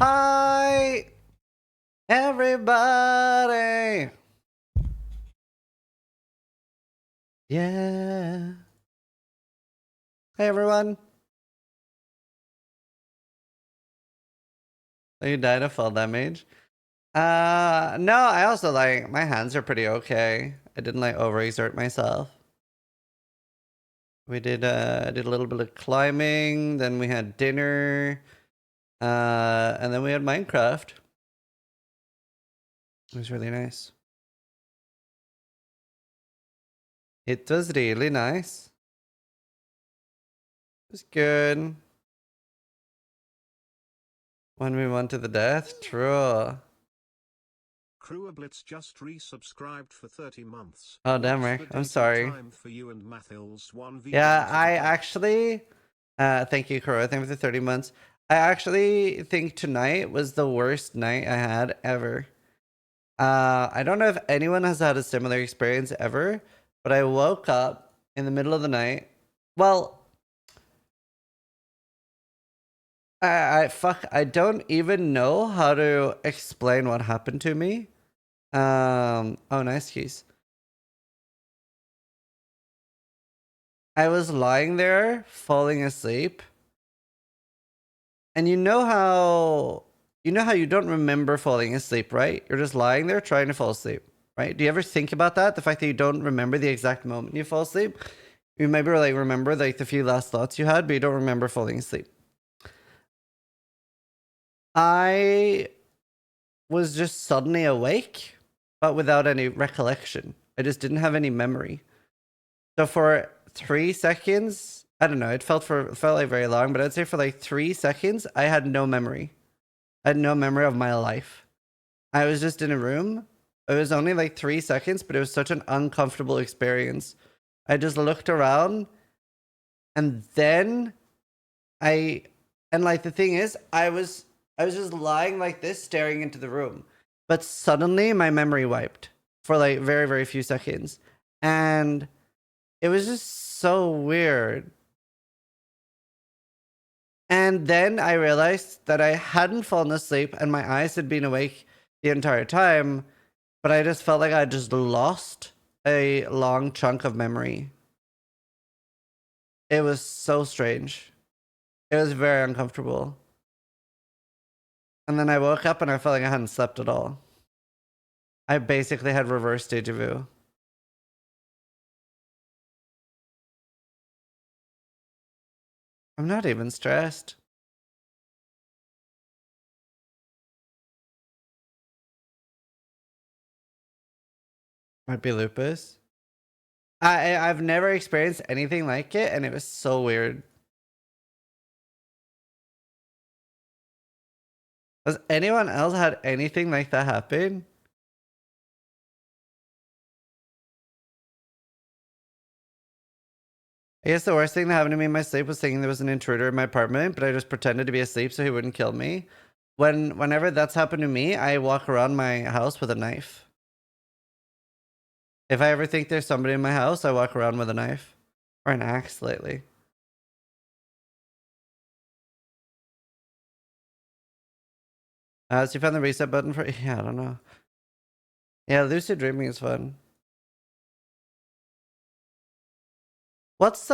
Hi, everybody. Yeah. Hey, everyone. Are you died of fall damage? No, I also like, my hands are pretty okay. I didn't like overexert myself. We did a little bit of climbing, then we had dinner, and then we had Minecraft. It was really nice. It was really nice. It was good. When we went to the death, true. Crucible just resubscribed for 30 months. Oh, damn, What's Rick. the I'm date and sorry. time for you and Mathil's 1v Yeah, banter I to come? actually, thank you, Kuro. Thank you for the 30 months. I actually think tonight was the worst night I had ever. I don't know if anyone has had a similar experience ever, but I woke up in the middle of the night. Well, I don't even know how to explain what happened to me. Oh, nice keys. I was lying there, falling asleep. And you know how you don't remember falling asleep, right? You're just lying there trying to fall asleep, right? Do you ever think about that? The fact that you don't remember the exact moment you fall asleep? You maybe like remember like the few last thoughts you had, but you don't remember falling asleep. I was just suddenly awake, but without any recollection. I just didn't have any memory. So for 3 seconds, I don't know, it felt like very long, but I'd say for like 3 seconds, I had no memory. I had no memory of my life. I was just in a room. It was only like 3 seconds, but it was such an uncomfortable experience. I just looked around and then I and like the thing is, I was just lying like this staring into the room. But suddenly my memory wiped for like very, very few seconds. And it was just so weird. And then I realized that I hadn't fallen asleep and my eyes had been awake the entire time, but I just felt like I just lost a long chunk of memory. It was so strange. It was very uncomfortable. And then I woke up and I felt like I hadn't slept at all. I basically had reverse deja vu. I'm not even stressed. Might be lupus. I've never experienced anything like it, and it was so weird. Has anyone else had anything like that happen? I guess the worst thing that happened to me in my sleep was thinking there was an intruder in my apartment, but I just pretended to be asleep so he wouldn't kill me. Whenever that's happened to me, I walk around my house with a knife. If I ever think there's somebody in my house, I walk around with a knife. Or an axe lately. So you found the reset button for yeah, I don't know. Yeah, lucid dreaming is fun. What's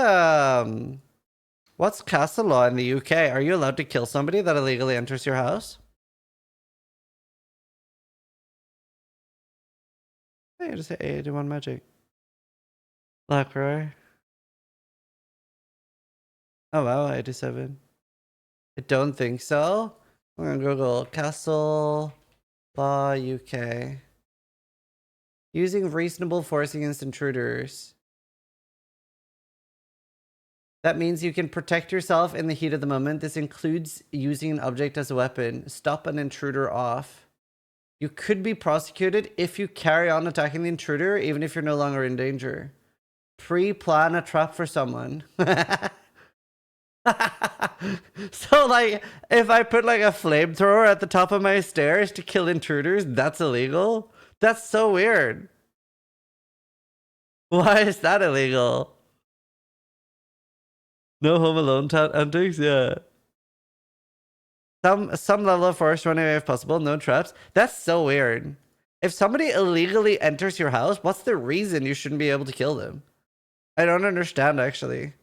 castle law in the UK? Are you allowed to kill somebody that illegally enters your house? Hey, just hit A, do one magic. Lacroix. Oh wow, 87. I don't think so. I'm gonna Google castle law UK. Using reasonable force against intruders. That means you can protect yourself in the heat of the moment. This includes using an object as a weapon. Stop an intruder off. You could be prosecuted if you carry on attacking the intruder, even if you're no longer in danger. Pre-plan a trap for someone. So, like, if I put like a flamethrower at the top of my stairs to kill intruders, that's illegal? That's so weird. Why is that illegal? No Home Alone antics? Yeah. Some level of force running away if possible. No traps. That's so weird. If somebody illegally enters your house, what's the reason you shouldn't be able to kill them? I don't understand, actually.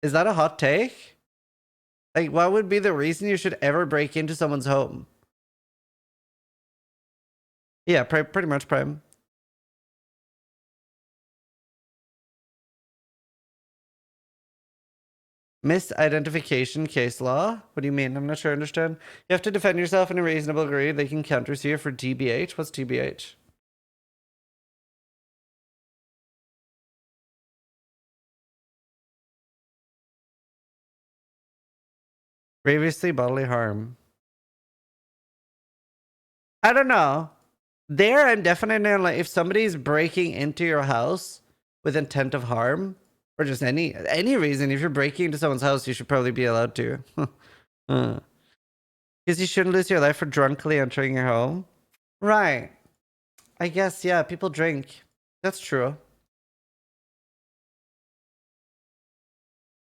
Is that a hot take? Like, what would be the reason you should ever break into someone's home? Yeah, pretty much Prime. Misidentification case law? What do you mean? I'm not sure I understand. You have to defend yourself in a reasonable degree. They can counter you for TBH. What's TBH? Previously bodily harm. I don't know. There, I'm definitely like, if somebody's breaking into your house with intent of harm, or just any reason, if you're breaking into someone's house, you should probably be allowed to. Because you shouldn't lose your life for drunkenly entering your home. Right. I guess, yeah, people drink. That's true.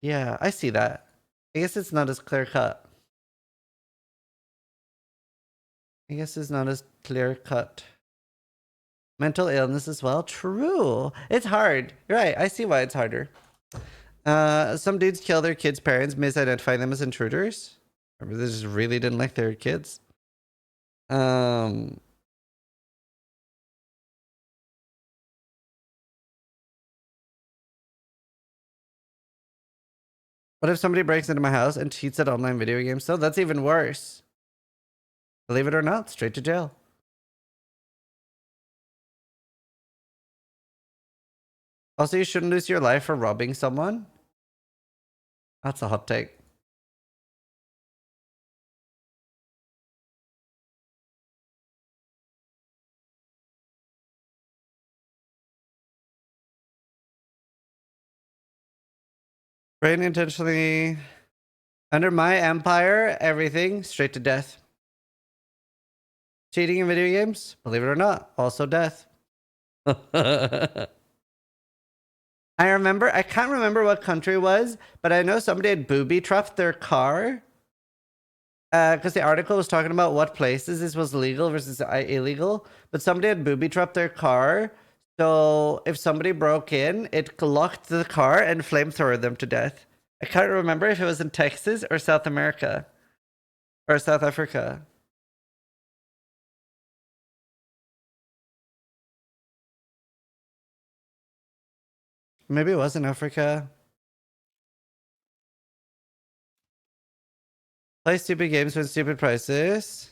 Yeah, I see that. I guess it's not as clear cut. I guess it's not as clear cut. Mental illness as well. True. It's hard. Right. I see why it's harder. Some dudes kill their kids' parents, misidentifying them as intruders. Or they just really didn't like their kids. What if somebody breaks into my house and cheats at online video games? So that's even worse. Believe it or not, straight to jail. Also, you shouldn't lose your life for robbing someone. That's a hot take. Brain intentionally. Under my empire, everything straight to death. Cheating in video games, believe it or not, also death. I can't remember what country it was, but I know somebody had booby trapped their car. Because the article was talking about what places this was legal versus illegal. But somebody had booby trapped their car. So if somebody broke in, it locked the car and flamethrowered them to death. I can't remember if it was in Texas or South America. Or South Africa. Maybe it was in Africa. Play stupid games with stupid prices.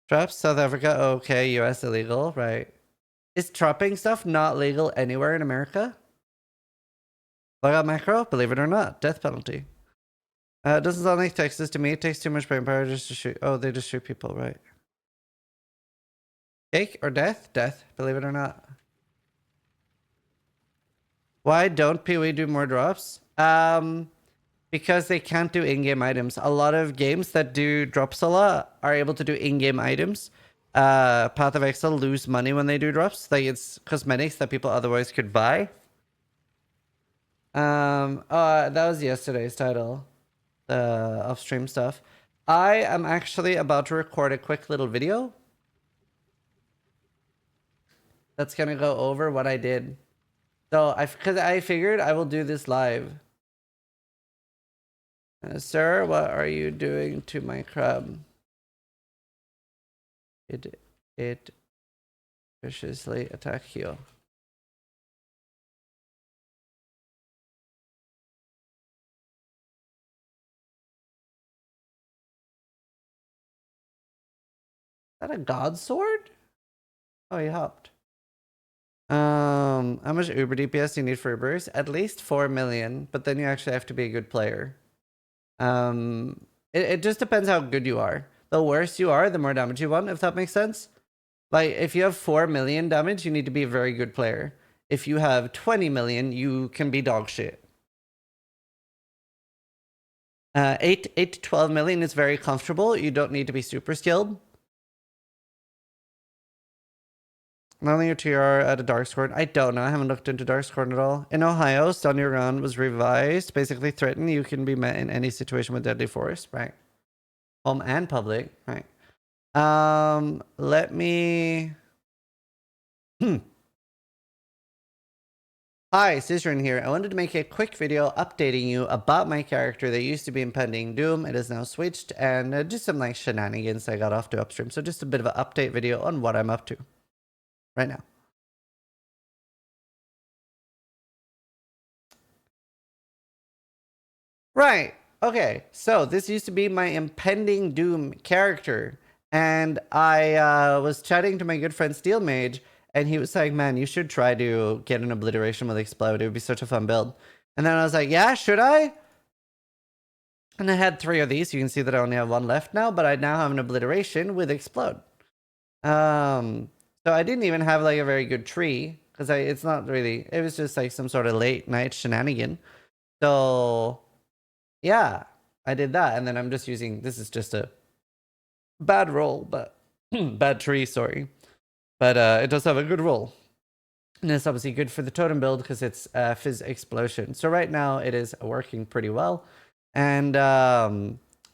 Traps, South Africa, okay. US illegal, right. Is trapping stuff not legal anywhere in America? Log out macro, believe it or not, death penalty. It doesn't sound like Texas to me. It takes too much brain power just to shoot. Oh, they just shoot people, right? Cake or death? Death, believe it or not. Why don't PoE do more drops? Because they can't do in-game items. A lot of games that do drops a lot are able to do in-game items. Path of Exile lose money when they do drops. Like, it's cosmetics that people otherwise could buy. That was yesterday's title. The off-stream stuff. I am actually about to record a quick little video that's gonna go over what I did. So because I figured I will do this live. Sir, what are you doing to my crab? It viciously attack you. Is that a god sword? Oh, he hopped. How much Uber DPS do you need for Ubers? At least 4 million, but then you actually have to be a good player. It just depends how good you are. The worse you are, the more damage you want, if that makes sense. Like, if you have 4 million damage, you need to be a very good player. If you have 20 million, you can be dog shit. 8 to 12 million is very comfortable. You don't need to be super skilled. Only your TR at a Darkscorn. I don't know. I haven't looked into Darkscorn at all. In Ohio, Stun Your Run was revised. Basically, threaten you can be met in any situation with Deadly Force. Right. Home and public. Right. Let me. Hi, Zizaran here. I wanted to make a quick video updating you about my character that used to be Impending Doom. It is now switched, and just some like shenanigans I got off to upstream. So just a bit of an update video on what I'm up to right now. Right. Okay. So this used to be my Impending Doom character, and I was chatting to my good friend Steel Mage, and he was like, "Man, you should try to get an obliteration with Explode. It would be such a fun build." And then I was like, "Yeah, should I?" And I had 3 of these. You can see that I only have 1 left now, but I now have an obliteration with Explode. So I didn't even have like a very good tree because it's not really. It was just like some sort of late night shenanigan. So yeah, I did that, and then I'm just using. This is just a bad roll, but bad tree. Sorry, but it does have a good roll. And it's obviously good for the totem build because it's Fizz Explosion. So right now it is working pretty well. And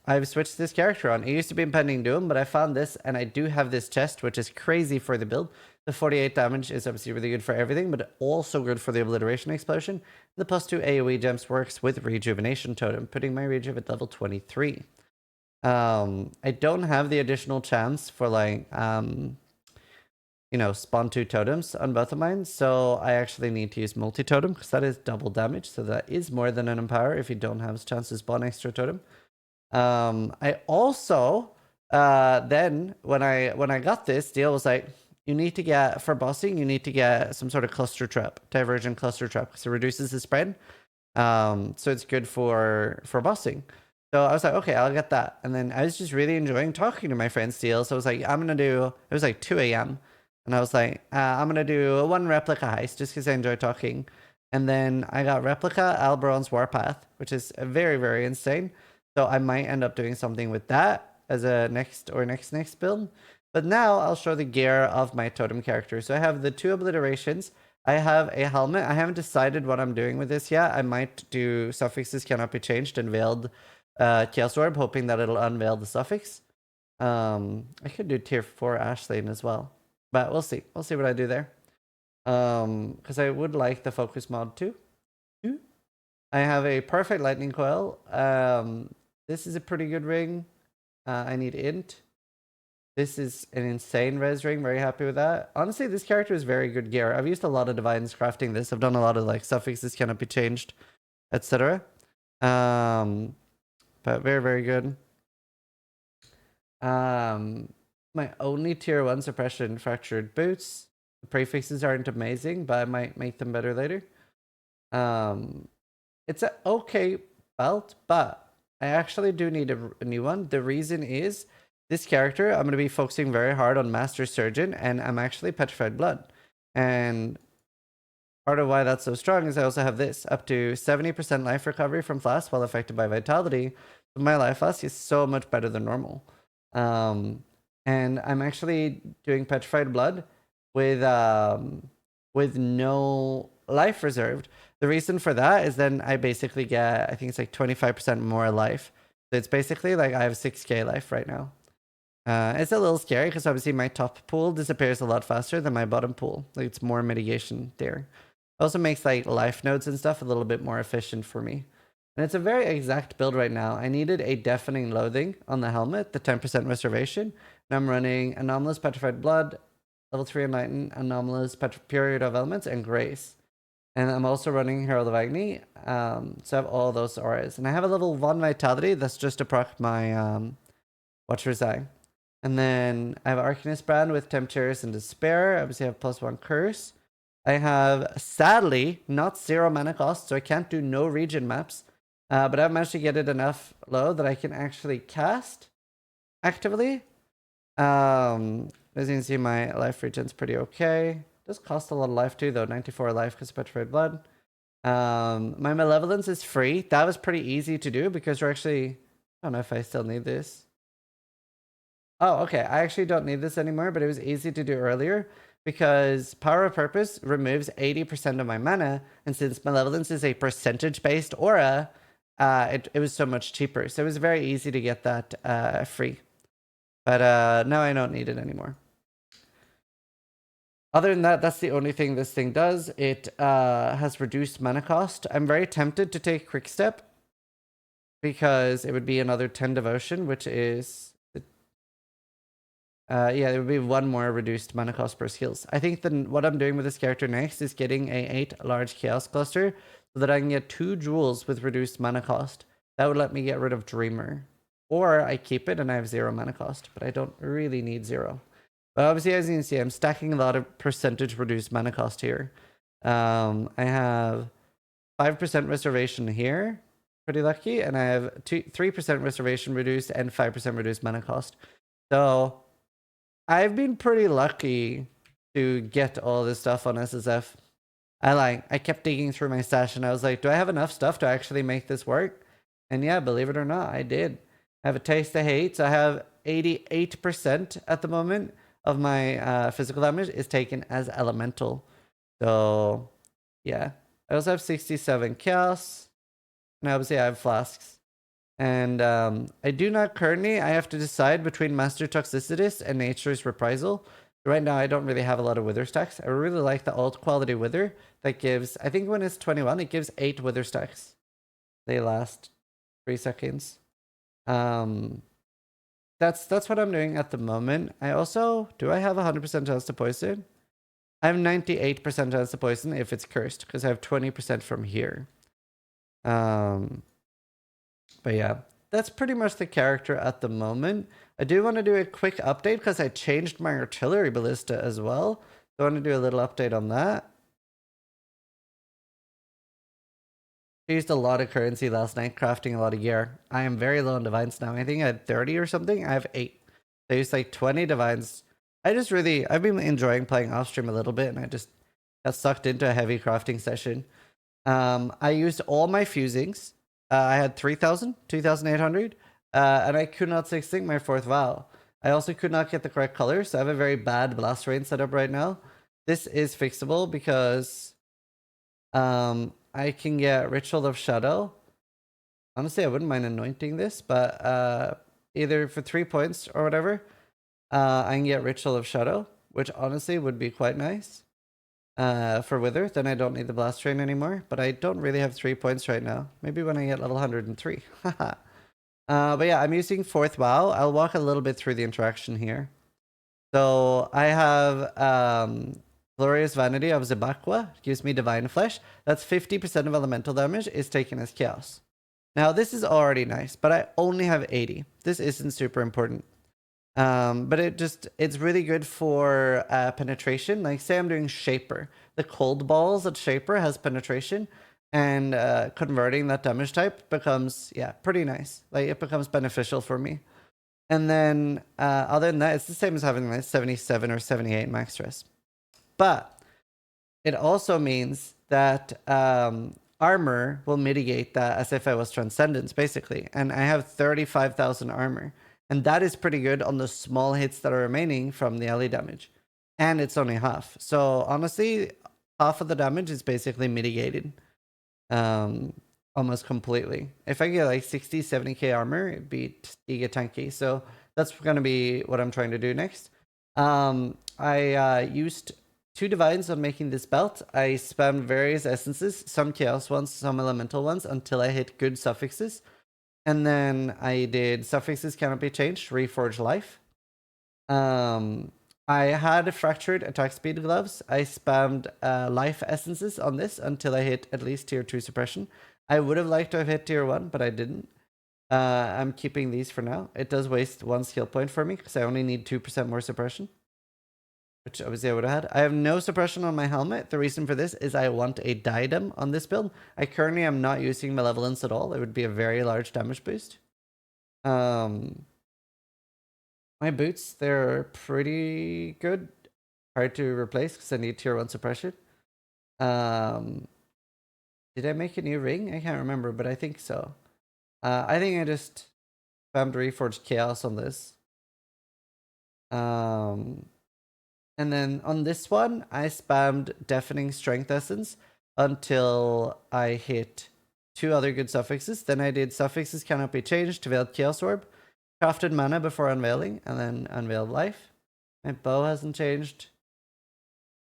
I've switched this character on. It used to be Impending Doom, but I found this and I do have this chest, which is crazy for the build. The 48 damage is obviously really good for everything, but also good for the Obliteration Explosion. The +2 AoE gems works with Rejuvenation Totem, putting my Rejuve at level 23. I don't have the additional chance for like spawn 2 totems on both of mine. So I actually need to use multi-totem because that is double damage. So that is more than an empower if you don't have a chance to spawn extra totem. I also, then when I got this, deal was like, you need to get, for bossing, you need to get some sort of cluster trap, divergent cluster trap, because it reduces the spread. So it's good for bossing. So I was like, okay, I'll get that. And then I was just really enjoying talking to my friend Steel. So I was like, it was like 2 a.m. And I was like, I'm going to do 1 replica heist just because I enjoy talking. And then I got replica Alberon's Warpath, which is very, very insane. So I might end up doing something with that as a next build. But now I'll show the gear of my totem character. So I have the 2 obliterations. I have a helmet. I haven't decided what I'm doing with this yet. I might do suffixes cannot be changed and veiled Chaos Orb, hoping that it'll unveil the suffix. I could do tier 4 Ashlane as well. But we'll see. We'll see what I do there. Because I would like the focus mod too. I have a perfect lightning coil. This is a pretty good ring. I need int. This is an insane res ring. Very happy with that. Honestly, this character is very good gear. I've used a lot of divines crafting this. I've done a lot of like suffixes cannot be changed, etc. But very, very good. My only tier 1 suppression fractured boots. The prefixes aren't amazing, but I might make them better later. It's an okay belt, but I actually do need a new one. The reason is this character, I'm going to be focusing very hard on Master Surgeon, and I'm actually Petrified Blood. And part of why that's so strong is I also have this, up to 70% life recovery from flask while affected by vitality. My life flask is so much better than normal. And I'm actually doing Petrified Blood with no life reserved. The reason for that is then I basically get, I think it's like 25% more life. So it's basically like I have 6k life right now. It's a little scary because obviously my top pool disappears a lot faster than my bottom pool. Like it's more mitigation there. It also makes like life nodes and stuff a little bit more efficient for me. And it's a very exact build right now. I needed a deafening loathing on the helmet, the 10% reservation. And I'm running Anomalous Petrified Blood, level 3 Enlighten, Anomalous Period of Elements, and Grace. And I'm also running Herald of Agni. So I have all those auras. And I have a level 1 Vitality that's just to proc my Watcher's Eye. And then I have Arcanist Brand with Temptures and Despair. Obviously I have +1 Curse. I have, sadly, not 0 mana cost, so I can't do no region maps. But I've managed to get it enough low that I can actually cast actively. As you can see, my life regen's pretty okay. It does cost a lot of life too, though. 94 life because of Petrified Blood. My Malevolence is free. That was pretty easy to do because we're actually... I don't know if I still need this. Oh, okay. I actually don't need this anymore, but it was easy to do earlier. because Power of Purpose removes 80% of my mana, and since Malevolence is a percentage-based aura, it was so much cheaper. So it was very easy to get that free. But now I don't need it anymore. Other than that, that's the only thing this thing does. It has reduced mana cost. I'm very tempted to take Quick Step because it would be another 10 devotion, which is... yeah, it would be one more reduced mana cost per skills. I think what I'm doing with this character next is getting a 8 large chaos cluster so that I can get 2 jewels with reduced mana cost. That would let me get rid of Dreamer. Or I keep it and I have 0 mana cost, but I don't really need 0. But obviously, as you can see, I'm stacking a lot of percentage reduced mana cost here. I have 5% restoration here, pretty lucky, and I have 3% restoration reduced and 5% reduced mana cost. So I've been pretty lucky to get all this stuff on SSF. I kept digging through my stash and I was like, do I have enough stuff to actually make this work? And yeah, believe it or not, I did. I have a taste of hate. So I have 88% at the moment of my physical damage is taken as elemental. So yeah, I also have 67 chaos. And obviously I have flasks. And I do not currently, I have to decide between Master Toxicitous and Nature's Reprisal. Right now, I don't really have a lot of wither stacks. I really like the alt quality wither that gives, I think when it's 21, it gives 8 wither stacks. They last 3 seconds. That's what I'm doing at the moment. I also, do I have 100% chance to poison? I have 98% chance to poison if it's cursed, because I have 20% from here. But yeah, that's pretty much the character at the moment. I do want to do a quick update because I changed my artillery ballista as well. So I want to do a little update on that. I used a lot of currency last night crafting a lot of gear. I am very low on divines now. I think I had 30 or something. I have 8. I used like 20 divines. I've been enjoying playing off stream a little bit and I just got sucked into a heavy crafting session. I used all my fusings. I had 3,000, 2,800, and I could not sync my 4th vow. I also could not get the correct color, so I have a very bad blast rain setup right now. This is fixable because I can get Ritual of Shadow. Honestly, I wouldn't mind anointing this, but either for 3 points or whatever, I can get Ritual of Shadow, which honestly would be quite nice. For Wither, then I don't need the Blast Train anymore, but I don't really have 3 points right now. Maybe when I get level 103. Haha. But yeah, I'm using 4th WoW. I'll walk a little bit through the interaction here. So I have Glorious Vanity of Zebakwa, gives me Divine Flesh. That's 50% of elemental damage is taken as Chaos. Now this is already nice, but I only have 80. This isn't super important. But it's really good for penetration. Like say I'm doing Shaper. The cold balls at Shaper has penetration, and converting that damage type becomes, yeah, pretty nice. Like it becomes beneficial for me. And then other than that, it's the same as having like 77 or 78 max stress. But it also means that armor will mitigate that as if I was Transcendence, basically. And I have 35,000 armor. And that is pretty good on the small hits that are remaining from the ally damage. And it's only half. So honestly, half of the damage is basically mitigated. Almost completely. If I get like 60, 70k armor, it'd be giga tanky. So that's going to be what I'm trying to do next. I used 2 divines on making this belt. I spammed various essences, some chaos ones, some elemental ones, until I hit good suffixes. And then I did suffixes cannot be changed, reforge life. I had fractured attack speed gloves. I spammed life essences on this until I hit at least tier 2 suppression. I would have liked to have hit tier 1, but I didn't. I'm keeping these for now. It does waste 1 skill point for me because I only need 2% more suppression, which obviously I would have had. I have no suppression on my helmet. The reason for this is I want a diadem on this build. I currently am not using Malevolence at all. It would be a very large damage boost. My boots, they're pretty good. Hard to replace because I need tier 1 suppression. Did I make a new ring? I can't remember, but I think so. I think I just spammed Reforged Chaos on this. And And then on this one, I spammed Deafening Strength Essence until I hit 2 other good suffixes. Then I did Suffixes Cannot Be Changed to Veiled Chaos Orb, crafted mana before unveiling, and then unveiled life. My bow hasn't changed.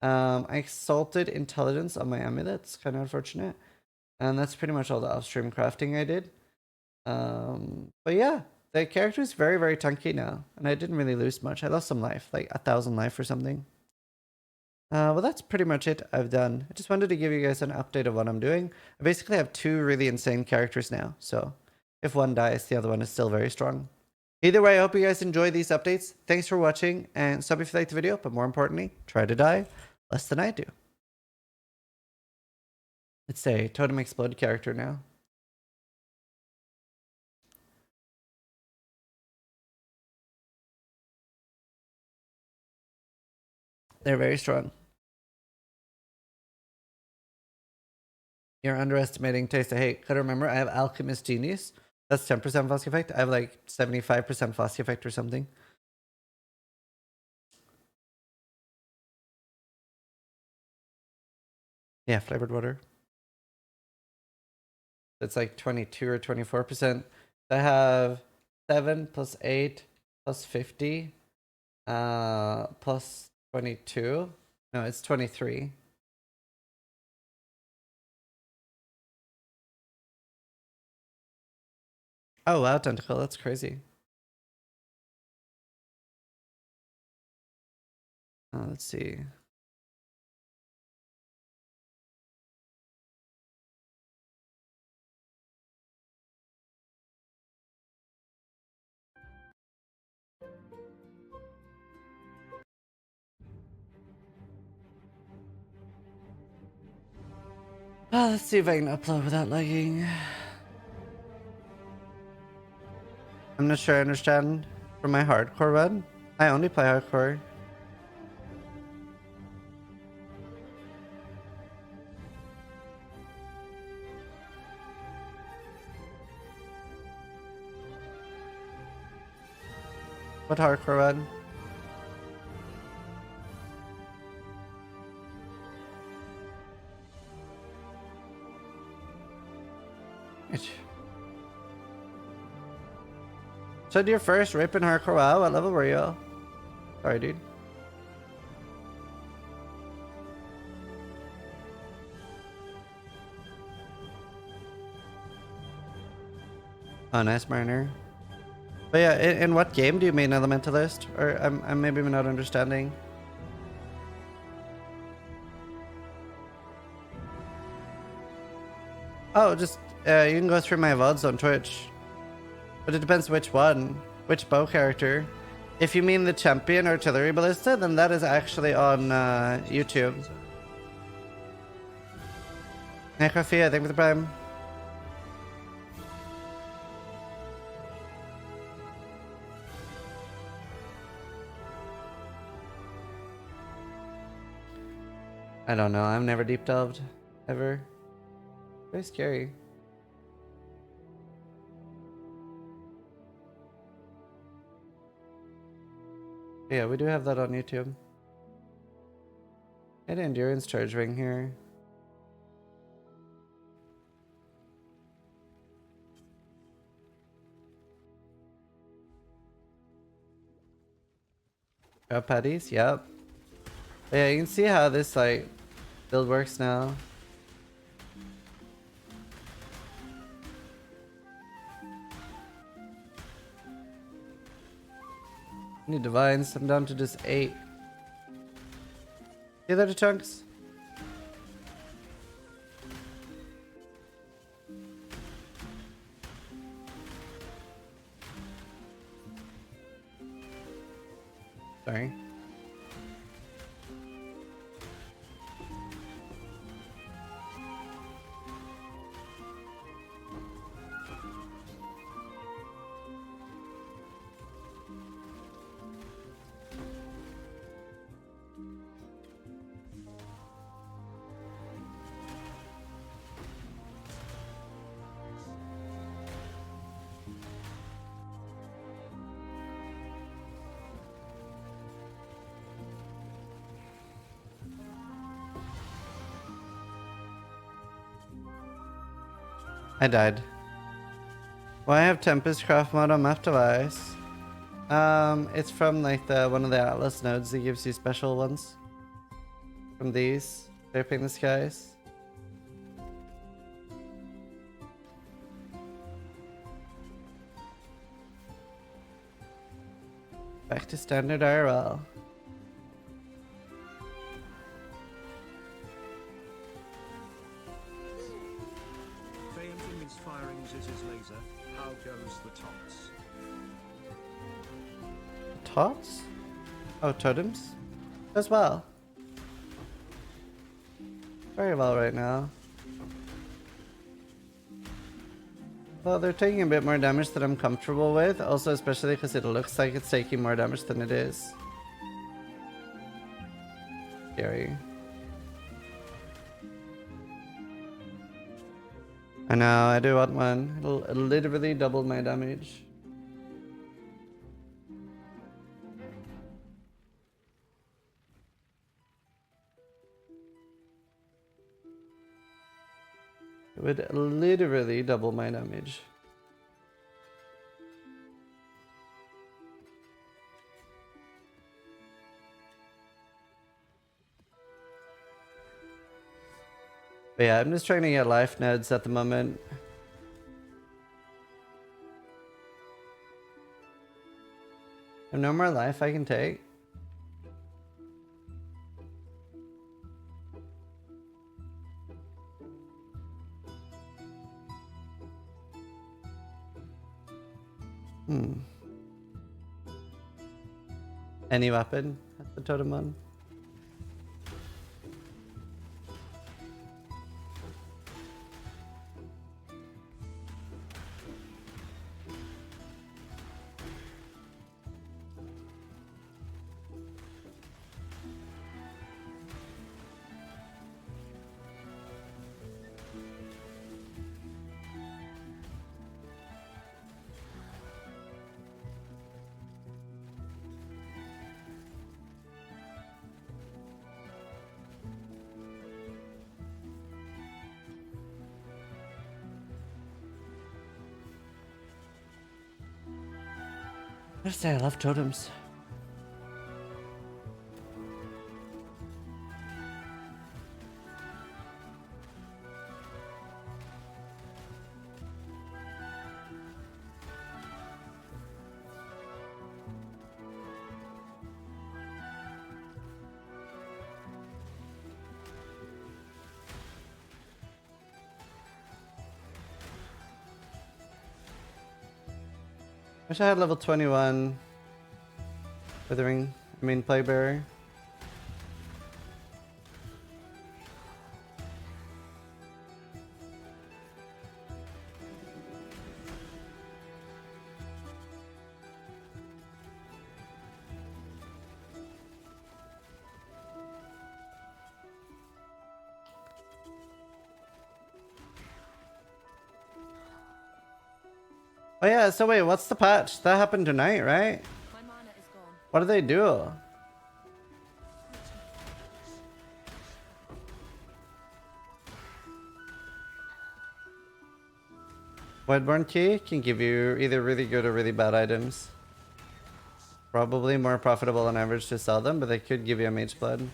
I exalted intelligence on my amulets, kind of unfortunate. And that's pretty much all the off-stream crafting I did. But yeah, the character is very, very tanky now. And I didn't really lose much. I lost some life, like 1,000 life or something. Well, that's pretty much it I've done. I just wanted to give you guys an update of what I'm doing. I basically have 2 really insane characters now. So if one dies, the other one is still very strong. Either way, I hope you guys enjoy these updates. Thanks for watching, and sub if you liked the video, but more importantly, try to die less than I do. It's a Totem Explode character now. They're very strong. You're underestimating Taste of Hate. Gotta remember, I have Alchemist Genius. That's 10% flask effect. I have like 75% flask effect or something. Yeah, flavored water. It's like 22 or 24%. I have 7 plus 8 plus 50 plus 22. No, it's 23. Oh wow, Tentacle, that's crazy. Let's see. Let's see if I can upload without lagging. I'm not sure I understand for my hardcore run. I only play hardcore. What hardcore run? So your first rip in hardcore WoW, what level were you? Sorry, dude. Oh, nice, Mariner. But yeah, in what game do you mean Elementalist? Or I'm maybe not understanding. Oh, just you can go through my VODs on Twitch. But it depends which one, which bow character. If you mean the champion artillery ballista, then that is actually on YouTube. Necrophia, thank you for the prime. I don't know. I've never deep delved ever. Very scary. Yeah, we do have that on YouTube. An endurance charge ring here. Got patties, yep. Yeah, you can see how this like build works now. Need divines. I'm down to just 8. See that, chunks? Sorry. I died. Why have Tempest Craft mod on map device? It's from like the one of the Atlas nodes that gives you special ones. From these. Shaping the skies. Back to standard IRL. Phantom is firing Ziz's laser. How goes the tots? Tots? Oh, totems? As well. Very well right now. Well, they're taking a bit more damage than I'm comfortable with. Also, especially because it looks like it's taking more damage than it is. Scary. I know, I do want one. It'll literally double my damage. It would literally double my damage. But yeah, I'm just trying to get life nodes at the moment. I have no more life I can take. Any weapon at the totem on? I just say I love totems. Wish I had level 21 Withering, Playbearer. Oh yeah, so wait, what's the patch? That happened tonight, right? My mana is gone. What do they do? Whiteborn Key can give you either really good or really bad items. Probably more profitable on average to sell them, but they could give you a mage blood.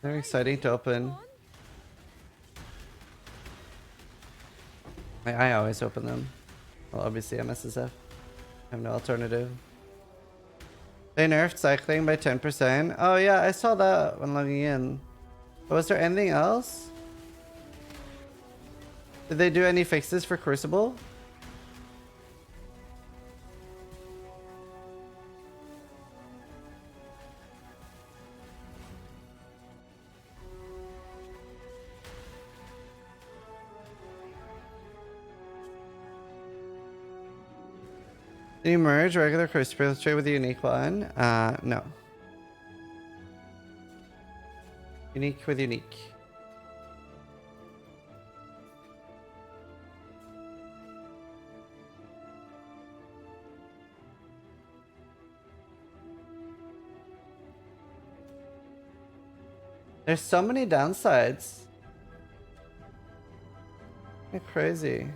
They're exciting to open. I always open them. Well, obviously MSSF. I have no alternative. They nerfed cycling by 10%. Oh yeah, I saw that when logging in. But was there anything else? Did they do any fixes for Crucible? Did you merge regular Crucible trade with a unique one? No. Unique with unique. There's so many downsides. You're crazy.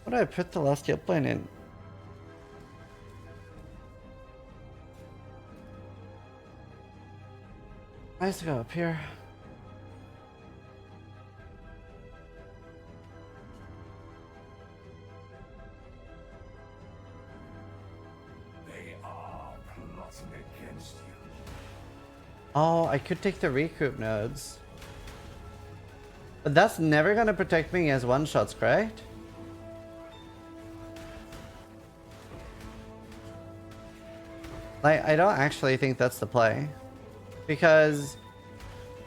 What did I put the last guild plane in? I used to go up here. They are plotting against you. Oh, I could take the recoup nodes. But that's never gonna protect me as one-shots, correct? Like, I don't actually think that's the play. Because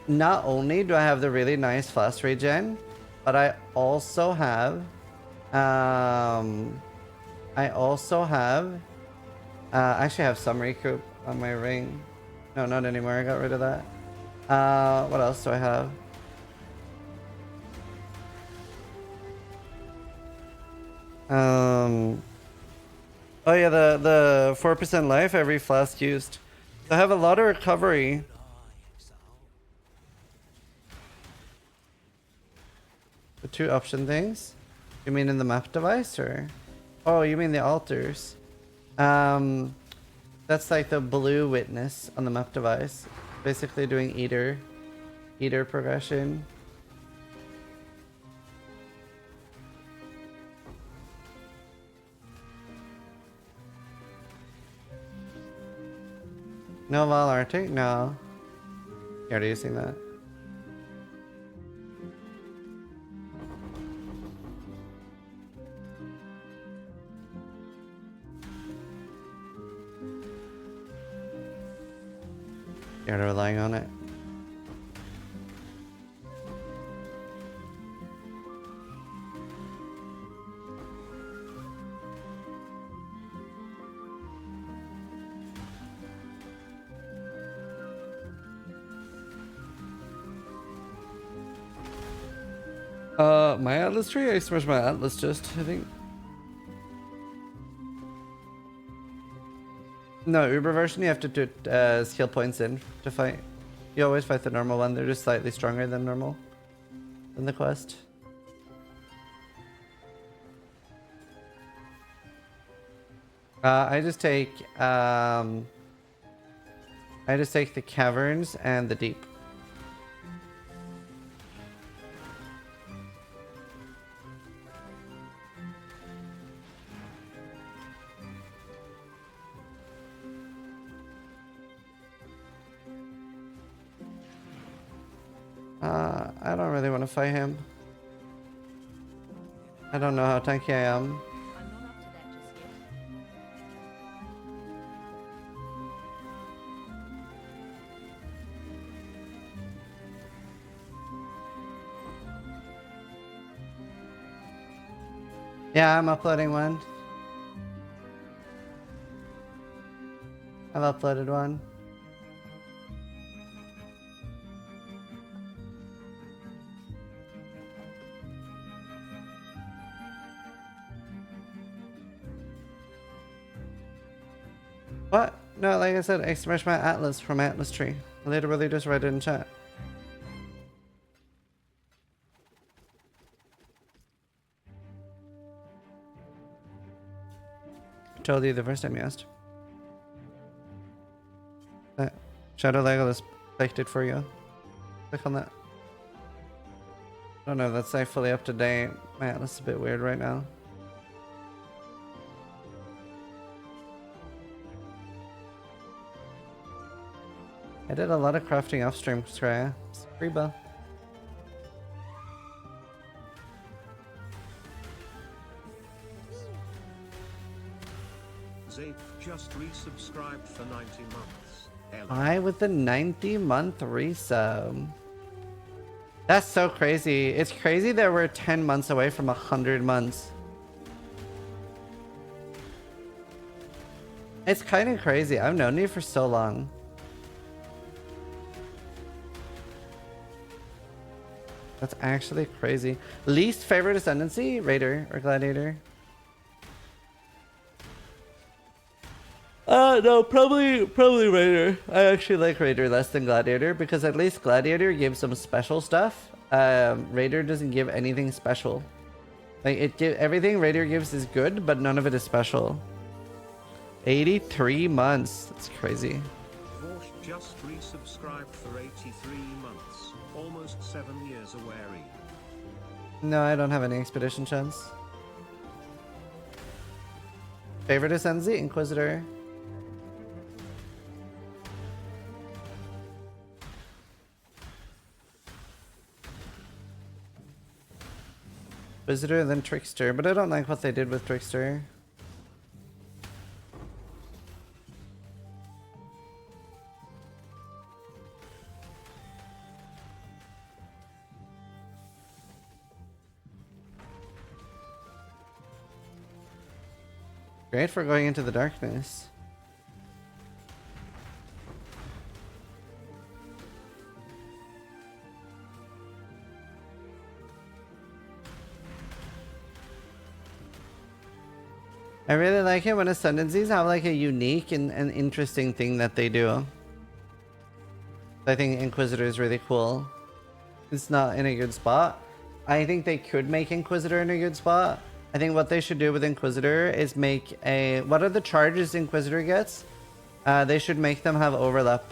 not only do I have the really nice flask regen, but I also have I actually have some recoup on my ring. No, not anymore. I got rid of that. What else do I have? Oh yeah, the 4% life every flask used. So I have a lot of recovery. The 2 option things? You mean in the map device or? Oh, you mean the altars? That's like the blue witness on the map device. Basically doing eater progression. No Val Arctic? No. You're already using that. You're relying on it. My Atlas tree? I smashed my Atlas just, I think. No, Uber version you have to do skill points in to fight. You always fight the normal one, they're just slightly stronger than normal. In the quest. I just take the caverns and the deep. I don't really want to fight him. I don't know how tanky I am. I'm not up to that just yet. Yeah, I'm uploading one. I've uploaded one. What? No, like I said, I smashed my Atlas from Atlas Tree. I literally just read it in chat. I told you the first time you asked. Shadow Legolas picked it for you. Click on that. I don't know if that's like fully up to date. My Atlas is a bit weird right now. I did a lot of crafting off stream, Skraya. Reba. Zape just resubscribed for 90 months. I with the 90-month resub. That's so crazy. It's crazy that we're 10 months away from 100 months. It's kind of crazy. I've known you for so long. That's actually crazy. Least favorite ascendancy? Raider or Gladiator? No, probably Raider. I actually like Raider less than Gladiator because at least Gladiator gives some special stuff. Raider doesn't give anything special. Like everything Radier gives is good, but none of it is special. 83 months. That's crazy. Vorsh just resubscribed for 83 months, almost 7 years away. No, I don't have any expedition chance. Favorite Ascendancy? Inquisitor. Visitor, then Trickster, but I don't like what they did with Trickster. Great for going into the darkness. I really like it when Ascendancies have like a unique and interesting thing that they do. I think Inquisitor is really cool. It's not in a good spot. I think they could make Inquisitor in a good spot. I think what they should do with Inquisitor is make a... What are the charges Inquisitor gets? They should make them have overlap.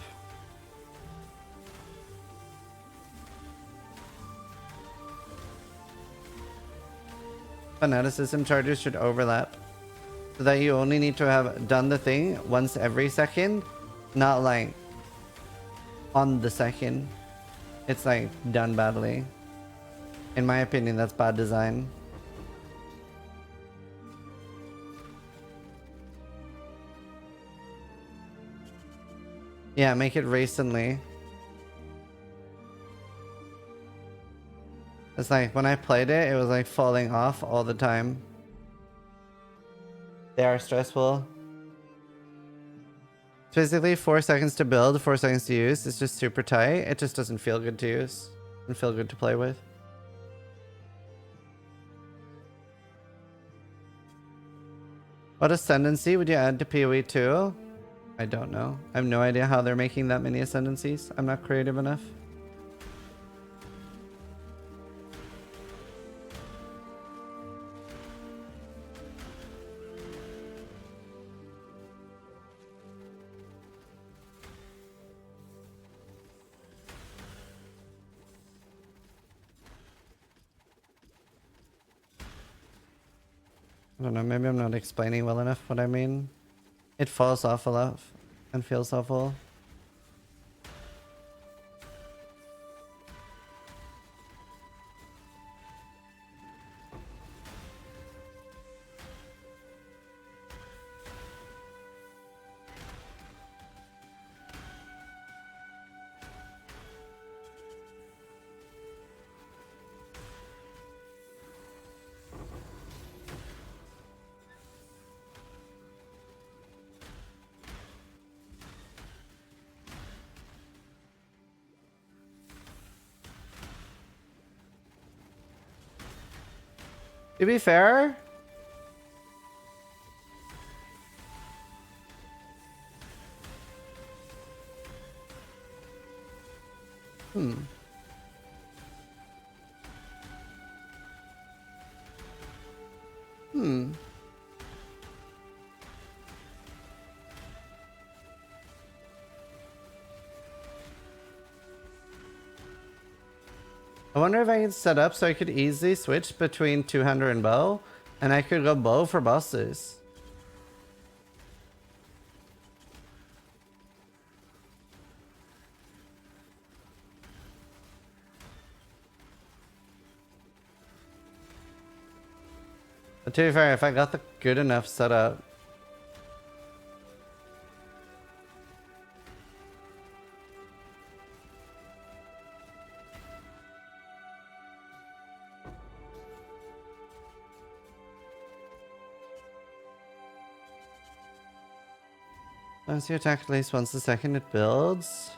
Fanaticism charges should overlap. So that you only need to have done the thing once every second. Not like on the second. It's like done badly. In my opinion, that's bad design. Yeah, make it recently. It's like when I played it, it was like falling off all the time. They are stressful. It's basically 4 seconds to build, 4 seconds to use. It's just super tight. It just doesn't feel good to use. Doesn't feel good to play with. What Ascendancy would you add to PoE 2? I don't know. I have no idea how they're making that many Ascendancies. I'm not creative enough. I don't know, maybe I'm not explaining well enough what I mean. It falls off a lot and feels awful. To be fair, Hmm. I wonder if I can set up so I could easily switch between two-hander and bow, and I could go bow for bosses. But to be fair, if I got the good enough setup, once you attack at least once a second, it builds.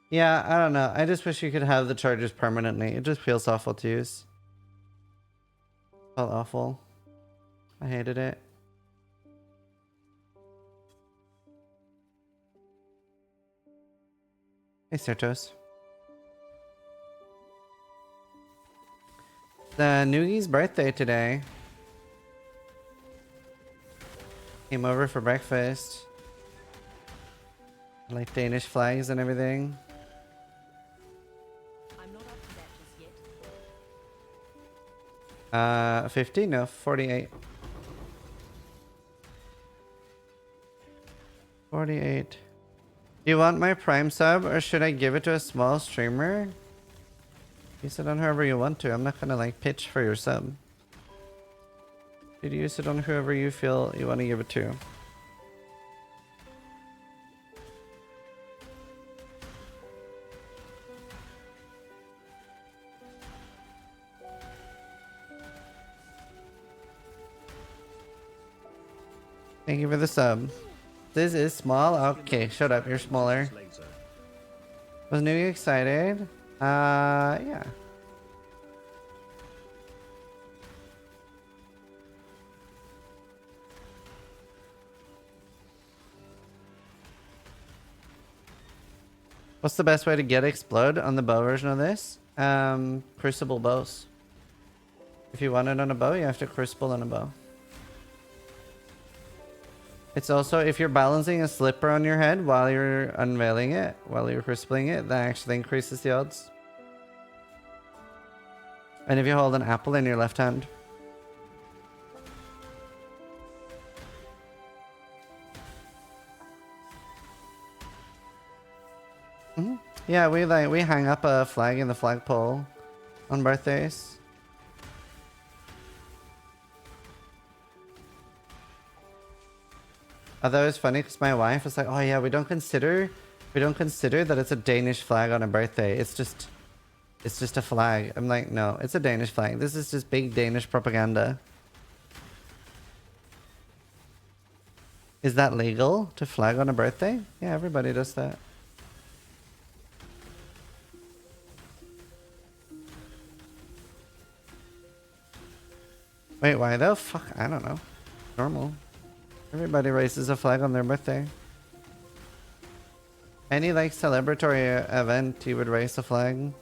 Yeah, I don't know. I just wish you could have the charges permanently. It just feels awful to use. Felt awful. I hated it. Hey, Certos. The Noogie's birthday today. Came over for breakfast. Like Danish flags and everything. I'm not up to that just yet. 50? No, 48. 48. Do you want my Prime sub or should I give it to a small streamer? Use it on whoever you want to. I'm not gonna like pitch for your sub. You use it on whoever you feel you want to give it to. Thank you for the sub. This is small? Okay, shut up. You're smaller. Was Newgie excited? Yeah. What's the best way to get Explode on the bow version of this? Crucible bows. If you want it on a bow, you have to Crucible on a bow. It's also, if you're balancing a slipper on your head while you're unveiling it, while you're crucibling it, that actually increases the odds. And if you hold an apple in your left hand. Yeah, we hang up a flag in the flagpole on birthdays. Although it's funny because my wife was like, "Oh yeah, we don't consider that it's a Danish flag on a birthday. It's just a flag." I'm like, "No, it's a Danish flag. This is just big Danish propaganda." Is that legal to flag on a birthday? Yeah, everybody does that. Wait, why though? Fuck, I don't know. Normal. Everybody raises a flag on their birthday. Any like celebratory event, you would raise a flag.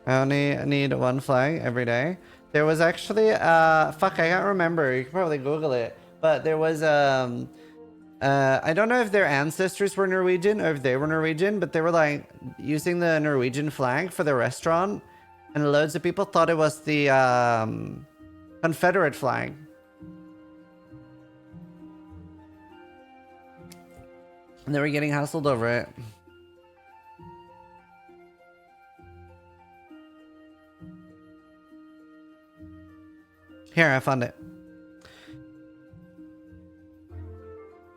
I only need one flag every day. There was actually fuck, I can't remember. You can probably Google it. But there was I don't know if their ancestors were Norwegian or if they were Norwegian, but they were like using the Norwegian flag for the restaurant, and loads of people thought it was the Confederate flag. And they were getting hassled over it. Here, I found it.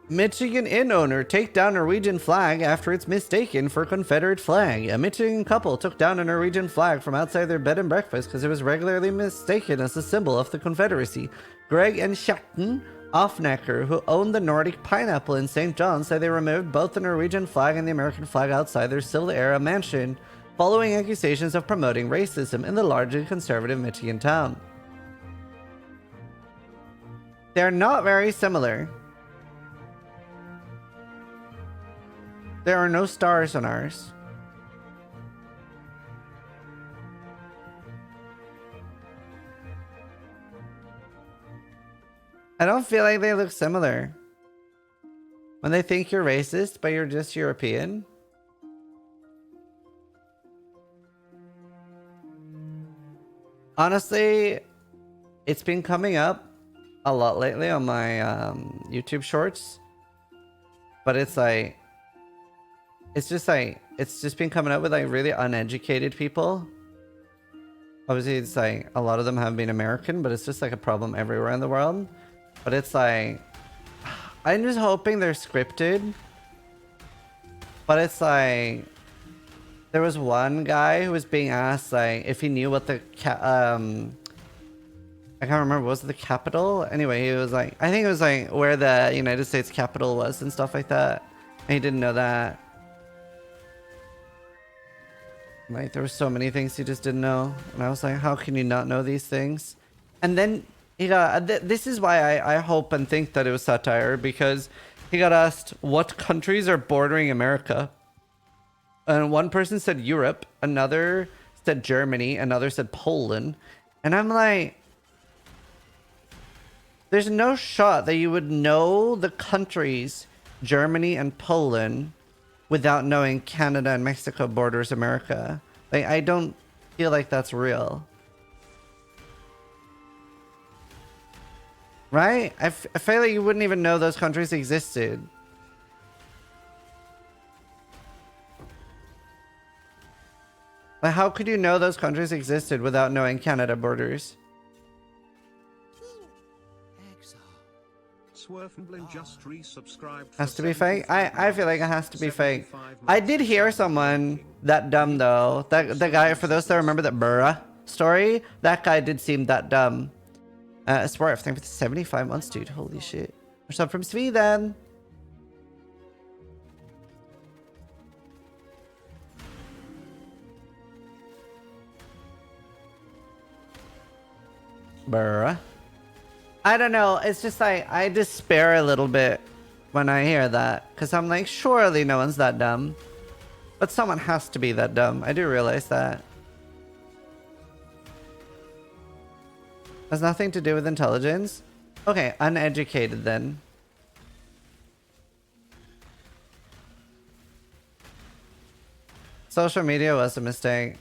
Michigan inn owner take down Norwegian flag after it's mistaken for Confederate flag. A Michigan couple took down a Norwegian flag from outside their bed and breakfast because it was regularly mistaken as a symbol of the Confederacy. Greg and Schachten Offnecker, who owned the Nordic Pineapple in St. John, say they removed both the Norwegian flag and the American flag outside their Civil-era mansion, following accusations of promoting racism in the largely conservative Michigan town. They're not very similar. There are no stars on ours. I don't feel like they look similar. When they think you're racist, but you're just European. Honestly, it's been coming up a lot lately on my YouTube shorts. But it's like... It's just been coming up with like really uneducated people. Obviously, it's like a lot of them have been American, but it's just like a problem everywhere in the world. But it's like, I'm just hoping they're scripted. But it's like, there was one guy who was being asked like if he knew what the I can't remember, was it the capital? Anyway, he was like, I think it was like where the United States capital was and stuff like that. And he didn't know that. Like, there were so many things he just didn't know. And I was like, how can you not know these things? And then he got... this is why I hope and think that it was satire, because he got asked, what countries are bordering America? And one person said Europe, another said Germany, another said Poland. And I'm like... there's no shot that you would know the countries, Germany and Poland, without knowing Canada and Mexico borders America. Like, I don't feel like that's real. Right? I feel like you wouldn't even know those countries existed. Like, how could you know those countries existed without knowing Canada borders? Swerfenblin just resubscribed for Has to be fake? 75 I feel like it months. has to be fake. 75 I months did of hear silent someone waiting. that dumb though. The guy, for those that remember that Burra story, that guy did seem that dumb. Swerve, thank you for 75 months, dude. Holy shit. What's up from Sweden? Burra. I don't know. It's just like, I despair a little bit when I hear that. Because I'm like, surely no one's that dumb. But someone has to be that dumb. I do realize that. Has nothing to do with intelligence? Okay, uneducated then. Social media was a mistake.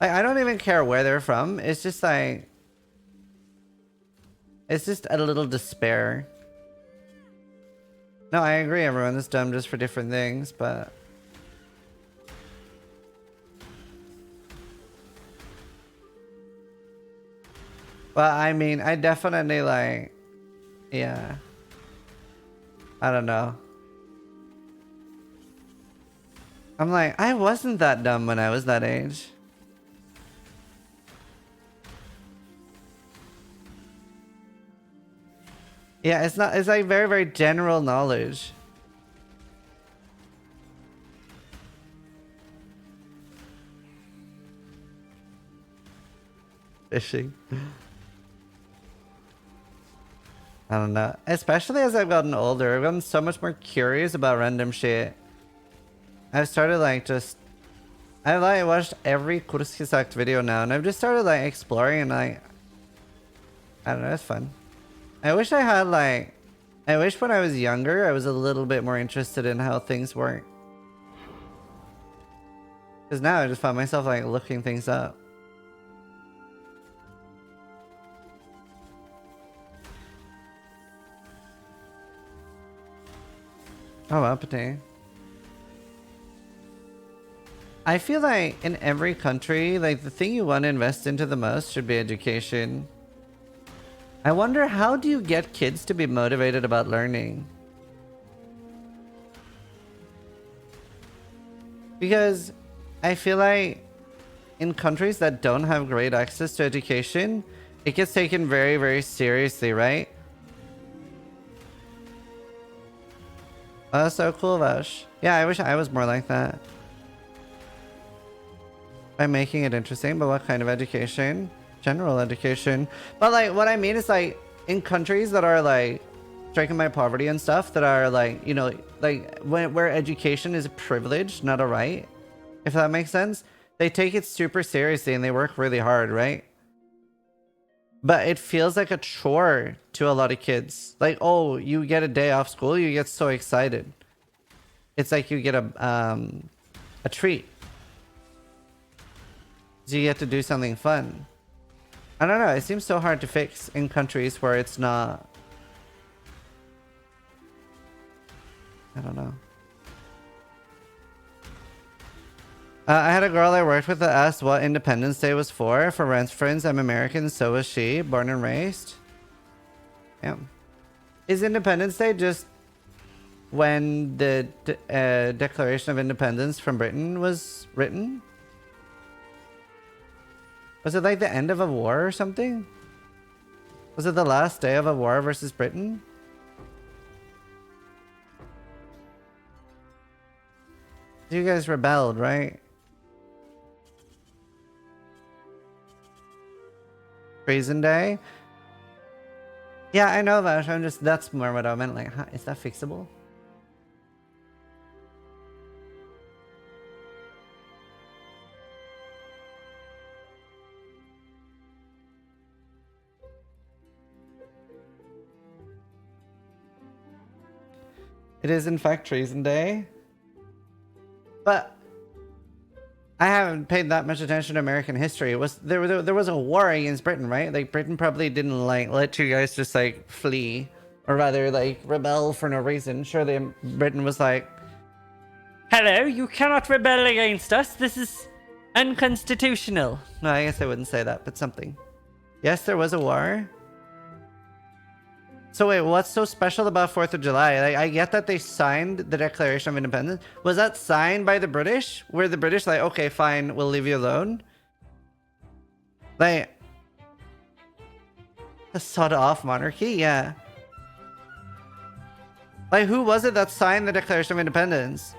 Like, I don't even care where they're from. It's just like... it's just a little despair. No, I agree. Everyone is dumb just for different things, but... but I mean, I definitely like... yeah. I don't know. I'm like, I wasn't that dumb when I was that age. Yeah, it's not, it's like very, very general knowledge. Fishing. I don't know. Especially as I've gotten older, I've gotten so much more curious about random shit. I've started like just... I've like watched every Kurskisakt video now, and I've just started like exploring and like... I don't know, it's fun. I wish I had like... I wish when I was younger, I was a little bit more interested in how things work. Because now I just find myself like looking things up. Oh, uppity. I feel like in every country, like the thing you want to invest into the most should be education. I wonder, how do you get kids to be motivated about learning? Because I feel like in countries that don't have great access to education, it gets taken very, very seriously, right? Oh, that's so cool, Vash. Yeah, I wish I was more like that. By making it interesting, but what kind of education? General education. But like, what I mean is like, in countries that are like stricken by poverty and stuff, that are like, you know, like where education is a privilege, not a right, if that makes sense, they take it super seriously and they work really hard, right? But it feels like a chore to a lot of kids. Like, oh, you get a day off school, you get so excited. It's like you get a treat. So you get to do something fun. I don't know, it seems so hard to fix in countries where it's not... I don't know. I had a girl I worked with that asked what Independence Day was for. For Rent's friends, I'm American, so was she. Born and raised. Yeah. Is Independence Day just when the Declaration of Independence from Britain was written? Was it like the end of a war or something? Was it the last day of a war versus Britain? You guys rebelled, right? Treason Day. Yeah, I know that. I'm just, that's more what I meant. Like, huh, is that fixable? It is in fact Treason Day. But I haven't paid that much attention to American history. It was there was a war against Britain, right? Like Britain probably didn't like let you guys just like flee, or rather like rebel for no reason. Surely Britain was like, "Hello, you cannot rebel against us. This is unconstitutional." No, I guess I wouldn't say that, but something. Yes, there was a war. So wait, what's so special about 4th of July? Like, I get that they signed the Declaration of Independence. Was that signed by the British? Were the British like, okay, fine, we'll leave you alone? Like, a sawed-off monarchy? Yeah. Like, who was it that signed the Declaration of Independence?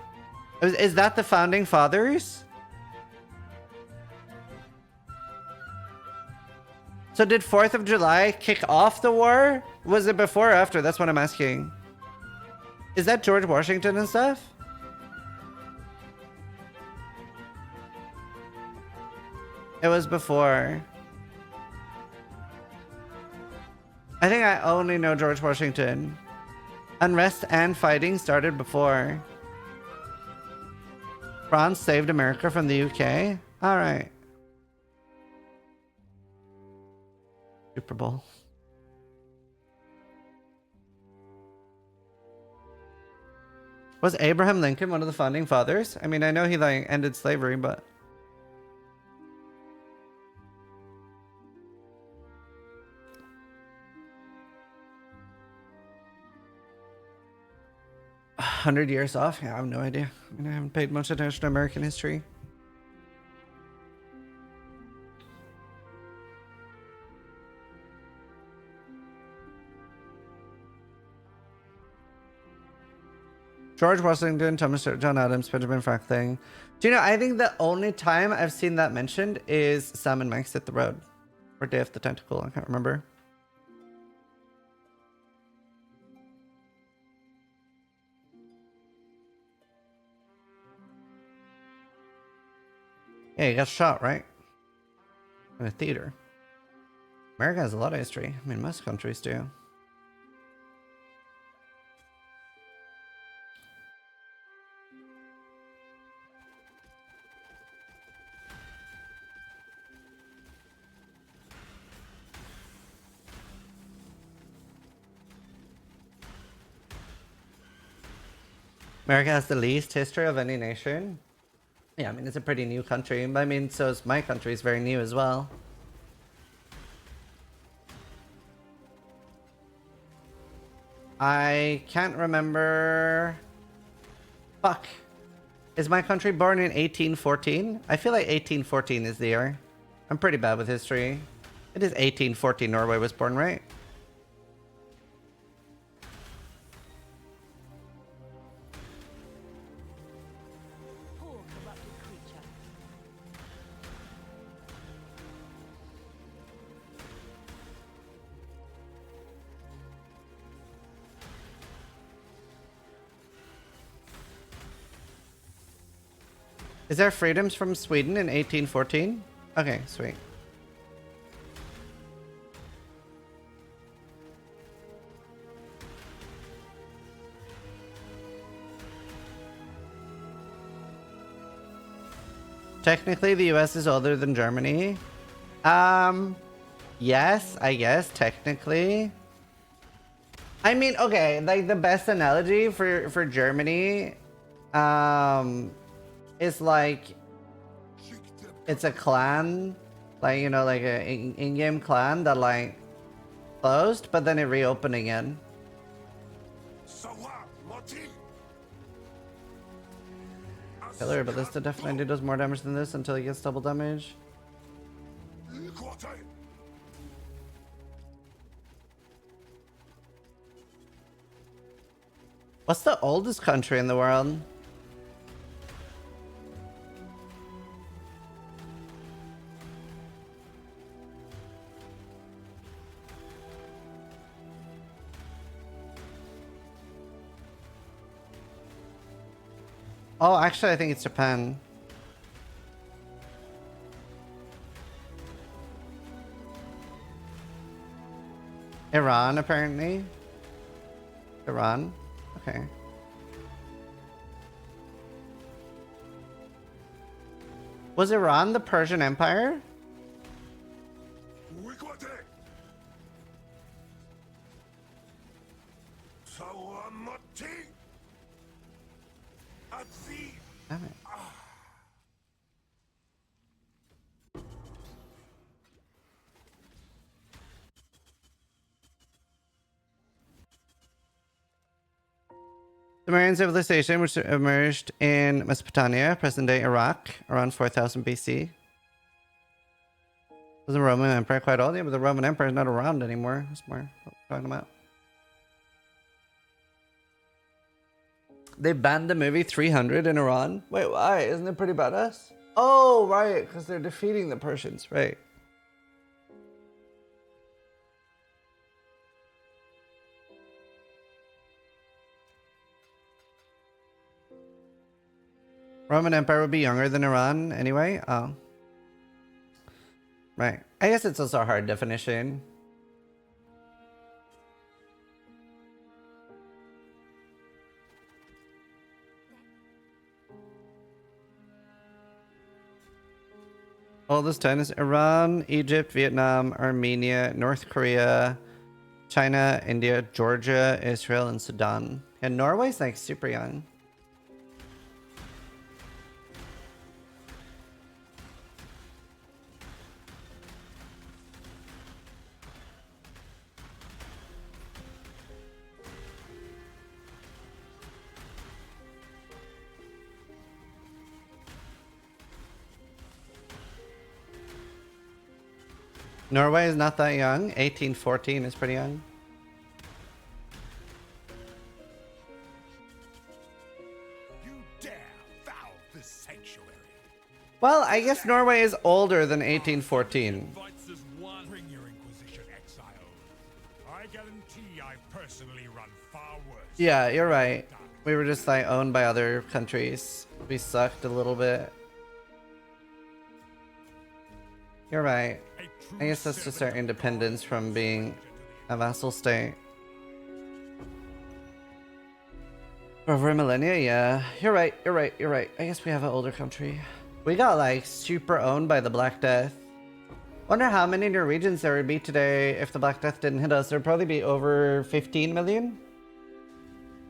Is that the Founding Fathers? So did 4th of July kick off the war? Was it before or after? That's what I'm asking. Is that George Washington and stuff? It was before. I think I only know George Washington. Unrest and fighting started before. France saved America from the UK? Alright. Super Bowl. Was Abraham Lincoln one of the founding fathers? I mean, I know he like ended slavery, but 100 years off? Yeah, I have no idea. I mean, I haven't paid much attention to American history. George Washington, Thomas, John Adams, Benjamin Franklin. Do you know, I think the only time I've seen that mentioned is Sam and Max hit the road. Or Day of the Tentacle, I can't remember. Yeah, he got shot, right? In a theater. America has a lot of history. I mean, most countries do. America has the least history of any nation. Yeah, I mean, it's a pretty new country. But I mean, so is my country. It's very new as well. I can't remember. Fuck. Is my country born in 1814? I feel like 1814 is the year. I'm pretty bad with history. It is 1814 Norway was born, right? Poor corrupted creature. Is there freedoms from Sweden in 1814? Okay, sweet. Technically, the US is older than Germany. Yes, I guess, technically. I mean, okay, like the best analogy for Germany, is like, it's a clan, like, you know, like a in-game clan that like closed, but then it reopened again. Killer, but this definitely does more damage than this until he gets double damage. What's the oldest country in the world? Oh, actually, I think it's Japan. Iran, apparently. Iran. Okay. Was Iran the Persian Empire? Wikwate! Sawamati! Atsi! Damn it. Sumerian civilization, which emerged in Mesopotamia, present-day Iraq, around 4000 BC. Was the Roman Empire quite old? Yeah, but the Roman Empire is not around anymore. That's more what we're talking about. They banned the movie 300 in Iran. Wait, why? Isn't it pretty badass? Oh, right, because they're defeating the Persians, right? Roman Empire would be younger than Iran anyway. Oh. Right. I guess it's also a hard definition. Oldest 10 is Iran, Egypt, Vietnam, Armenia, North Korea, China, India, Georgia, Israel, and Sudan. And Norway's like super young. Norway is not that young. 1814 is pretty young. You dare foul this sanctuary! Well, I guess Norway is older than 1814. Invites us one. Bring your Inquisition, Exile. I guarantee I've personally run far worse. Yeah, you're right. We were just like owned by other countries. We sucked a little bit. You're right. I guess that's just our independence from being a vassal state. Over a millennia, yeah. You're right, you're right, you're right. I guess we have an older country. We got like super owned by the Black Death. Wonder how many Norwegians there would be today if the Black Death didn't hit us. There'd probably be over 15 million.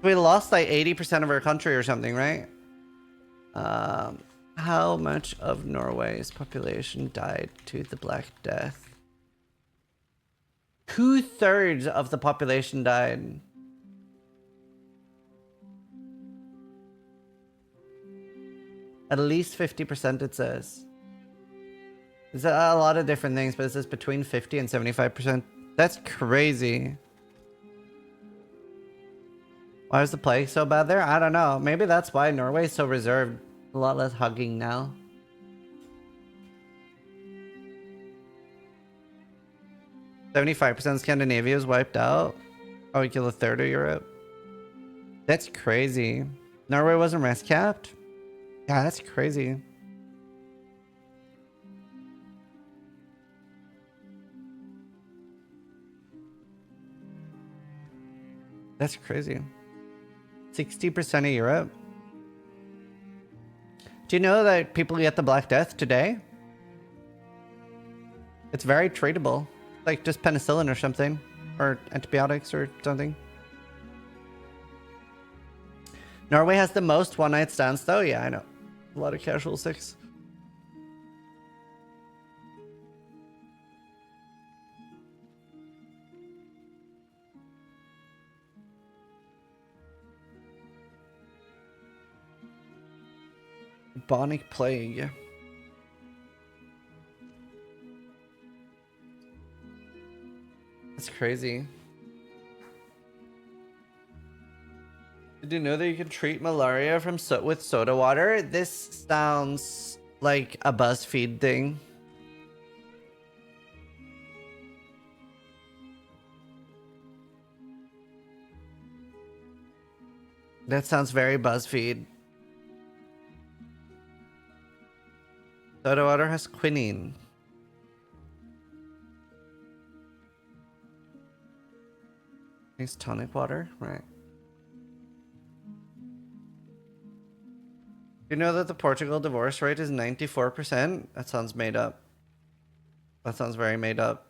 We lost like 80% of our country or something, right? How much of Norway's population died to the Black Death? 2/3 of the population died. At least 50%, it says. It's a lot of different things, but it says between 50 and 75%. That's crazy. Why is the plague so bad there? I don't know. Maybe that's why Norway's so reserved. A lot less hugging now. %75% Scandinavia is wiped out. Oh, we kill a third of Europe. That's crazy. Norway wasn't rest capped? Yeah, that's crazy. That's crazy. 60% of Europe. Do you know that people get the Black Death today? It's very treatable. Like just penicillin or something. Or antibiotics or something. Norway has the most one-night stands though? Yeah, I know. A lot of casual sex. Bubonic plague. That's crazy. Did you know that you can treat malaria from with soda water? This sounds like a BuzzFeed thing. That sounds very BuzzFeed. Soda water has quinine. It's tonic water, right? You know that the Portugal divorce rate is 94%? That sounds made up. That sounds very made up.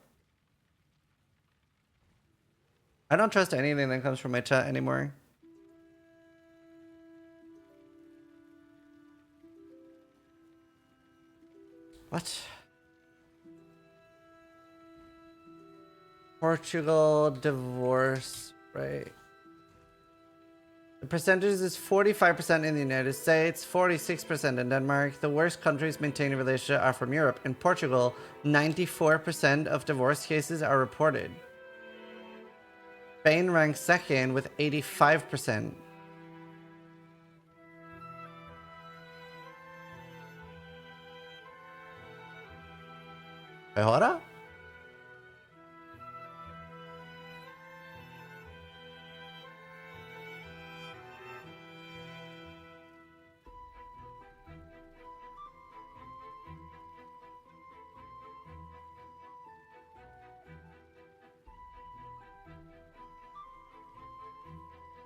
I don't trust anything that comes from my chat anymore. What? Portugal divorce rate. The percentage is 45% in the United States, 46% in Denmark. The worst countries maintaining a relationship are from Europe. In Portugal, 94% of divorce cases are reported. Spain ranks second with 85%. ¿Ahora?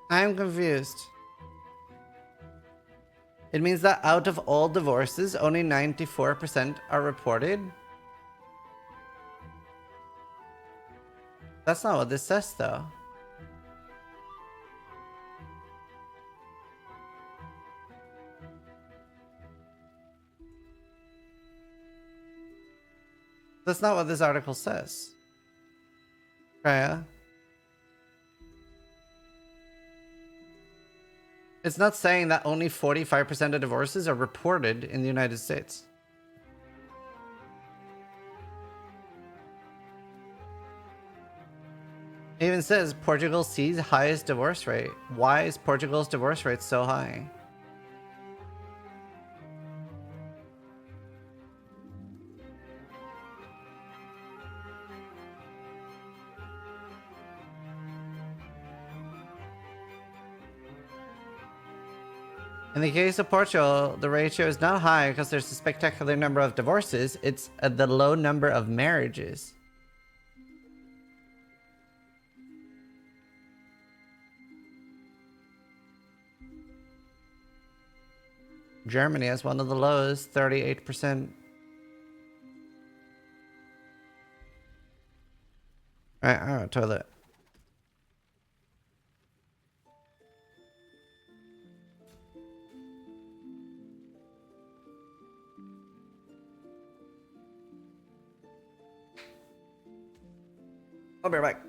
I'm confused. It means that out of all divorces, only 94% are reported? That's not what this says, though. That's not what this article says. Kaya. It's not saying that only 45% of divorces are reported in the United States. It even says Portugal sees highest divorce rate. Why is Portugal's divorce rate so high? In the case of Portugal, the ratio is not high because there's a spectacular number of divorces. It's the low number of marriages. Germany has one of the lowest, 38%. Alright, toilet. I'll be right back.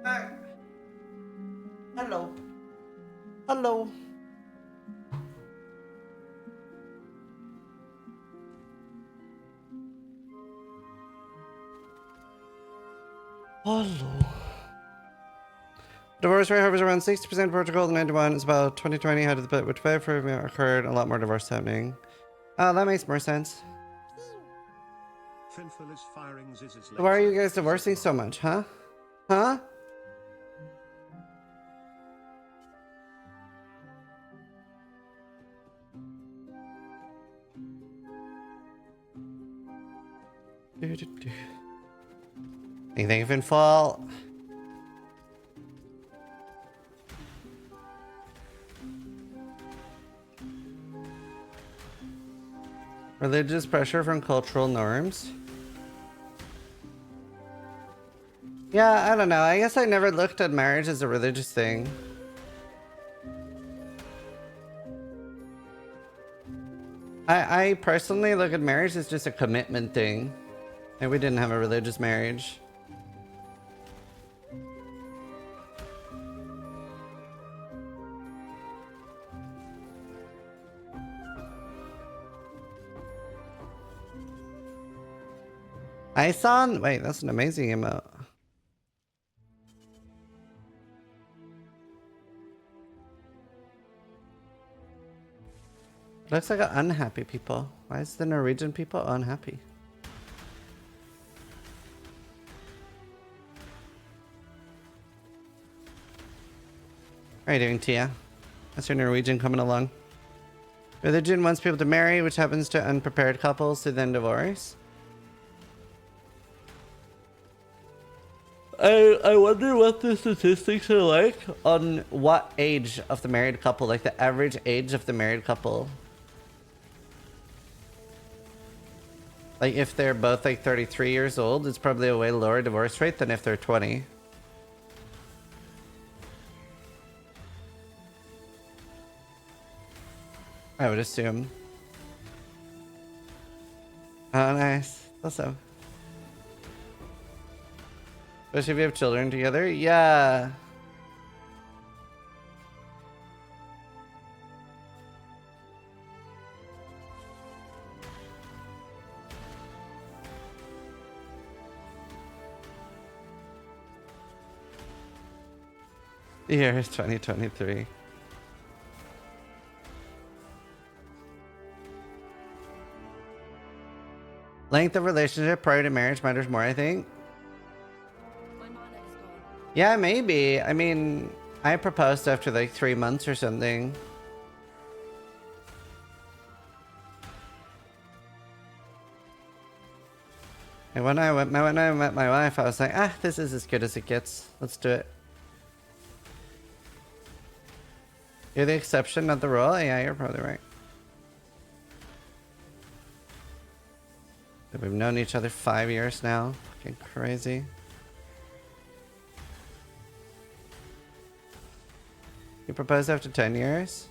Hi. Hello. Hello. Hello. Divorce rate hovers around 60% Portugal, 91 is about 2020. How did the bit which occurred? A lot more divorce happening. Oh, that makes more sense. Finful is firing Ziz's So why are you laser. guys divorcing so much, huh? Huh? Anything if in fall? Religious pressure from cultural norms? Yeah, I don't know. I guess I never looked at marriage as a religious thing. I personally look at marriage as just a commitment thing. And we didn't have a religious marriage. Ison? Wait, that's an amazing emote. Looks like unhappy people. Why is the Norwegian people unhappy? How are you doing, Tia? That's your Norwegian coming along. Religion wants people to marry, which happens to unprepared couples who then divorce. I wonder what the statistics are like on what age of the married couple, like the average age of the married couple. Like if they're both like 33 years old, it's probably a way lower divorce rate than if they're 20. I would assume. Oh, nice. Awesome. Especially if you have children together. Yeah. The year is 2023. Length of relationship prior to marriage matters more, I think. My mana is gone. Yeah, maybe. I mean, I proposed after like 3 months or something. And when I met my wife, I was like, ah, this is as good as it gets. Let's do it. You're the exception, not the rule? Yeah, you're probably right. We've known each other 5 years now. Fucking crazy. You proposed after 10 years?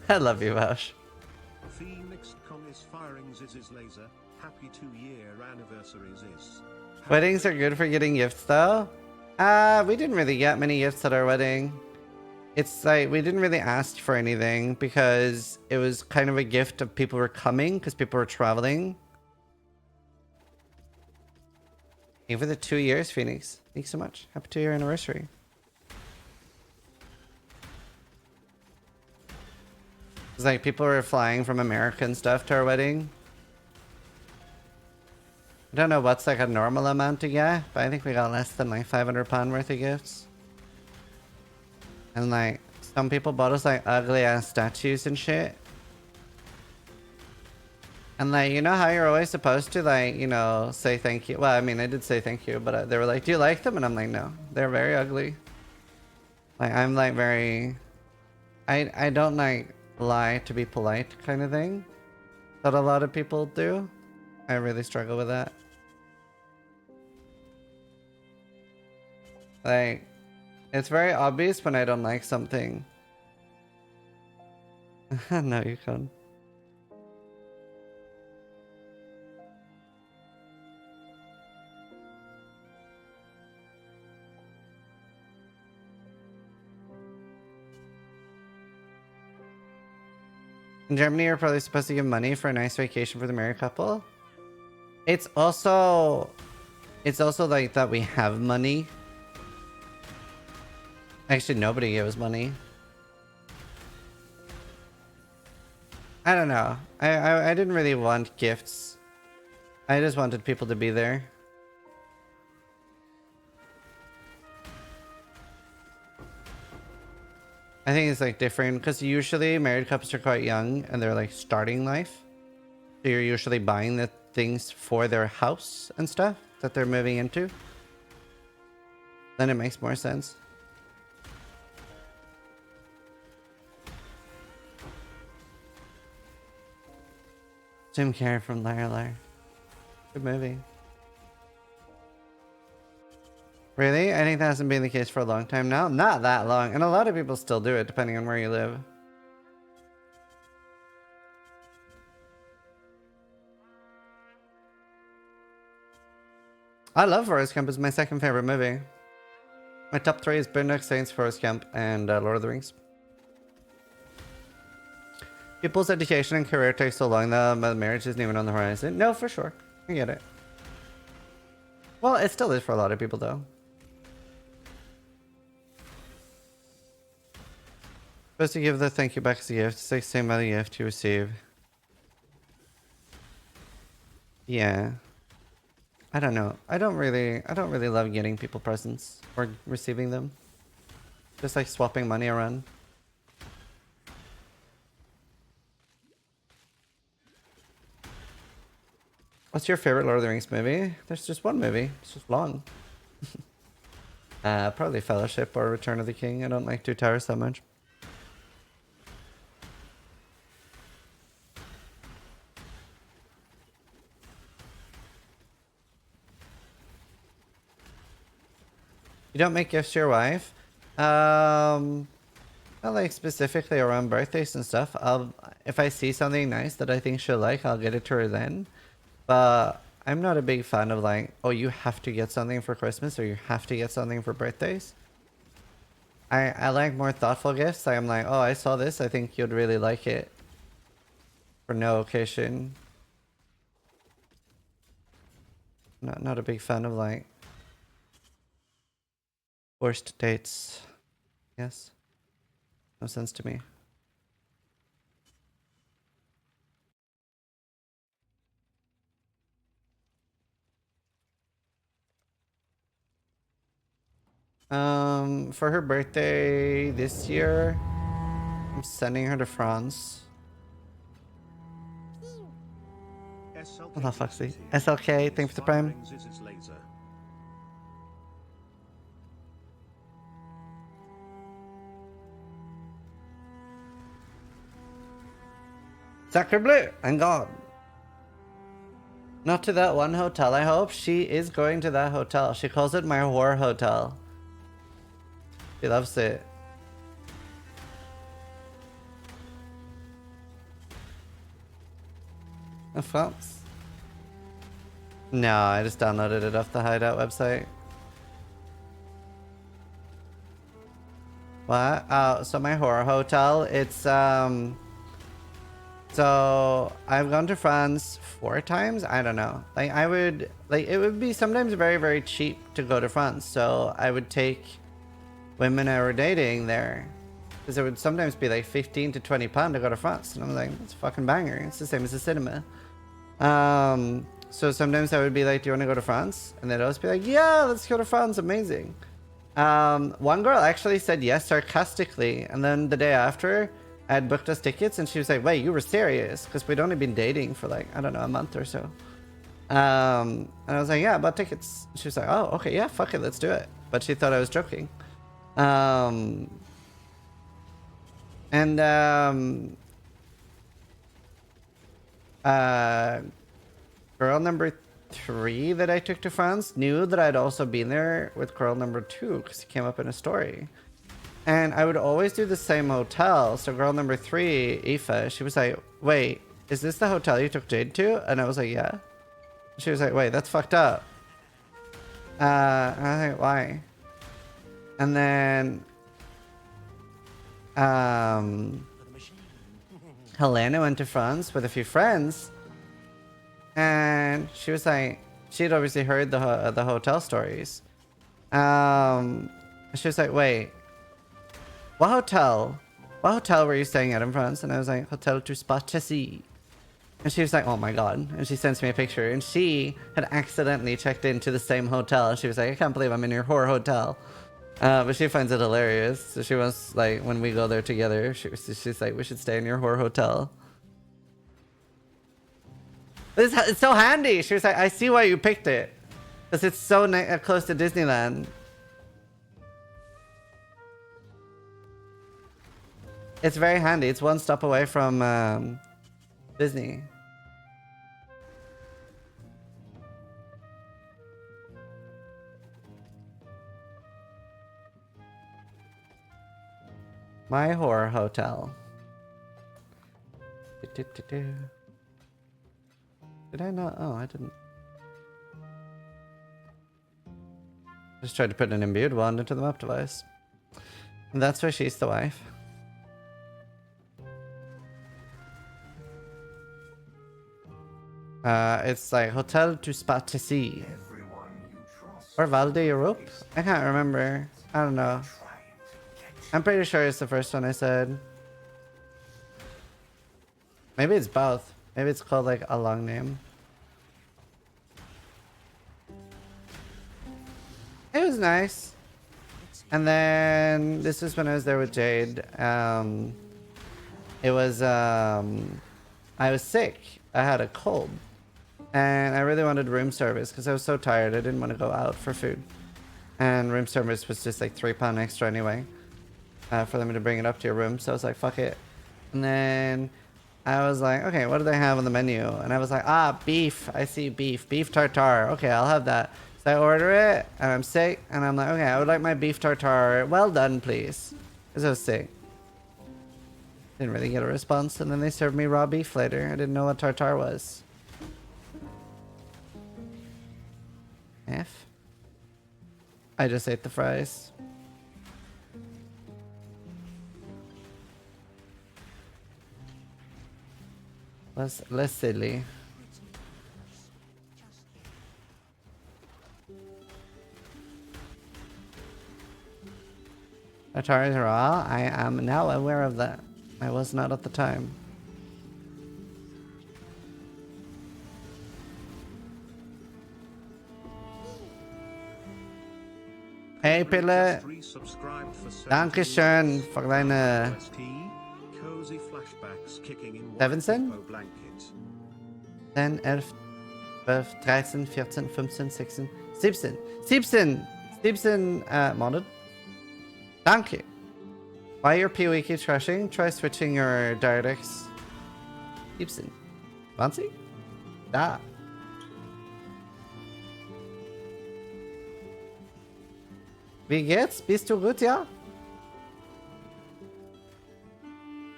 I love you, Vosh. Phoenix Con is firing Ziz's laser. Happy 2-year anniversary, Ziz. Weddings are good for getting gifts, though. We didn't really get many gifts at our wedding. It's like, we didn't really ask for anything because it was kind of a gift of people were coming because people were traveling. Thank you for the 2 years, Phoenix. Thanks so much. Happy 2-year anniversary. It's like people were flying from America and stuff to our wedding. I don't know what's like a normal amount to get, but I think we got less than like £500 worth of gifts. And like, some people bought us like ugly ass statues and shit. And like, you know how you're always supposed to like, you know, say thank you. Well, I mean, I did say thank you, but they were like, do you like them? And I'm like, no, they're very ugly. Like, I'm like very, I don't like lie to be polite kind of thing that a lot of people do. I really struggle with that. Like, it's very obvious when I don't like something. No, you can't. In Germany, you're probably supposed to give money for a nice vacation for the married couple. It's also like that we have money. Actually, nobody gave us money. I don't know. I didn't really want gifts. I just wanted people to be there. I think it's like different because usually married couples are quite young and they're like starting life. So you're usually buying the things for their house and stuff that they're moving into. Then it makes more sense. Jim Carrey from Liar Liar. Good movie. Really? I think that hasn't been the case for a long time now. Not that long. And a lot of people still do it depending on where you live. I love Forrest Gump. It's my second favorite movie. My top 3 is Boondock Saints, Forrest Gump, and Lord of the Rings. People's education and career takes so long that marriage isn't even on the horizon. No, for sure. I get it. Well, it still is for a lot of people, though. Supposed to give the thank you back as a gift. It's like the same amount of gift you receive. Yeah. I don't know. I don't really love getting people presents or receiving them. Just like swapping money around. What's your favorite Lord of the Rings movie? There's just one movie. It's just long. Probably Fellowship or Return of the King. I don't like Two Towers that much. You don't make gifts to your wife? Not like specifically around birthdays and stuff. If I see something nice that I think she'll like, I'll get it to her then. But I'm not a big fan of like, oh, you have to get something for Christmas or you have to get something for birthdays. I like more thoughtful gifts. I'm like, oh, I saw this. I think you'd really like it. For no occasion. Not a big fan of like forced dates. Yes. No sense to me. For her birthday this year, I'm sending her to France. SLK Oh, Foxy. SLK, thanks for the prime. Sacre bleu and God. Not to that one hotel, I hope. She is going to that hotel. She calls it my whore hotel. She loves it. In France? No, I just downloaded it off the Hideout website. What? Oh, so my horror hotel, it's so I've gone to France 4 times. I don't know. Like it would be sometimes very, very cheap to go to France. So I would take women I were dating there. Because it would sometimes be like 15 to 20 pounds to go to France. And I'm like, it's a fucking banger. It's the same as the cinema. So sometimes I would be like, do you want to go to France? And they'd always be like, yeah, let's go to France. Amazing. One girl actually said yes sarcastically. And then the day after, I had booked us tickets. And she was like, wait, you were serious? Because we'd only been dating for like, I don't know, a month or so. And I was like, yeah, I bought tickets. She was like, oh, okay, yeah, fuck it, let's do it. But she thought I was joking. Girl number 3 that I took to France knew that I'd also been there with girl number 2 because he came up in a story. And I would always do the same hotel. So girl number 3, Aoife, she was like, wait, is this the hotel you took Jade to? And I was like, yeah. She was like, wait, that's fucked up. And I was like, why? And then Helena went to France with a few friends, and she was like, she'd obviously heard the hotel stories. She was like, wait, what hotel were you staying at in France? And I was like, Hotel du Spa-Tessie. And she was like, oh my god. And she sends me a picture, and she had accidentally checked into the same hotel, and she was like, I can't believe I'm in your whore hotel. But she finds it hilarious. So she wants, like, when we go there together, she's like, we should stay in your whore hotel. It's so handy. She was like, I see why you picked it. Because it's so close to Disneyland. It's very handy. It's one stop away from Disney. My horror hotel. Did I not? Oh, I didn't. Just tried to put an imbued wand into the map device. And that's why she's the wife. It's like Hotel du Spatissi. Or Val d'Europe? I can't remember. I don't know. I'm pretty sure it's the first one I said. Maybe it's both. Maybe it's called like a long name. It was nice. And then this is when I was there with Jade. It was I was sick. I had a cold. And I really wanted room service because I was so tired. I didn't want to go out for food. And room service was just like £3 extra anyway. For them to bring it up to your room. So I was like, fuck it. And then I was like, okay, what do they have on the menu? And I was like, beef. I see beef. Beef tartare. Okay, I'll have that. So I order it, and I'm sick. And I'm like, okay, I would like my beef tartare. Well done, please. Because I was sick. Didn't really get a response. And then they served me raw beef later. I didn't know what tartare was. F. I just ate the fries. Less silly. Atari is raw. I am now aware of that. I was not at the time. Hey Pille. Dankeschön für deine Cozy flashbacks kicking in 7 blanket. 10, 11, 12, 13, 14, 15, 16, 17. 17 modded. Danke. Why your PoE keeps crashing? Try switching your DirectX. 17. 20? Da. Wie geht's? Bist du gut, ja?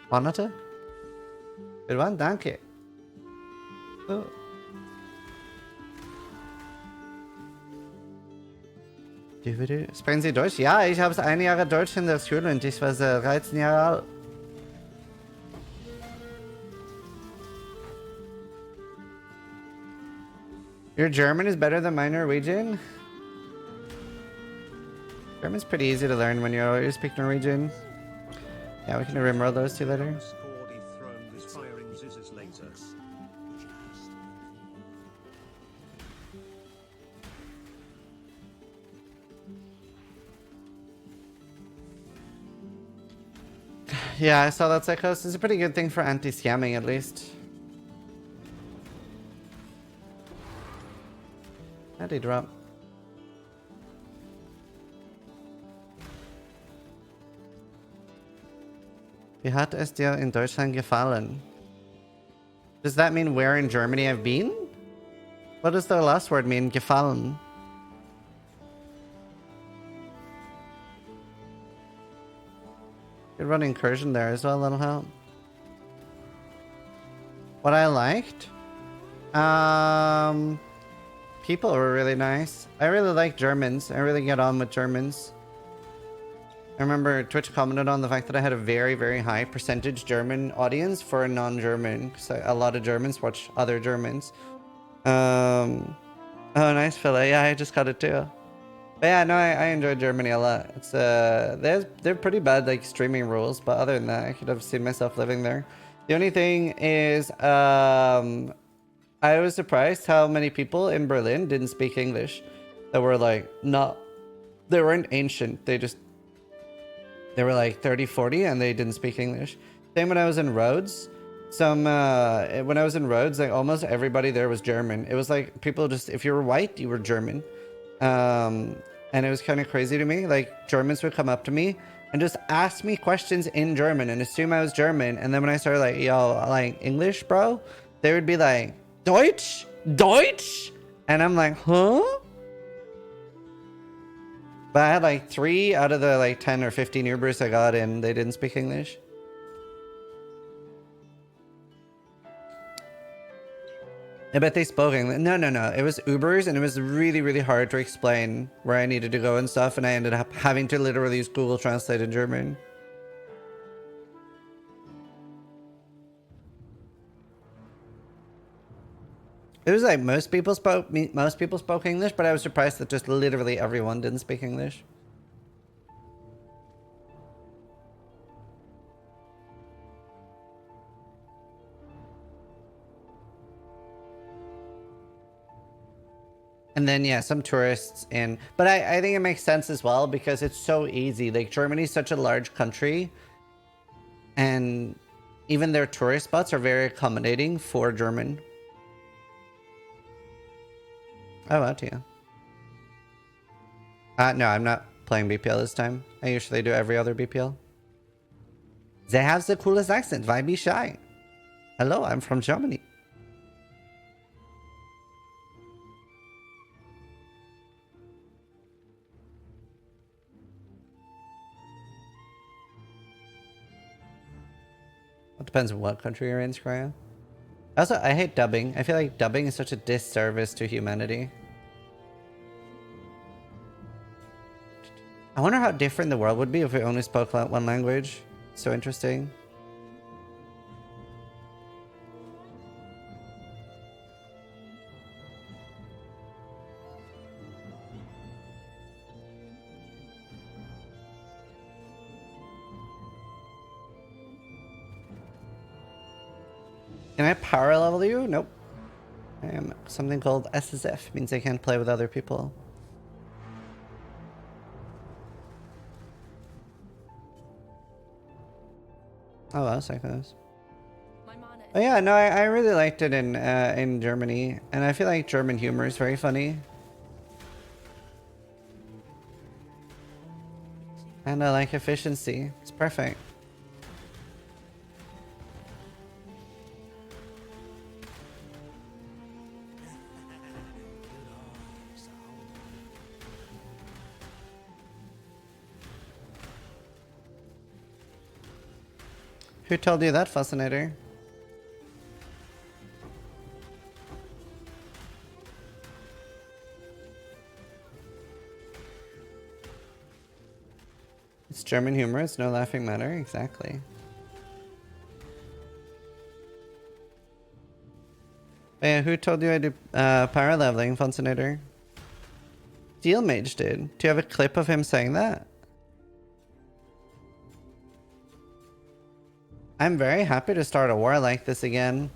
Monate? Good one, danke. Oh. Sprechen Sie Deutsch? Ja, ich habe 1 Jahr Deutsch in der Schule und ich war 13 Jahre alt. Your German is better than my Norwegian? German's pretty easy to learn when you speak Norwegian. Yeah, we can rimroll those two later. Yeah, I saw that Psychos. It's a pretty good thing for anti-scamming, at least. How'd he drop? Wie hat es dir in Deutschland gefallen? Does that mean where in Germany I've been? What does the last word mean? Gefallen. Could run incursion there as well, that'll help. What I liked? People were really nice. I really like Germans. I really get on with Germans. I remember Twitch commented on the fact that I had a very, very high percentage German audience for a non-German. Because a lot of Germans watch other Germans. Oh, nice fella. Yeah, I just got it too. But yeah, no, I enjoy Germany a lot. It's they're pretty bad like streaming rules, but other than that, I could have seen myself living there. The only thing is, I was surprised how many people in Berlin didn't speak English. That were like they weren't ancient. They were like 30, 40, and they didn't speak English. Same when I was in Rhodes. When I was in Rhodes, like almost everybody there was German. It was like people just, if you were white, you were German. And it was kind of crazy to me. Like Germans would come up to me and just ask me questions in German and assume I was German. And then when I started like, yo, like English, bro, they would be like, Deutsch? Deutsch? And I'm like, huh? But I had like 3 out of the like 10 or 15 Ubers I got in, they didn't speak English. I bet they spoke English. No. It was Ubers, and it was really, really hard to explain where I needed to go and stuff, and I ended up having to literally use Google Translate in German. It was like most people spoke English, but I was surprised that just literally everyone didn't speak English. And then, yeah, some tourists in. But I think it makes sense as well because it's so easy. Like, Germany's such a large country. And even their tourist spots are very accommodating for German. Oh, out to you. No, I'm not playing BPL this time. I usually do every other BPL. They have the coolest accent. Why be shy? Hello, I'm from Germany. It depends on what country you're in, Scryo. Also, I hate dubbing. I feel like dubbing is such a disservice to humanity. I wonder how different the world would be if we only spoke one language. So interesting. Can I power level you? Nope. I am something called SSF. Means I can't play with other people. Oh wow, Psychos. Oh yeah, no, I really liked it in Germany, and I feel like German humor is very funny. And I like efficiency. It's perfect. Who told you that, Fascinator? It's German humor, it's no laughing matter, exactly. Yeah, who told you I do power leveling, Fascinator? Steel Mage did. Do you have a clip of him saying that? I'm very happy to start a war like this again.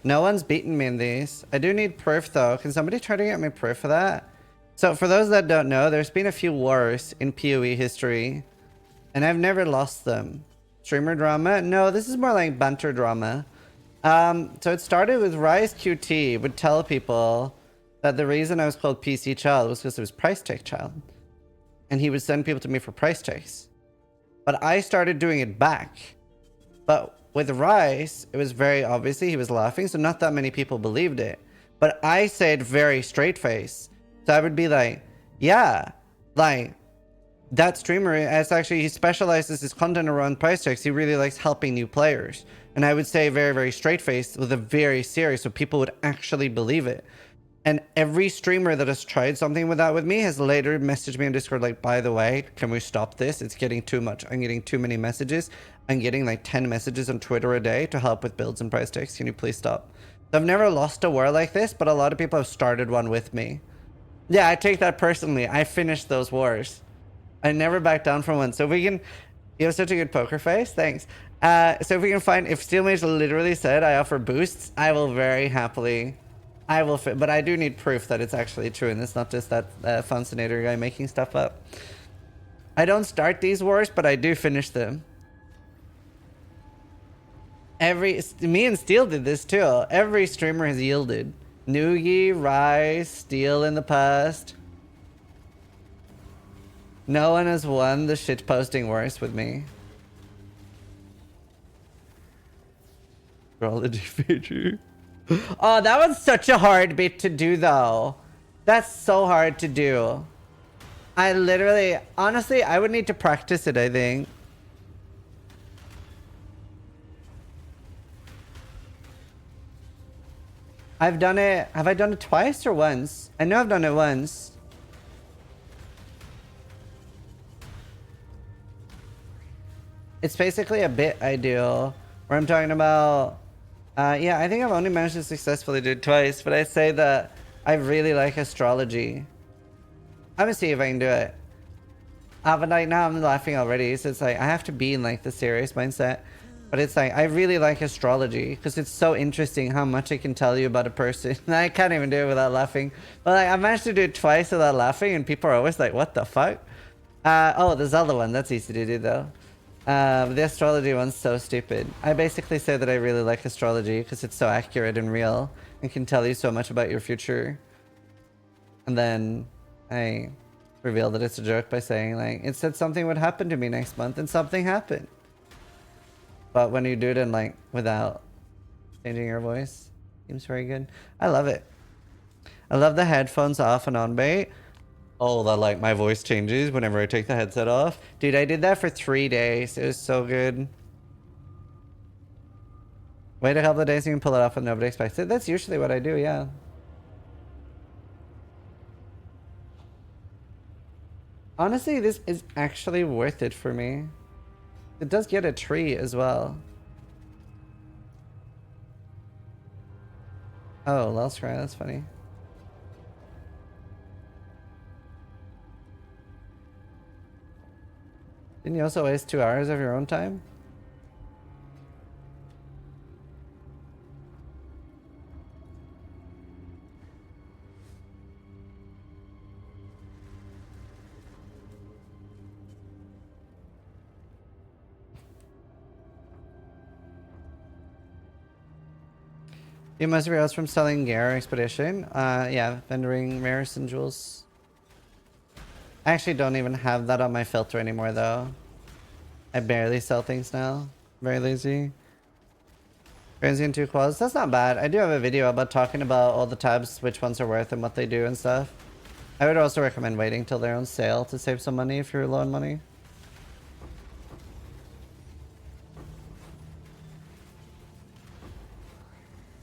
No one's beaten me in these. I do need proof though. Can somebody try to get me proof of that? So for those that don't know, there's been a few wars in PoE history. And I've never lost them. Streamer drama? No, this is more like banter drama. So it started with Rise QT would tell people that the reason I was called PC Child was because it was price tag child. And he would send people to me for price tags. But I started doing it back. But with Rice, it was very obviously he was laughing, so not that many people believed it. But I said very straight face. So I would be like, yeah, like that streamer, it's actually, he specializes his content around price tags. He really likes helping new players. And I would say very, very straight face with a very serious, so people would actually believe it. And every streamer that has tried something with that with me has later messaged me on Discord like, by the way, can we stop this? It's getting too much. I'm getting too many messages. I'm getting like 10 messages on Twitter a day to help with builds and price tags. Can you please stop? So I've never lost a war like this, but a lot of people have started one with me. Yeah, I take that personally. I finished those wars. I never backed down from one. So if we can... You have such a good poker face. Thanks. So if we can find... If Steelmage literally said I offer boosts, I will very happily... I will fit, but I do need proof that it's actually true, and it's not just that Fascinator guy making stuff up. I don't start these wars, but I do finish them. Me and Steel did this too. Every streamer has yielded. Noogie, Rise, Steel in the past. No one has won the shit posting wars with me. Astrology feature. Oh, that was such a hard bit to do though. That's so hard to do. I literally, honestly, I would need to practice it, I think. I've done it, have I done it twice or once? I know I've done it once. It's basically a bit I do where I'm talking about Yeah, I think I've only managed to successfully do it twice, but I say that I really like astrology. I'm gonna see if I can do it. But like now I'm laughing already, so it's like I have to be in like the serious mindset. But it's like I really like astrology because it's so interesting how much it can tell you about a person. I can't even do it without laughing. But like I managed to do it twice without laughing, and people are always like, "What the fuck?" Oh, the Zelda one, that's easy to do though. The astrology one's so stupid. I basically say that I really like astrology because it's so accurate and real and can tell you so much about your future. And then I reveal that it's a joke by saying like, it said something would happen to me next month and something happened. But when you do it in like, without changing your voice, seems very good. I love it. I love the headphones off and on bait. Oh, that like my voice changes whenever I take the headset off. Dude, I did that for 3 days. It was so good. Wait a couple of days, you can pull it off when nobody expects it. That's usually what I do, yeah. Honestly, this is actually worth it for me. It does get a tree as well. Oh, Lelscry, that's funny. Didn't you also waste 2 hours of your own time? You must be out from selling gear expedition. Yeah, vendoring rares and jewels. I actually don't even have that on my filter anymore though. I barely sell things now. Very lazy. Transient 2 quals. That's not bad. I do have a video about talking about all the tabs, which ones are worth and what they do and stuff. I would also recommend waiting till they're on sale to save some money if you're low on money.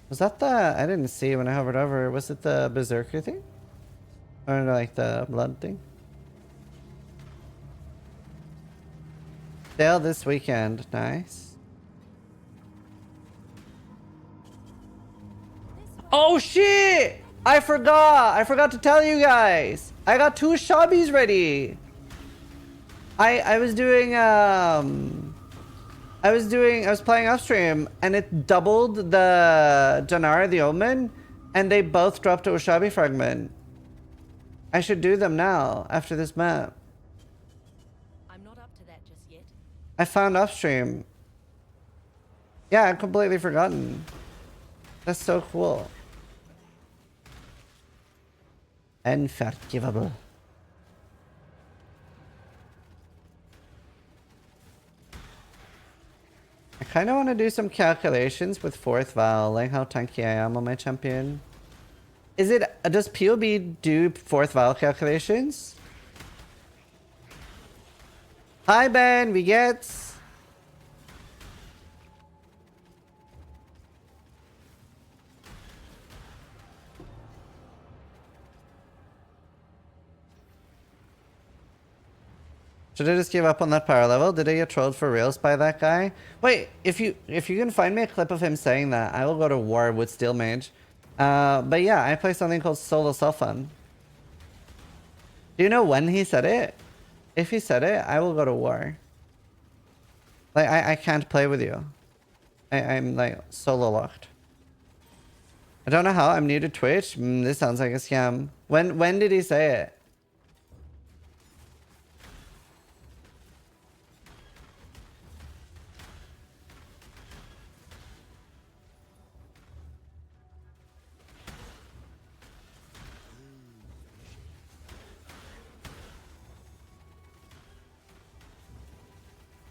Was that the... I didn't see when I hovered over. Was it the Berserker thing? Or like the blood thing? Sale this weekend. Nice. Oh shit! I forgot! I forgot to tell you guys! I got 2 shobbies ready! I was doing I was playing upstream and it doubled the Janara the Omen and they both dropped to a Ushabi fragment. I should do them now after this map. I'm not up to that just yet. I found upstream. Yeah, I'd completely forgotten. That's so cool. Unforgivable. I kind of want to do some calculations with 4th Val, like how tanky I am on my champion. Is it... does POB do 4th Val calculations? Hi Ben, we get... Should I just give up on that power level? Did I get trolled for reals by that guy? Wait, if you can find me a clip of him saying that, I will go to war with Steel Mage. But yeah, I play something called Solo Self-Fun. Do you know when he said it? If he said it, I will go to war. Like, I can't play with you. I'm like solo locked. I don't know how, I'm new to Twitch. This sounds like a scam. When did he say it?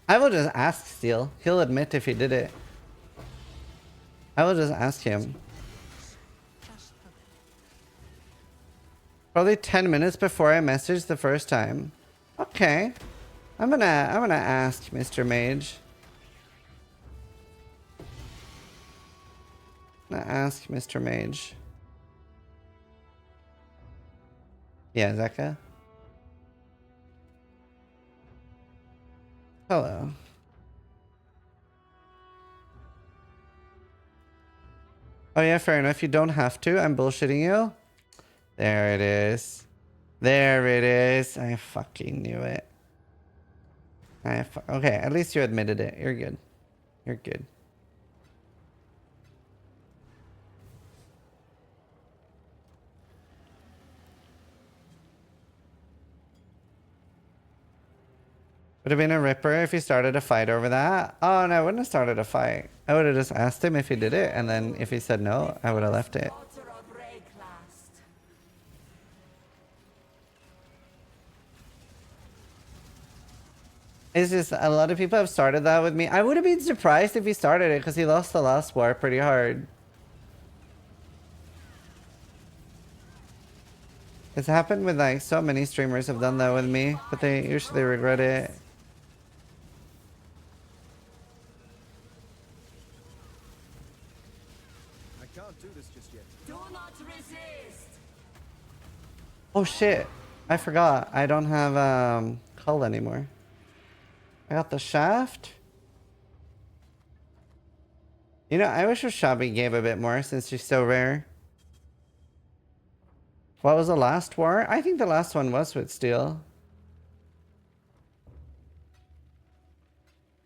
I will just ask Steel. He'll admit if he did it. I will just ask him. Probably 10 minutes before I messaged the first time. Okay. I'm gonna ask Mr. Mage. I'm gonna ask Mr. Mage. Yeah, Zeka. Hello. Oh yeah, fair enough. You don't have to. I'm bullshitting you. There it is. There it is. I fucking knew it. Okay, at least you admitted it. You're good. You're good. Would have been a ripper if he started a fight over that. Oh no, I wouldn't have started a fight. I would have just asked him if he did it, and then if he said no, I would have left it. It's just a lot of people have started that with me. I would have been surprised if he started it because he lost the last war pretty hard. It's happened with like so many streamers have done that with me, but they usually regret it. I can't do this just yet. Do not resist. Oh shit, I forgot. I don't have Cull anymore. I got the shaft. You know, I wish Shabi gave a bit more since she's so rare. What was the last war? I think the last one was with steel.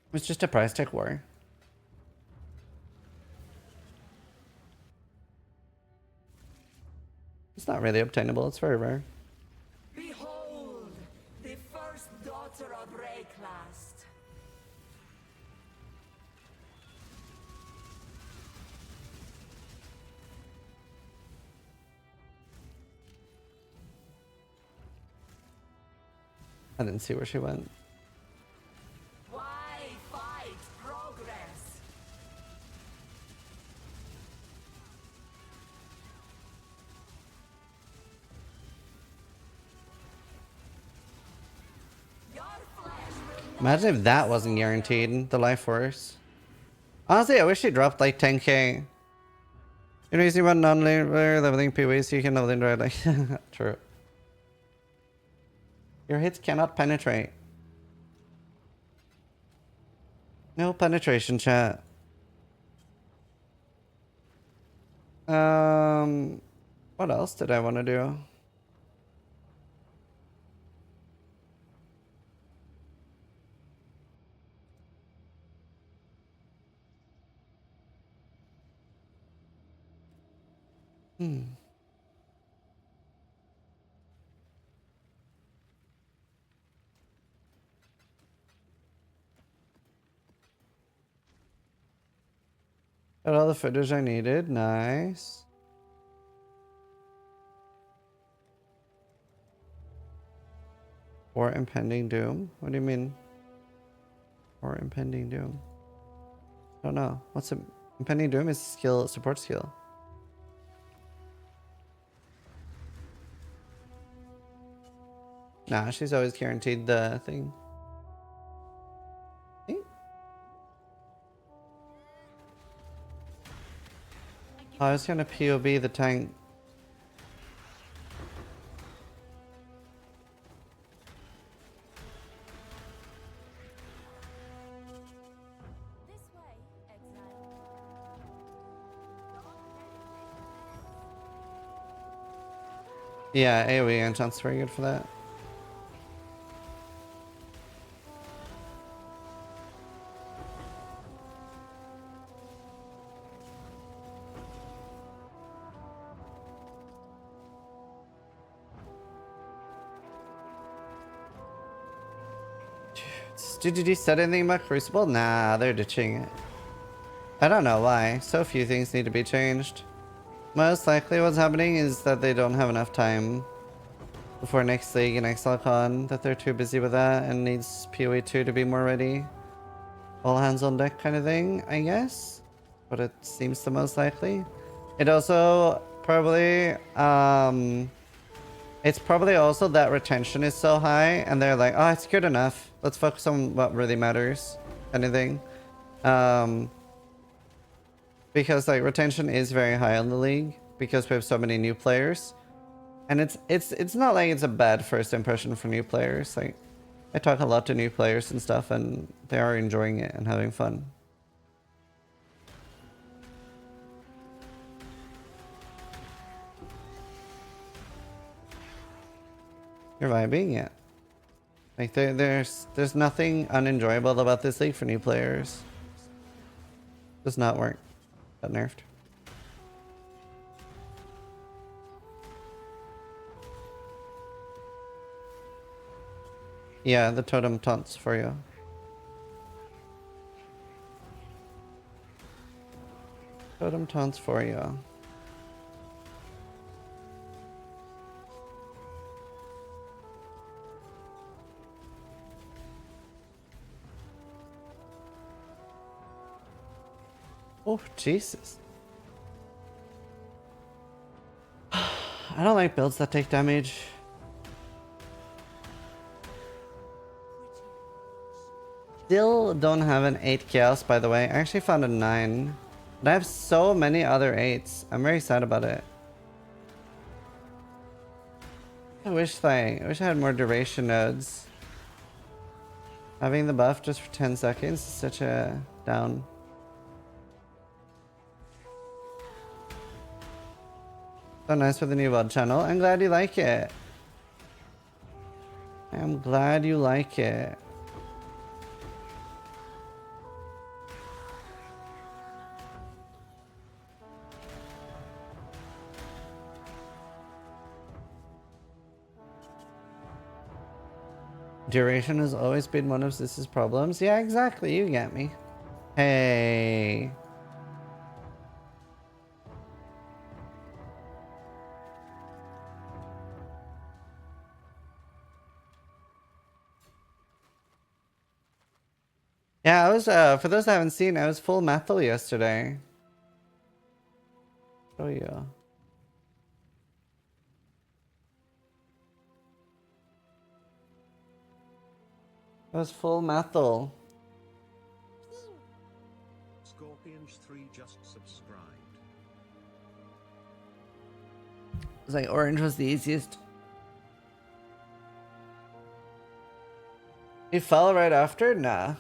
It was just a price tag war. It's not really obtainable, it's very rare. Behold, the first daughter of Rayclast. I didn't see where she went. Why fight progress? Your flesh will Imagine if that wasn't guaranteed, the life force. Honestly, I wish she dropped like 10k. You know, you see one non-linear leveling PoE so you can level in right like true. Your hits cannot penetrate. No penetration, chat. What else did I want to do? Got all the footage I needed. Nice. Or impending doom. What do you mean? Or impending doom. I don't know. What's impending doom? Is skill, support skill. Nah, she's always guaranteed the thing. Eh? Oh, I was gonna POB the tank. This way, Exile. Yeah, AoE enchant's very good for that. Did you said anything about Crucible? Nah, they're ditching it. I don't know why. So few things need to be changed. Most likely what's happening is that they don't have enough time before next league and ExileCon, that they're too busy with that and needs PoE 2 to be more ready. All hands on deck kind of thing, I guess. But it seems the most likely. It also probably, it's probably also that retention is so high and they're like, oh, it's good enough. Let's focus on what really matters. Anything. Because like retention is very high on the league because we have so many new players. And it's not like it's a bad first impression for new players. Like I talk a lot to new players and stuff and they are enjoying it and having fun. You're vibing? Yeah. Like there's nothing unenjoyable about this league for new players. Does not work. Got nerfed. Yeah, the totem taunts for you. Totem taunts for you. Oh, Jesus. I don't like builds that take damage. Still don't have an 8 chaos, by the way. I actually found a 9. But I have so many other 8s. I'm very sad about it. I wish I had more duration nodes. Having the buff just for 10 seconds is such a down. So nice with the new VOD channel. I'm glad you like it. I'm glad you like it. Duration has always been one of Sis's problems. Yeah, exactly. You get me. Hey. Yeah, I was, for those that haven't seen, I was full methyl yesterday. Oh, yeah. I was full methyl. Scorpions 3 just subscribed. It was like orange was the easiest. You fell right after? Nah.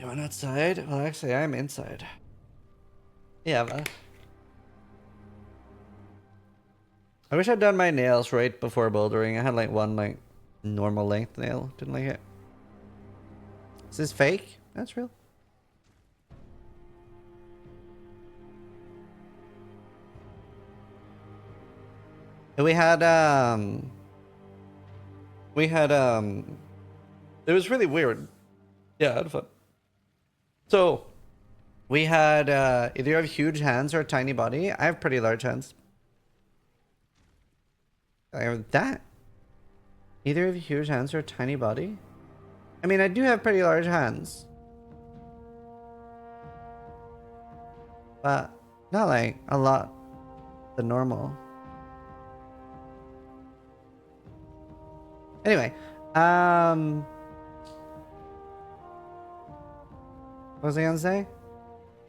You went outside? Well, actually, I'm inside. Yeah, but I wish I'd done my nails right before bouldering. I had like one like normal length nail. Didn't like it. Is this fake? That's real. And it was really weird. Yeah, I had fun. So we had either you have huge hands or a tiny body. I have pretty large hands. I have that. Either of you huge hands or a tiny body? I mean, I do have pretty large hands. But not like a lot the normal. Anyway, what was I gonna say?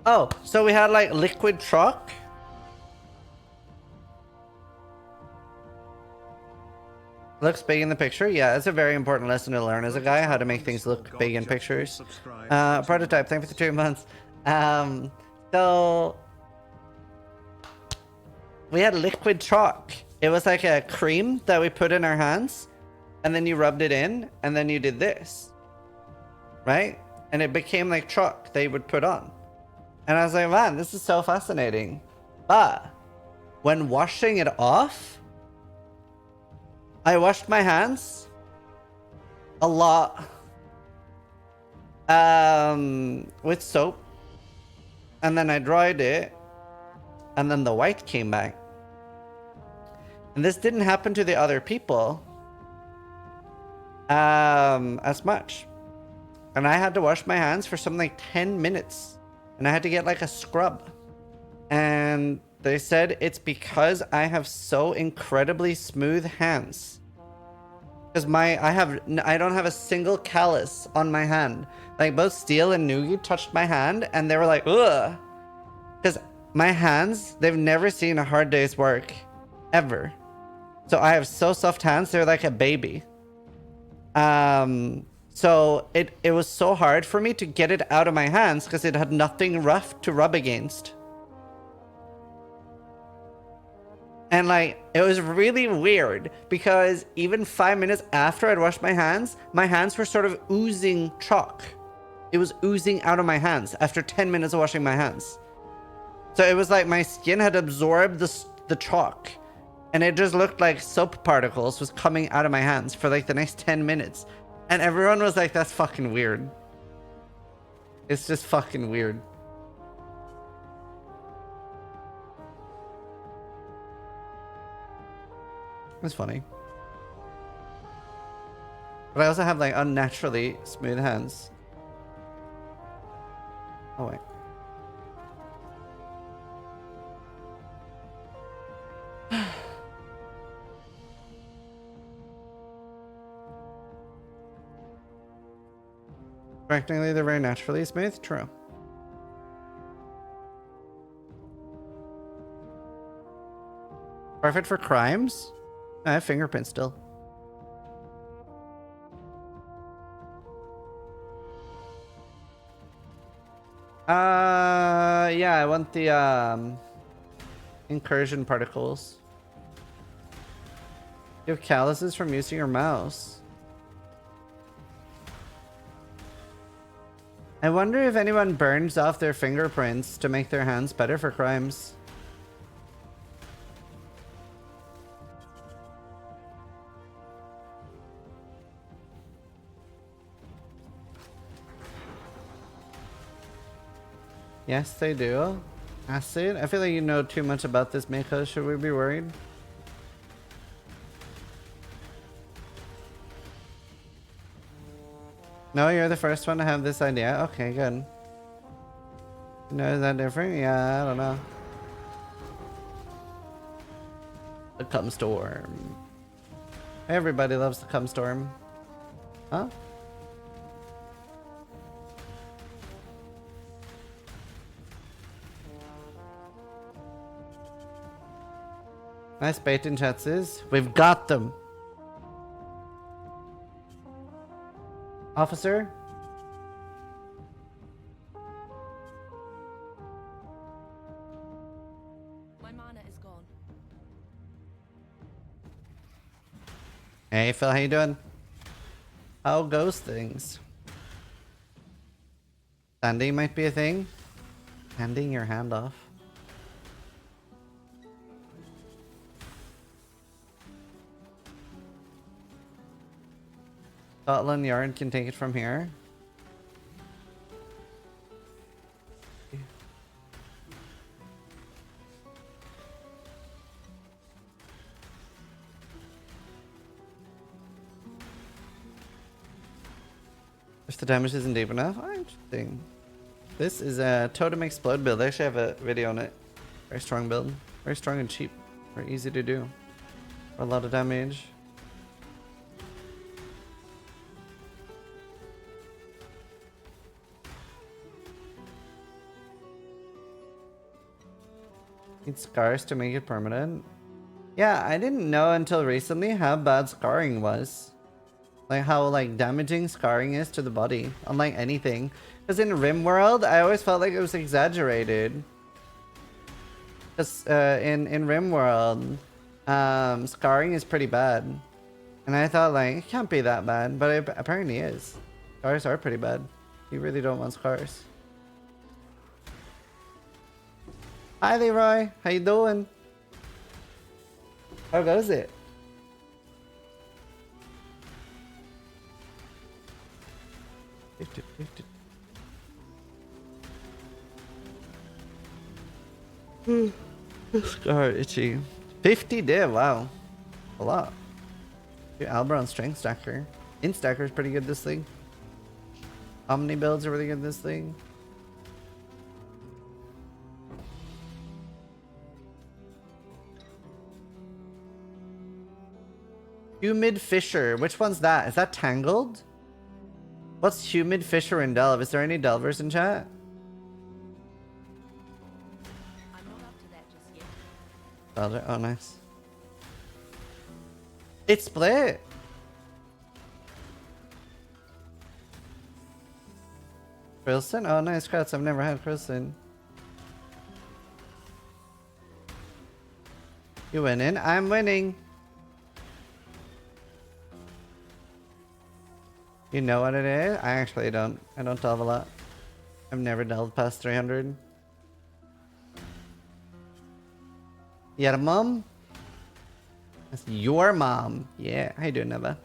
Oh, so we had like liquid chalk. Looks big in the picture. Yeah, it's a very important lesson to learn as a guy, how to make things look big in pictures. Prototype, thank you for 2 months. So we had liquid chalk. It was like a cream that we put in our hands, and then you rubbed it in, and then you did this, right? And it became like chalk they would put on. And I was like, man, this is so fascinating. But when washing it off, I washed my hands a lot with soap, and then I dried it, and then the white came back. And this didn't happen to the other people as much. And I had to wash my hands for something like 10 minutes, and I had to get like a scrub. And they said it's because I have so incredibly smooth hands. Because I don't have a single callus on my hand. Like both Steel and Noogie touched my hand and they were like, ugh. Because my hands, they've never seen a hard day's work. Ever. So I have so soft hands, they're like a baby. So it was so hard for me to get it out of my hands because it had nothing rough to rub against. And like, it was really weird because even 5 minutes after I'd washed my hands were sort of oozing chalk. It was oozing out of my hands after 10 minutes of washing my hands. So it was like my skin had absorbed the chalk, and it just looked like soap particles was coming out of my hands for like the next 10 minutes. And everyone was like, that's fucking weird. It's just fucking weird. It's funny. But I also have like unnaturally smooth hands. Oh wait. Practically, they're very naturally smooth. True. Perfect for crimes. I have fingerprints still. Yeah, I want the incursion particles. You have calluses from using your mouse. I wonder if anyone burns off their fingerprints to make their hands better for crimes. Yes, they do. Acid? I feel like you know too much about this, Miko. Should we be worried? No, you're the first one to have this idea. Okay, good. No, is that different? Yeah, I don't know. The cum storm. Everybody loves the cum storm. Huh? Nice bait in chats. We've got them. Officer? My mana is gone. Hey Phil, how you doing? How goes things? Standing might be a thing. Handing your hand off. Scotland Yard can take it from here. If the damage isn't deep enough, oh, interesting. This is a Totem Explode build. I actually have a video on it. Very strong build. Very strong and cheap. Very easy to do. For a lot of damage. Need scars to make it permanent. Yeah, I didn't know until recently how bad scarring was. Like how like damaging scarring is to the body, unlike anything. Because in RimWorld, I always felt like it was exaggerated. Because in RimWorld, scarring is pretty bad. And I thought like, it can't be that bad, but it apparently is. Scars are pretty bad. You really don't want scars. Hi Leroy, how you doing? How goes it? Scar itchy. 50 div, wow. A lot. Albron Strength Stacker. Instacker is pretty good this league. Omni builds are really good this league. Humid Fisher. Which one's that? Is that Tangled? What's Humid Fisher and Delve? Is there any Delvers in chat? I'm not up to that just yet. Delver. Oh, nice. It's split. Krilson? Oh, nice. Crowds. I've never had Krilson. You winning? I'm winning. You know what it is? I actually don't. I don't delve a lot. I've never delved past 300. Yeah, mom? That's your mom. Yeah, how you doing, Neva?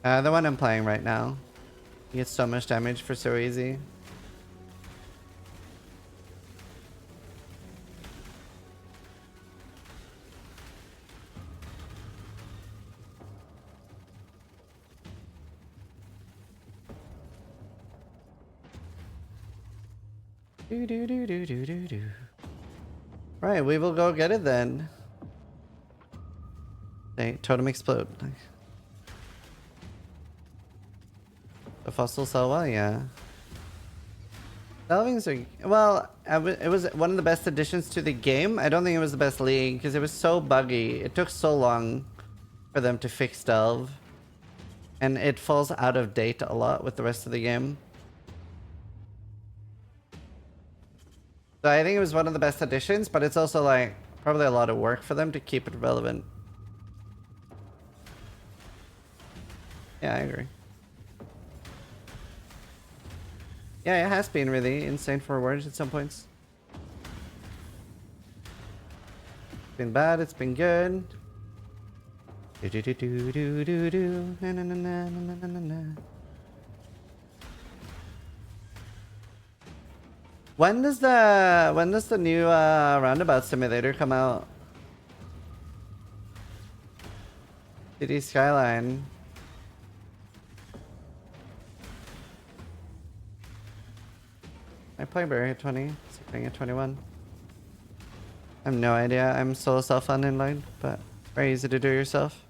The one I'm playing right now. You get so much damage for so easy. Do do do do do do do. Right, we will go get it then. Hey, totem explode. The fossil sell well, yeah. Delvings are well. It was one of the best additions to the game. I don't think it was the best league because it was so buggy. It took so long for them to fix delve, and it falls out of date a lot with the rest of the game. So I think it was one of the best additions, but it's also like probably a lot of work for them to keep it relevant. Yeah, I agree. Yeah, it has been really insane for rewards at some points. It's been bad, it's been good. Do do do do do do do na na na na na na na. When does the new roundabout simulator come out? City Skyline. I play Barry at 20, playing at 21. I have no idea. I'm solo self-on inline, but very easy to do yourself.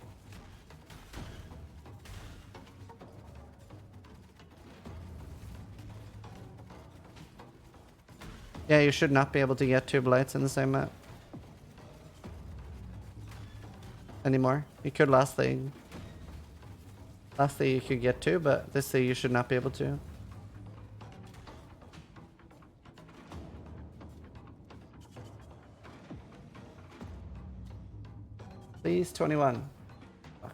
Yeah, you should not be able to get two blights in the same map anymore. You could last league. Last league you could get two, but this league you should not be able to. Please, 21. Fuck.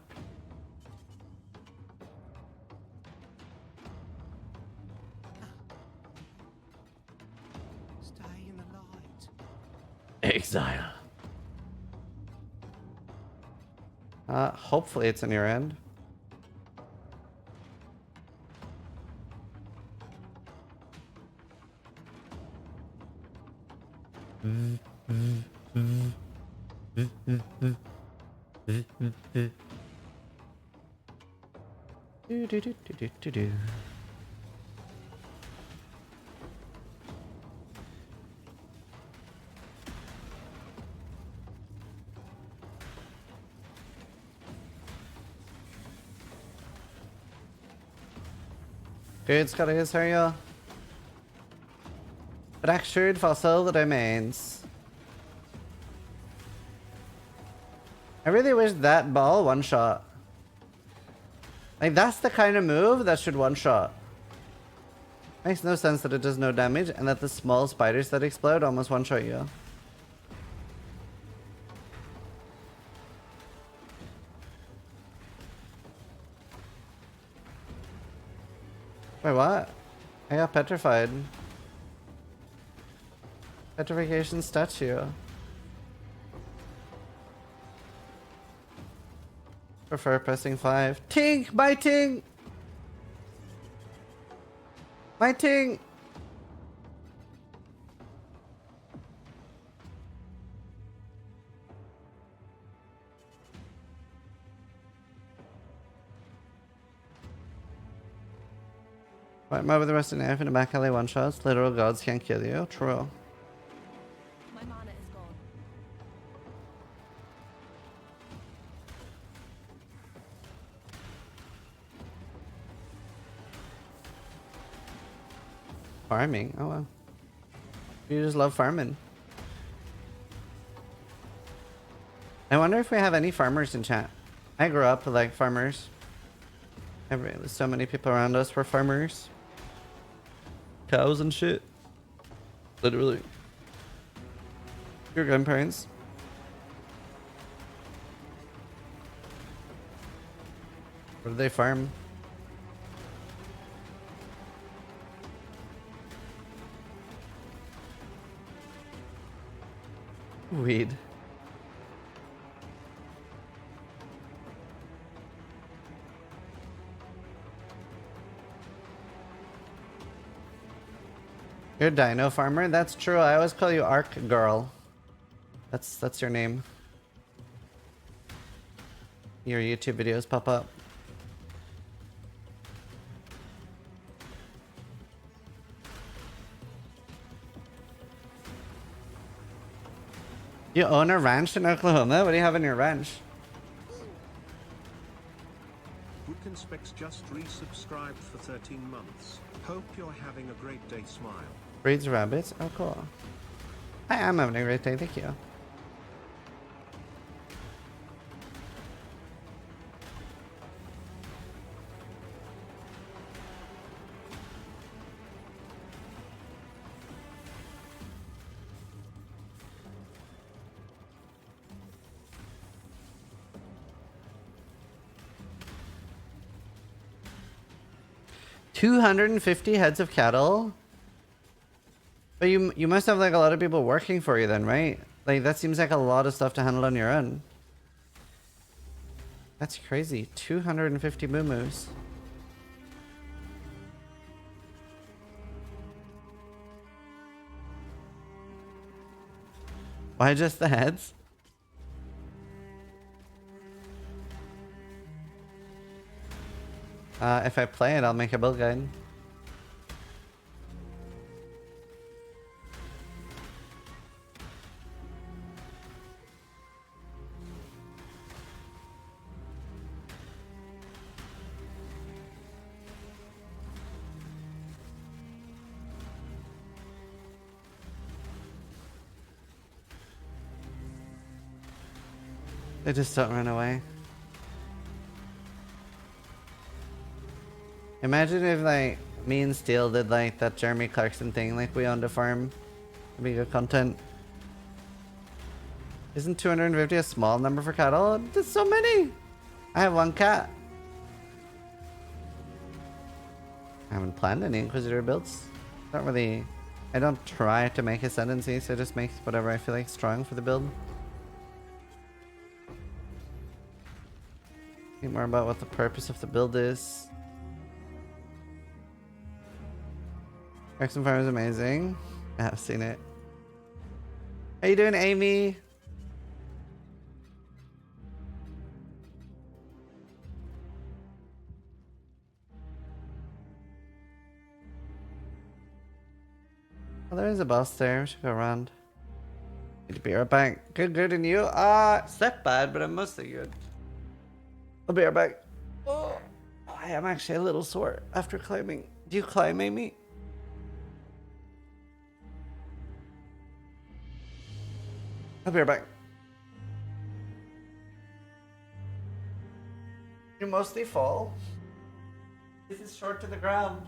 Stay in the light. Exile. Hopefully it's on your end. Do do do do do do. Good, Scotty, how are you? Fractured fossil remains. I really wish that ball one shot. Like, that's the kind of move that should one shot. Makes no sense that it does no damage and that the small spiders that explode almost one shot you. Wait, what? I got petrified. Petrification statue. Prefer pressing 5. Tink! My Tink! My Tink! Right, mob with the rest of the knife in the back alley one shots. Literal gods can't kill you. True. My mana is gone. Farming? Oh wow. You just love farming. I wonder if we have any farmers in chat. I grew up with like farmers. There's so many people around us were farmers. cows and shit. Literally. Your grandparents. Where do they farm? Weed. You're a dino farmer? That's true. I always call you Arc Girl. That's your name. Your YouTube videos pop up. You own a ranch in Oklahoma? What do you have in your ranch? Specs just resubscribed for 13 months. Hope you're having a great day, smile. Breeds rabbits? Oh, cool. I am having a great day, thank you. $250 heads of cattle? But you must have like a lot of people working for you then, right? Like that seems like a lot of stuff to handle on your own. That's crazy. 250 moo-moos. Why just the heads? If I play it, I'll make a build guide. They just don't run away. Imagine if like me and Steel did like that Jeremy Clarkson thing, like we owned a farm. It'd be good content. Isn't 250 a small number for cattle? There's so many! I have one cat. I haven't planned any Inquisitor builds. Not really. I don't try to make Ascendancies, I just make whatever I feel like strong for the build. Think more about what the purpose of the build is. Exxon Farm is amazing. I've seen it. How you doing, Amy? Oh, there is a boss there. We should go around. Need to be right back. Good, and you? It's not bad, but I'm mostly good. I'll be right back. Oh, I am actually a little sore after climbing. Do you climb, Amy? I'll be right back. You mostly fall. This is short to the ground.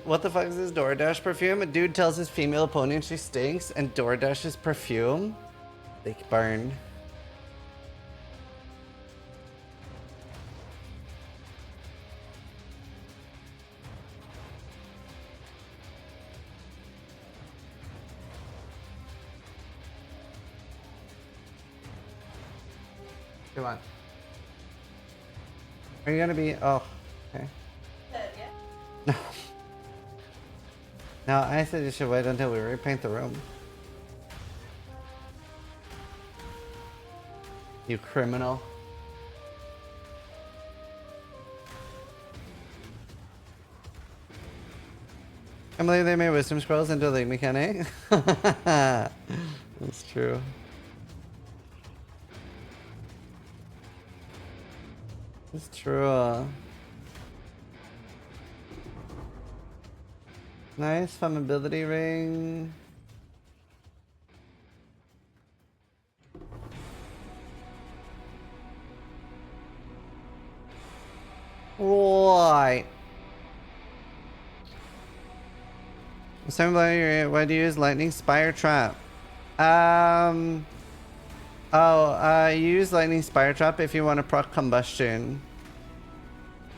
What the fuck is this DoorDash perfume? A dude tells his female opponent she stinks, and DoorDash's perfume? They burn. Come on. Are you gonna be? Oh, okay. No. No, I said you should wait until we repaint the room. You criminal. I believe they made wisdom scrolls into the mechanic. That's true. It's true. Nice fun ability ring. Right. Why do you use lightning spire trap? You use lightning spire trap if you want to proc combustion.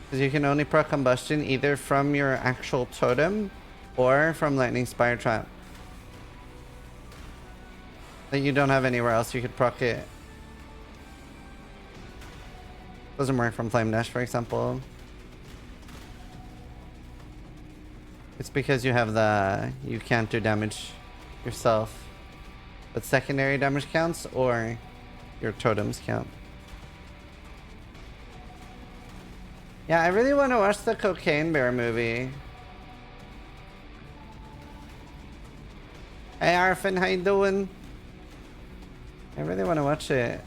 Because you can only proc combustion either from your actual totem or from lightning spire trap. That you don't have anywhere else you could proc it. Doesn't work from flame dash, for example. It's because you have you can't do damage yourself. But secondary damage counts or your totems count. Yeah, I really want to watch the Cocaine Bear movie. Hey Arfin, how you doing? I really want to watch it.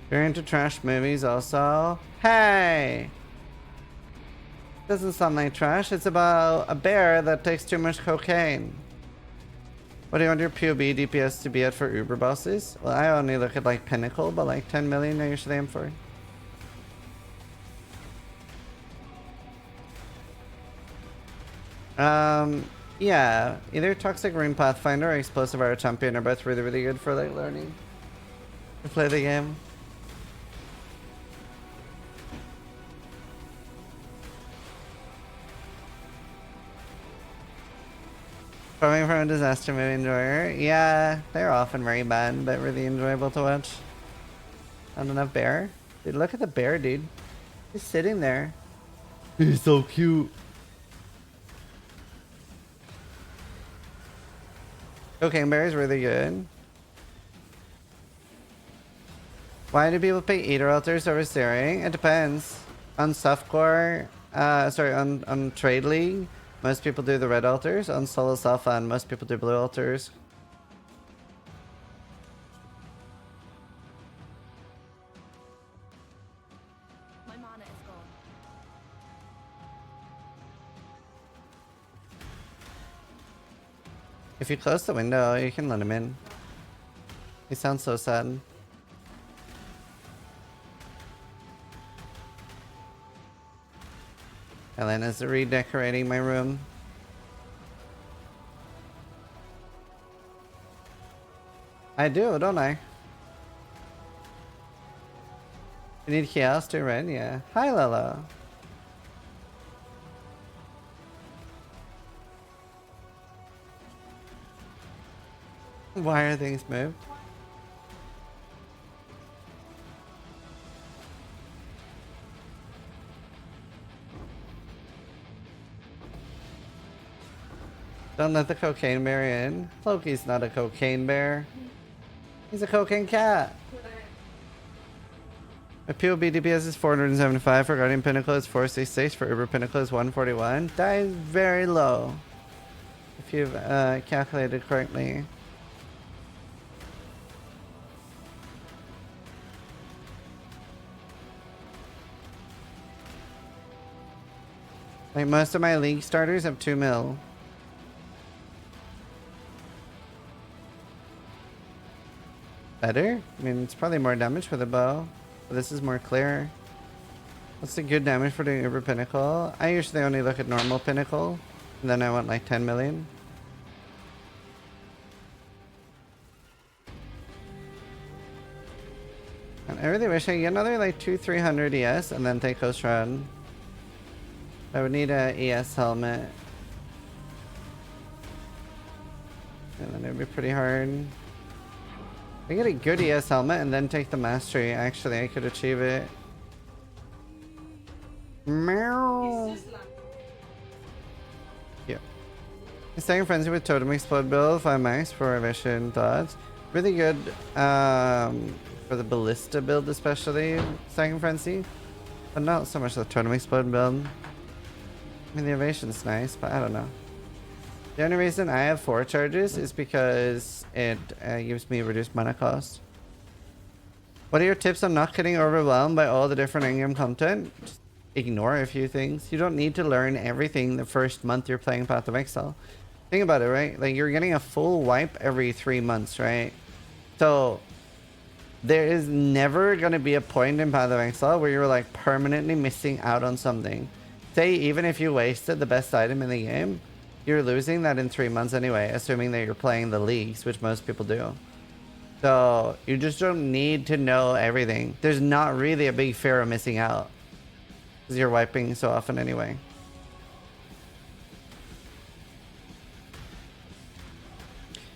You're into trash movies also? Hey! Doesn't sound like trash. It's about a bear that takes too much cocaine. What do you want your POB DPS to be at for Uber bosses? Well, I only look at like Pinnacle, but like 10 million I usually aim for. Yeah. Either Toxic Rune Pathfinder or Explosive Arrow Champion are both really, really good for like learning to play the game. Coming from a disaster movie enjoyer. Yeah, they're often very bad, but really enjoyable to watch. Not enough bear. Dude, look at the bear, dude. He's sitting there. He's so cute. Cocaine Bear is really good. Why do people pick Eater Altars over Searing? It depends. On Softcore, on Trade League, most people do the red altars. On Solo Alpha, and most people do blue altars. My mana is gone. If you close the window, you can let him in. He sounds so sad. Elena's redecorating my room. I do, don't I? You need chaos to red? Yeah. Hi, Lolo. Why are things moved? Don't let the cocaine bear in. Loki's not a cocaine bear. He's a cocaine cat. My POB DPS is 475. For Guardian Pinnacle is 466. For Uber Pinnacle is 141. That is very low. if you've calculated correctly. Like most of my league starters have 2 mil. Better? I mean, it's probably more damage for the bow, but this is more clear. What's the good damage for doing Uber Pinnacle? I usually only look at normal Pinnacle, and then I want like 10 million. And I really wish I could get another like 200-300 ES and then take Coast Run. I would need a ES helmet. And then it would be pretty hard. I get a good ES helmet and then take the mastery. Actually, I could achieve it. Meow. Yeah. Staying frenzy with Totem Explode build, 5 max for vision thoughts. Really good for the ballista build, especially Staying Frenzy. But not so much the Totem Explode build. I mean, the evasion's nice, but I don't know. The only reason I have 4 charges is because it gives me reduced mana cost. What are your tips on not getting overwhelmed by all the different in-game content? Just ignore a few things. You don't need to learn everything the first month you're playing Path of Exile. Think about it, right? Like, you're getting a full wipe every 3 months, right? So there is never going to be a point in Path of Exile where you're like permanently missing out on something. Say even if you wasted the best item in the game, you're losing that in 3 months anyway, assuming that you're playing the leagues, which most people do. So you just don't need to know everything. There's not really a big fear of missing out, because you're wiping so often anyway.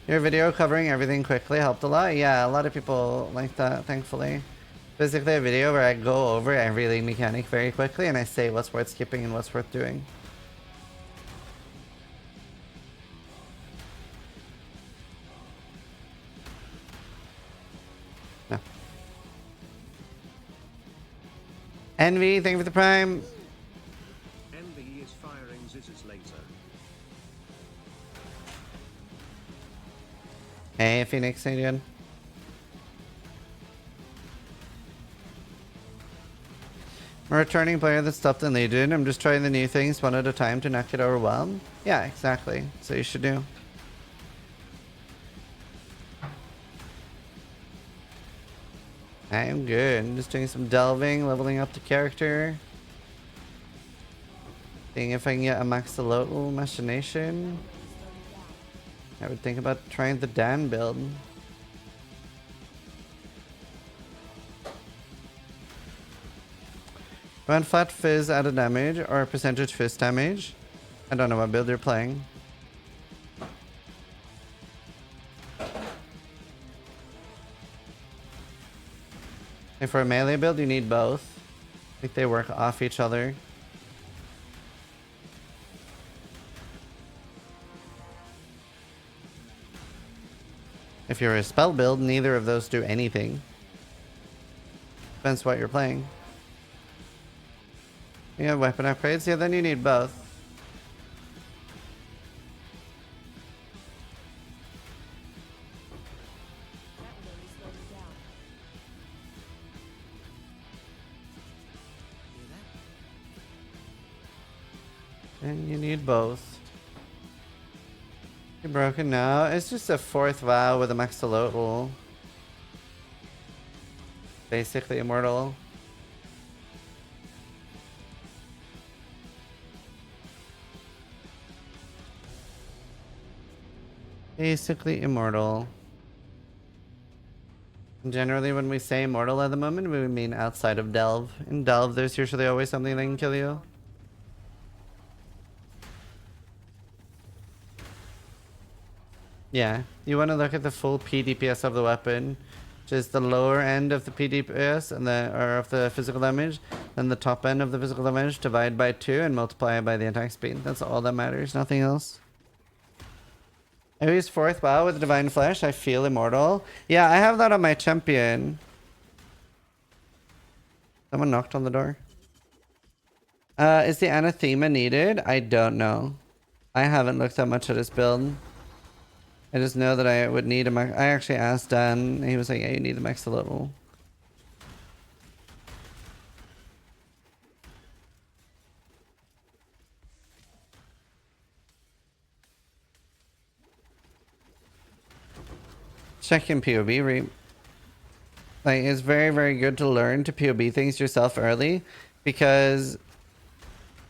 Your video covering everything quickly helped a lot. Yeah, a lot of people like that, thankfully. Basically a video where I go over every league mechanic very quickly and I say what's worth skipping and what's worth doing. No. Envy, thank you for the prime. Envy is firing Ziz's laser. Hey, Phoenix, how you doing? I'm a returning player that stopped in Legion. I'm just trying the new things one at a time to not get overwhelmed. Yeah, exactly. So you should do. I'm good. I'm just doing some delving, leveling up the character. Seeing if I can get a Maxolotl Machination. I would think about trying the Dan build. Want flat fizz added damage or percentage fizz damage? I don't know what build you're playing. And for a melee build, you need both. I think they work off each other. If you're a spell build, neither of those do anything. Depends what you're playing. You have weapon upgrades? Yeah, then you need both. And you need both. You're broken now. It's just a 4th vow with a Maxolotl. Basically immortal. Basically immortal. Generally when we say immortal at the moment, we mean outside of Delve. In Delve, there's usually always something that can kill you. Yeah, you want to look at the full PDPS of the weapon, which is the lower end of the PDPS and or of the physical damage, then the top end of the physical damage, divide by 2 and multiply it by the attack speed. That's all that matters, nothing else. I use 4th vow with Divine Flesh. I feel immortal. Yeah, I have that on my champion. Someone knocked on the door. Is the anathema needed? I don't know. I haven't looked that much at his build. I just know that I would need a max. I actually asked Dan, and he was like, yeah, you need the max level. Check in POB reap. Like, it's very, very good to learn to POB things yourself early, because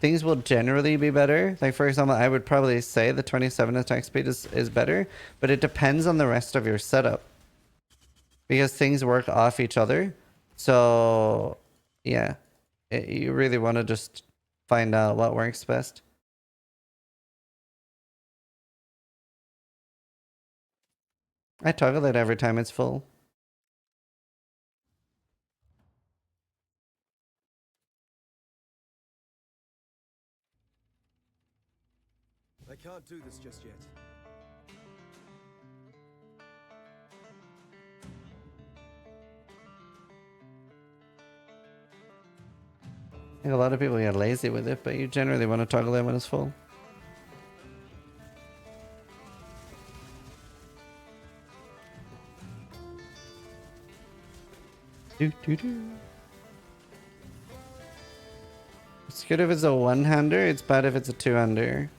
things will generally be better. Like, for example, I would probably say the 27 attack speed is better, but it depends on the rest of your setup, because things work off each other. So, yeah, you really want to just find out what works best. I toggle it every time it's full. I can't do this just yet. I think a lot of people get lazy with it, but you generally want to toggle it when it's full. It's good if it's a one-hander, it's bad if it's a two-hander.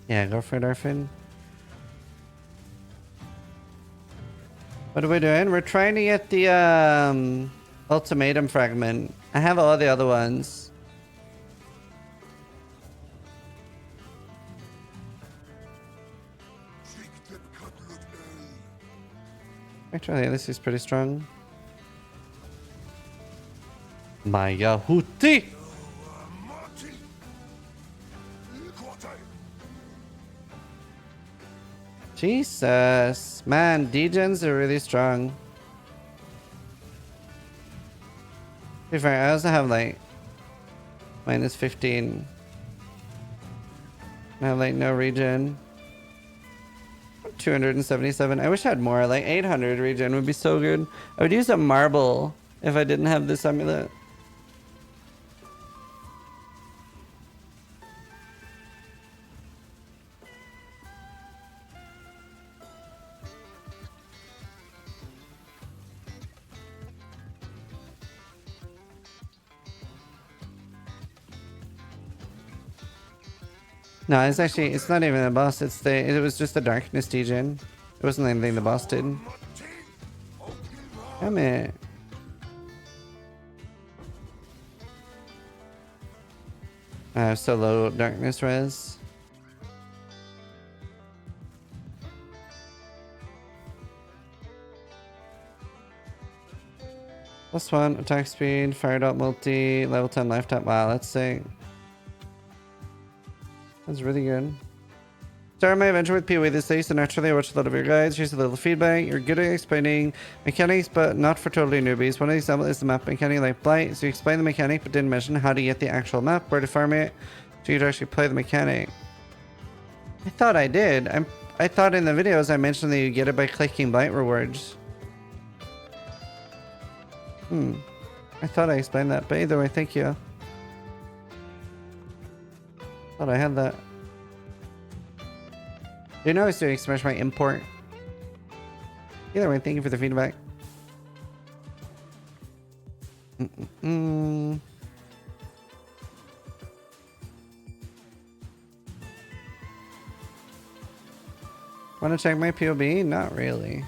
Yeah, go for it, Arfin. What are we doing? We're trying to get the ultimatum fragment. I have all the other ones. Actually, this is pretty strong. Maya Huti! Jesus. Man, degens are really strong. To be fair, I also have like minus 15. I have like no regen. 277. I wish I had more. Like 800 regen would be so good. I would use a marble if I didn't have this amulet. No, it's actually, it's not even the boss. It was just the darkness degen. It wasn't anything the boss did. Damn it. I have so low darkness res. +1 attack speed, fire dot multi, level 10 lifetime. Wow, that's sick. That's really good. Started my adventure with PoE this day, so naturally I watched a lot of your guides. Here's a little feedback. You're good at explaining mechanics, but not for totally newbies. One example is the map mechanic like Blight. So you explain the mechanic, but didn't mention how to get the actual map, where to farm it, so you could actually play the mechanic. I thought I did. I thought in the videos I mentioned that you get it by clicking Blight rewards. I thought I explained that, but either way, thank you. Thought I had that. Do you know I was doing smash my import? Either way, thank you for the feedback. Want to check my POB? Not really.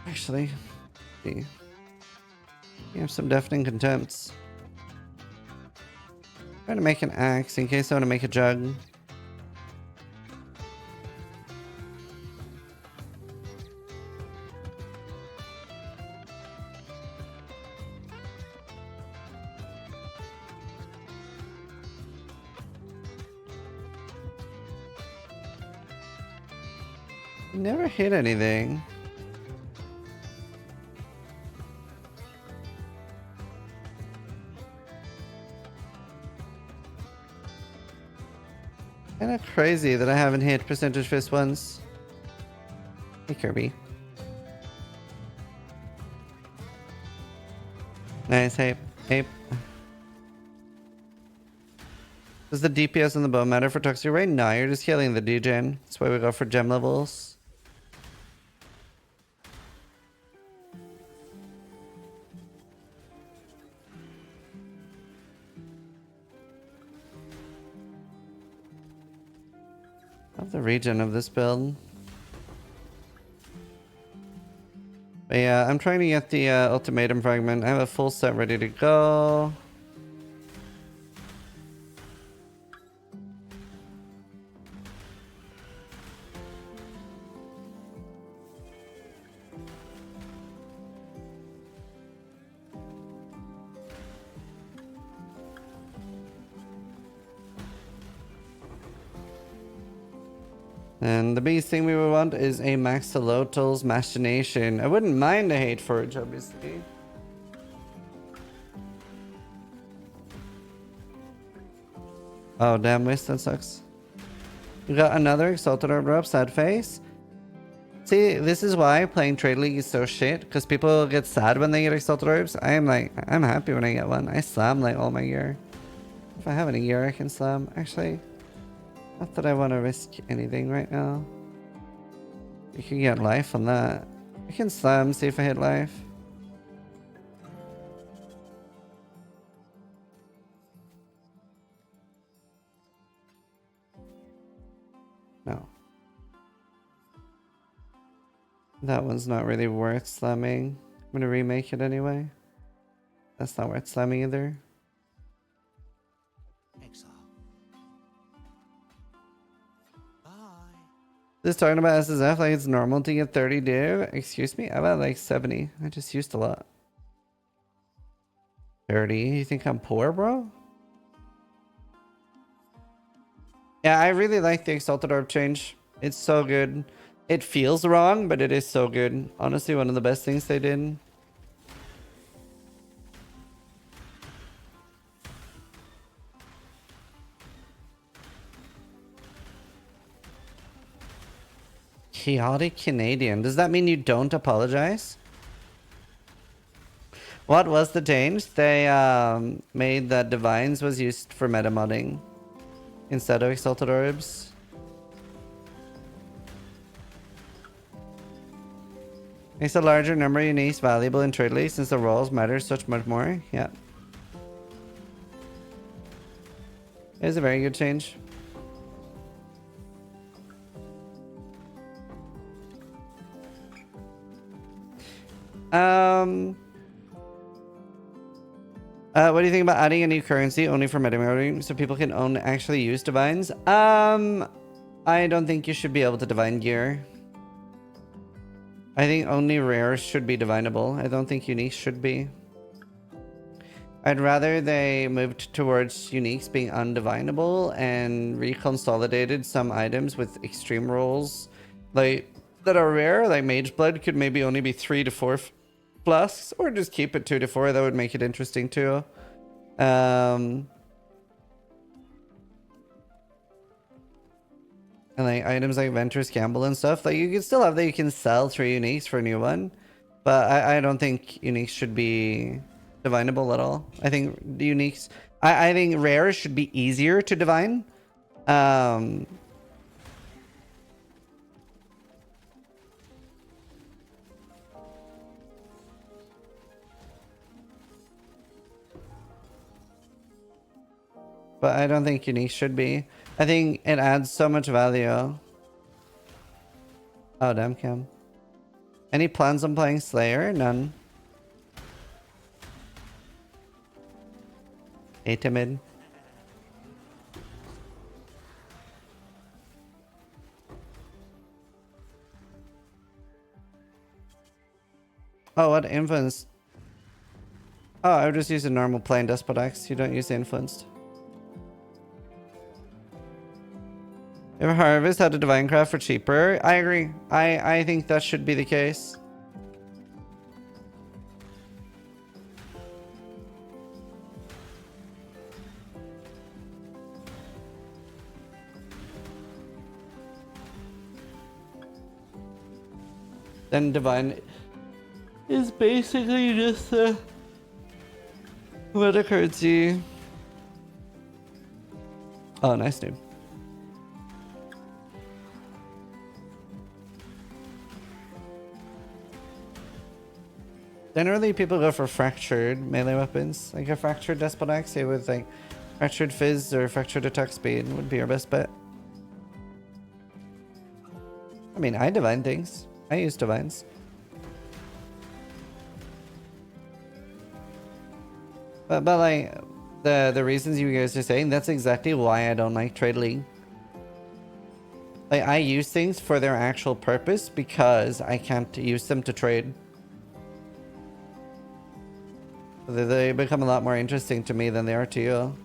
Actually, see. You have some deafening contempts. Trying to make an axe in case I want to make a jug. He never hit anything. Kinda crazy that I haven't hit percentage fist once. Hey Kirby. Nice, Ape. Ape. Does the DPS on the bow matter for Toxic Ray? No, you're just killing the degen. That's why we go for gem levels. I love the regen of this build. But yeah, I'm trying to get the ultimatum fragment. I have a full set ready to go. And the biggest thing we would want is a Maxolotls Machination. I wouldn't mind a Hate Forge, obviously. Oh, damn, waste, that sucks. We got another Exalted Orb Drop, sad face. See, this is why playing Trade League is so shit, because people get sad when they get Exalted Orbs. I'm happy when I get one. I slam like all my gear. If I have any gear, I can slam. Actually, not that I want to risk anything right now. You can get life on that. I can slam, see if I hit life. No. That one's not really worth slamming. I'm gonna remake it anyway. That's not worth slamming either. Exile. Bye. This talking about SSF like it's normal to get 30 do. Excuse me? I'm at like 70. I just used a lot. 30? You think I'm poor, bro? Yeah, I really like the Exalted Orb change. It's so good. It feels wrong, but it is so good. Honestly, one of the best things they did. Chaotic Canadian. Does that mean you don't apologize? What was the change? They made that Divines was used for meta modding instead of Exalted Orbs. Makes a larger number of uniques valuable in trade league since the rolls matter so much more. Yeah. It's a very good change. What do you think about adding a new currency only for meta modding so people can actually use divines? I don't think you should be able to divine gear. I think only rares should be divinable. I don't think uniques should be. I'd rather they moved towards uniques being undivinable and reconsolidated some items with extreme rolls like that are rare, like Mage Blood could maybe only be 3 to 4 flasks, or just keep it 2 to 4. That would make it interesting too. And like items like Venturous Gamble and stuff, like you can still have that you can sell 3 uniques for a new one. But I don't think uniques should be divinable at all. I think the uniques, I think rares should be easier to divine. But I don't think unique should be. I think it adds so much value. Oh, damn, Cam. Any plans on playing Slayer? None. Hey, timid. Oh, what influence? Oh, I would just use a normal plain Despot Axe. You don't use the influenced. If Harvest had a Divine Craft for cheaper, I agree. I think that should be the case. Then Divine is basically just a meta currency. Oh, nice dude. Generally, people go for fractured melee weapons, like a fractured Despot Axe with like fractured Fizz or fractured attack speed would be your best bet. I mean, I divine things. I use divines. But like the reasons you guys are saying, that's exactly why I don't like Trade League. Like I use things for their actual purpose because I can't use them to trade. They become a lot more interesting to me than they are to you.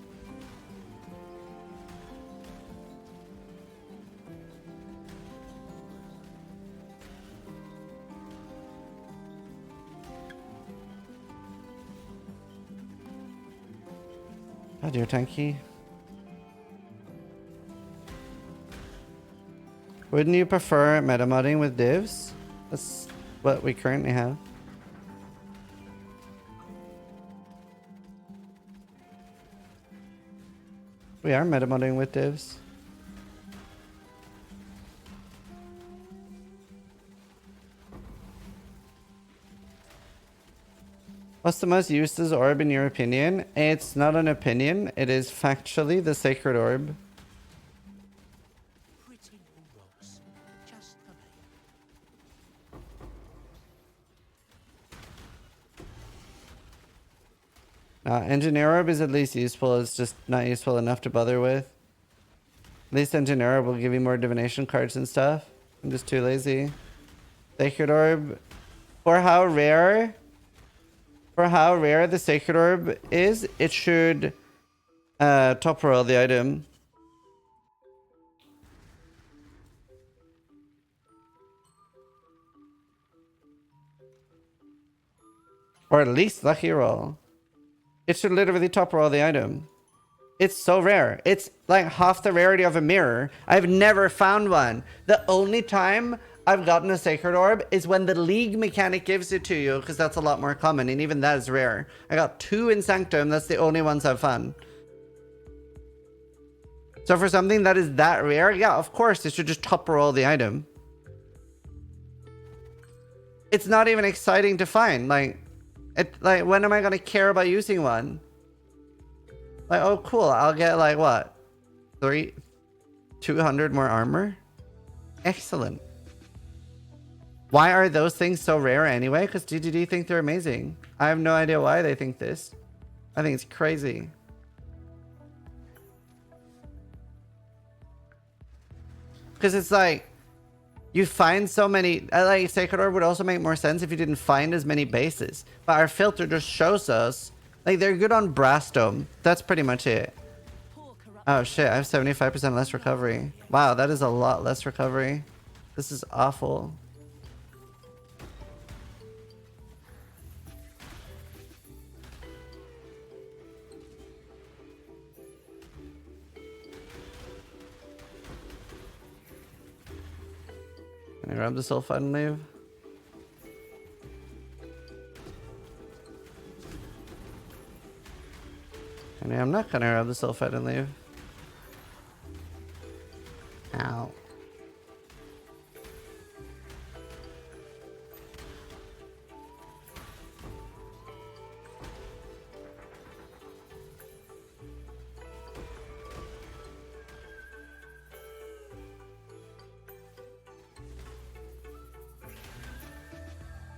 God, you're tanky. Wouldn't you prefer meta modding with divs? That's what we currently have. We are meta modding with divs. What's the most useless orb in your opinion? It's not an opinion, it is factually the Sacred Orb. Pretty new rocks, just for me. Engineer Orb is at least useful, it's just not useful enough to bother with. At least Engineer Orb will give you more divination cards and stuff. I'm just too lazy. Sacred Orb, for how rare the Sacred Orb is, it should top roll the item. Or at least lucky roll. It should literally top roll the item. It's so rare. It's like half the rarity of a mirror. I've never found one. The only time I've gotten a Sacred Orb is when the League mechanic gives it to you, because that's a lot more common, and even that is rare. I got 2 in Sanctum, that's the only ones I've found. So for something that is that rare, yeah, of course, it should just top roll the item. It's not even exciting to find. Like, when am I gonna care about using one? Like, oh cool, I'll get like what? 200 more armor? Excellent. Why are those things so rare anyway? Because GGD think they're amazing. I have no idea why they think this. I think it's crazy. Because it's like, you find so many, like Sacred Orb would also make more sense if you didn't find as many bases. But our filter just shows us, like they're good on Brass Dome. That's pretty much it. Oh shit, I have 75% less recovery. Wow, that is a lot less recovery. This is awful. Can I grab the sulfide and leave? And I'm not gonna grab the sulfide and leave. Ow.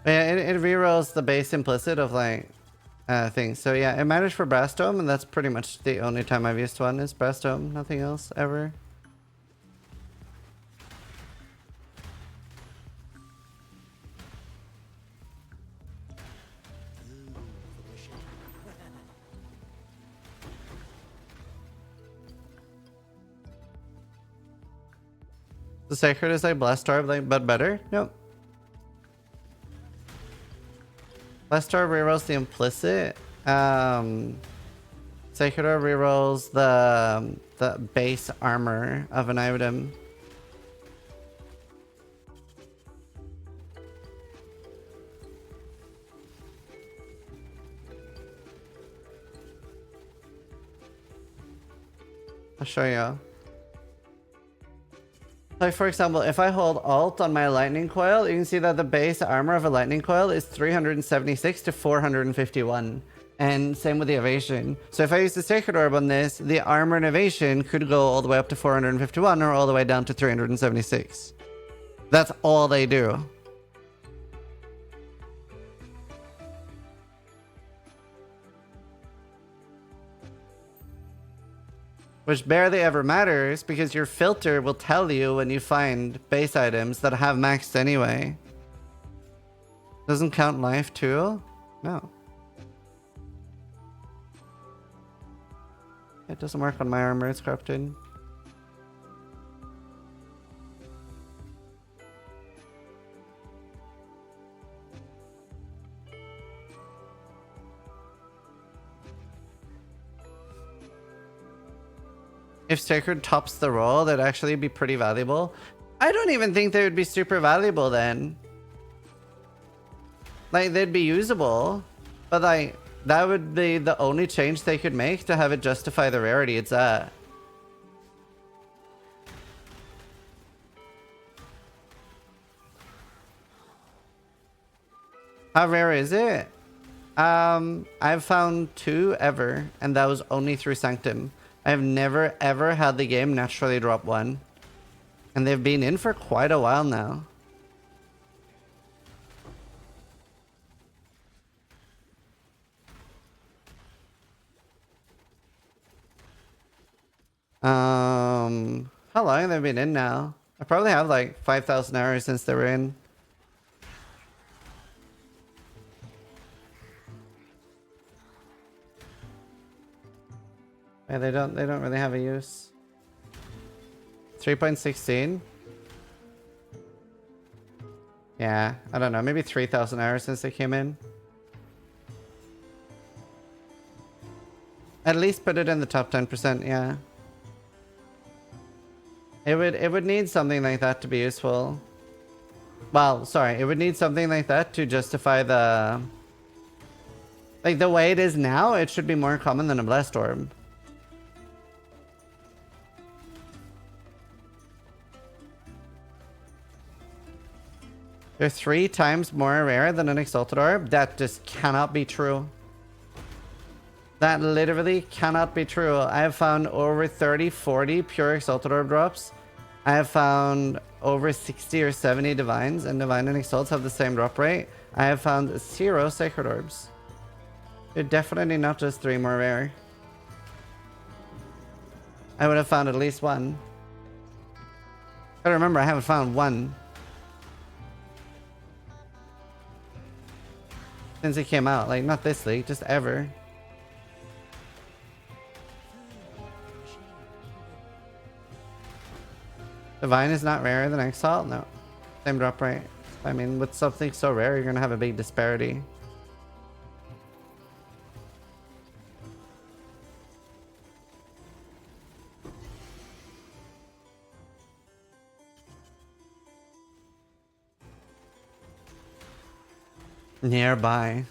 Yeah, it rerolls the base implicit of like things. So yeah, it matters for Brass Dome, and that's pretty much the only time I've used one is Brass Dome. Nothing else ever. The Sacred is like Blast Orb, like, but better? Nope. Blast Orb rerolls the implicit. Sacred Orb rerolls the base armor of an item. I'll show you. Like for example, if I hold Alt on my lightning coil, you can see that the base armor of a lightning coil is 376 to 451. And same with the evasion. So if I use the Sacred Orb on this, the armor and evasion could go all the way up to 451 or all the way down to 376. That's all they do. Which barely ever matters because your filter will tell you when you find base items that have maxed anyway. Doesn't count life too? No. It doesn't work on my armor, it's corrupted. If Sacred tops the roll, that'd actually be pretty valuable. I don't even think they would be super valuable then. Like, they'd be usable, but like, that would be the only change they could make to have it justify the rarity it's at. How rare is it? I've found 2 ever, and that was only through Sanctum. I've never ever had the game naturally drop 1. And they've been in for quite a while now. How long have they been in now? I probably have like 5,000 hours since they were in. Yeah, they don't really have a use. 3.16. Yeah, I don't know, maybe 3,000 hours since they came in. At least put it in the top 10%, yeah. It would need something like that to be useful. Well, sorry, it would need something like that to justify the... Like, the way it is now, it should be more common than a Blast Orb. They're 3 times more rare than an Exalted Orb? That just cannot be true. That literally cannot be true. I have found over 30, 40 pure Exalted Orb drops. I have found over 60 or 70 Divines, and Divine and Exalts have the same drop rate. I have found 0 Sacred Orbs. They're definitely not just 3 more rare. I would have found at least 1. Gotta remember, I haven't found 1 since it came out. Like, not this league, just ever. Divine is not rarer than Exalt? No. Same drop rate. I mean, with something so rare, you're gonna have a big disparity. Nearby.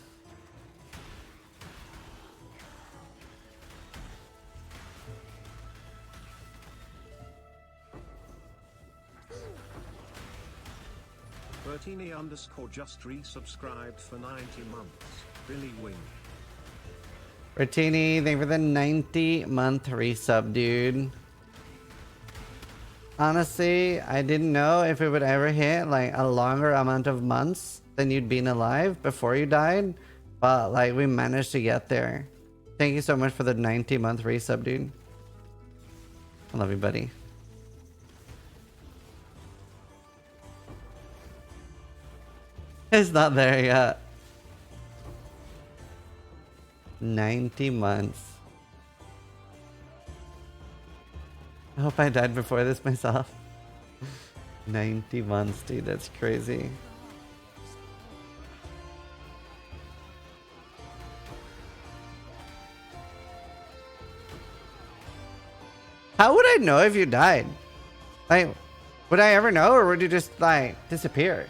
Bertini _ just resubscribed for 90 months. Billy Wing. Bertini, thank you for the 90-month resub, dude. Honestly, I didn't know if it would ever hit like a longer amount of months than you'd been alive before you died. But like, we managed to get there. Thank you so much for the 90-month resub, dude. I love you, buddy. It's not there yet. 90 months. I hope I died before this myself. 91, dude, that's crazy. How would I know if you died? Like, would I ever know, or would you just, like, disappear?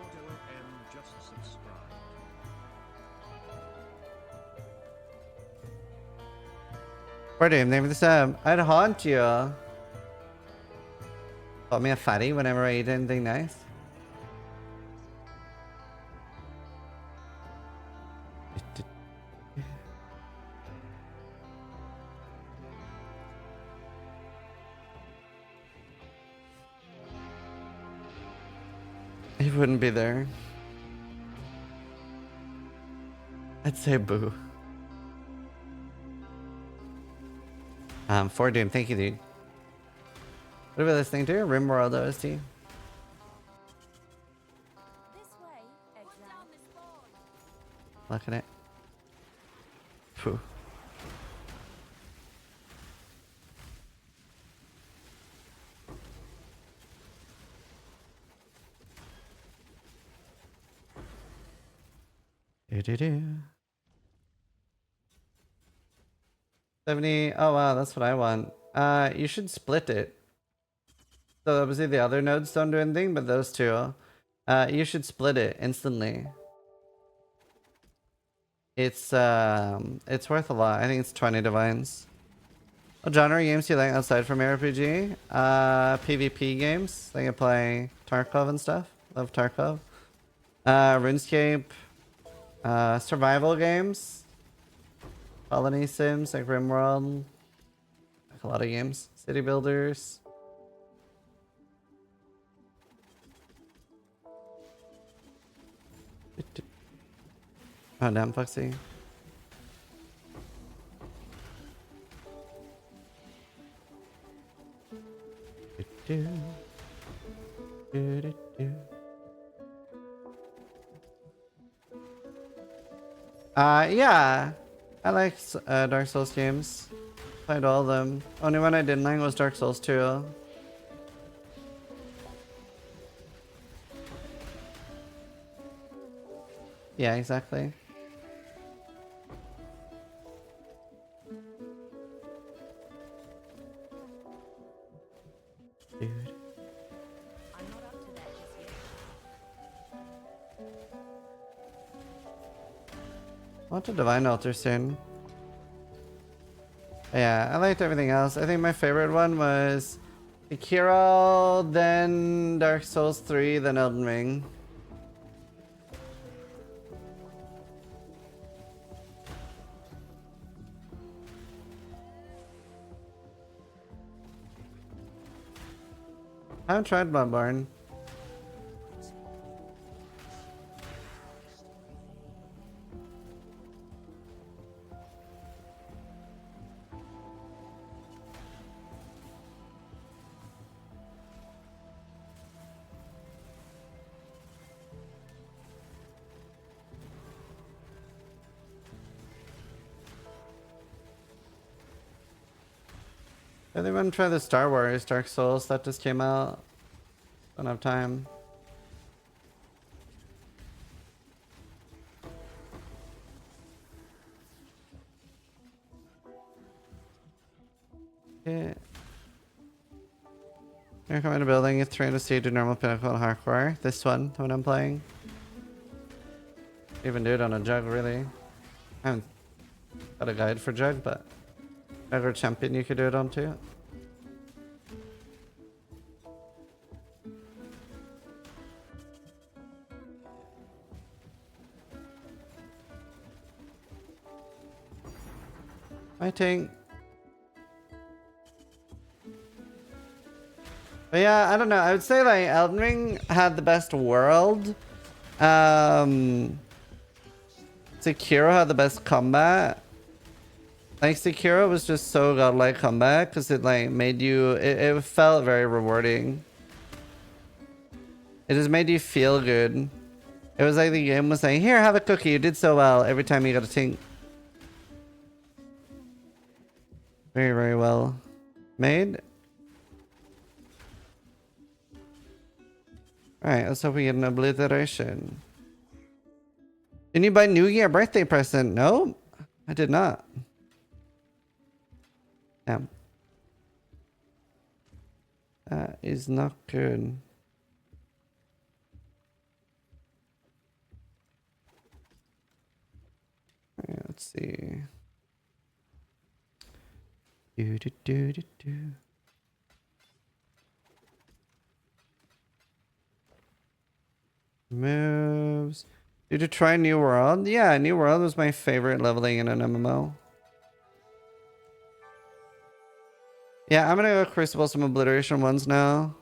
Fordo M just subscribed. What name of the sub? I'd haunt you. Call me a fatty whenever I eat anything nice. He wouldn't be there. I'd say boo. For Doom, thank you, dude. What are we listening to? RimWorld OST. This way, Exile. Look at it. Phew. Do-do-do. 70. Oh wow, that's what I want. You should split it. So obviously the other nodes don't do anything, but those two. You should split it instantly. It's worth a lot. I think it's 20 divines. What genre games do you like aside from RPG? PvP games. I can play Tarkov and stuff. Love Tarkov. RuneScape. Survival games. Colony sims like RimWorld. Like a lot of games. City builders. Oh damn, Foxy. Yeah. I like Dark Souls games. Played all of them. Only one I didn't like was Dark Souls 2. Yeah, exactly. Dude. I'm not up to that just yet. I want a Divine Altar soon. Yeah, I liked everything else. I think my favorite one was Sekiro, then Dark Souls 3, then Elden Ring. I haven't tried Bloodborne. I think I'm gonna try the Star Wars Dark Souls that just came out. Don't have time. Okay. Here come into building. It's trying to see to normal pinnacle and hardcore. This one, the one I'm playing. Even do it on a jug, really. I haven't got a guide for jug, but whatever champion you could do it on too. Fighting. But yeah, I don't know. I would say like Elden Ring had the best world. Sekiro had the best combat. Like Sekiro was just so godlike combat because it like made you. It felt very rewarding. It just made you feel good. It was like the game was saying, "Here, have a cookie. You did so well." Every time you got a tink. Very, very well made. Alright, let's hope we get an obliteration. Didn't you buy New Year birthday present? No, I did not. Damn. That is not good. Alright, let's see. Do do do do do. Moves. Did you try New World? Yeah, New World was my favorite leveling in an MMO. Yeah, I'm gonna go Crucible some obliteration ones now.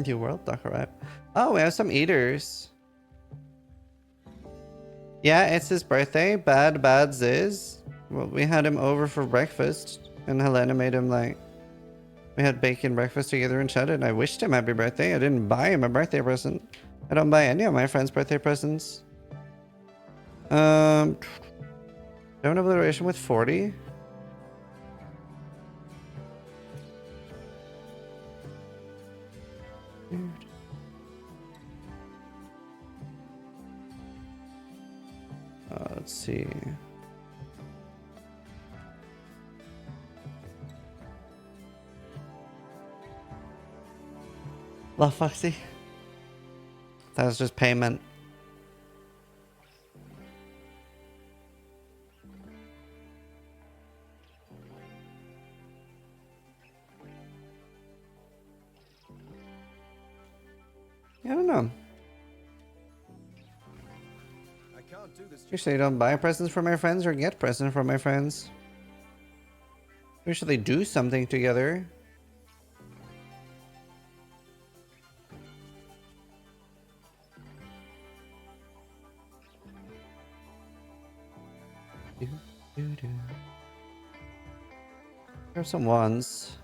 New World, Docker right? Oh, we have some eaters. Yeah, it's his birthday. Bad Ziz. Well, we had him over for breakfast, and Helena made him like. We had bacon breakfast together and chatted. And I wished him happy birthday. I didn't buy him a birthday present. I don't buy any of my friends' birthday presents. Don't obliteration with 40. Let's see. La Foxy. That was just payment. I don't know. I can't do this. Usually I don't buy presents for my friends or get presents from my friends. Usually do something together. There are some ones.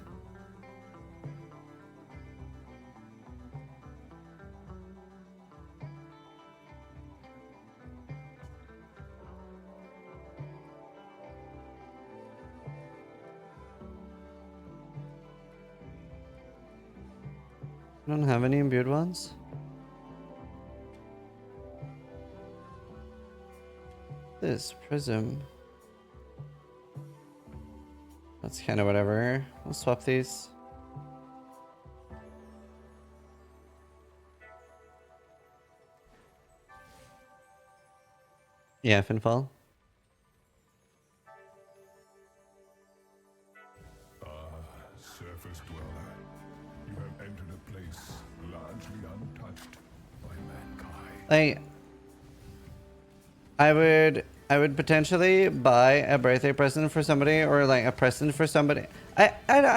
I don't have any imbued ones. This prism. That's kind of whatever. We'll swap these. Yeah, Finfall. Surface dweller, you have entered a place largely untouched by mankind. I would potentially buy a birthday present for somebody or like a present for somebody. I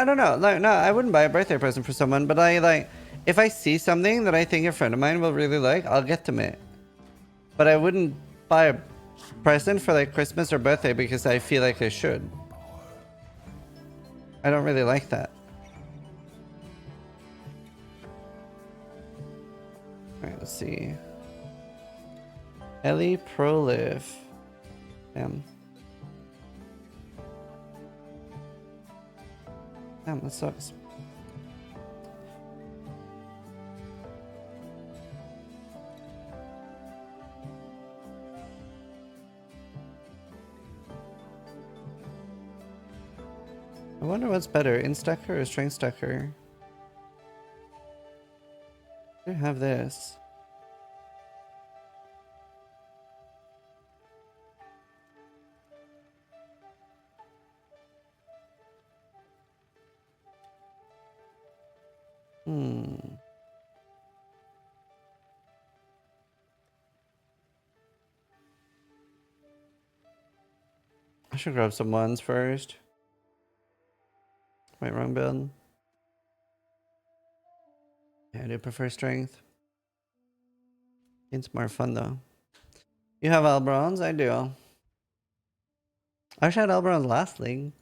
don't know. Like no, I wouldn't buy a birthday present for someone, but I like if I see something that I think a friend of mine will really like, I'll get them it. But I wouldn't buy a present for like Christmas or birthday because I feel like I should. I don't really like that. Alright, let's see. Ellie Proliv. Damn. Damn, that sucks. I wonder what's better, Instacker or Strength Stacker? I do have this. I should grab some ones first. Wait, wrong build. Yeah, I do prefer strength. It's more fun though. You have Elbrons? I do. I wish I had Elbrons last league.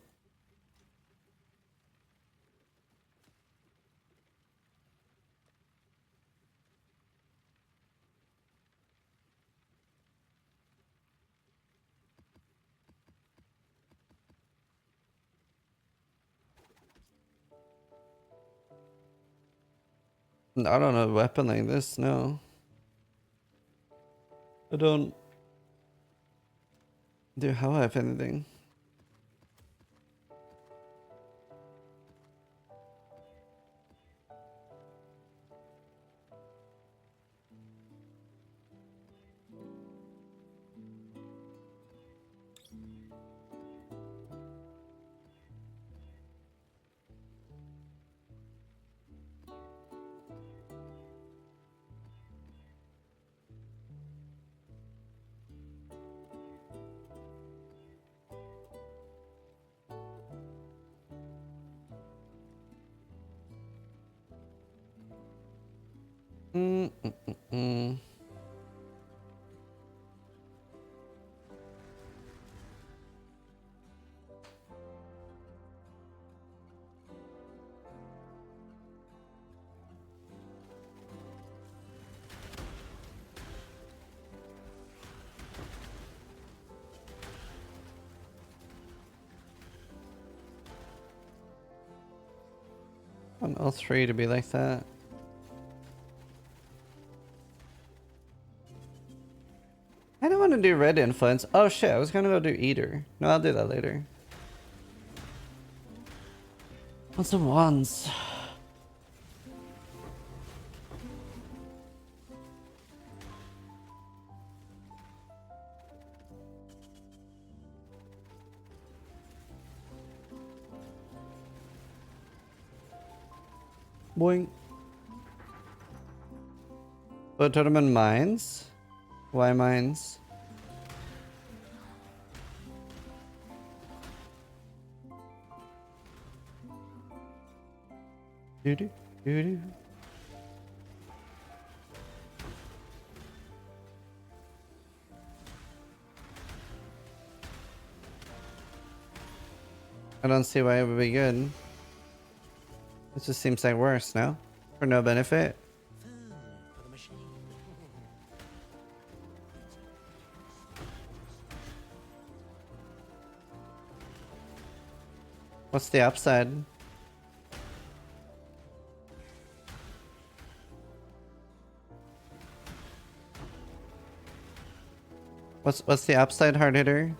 I don't have a weapon like this, no. I don't do how I have anything. Mm. I want all three to be like that. I don't want to do red influence. Oh shit, I was gonna go do eater. No, I'll do that later. Want some wands. Boing. But tournament mines? Why mines? Doo doo doo doo. I don't see why it would be good. It just seems like worse, no? For no benefit. Food for the machine. What's the upside? What's the upside, hard hitter?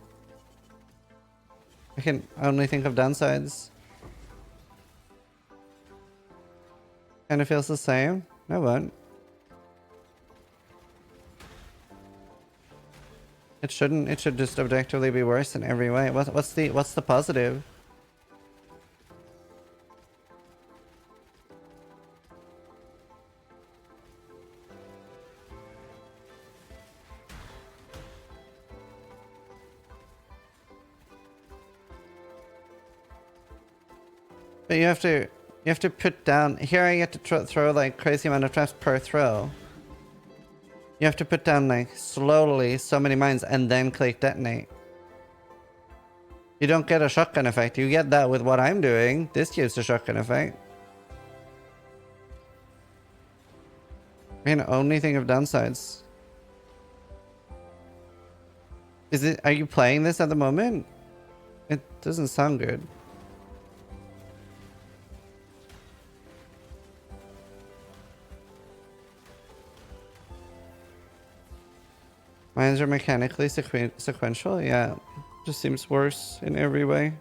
I can only think of downsides. Kinda feels the same. No, it won't. It shouldn't. It should just objectively be worse in every way. What's the positive? But you have to put down. Here I get to throw like crazy amount of traps per throw. You have to put down like slowly so many mines and then click detonate. You don't get a shotgun effect. You get that with what I'm doing. This gives a shotgun effect. I mean, only think of downsides. Is it? Are you playing this at the moment? It doesn't sound good. Mines are mechanically sequential? Yeah. Just seems worse in every way.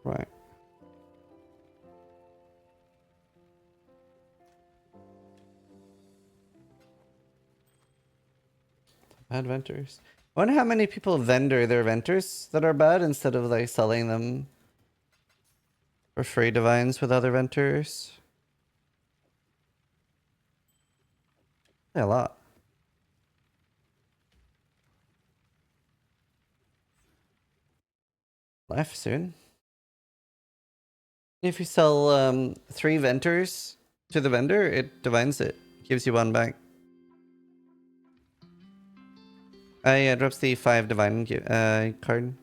Right. Bad vendors. I wonder how many people vendor their vendors that are bad instead of like selling them for free divines with other vendors. Yeah, a lot. Life soon. If you sell 3 vendors to the vendor, it divines it. Gives you 1 back. Yeah, drops the 5 divine card.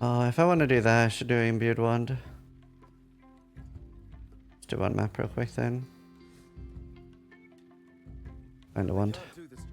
Oh, if I want to do that, I should do imbued wand. Let's do one map real quick then. Find a wand. Can't do this just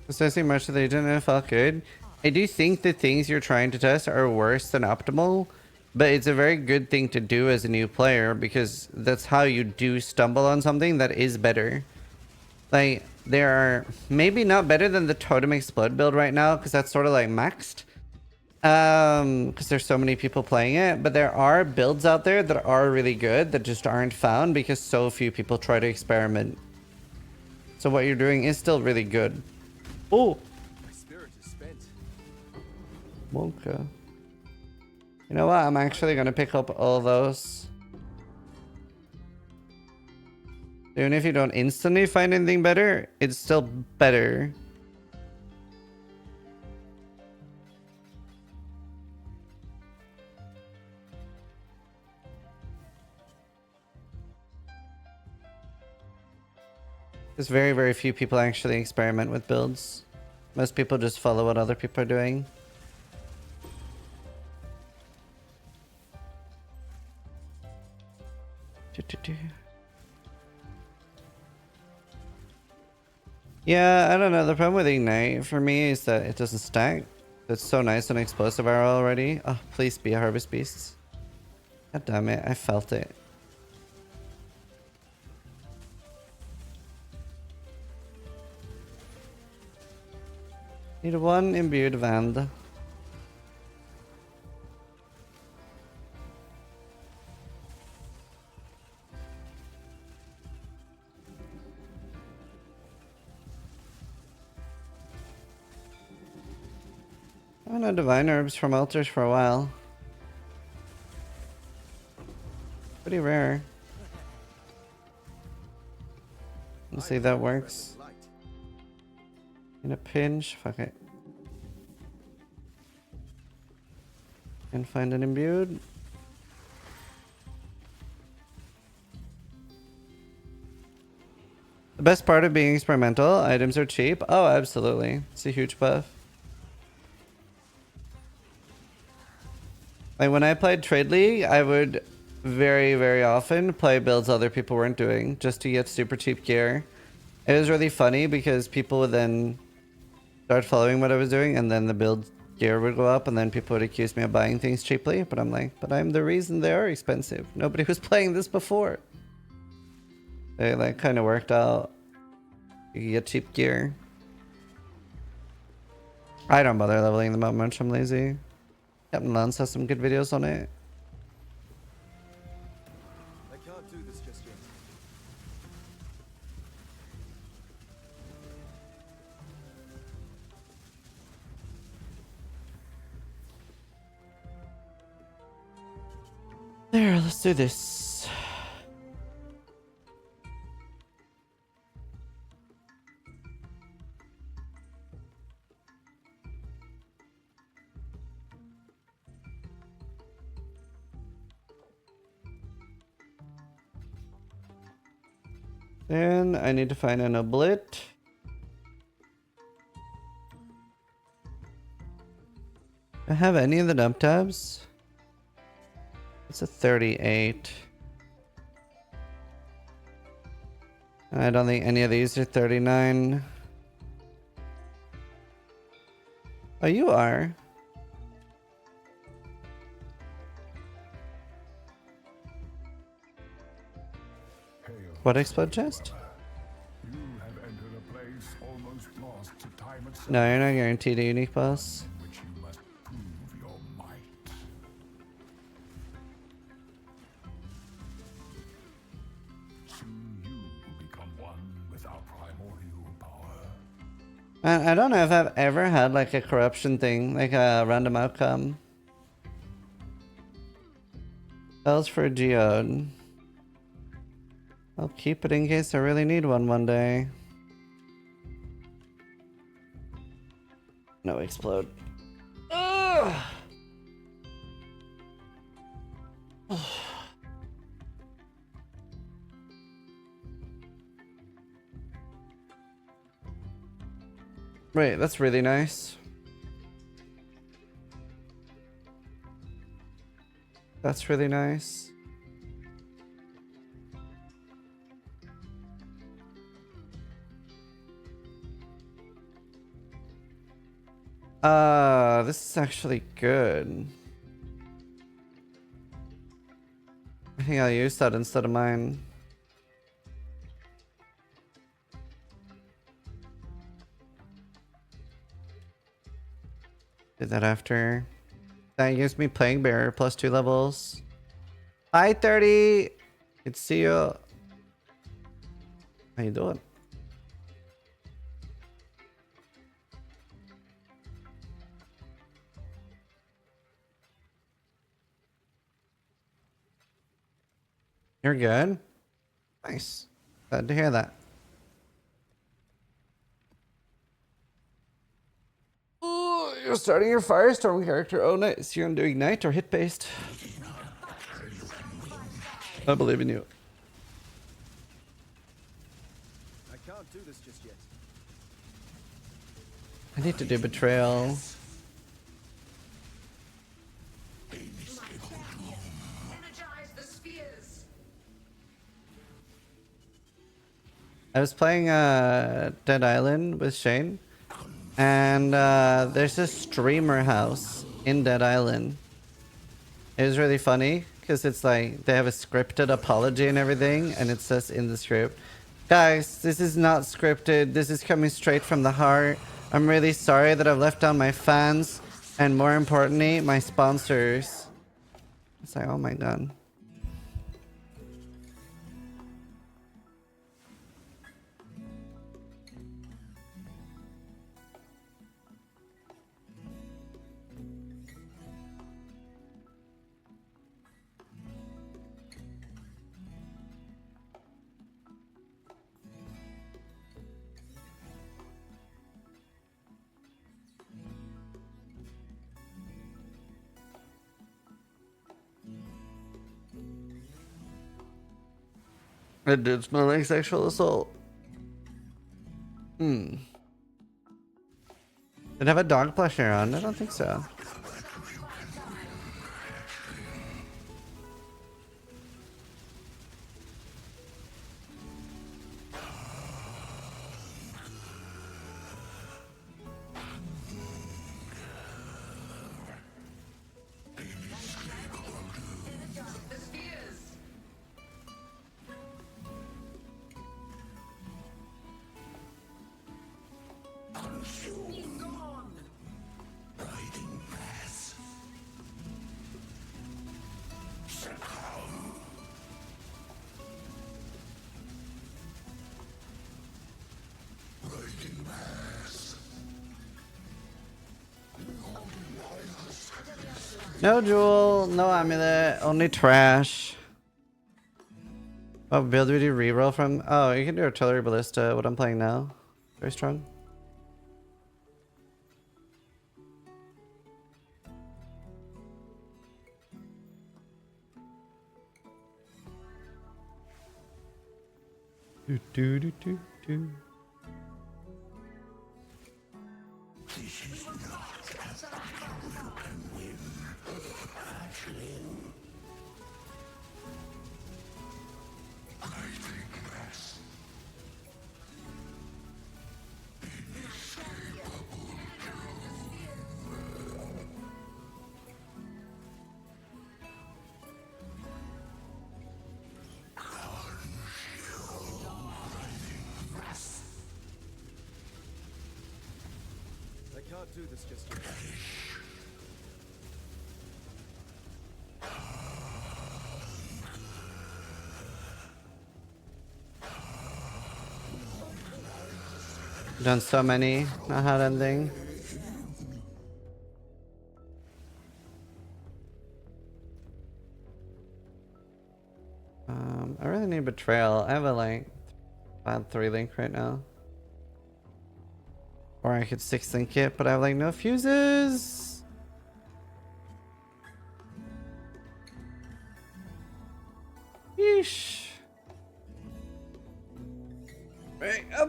Assessing much of the agent and it felt good. I do think the things you're trying to test are worse than optimal, but it's a very good thing to do as a new player because that's how you do stumble on something that is better. Like, they are maybe not better than the Totem Explode build right now because that's sort of like maxed. Because there's so many people playing it, but there are builds out there that are really good that just aren't found because so few people try to experiment. So what you're doing is still really good. Oh, my spirit is spent. okay. You know what? I'm actually gonna pick up all those. Even if you don't instantly find anything better, it's still better. There's very, very few people actually experiment with builds. Most people just follow what other people are doing. Yeah, I don't know. The problem with Ignite for me is that it doesn't stack. It's so nice on explosive arrow already. Oh, please be a Harvest Beast. God damn it, I felt it. Need one imbued Vand. I haven't had divine herbs from altars for a while. Pretty rare. Let's see if that works. Light. In a pinch, fuck it. And find an imbued. The best part of being experimental, items are cheap. Oh, absolutely. It's a huge buff. Like when I played Trade League, I would very, very often play builds other people weren't doing just to get super cheap gear. It was really funny because people would then start following what I was doing and then the build gear would go up and then people would accuse me of buying things cheaply. But I'm like, but I'm the reason they are expensive. Nobody was playing this before. They like kind of worked out. You get cheap gear. I don't bother leveling them up much. I'm lazy. Captain Lance has some good videos on it. I can't do this just yet. There, let's do this. Then I need to find an oblit. I have any of the dump tabs? It's a 38. I don't think any of these are 39. Oh, you are. What explode chest? You have entered a place almost lost to time itself, No, you're not guaranteed a unique boss. in which you must prove your might. Soon you will become one with our primordial power. Man, I don't know if I've ever had like a corruption thing, like a random outcome. Spells for Geode. I'll keep it in case I really need one day. No explode. Ugh! Wait, that's really nice. That's really nice. This is actually good. I think I'll use that instead of mine. Did that after. That gives me Plague Bearer plus 2 levels. Hi 30! Good to see you. How you doing? You're good? Nice. Glad to hear that. Oh, you're starting your Firestorm character. Oh, nice. You're doing Ignite or hit based. I believe in you. I can't do this just yet. I need to do Betrayal. I was playing Dead Island with Shane, and there's a streamer house in Dead Island. It was really funny because it's like they have a scripted apology and everything, and it says in the script, "Guys, this is not scripted. This is coming straight from the heart. I'm really sorry that I've left out my fans, and more importantly, my sponsors." It's like, oh my god. It did smell like sexual assault. Did it have a dog plushie on? I don't think so. No jewel, no amulet, only trash. What build would you reroll from? Oh, you can do artillery ballista, what I'm playing now. Very strong. Do do do do do. I can't do this just yet. Done so many, not had anything. I really need betrayal. I have a like bad 3 link right now. Or I could 6 link it, but I have like no fuses.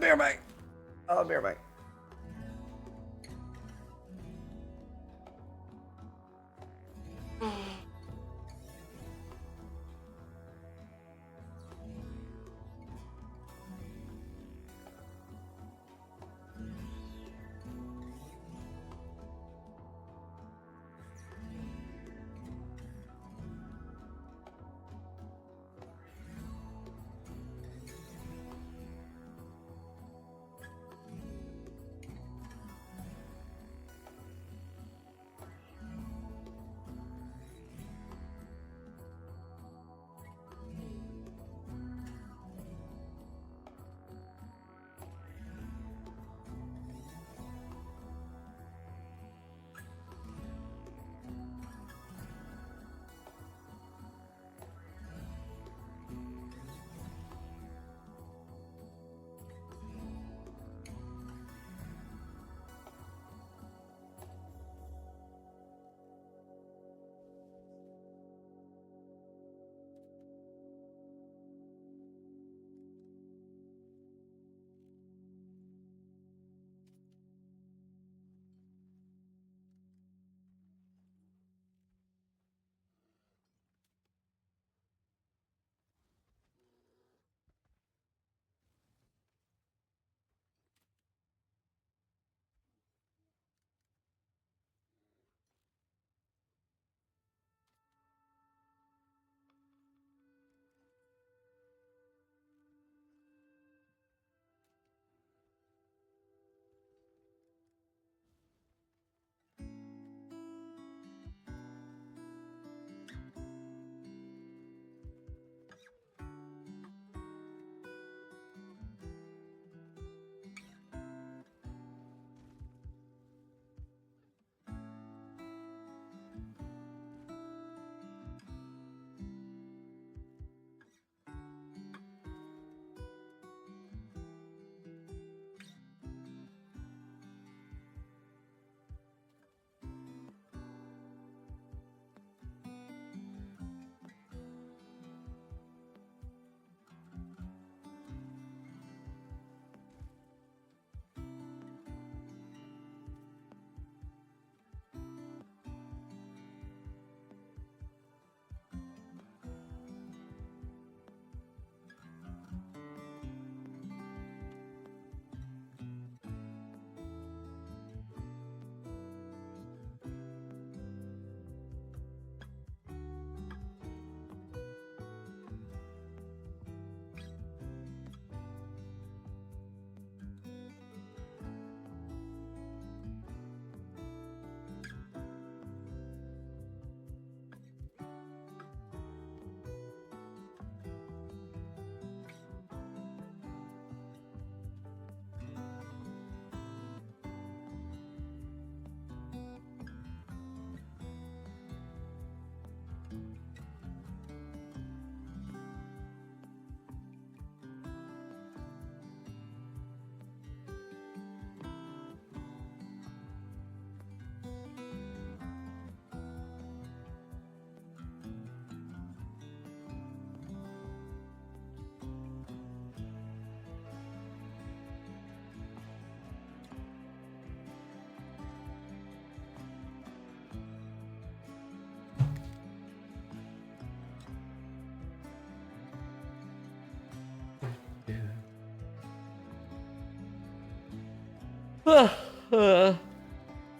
beer bag. Oh, beer bag.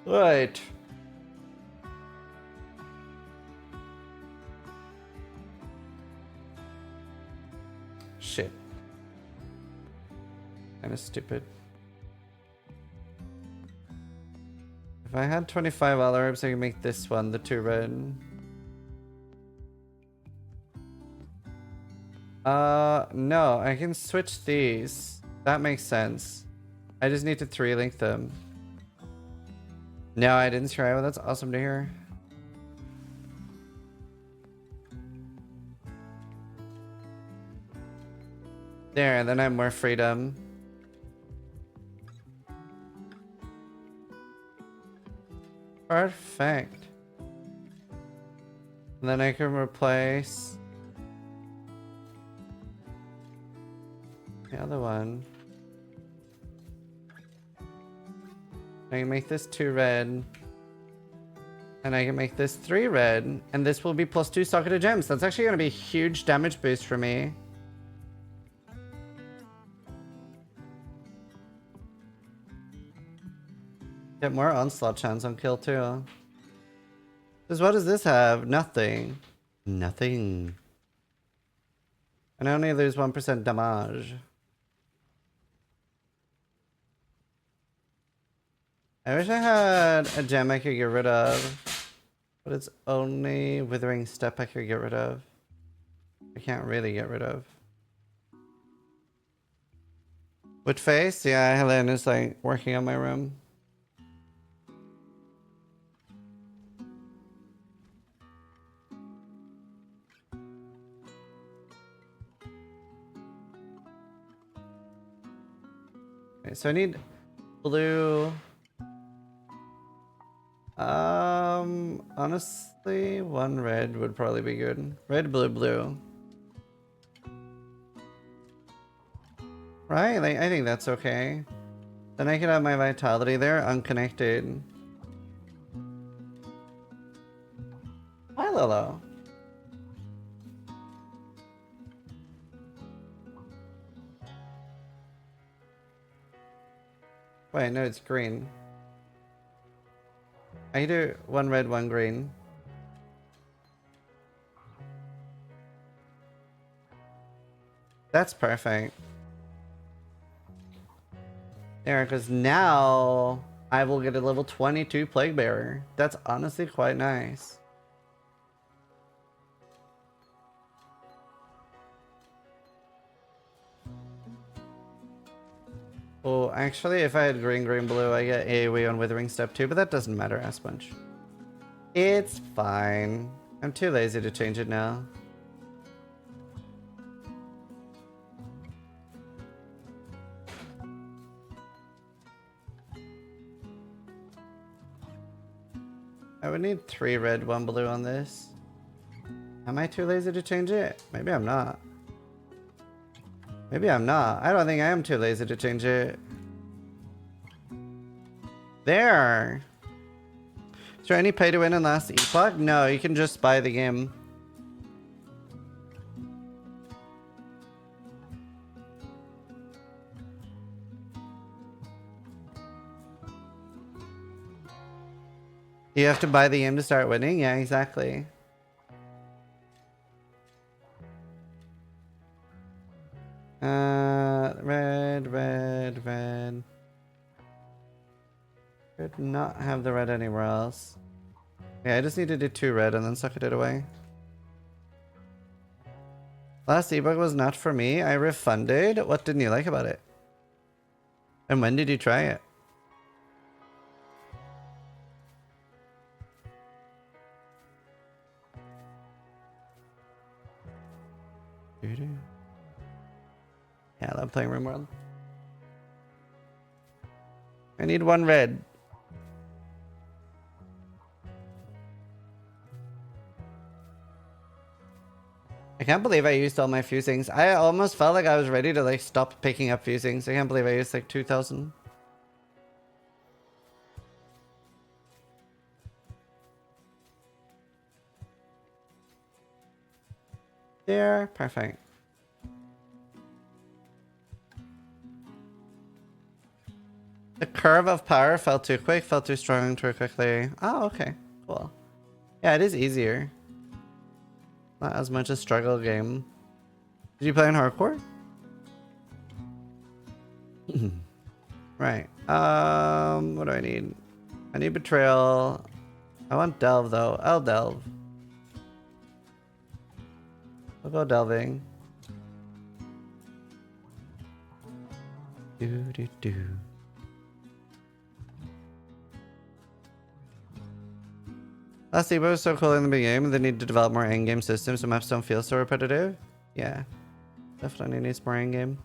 Right. Shit. Kinda stupid. If I had 25 alarms, I could make this one the 2 red. No, I can switch these. That makes sense. I just need to 3-link them. No, I didn't try. Well, that's awesome to hear. There, and then I have more freedom. Perfect. And then I can replace the other one. I can make this 2 red. And I can make this 3 red. And this will be +2 socketed gems. That's actually going to be a huge damage boost for me. Get more onslaught chance on kill too. Because what does this have? Nothing. Nothing. And I only lose 1% damage. I wish I had a gem I could get rid of. But it's only Withering Step I could get rid of. I can't really get rid of. Wood face? Yeah, Helen is like working on my room. Okay, so I need blue. Honestly, 1 red would probably be good. Red, blue, blue. Right? Like, I think that's okay. Then I could have my vitality there, unconnected. Hi, Lolo. Wait, no, it's green. I can do 1 red, 1 green. That's perfect. There, because now I will get a level 22 Plague Bearer. That's honestly quite nice. Oh, actually, if I had green, green, blue, I get AoE on Withering Step too, but that doesn't matter as much. It's fine. I'm too lazy to change it now. I would need 3 red, 1 blue on this. Am I too lazy to change it? Maybe I'm not. Maybe I'm not. I don't think I am too lazy to change it. There! Is there any pay to win in last epoch? No, you can just buy the game. You have to buy the game to start winning? Yeah, exactly. Red, red, red. Could not have the red anywhere else. Yeah, I just need to do 2 red and then suck it away. Last ebook was not for me. I refunded. What didn't you like about it? And when did you try it? Yeah, I love playing RimWorld. I need 1 red. I can't believe I used all my fusings. I almost felt like I was ready to like stop picking up fusings. I can't believe I used like 2,000. There, perfect. The curve of power fell too quick, fell too strong too quickly. Oh, okay. Cool. Yeah, it is easier. Not as much a struggle game. Did you play on hardcore? Right. What do I need? I need betrayal. I want delve though. I'll delve. I'll go delving. Do do do. Last Evo was so cool in the beginning. They need to develop more endgame systems so maps don't feel so repetitive. Yeah. Definitely needs more endgame.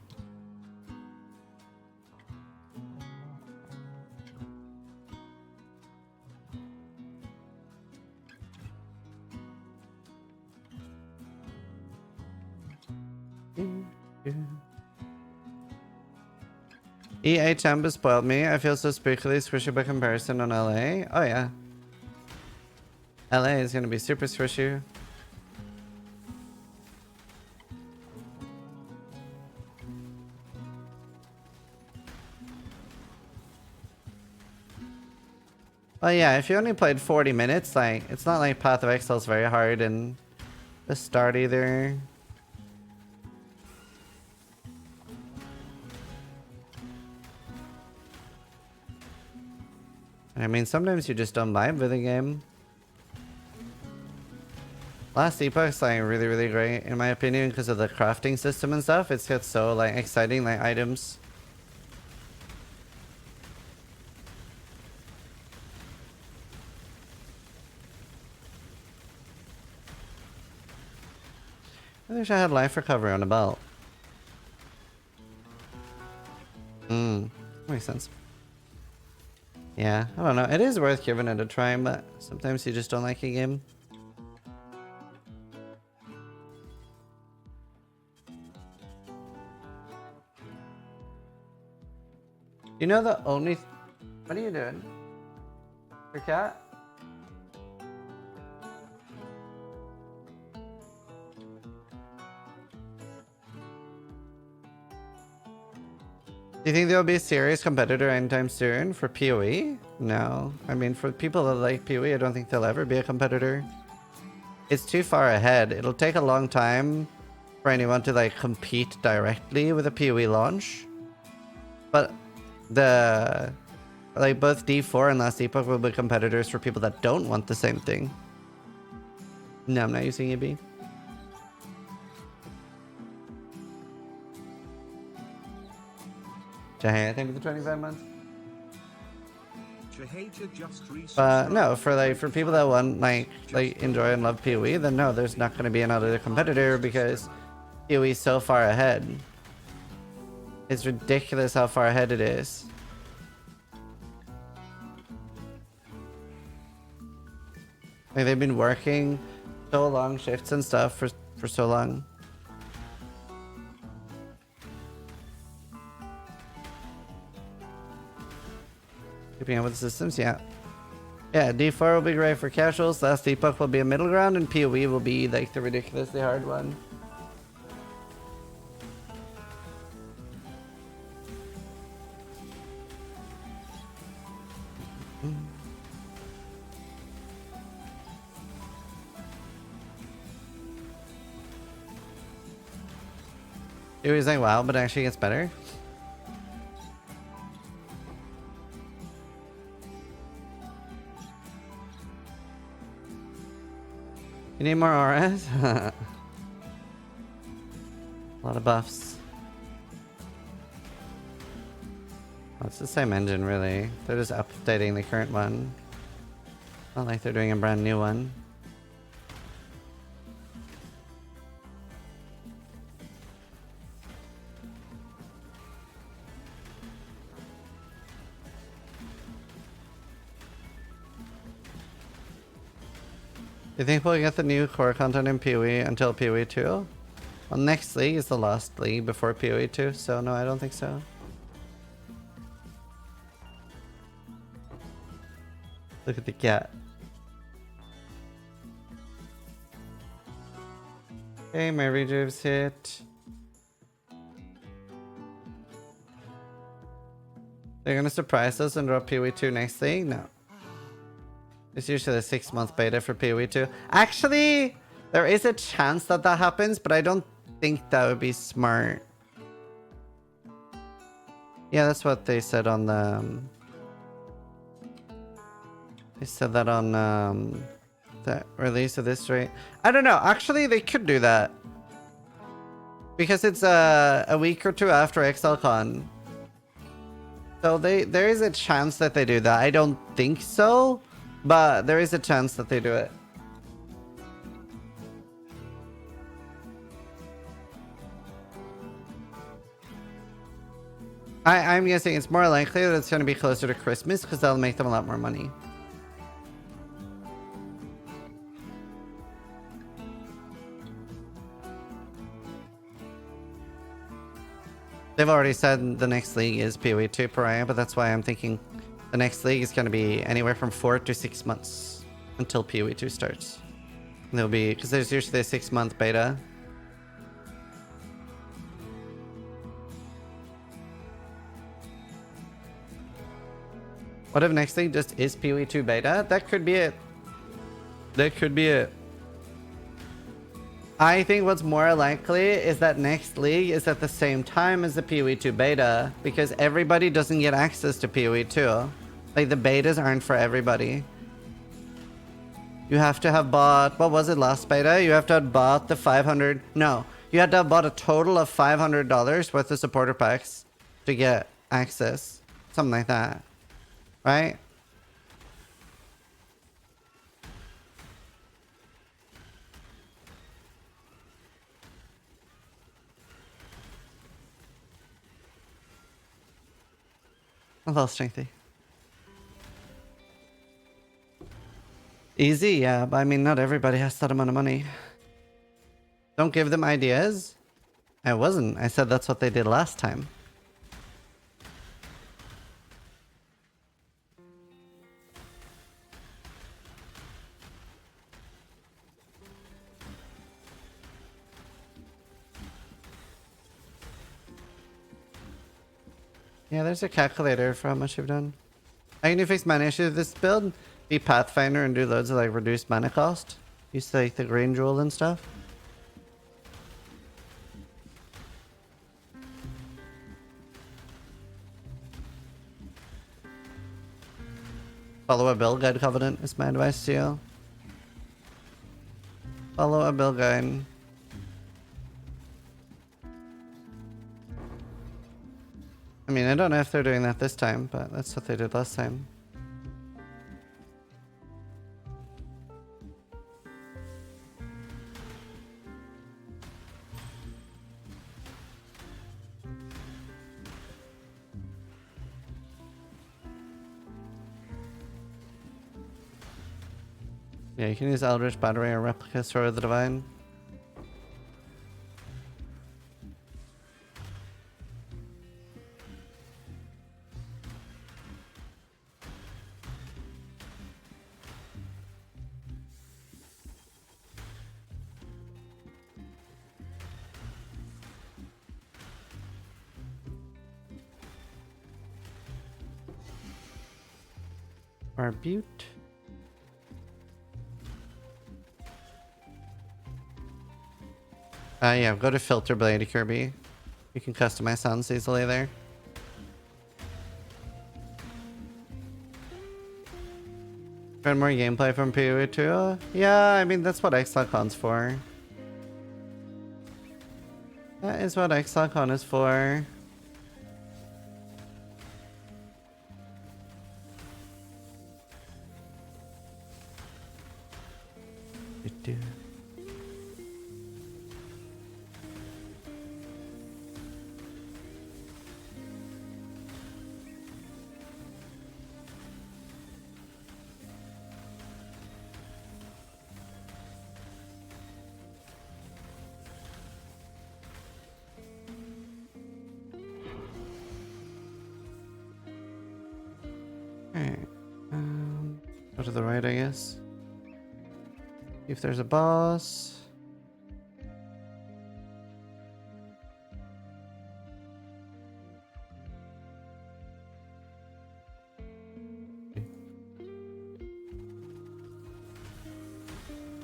EA Tampa spoiled me. I feel so spookily squishy by comparison on LA. Oh yeah. LA is gonna be super squishy. Well, yeah, if you only played 40 minutes, like, it's not like Path of Exile is very hard in the start either. I mean, sometimes you just don't vibe with a game. Last Epoch's like really, really great in my opinion because of the crafting system and stuff. It's got so like exciting like items. I wish I had life recovery on the belt. Makes sense. Yeah, I don't know. It is worth giving it a try, but sometimes you just don't like a game. You know the only... What are you doing? Your cat? Do you think there'll be a serious competitor anytime soon for PoE? No. I mean, for people that like PoE, I don't think there'll ever be a competitor. It's too far ahead. It'll take a long time for anyone to like compete directly with a PoE launch. But the... Like both D4 and Last Epoch will be competitors for people that don't want the same thing. No, I'm not using EB. Jahay, I think with the 25 months. But no, for people that want like enjoy and love PoE, then no, there's not going to be another competitor because PoE is so far ahead. It's ridiculous how far ahead it is. Like they've been working so long shifts and stuff for so long. Keeping up with the systems, yeah. Yeah, D4 will be great for casuals, Last Epoch will be a middle ground, and PoE will be like the ridiculously hard one. It was like wow, but it actually gets better. You need more auras? A lot of buffs. Oh, it's the same engine, really. They're just updating the current one. Not like they're doing a brand new one. You think we'll get the new core content in PoE until PoE 2? Well, next league is the last league before PoE 2, so no, I don't think so. Look at the cat. Okay, my rejuve's hit. They're gonna surprise us and drop PoE 2 next league? No. It's usually a 6-month beta for PoE 2. Actually, there is a chance that that happens, but I don't think that would be smart. Yeah, that's what they said on the... They said that on the release of this, right? I don't know. Actually, they could do that. Because it's a week or two after ExileCon. So there is a chance that they do that. I don't think so. But there is a chance that they do it. I'm guessing it's more likely that it's going to be closer to Christmas because that'll make them a lot more money. They've already said the next league is PoE 2 Pariah, but that's why I'm thinking the next league is going to be anywhere from 4 to 6 months until PoE 2 starts. And there'll be, because there's usually a 6-month beta. What if next league just is PoE 2 beta? That could be it. That could be it. I think what's more likely is that next league is at the same time as the PoE 2 beta, because everybody doesn't get access to PoE 2. Like, the betas aren't for everybody. You have to have bought, what was it last beta? You have to have bought the 500, no. You had to have bought a total of $500 worth of supporter packs to get access. Something like that. Right? A little strengthy. Easy, yeah, but I mean, not everybody has that amount of money. Don't give them ideas. I wasn't. I said that's what they did last time. Yeah, there's a calculator for how much you've done. I can fix mana issues with this build. Be Pathfinder and do loads of like reduced mana cost. Use like the green jewel and stuff. Follow a build guide covenant is my advice to you. Follow a build guide. I mean, I don't know if they're doing that this time, but that's what they did last time. Yeah, you can use Eldritch Battery or Replica Sword of the Divine. Arbute. Yeah, go to Filter Blade, Kirby. You can customize sounds easily there. Got more gameplay from PoE 2? Yeah, I mean, that's what ExileCon's for. That is what ExileCon is for. Alright. Go to the right, I guess. See if there's a boss.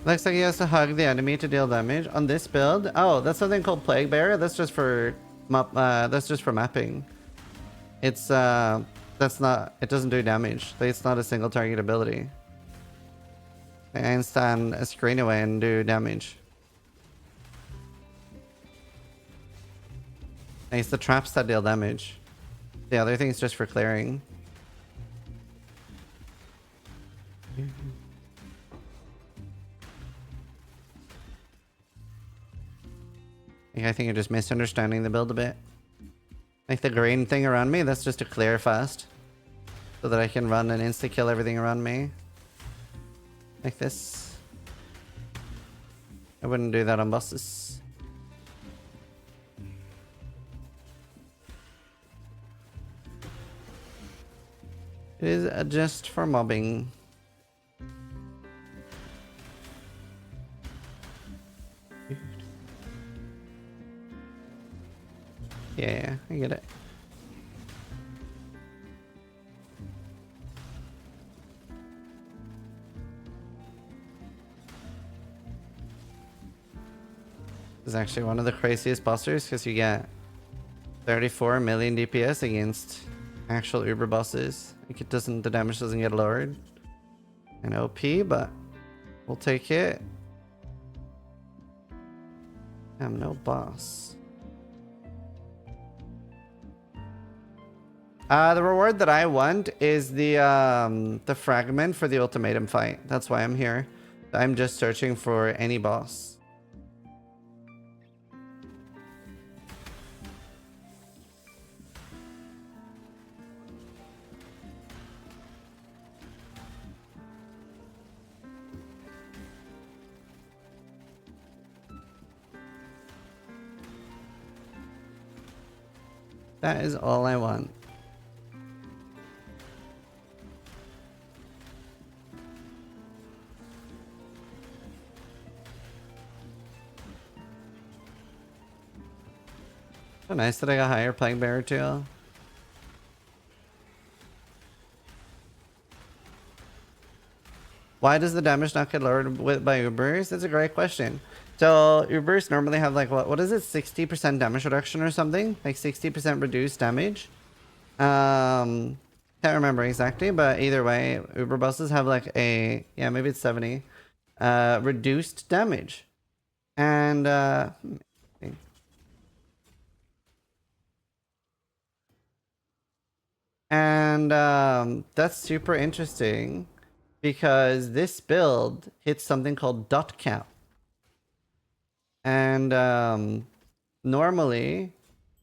Looks like he has to hug the enemy to deal damage on this build. Oh, that's something called Plague Bear. That's just for mapping. It's that's not. It doesn't do damage. It's not a single target ability. I can stand a screen away and do damage. And it's the traps that deal damage. The other thing is just for clearing. I think you're just misunderstanding the build a bit. Like the green thing around me, that's just to clear fast. So that I can run and insta-kill everything around me. Like this. I wouldn't do that on bosses. It is just for mobbing. Yeah, I get it. This is actually one of the craziest busters because you get 34 million DPS against actual Uber bosses. Like it doesn't, the damage doesn't get lowered. And OP, but we'll take it. I'm no boss. The reward that I want is the fragment for the ultimatum fight. That's why I'm here. I'm just searching for any boss. That is all I want. So nice that I got higher Plague Bearer too. Why does the damage not get lowered by Ubers? That's a great question. So Ubers normally have like what is it, 60% damage reduction or something? Like 60% reduced damage. Can't remember exactly, but either way, Uber buses have like a, yeah, maybe it's 70 reduced damage. And that's super interesting because this build hits something called dot cap. And normally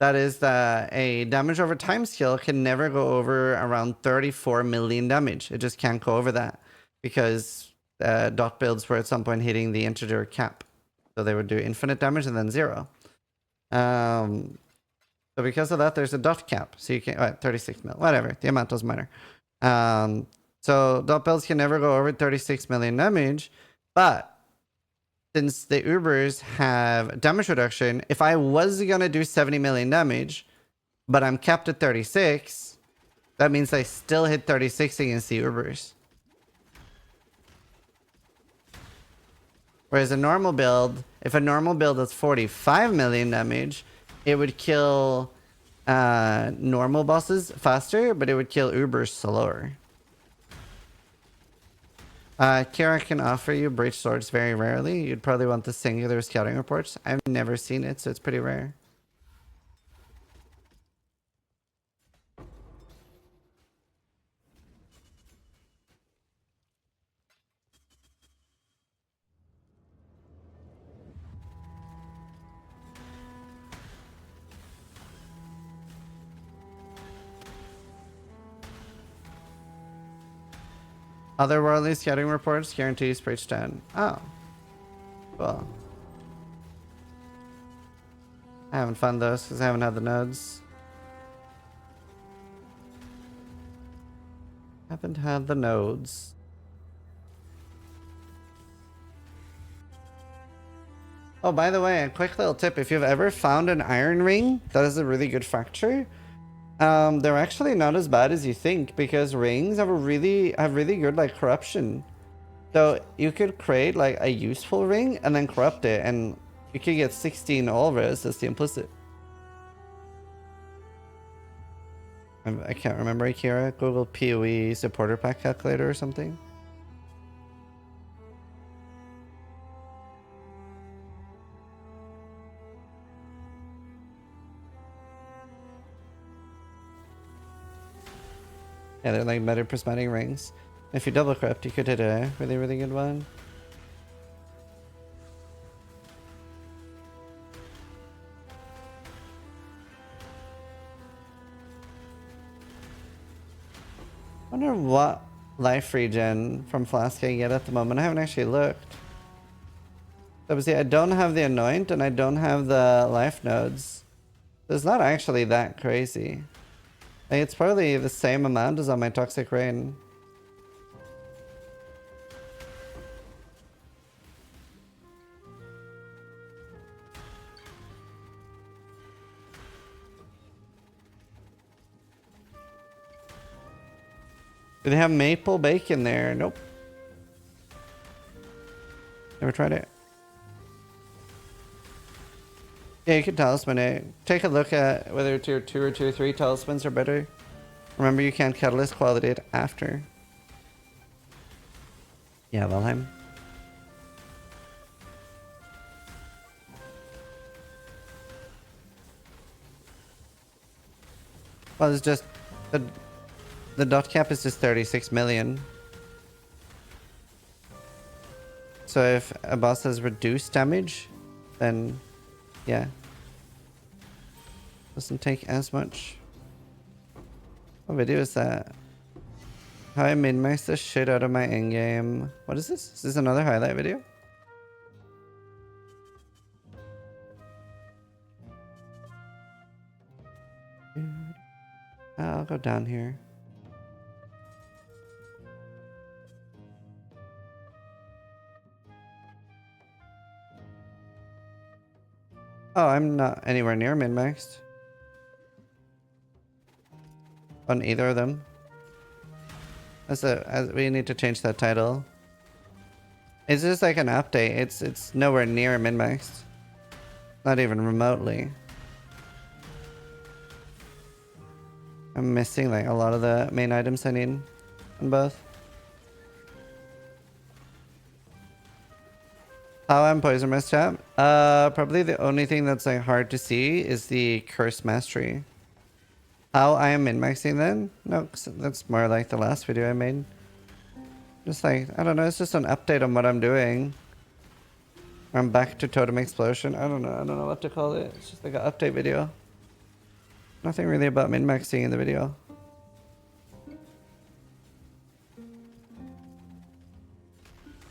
that is that a damage over time skill can never go over around 34 million damage. It just can't go over that because dot builds were at some point hitting the integer cap. So they would do infinite damage and then 0. So because of that, there's a dot cap. So you can 36 mil, whatever. The amount doesn't matter. So dot builds can never go over 36 million damage, but since the Ubers have damage reduction, if I was gonna do 70 million damage, but I'm capped at 36, that means I still hit 36 against the Ubers. Whereas a normal build, if a normal build is 45 million damage, it would kill normal bosses faster, but it would kill Ubers slower. Kira can offer you breach swords very rarely. You'd probably want the singular scouting reports. I've never seen it, so it's pretty rare. Otherworldly scouting reports guarantees breach 10. Oh. Cool. I haven't found those because I haven't had the nodes. Haven't had the nodes. Oh, by the way, a quick little tip. If you've ever found an iron ring that is a really good fracture, they're actually not as bad as you think because rings have really good like corruption. So you could create like a useful ring and then corrupt it, and you could get 16 all res as the implicit. I can't remember, Akira. Google PoE supporter pack calculator or something. Yeah, they're like better prismatic rings. If you double corrupt, you could hit a really, really good one. Wonder what life regen from flask I get at the moment. I haven't actually looked. So see, I don't have the anoint and I don't have the life nodes. So it's not actually that crazy. It's probably the same amount as on my Toxic Rain. Do they have maple bacon there? Nope. Never tried it. Yeah, you can talisman it. Take a look at whether tier 2 or tier 3 talismans are better. Remember, you can't catalyst quality it after. Yeah, Valheim. Well, it's just... The dot cap is just 36 million. So if a boss has reduced damage, then... yeah. Doesn't take as much. What video is that? How I min-max the shit out of my endgame. What is this? Is this another highlight video? I'll go down here. Oh, I'm not anywhere near min-maxed. On either of them. We need to change that title. It's just like an update. It's nowhere near min-maxed. Not even remotely. I'm missing like a lot of the main items I need on both. How I'm poison mist chat? Probably the only thing that's like hard to see is the curse mastery. How I am min-maxing then? No, that's more like the last video I made. Just like, I don't know, it's just an update on what I'm doing. I'm back to Totem Explosion. I don't know what to call it. It's just like an update video. Nothing really about min-maxing in the video.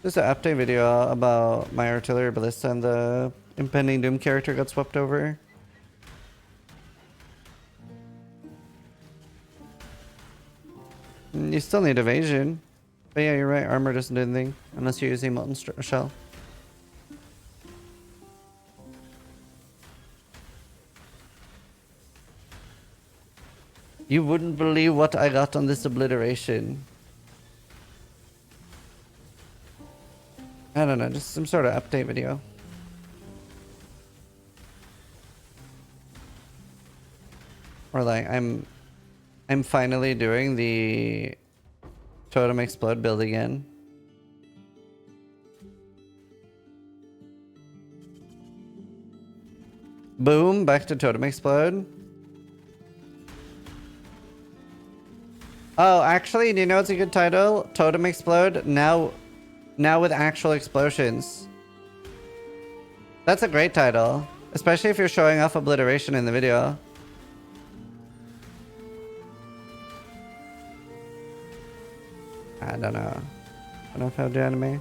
Just an update video about my artillery ballista and the impending doom character got swapped over. You still need evasion. But yeah, you're right. Armor doesn't do anything unless you're using molten shell. You wouldn't believe what I got on this obliteration. I don't know, just some sort of update video. Or like I'm finally doing the Totem Explode build again. Boom, back to Totem Explode. Oh, actually, do you know it's a good title? Totem Explode, now with actual explosions. That's a great title. Especially if you're showing off obliteration in the video. I don't know. I don't know if I'll do anime.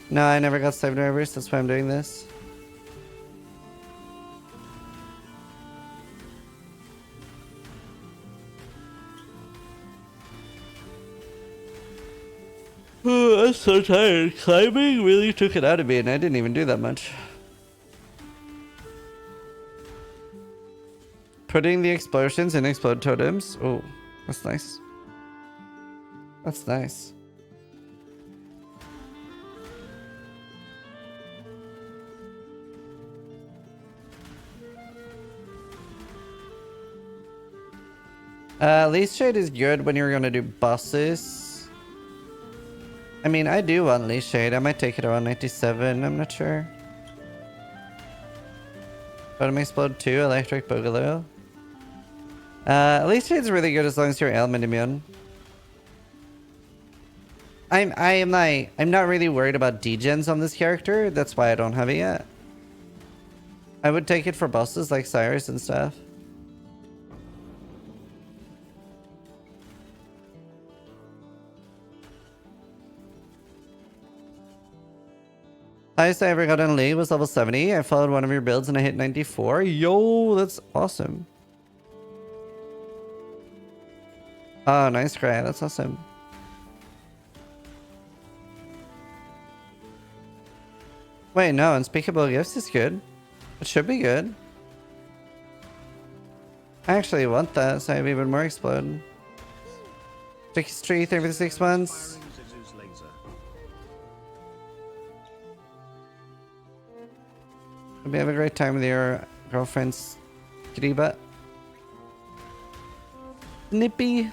No, I never got slave drivers, that's why I'm doing this. Oh, I'm so tired. Climbing really took it out of me and I didn't even do that much. Putting the explosions in explode totems. Oh, that's nice. That's nice. Least shade is good when you're gonna do bosses. I mean, I do want Leash Shade. I might take it around 97. I'm not sure. Totem Explode 2, Electric Boogaloo. Leash Shade's really good as long as you're ailment immune. I'm not really worried about degens on this character. That's why I don't have it yet. I would take it for bosses like Cyrus and stuff. Highest I ever got in a league was level 70. I followed one of your builds and I hit 94. Yo, that's awesome. Oh, nice, Gray. That's awesome. Wait, no, Unspeakable Gifts is good. It should be good. I actually want that, so I have even more Explode. Sticky Street every 6 months. Firing Zizu's laser. Hope you have a great time with your girlfriend's kitty butt. Nippy.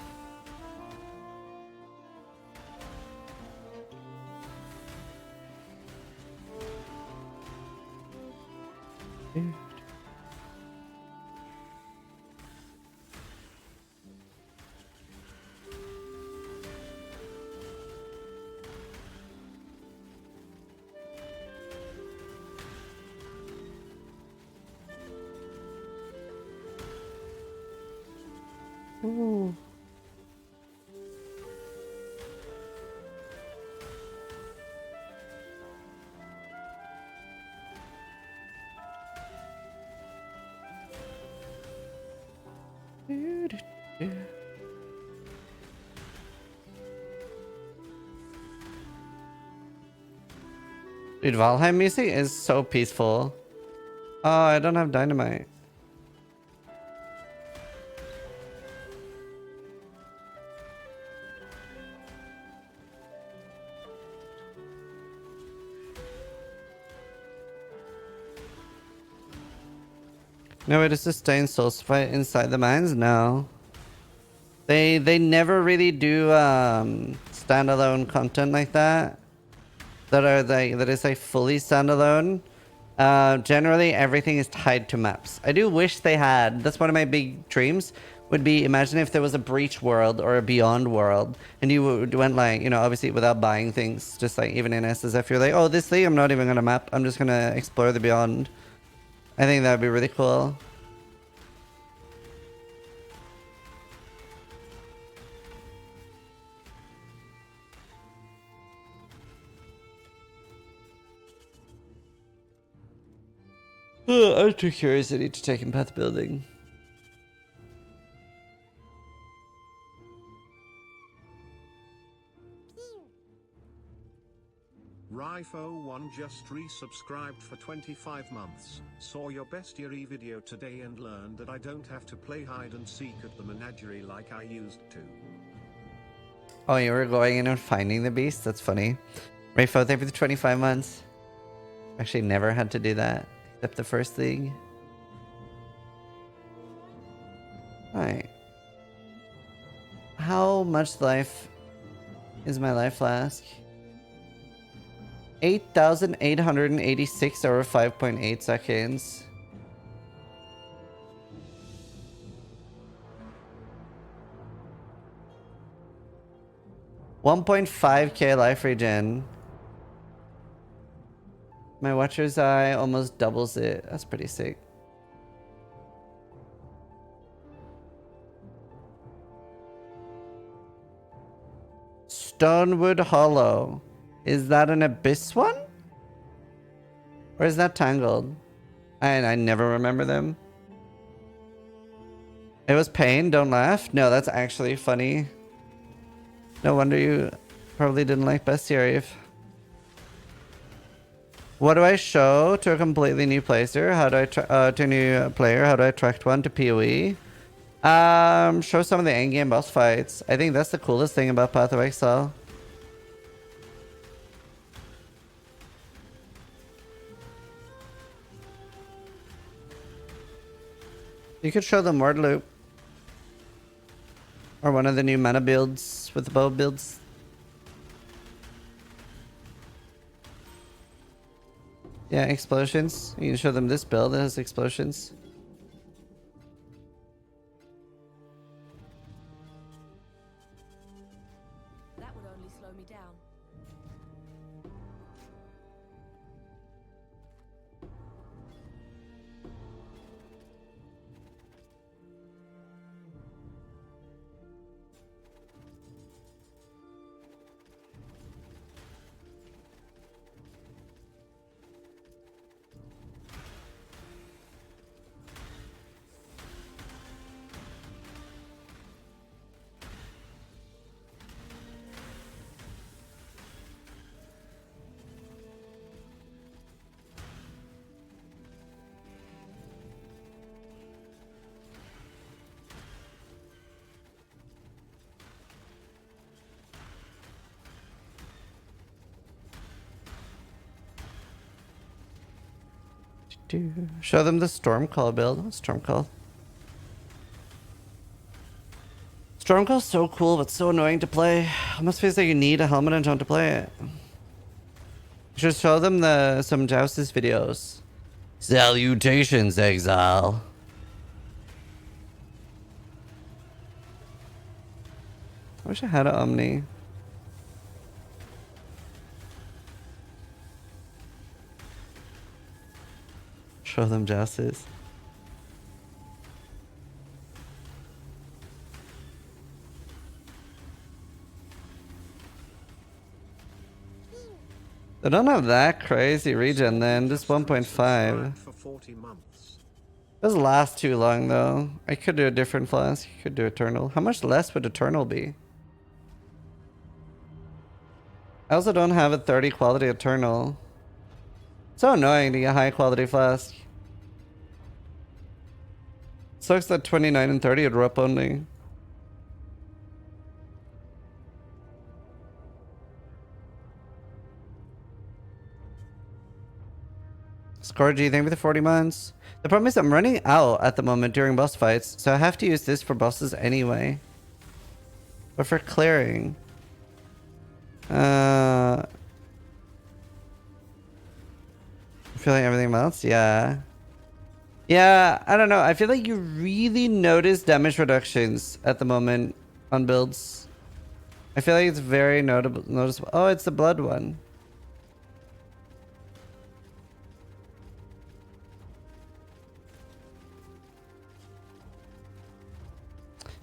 Ooh. Dude, Valheim music is so peaceful. Oh, I don't have dynamite. No, it is to stay in Soul Fight inside the mines? No. They never really do standalone content like that. That is like fully standalone. Generally everything is tied to maps. I do wish they had. That's one of my big dreams. Would be, imagine if there was a Breach world or a Beyond world, and you went like, you know, obviously without buying things, just like even in SSF, you're like, oh, this thing I'm not even gonna map. I'm just gonna explore the Beyond. I think that would be really cool. I'm too curious. I need to take Empath Building. Rifo1 just resubscribed for 25 months. Saw your best Yuri video today and learned that I don't have to play hide and seek at the menagerie like I used to. Oh, you were going in and finding the beast? That's funny. Rayfo, thank you for the 25 months. Actually never had to do that, except the first league. Alright. How much life is my life flask? 8,886 over 5.8 seconds. $1.5k life regen. My Watcher's Eye almost doubles it. That's pretty sick. Stonewood Hollow. Is that an Abyss one? Or is that Tangled? I never remember them. It was pain, don't laugh. No, that's actually funny. No wonder you probably didn't like Bestiary. What do I show to a completely new player? How do I to a new player? How do I attract one to PoE? Show some of the endgame boss fights. I think that's the coolest thing about Path of Exile. You could show them Word Loop. Or one of the new mana builds with the bow builds. Yeah, explosions. You can show them this build that has explosions. That would only slow me down. Show them the Stormcall build. Stormcall. Stormcall's so cool, but so annoying to play. Almost feels like you need a helmet and jump to play it. You should show them some Joustus videos. Salutations, Exile. I wish I had an Omni. Show them Joustus. They don't have that crazy regen then, just 1.5. For 40 months. Doesn't last too long though. I could do a different flask. Could do Eternal. How much less would Eternal be? I also don't have a 30 quality Eternal. So annoying to get high quality flask. Sucks that 29 and 30 would rep only. Scourgy, thank you for the 40 months. The problem is I'm running out at the moment during boss fights, so I have to use this for bosses anyway. But for clearing... I feel like everything melts? Yeah. Yeah, I don't know. I feel like you really notice damage reductions at the moment on builds. I feel like it's very noticeable. Oh, it's the blood one.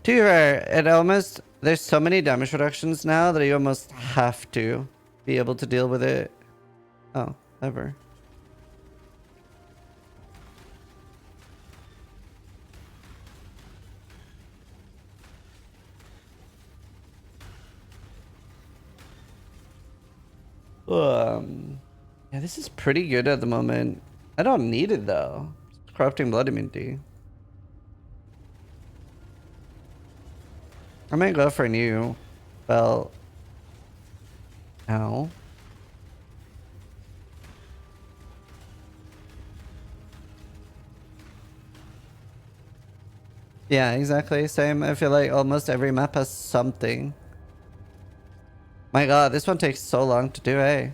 To be fair, it almost... There's so many damage reductions now that you almost have to be able to deal with it. Oh, ever. Yeah, this is pretty good at the moment. I don't need it though. Corrupting blood immunity. I might go for a new belt. Ow. Yeah, exactly. Same. I feel like almost every map has something. My god, this one takes so long to do, eh?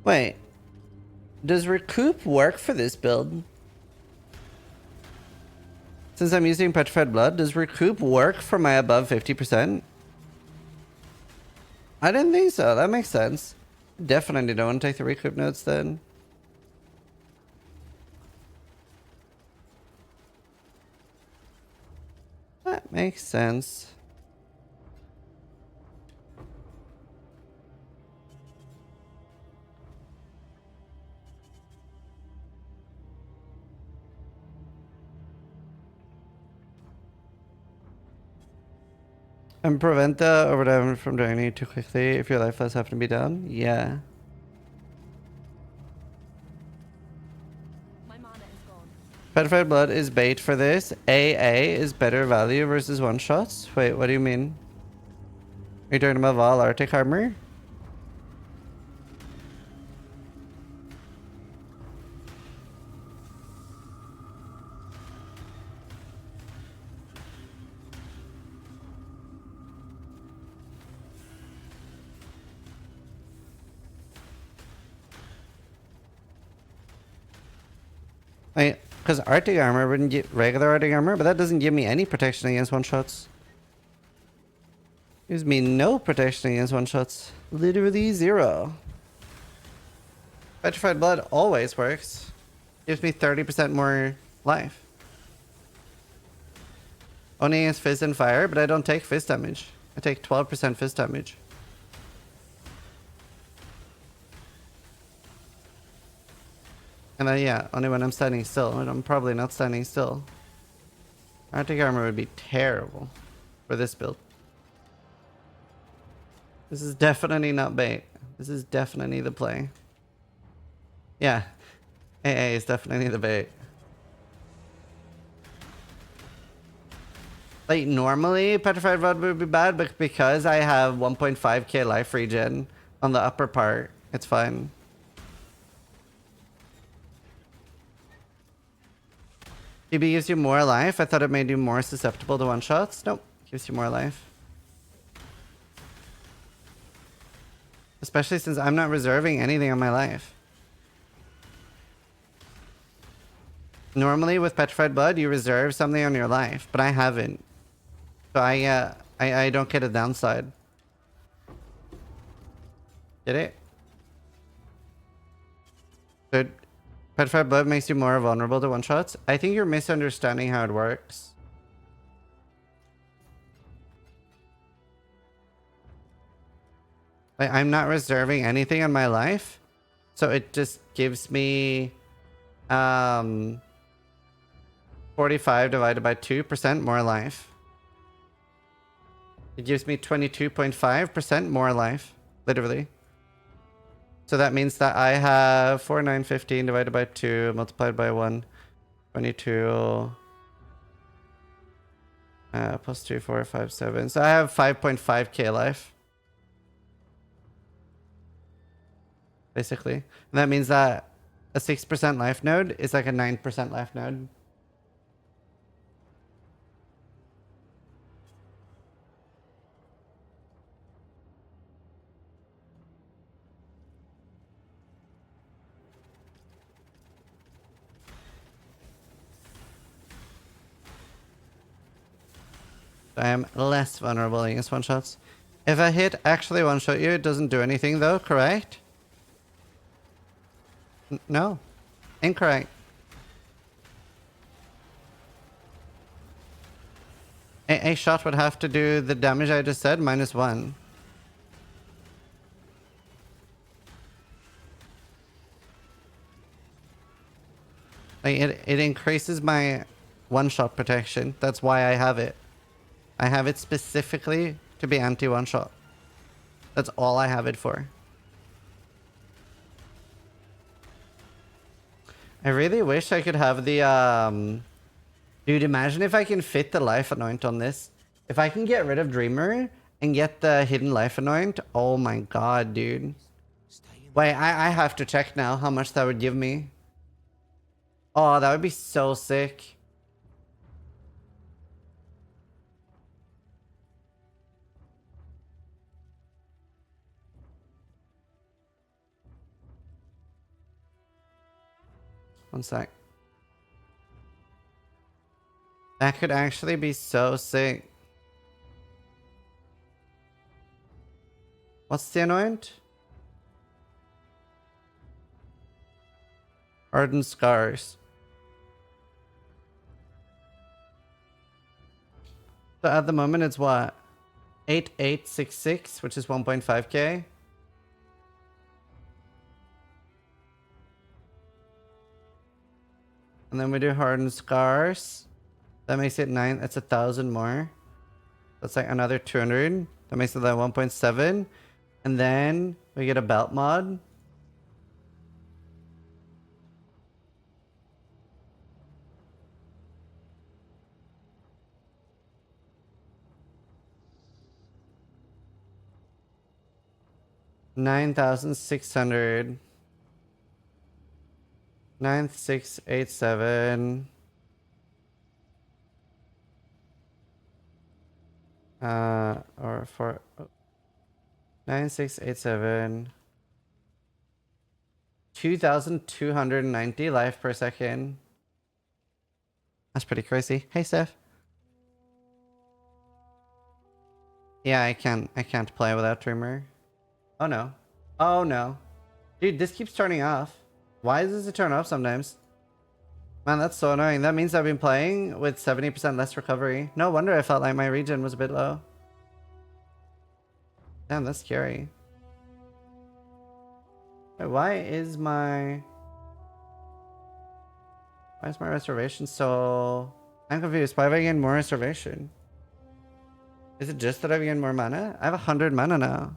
Wait. Does recoup work for this build? Since I'm using petrified blood, does recoup work for my above 50%? I didn't think so. That makes sense. Definitely don't want to take the recoup notes then. That makes sense. And prevent the overdrive from draining you too quickly if your life less happen to be down? Yeah. My mana is gone. Petrified blood is bait for this. AA is better value versus one shots. Wait, what do you mean? Are you talking about Val Arctic armor? Because Arctic armor wouldn't get regular Arctic armor, but that doesn't give me any protection against one shots. Gives me no protection against one shots. Literally zero. Petrified blood always works. Gives me 30% more life. Only against fizz and fire, but I don't take fizz damage. I take 12% fizz damage. And then, yeah, only when I'm standing still. And I'm probably not standing still. Arctic armor would be terrible for this build. This is definitely not bait. This is definitely the play. Yeah. AA is definitely the bait. Like, normally, Petrified Rod would be bad, but because I have 1.5k life regen on the upper part, it's fine. TB gives you more life. I thought it made you more susceptible to one-shots. Nope, gives you more life. Especially since I'm not reserving anything on my life. Normally, with Petrified Blood, you reserve something on your life, but I haven't. So I don't get a downside. Get it? So Petrified Blood makes you more vulnerable to one-shots. I think you're misunderstanding how it works. Like, I'm not reserving anything on my life, so it just gives me 45 divided by 2% more life. It gives me 22.5% more life, literally. So that means that I have 4, 9, 15 divided by 2 multiplied by 1, 22 plus 2, 4, 5, 7. So I have 5.5k life. Basically. And that means that a 6% life node is like a 9% life node. I am less vulnerable against one-shots. If a hit actually one-shot you, it doesn't do anything though, correct? No. Incorrect. A shot would have to do the damage I just said minus 1. Like it increases my one-shot protection. That's why I have it. I have it specifically to be anti-one-shot. That's all I have it for. I really wish I could have the Dude, imagine if I can fit the life anoint on this. If I can get rid of Dreamer and get the hidden life anoint, oh my god, dude. Wait, I have to check now how much that would give me. Oh, that would be so sick. One sec. That could actually be so sick. What's the anoint? Hardened Scars. So at the moment it's what? 8866, which is 1.5k. And then we do Hardened Scars. That makes it 9. That's 1,000 more. That's like another 200. That makes it like 1.7. And then we get a belt mod. $9,600. 9687. Or for 9687. 2,290 life per second. That's pretty crazy. Hey, Steph. Yeah, I can't play without Dreamer. Oh no. Oh no. Dude, this keeps turning off. Why does it turn off sometimes? Man, that's so annoying. That means I've been playing with 70% less recovery. No wonder I felt like my regen was a bit low. Damn, that's scary. Wait, why is my reservation so... I'm confused. Why have I gained more reservation? Is it just that I've gained more mana? I have 100 mana now.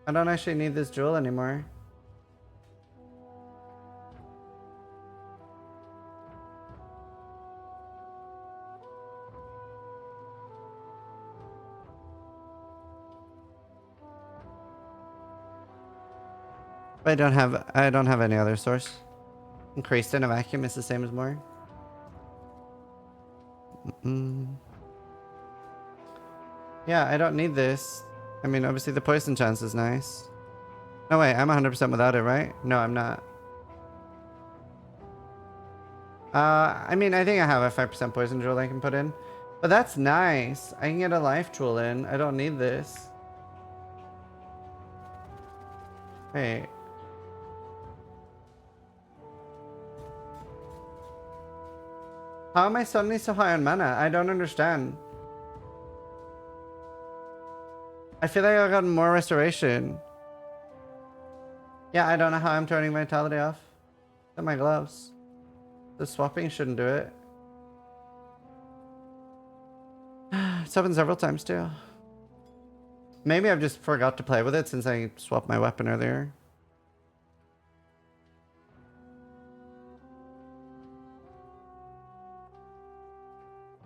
I don't actually need this jewel anymore. I don't have any other source. Increased in a vacuum is the same as more. Yeah, I don't need this. I mean, obviously the poison chance is nice. No, wait, I'm 100% without it, right? No, I'm not. I mean, I think I have a 5% poison jewel I can put in. But that's nice. I can get a life jewel in. I don't need this. Wait. How am I suddenly so high on mana? I don't understand. I feel like I got more restoration. Yeah, I don't know how I'm turning vitality off. Look at my gloves. The swapping shouldn't do it. It's happened several times too. Maybe I've just forgot to play with it since I swapped my weapon earlier.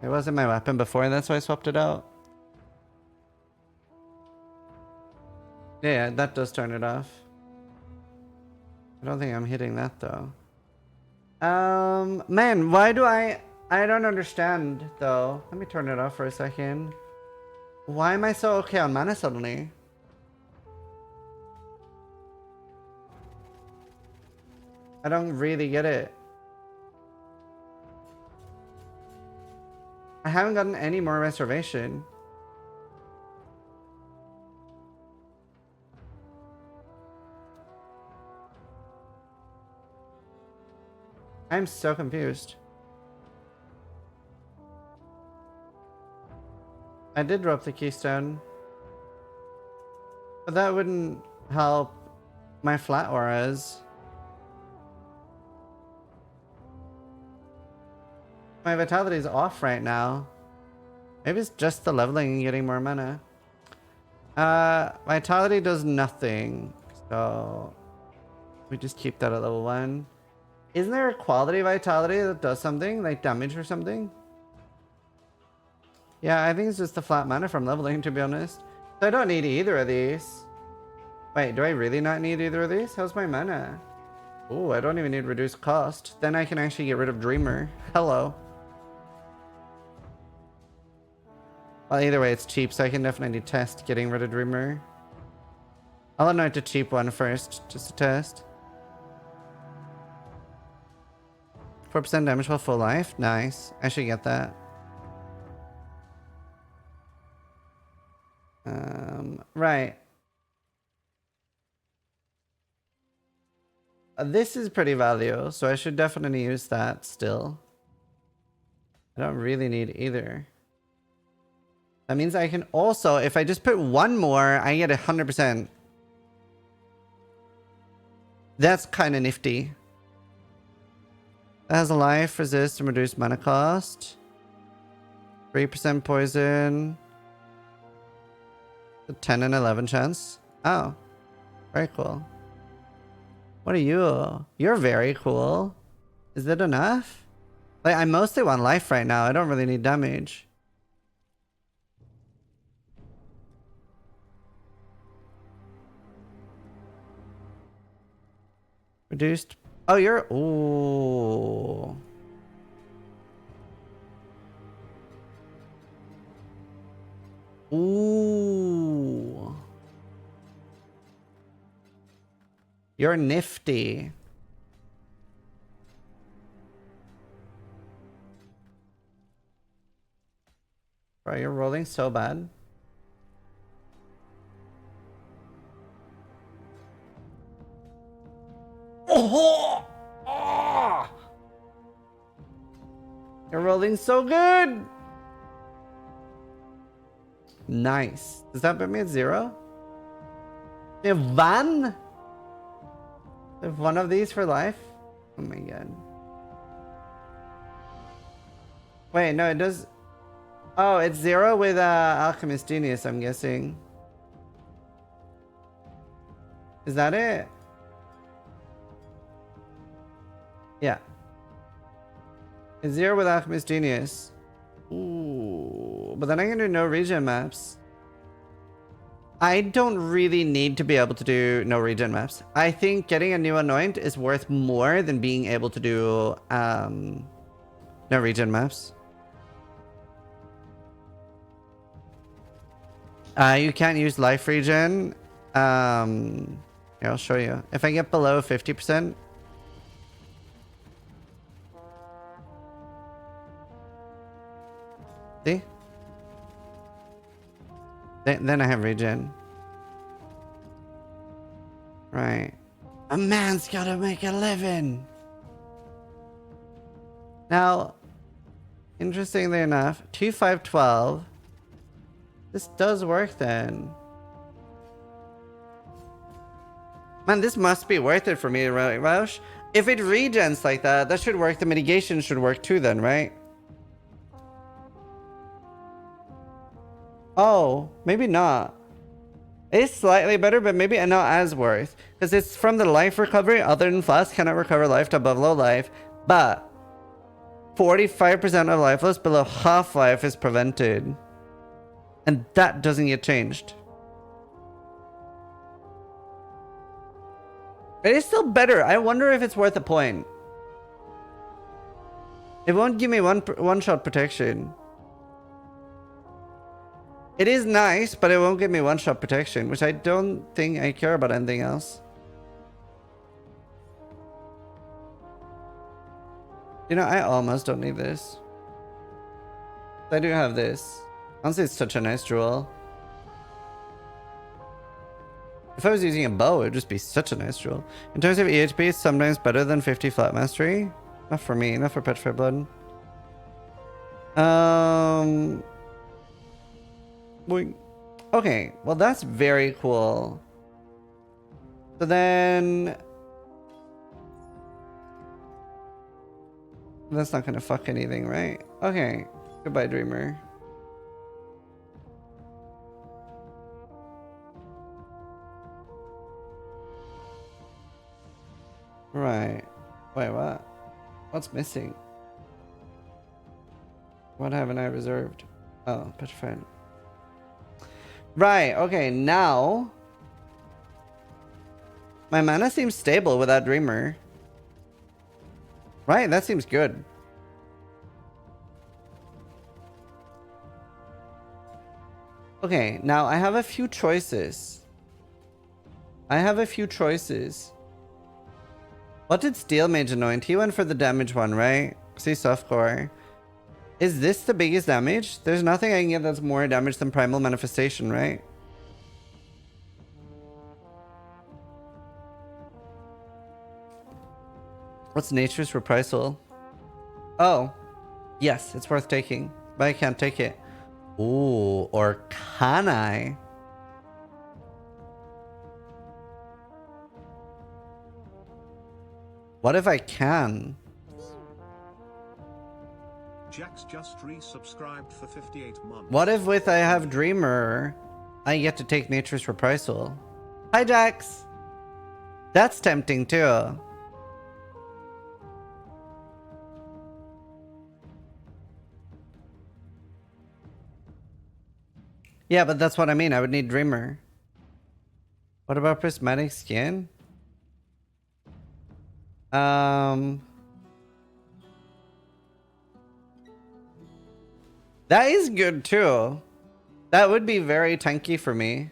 It wasn't my weapon before, that's why I swapped it out. Yeah, that does turn it off. I don't think I'm hitting that though. Man, why do I don't understand though. Let me turn it off for a second. Why am I so okay on mana suddenly? I don't really get it. I haven't gotten any more reservation. I'm so confused. I did drop the keystone. But that wouldn't help my flat auras. My vitality is off right now. Maybe it's just the leveling and getting more mana. Vitality does nothing. So we just keep that at level 1. Isn't there a quality vitality that does something? Like damage or something? Yeah, I think it's just the flat mana from leveling, to be honest. So I don't need either of these. Wait, do I really not need either of these? How's my mana? Ooh, I don't even need reduced cost. Then I can actually get rid of Dreamer. Hello. Well, either way, it's cheap, so I can definitely test getting rid of Dreamer. I'll anoint a cheap one first, just to test. 4% damage while full life? Nice. I should get that. Right. This is pretty value, so I should definitely use that still. I don't really need either. That means I can also, if I just put one more, I get 100%. That's kind of nifty. That has a life, resist, and reduced mana cost. 3% poison. A 10 and 11 chance. Oh. Very cool. What are you? You're very cool. Is that enough? Like, I mostly want life right now. I don't really need damage. Reduced. Oh, you're. Ooh. Ooh. You're nifty. Bro, you're rolling so bad. Oh! Oh! You're rolling so good. Nice. Does that put me at 0? You have one? You have one of these for life? Oh my god. Wait, no, it does. Oh, it's 0 with Alchemist Genius, I'm guessing. Is that it? Yeah. It's 0 with Alchemist Genius. Ooh. But then I can do no regen maps. I don't really need to be able to do no regen maps. I think getting a new anoint is worth more than being able to do no regen maps. You can't use life regen. Here, I'll show you. If I get below 50%. See? Then I have regen. Right. A man's gotta make a living. Now, interestingly enough, 2, 5, 12. This does work then. Man, this must be worth it for me, right, Roush? If it regens like that, that should work. The mitigation should work too then, right? Oh, maybe not. It's slightly better, but maybe not as worth. Because it's from the life recovery. Other than flask, cannot recover life to above low life. But 45% of life loss below half life is prevented. And that doesn't get changed. It is still better. I wonder if it's worth a point. It won't give me one shot protection. It is nice, but it won't give me one shot protection, which I don't think I care about anything else. You know, I almost don't need this. I do have this. Honestly, it's such a nice jewel. If I was using a bow, it would just be such a nice jewel. In terms of EHP, it's sometimes better than 50 flat mastery. Not for me, not for Petrified Blood. Okay, well that's very cool. So then... That's not gonna fuck anything, right? Okay, goodbye, Dreamer. Right. Wait, what? What's missing? What haven't I reserved? Oh, Petrified. Right, okay, now... My mana seems stable without Dreamer. Right, that seems good. Okay, now I have a few choices. What did Steel Mage anoint? He went for the damage one, right? See, Softcore. Is this the biggest damage? There's nothing I can get that's more damage than Primal Manifestation, right? What's Nature's Reprisal? Oh. Yes, it's worth taking. But I can't take it. Ooh, or can I? What if I can? Jax just resubscribed for 58 months. What if with I have Dreamer, I get to take Nature's Reprisal? Hi, Jax! That's tempting too. Yeah, but that's what I mean. I would need Dreamer. What about Prismatic Skin? That is good too. That would be very tanky for me.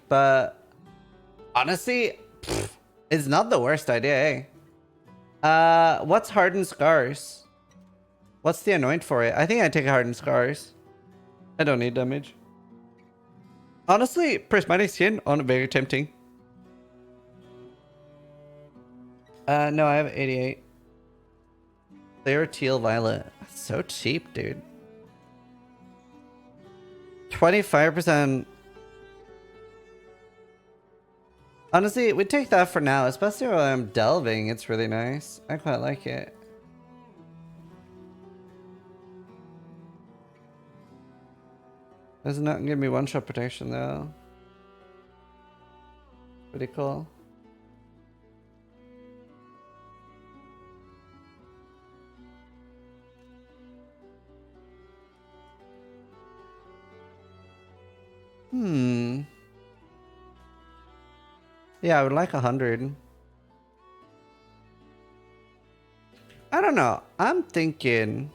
But honestly, it's not the worst idea, eh? What's Hardened Scars? What's the anoint for it? I think I'd take a Hardened Scars. I don't need damage. Honestly, Prismatic Skin on very tempting. No, I have 88. Clear Teal Violet. That's so cheap, dude. 25%. Honestly, we'd take that for now, especially while I'm delving. It's really nice. I quite like it. Does not give me one-shot protection though. Pretty cool. Hmm. Yeah, I would like 100. I don't know. I'm thinking.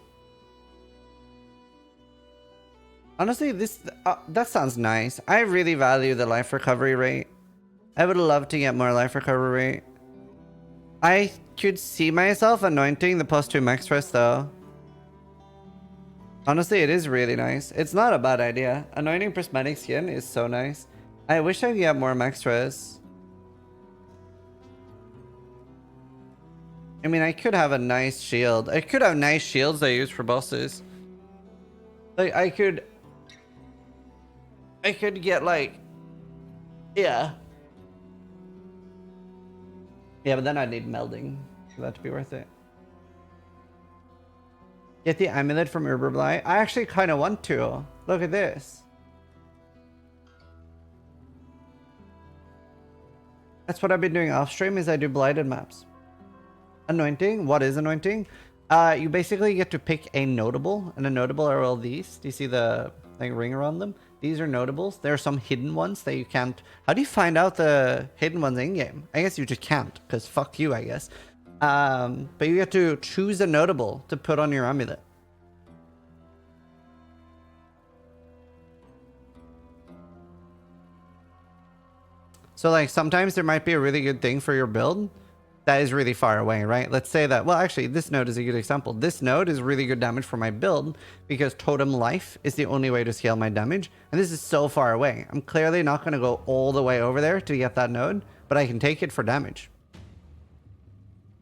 Honestly, this that sounds nice. I really value the life recovery rate. I would love to get more life recovery rate. I could see myself anointing the +2 max stress though. Honestly, it is really nice. It's not a bad idea. Anointing prismatic skin is so nice. I wish I could get more max stress. I mean, I could have a nice shield. I could have nice shields I use for bosses. Like, I could get like, yeah. Yeah, but then I'd need melding for that to be worth it. Get the amulet from Uberblight. I actually kind of want to. Look at this. That's what I've been doing off stream is I do blighted maps. Anointing. What is anointing? You basically get to pick a notable, and a notable are all these. Do you see the like ring around them? These are notables. There are some hidden ones that you can't. How do you find out the hidden ones in game? I guess you just can't, because fuck you, I guess. But you get to choose a notable to put on your amulet. So like sometimes there might be a really good thing for your build that is really far away, right? Let's say that, well, actually this node is a good example. This node is really good damage for my build because totem life is the only way to scale my damage. And this is so far away. I'm clearly not going to go all the way over there to get that node, but I can take it for damage.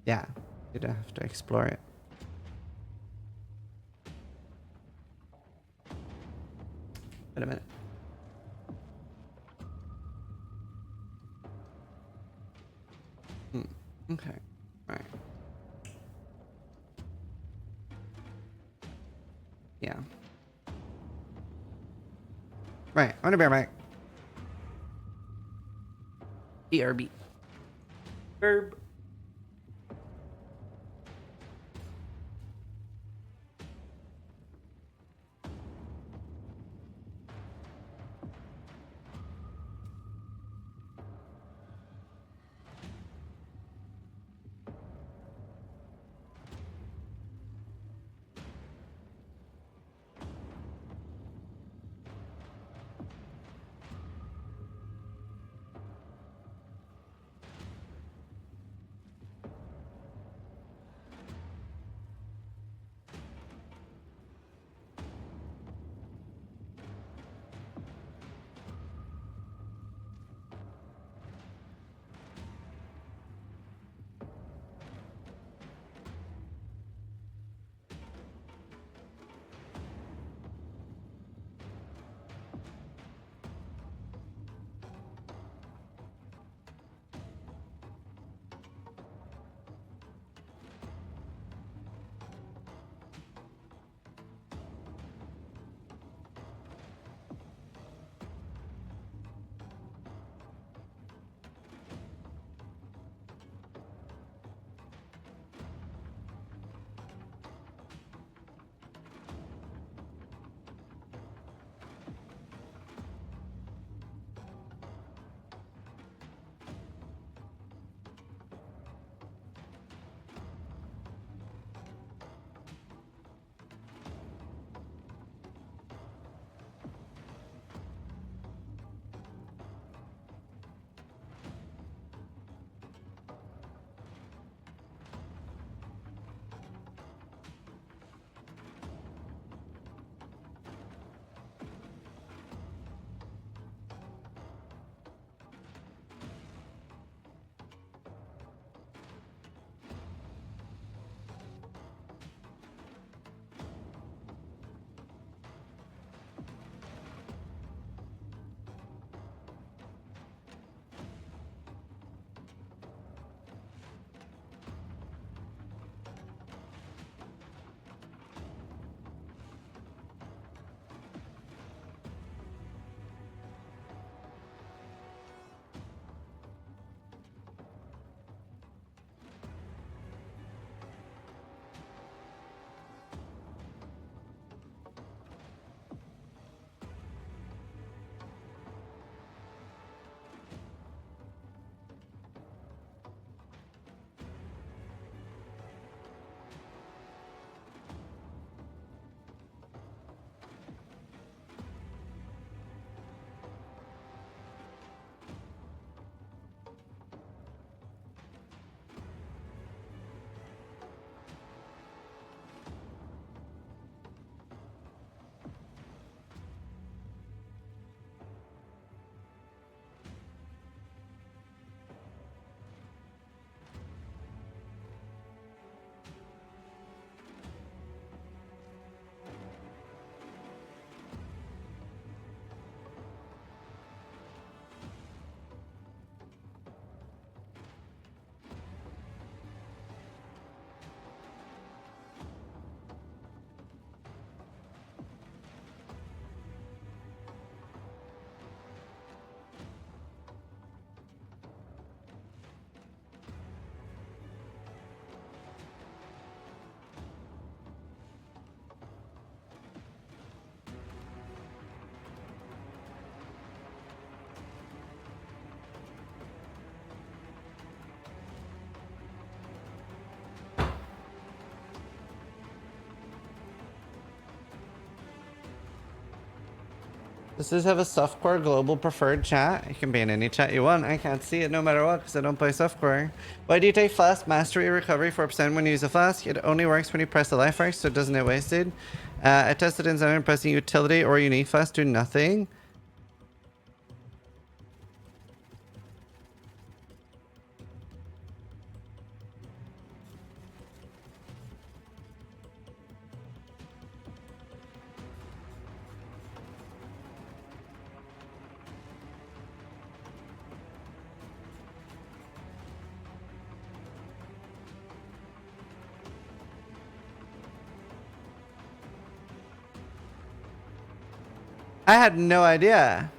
Yeah, you'd have to explore it. Wait a minute. Okay. All right. Yeah. Right. I'm gonna be right back. BRB. Herb. Does this have a softcore global preferred chat? It can be in any chat you want. I can't see it no matter what because I don't play softcore. Why do you take flask mastery recovery 4% when you use a flask? It only works when you press the life arc, so it doesn't get wasted. I tested in Zizaran pressing utility or unique flask do nothing. I had no idea.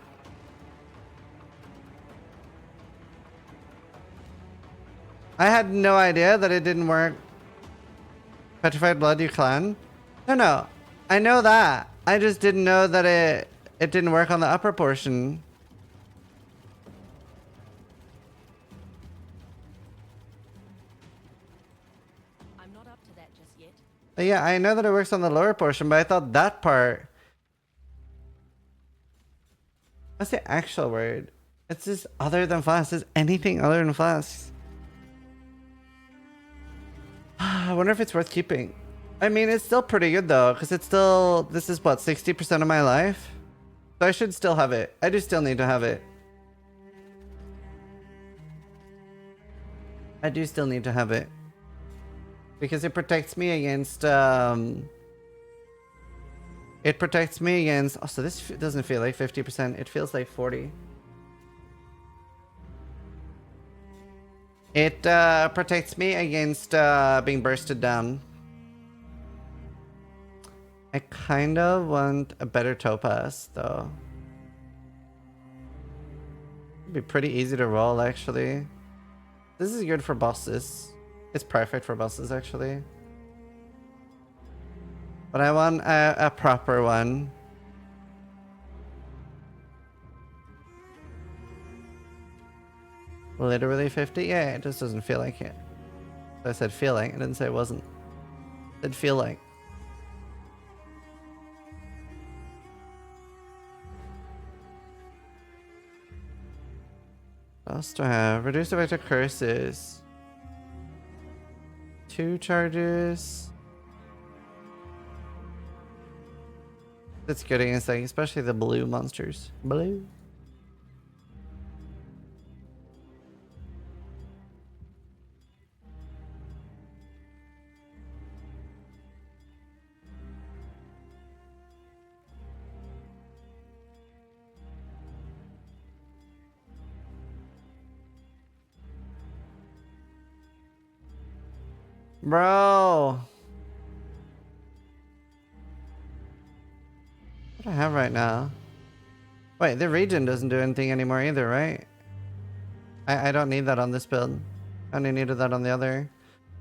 I had no idea that it didn't work. Petrified blood, you clan? No. I know that. I just didn't know that it didn't work on the upper portion. I'm not up to that just yet. Yeah, I know that it works on the lower portion, but I thought that part. What's the actual word? It's just other than flasks. It's anything other than flasks. I wonder if it's worth keeping. I mean, it's still pretty good though, because it's still, this is what, 60% of my life? So I should still have it. I do still need to have it. I do still need to have it. Because it protects me against, it protects me against, oh, so this doesn't feel like 50%. It feels like 40. It protects me against being bursted down. I kind of want a better topaz though. It'd be pretty easy to roll actually. This is good for bosses. It's perfect for bosses actually. But I want a proper one. Literally 50? Yeah, it just doesn't feel like it. I said feeling. I didn't say it wasn't. I said feel like. What else do I have? Reduce the vector curses. 2 charges. That's good against like, especially the blue monsters. Blue. Bro. What do I have right now? Wait, the regen doesn't do anything anymore either, right? I don't need that on this build. I only needed that on the other.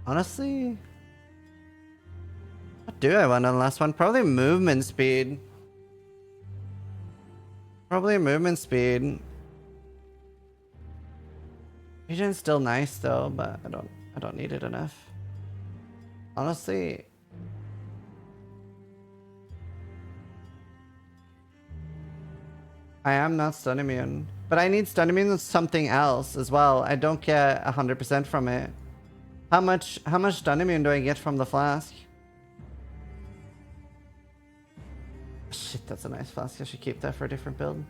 Honestly, what do I want on the last one? Probably movement speed. Probably movement speed. Regen's still nice though, but I don't need it enough. Honestly, I am not stun immune, but I need stun immune with something else as well. I don't get 100% from it. How much stun immune do I get from the flask? Shit, that's a nice flask. I should keep that for a different build.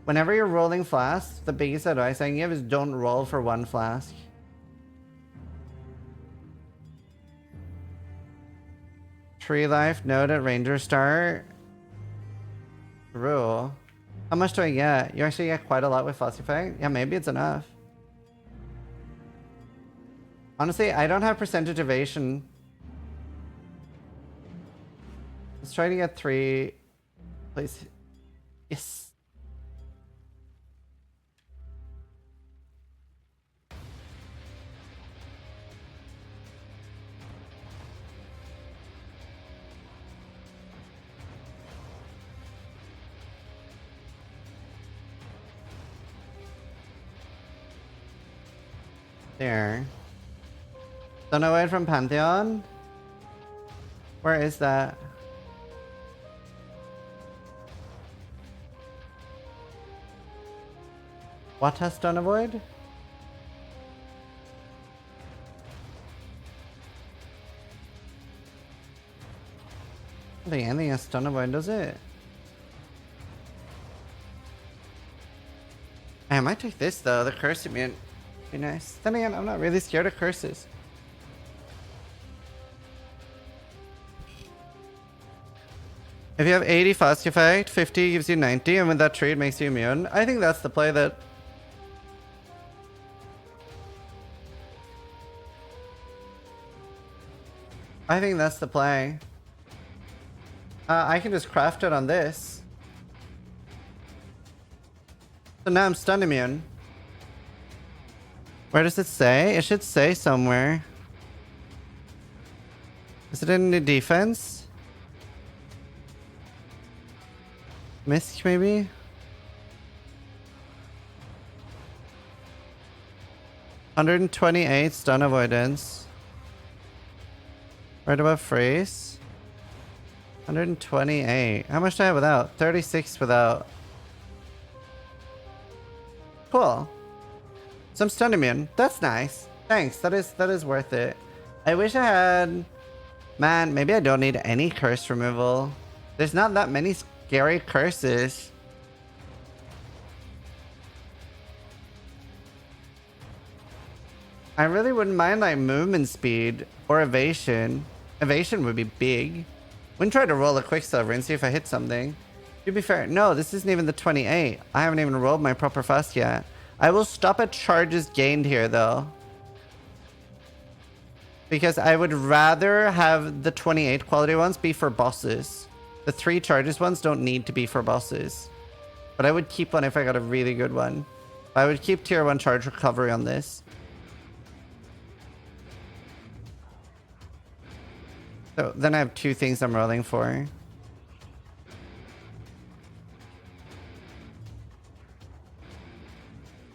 Whenever you're rolling flasks, the biggest advice I can give is don't roll for one flask. Tree life, node at ranger star. True. How much do I get? You actually get quite a lot with Fussy Fight? Yeah, maybe it's enough. Honestly, I don't have percentage evasion. Let's try to get 3. Please. Yes. There. Don't away from Pantheon? Where is that? What has stun avoid? I don't think anything has stun avoid, does it? I might take this though, the curse immune. Be nice. Then again, I'm not really scared of curses. If you have 80 fast effect, 50 gives you 90, and with that tree it makes you immune. I think that's the play that... I think that's the play. I can just craft it on this. So now I'm stun immune. Where does it say? It should say somewhere. Is it in the defense? Misc maybe? $128 stun avoidance. Right above phrase. 128. How much do I have without? 36 without. Cool. Some stun immune. That's nice. Thanks. That is worth it. I wish I had... Man, maybe I don't need any curse removal. There's not that many scary curses. I really wouldn't mind like movement speed or evasion. Evasion would be big. Wouldn't try to roll a Quicksilver and see if I hit something. To be fair, no, this isn't even the 28. I haven't even rolled my proper fast yet. I will stop at charges gained here though. Because I would rather have the 28 quality ones be for bosses. The 3 charges ones don't need to be for bosses. But I would keep one if I got a really good one. I would keep tier 1 charge recovery on this. So then I have 2 things I'm rolling for.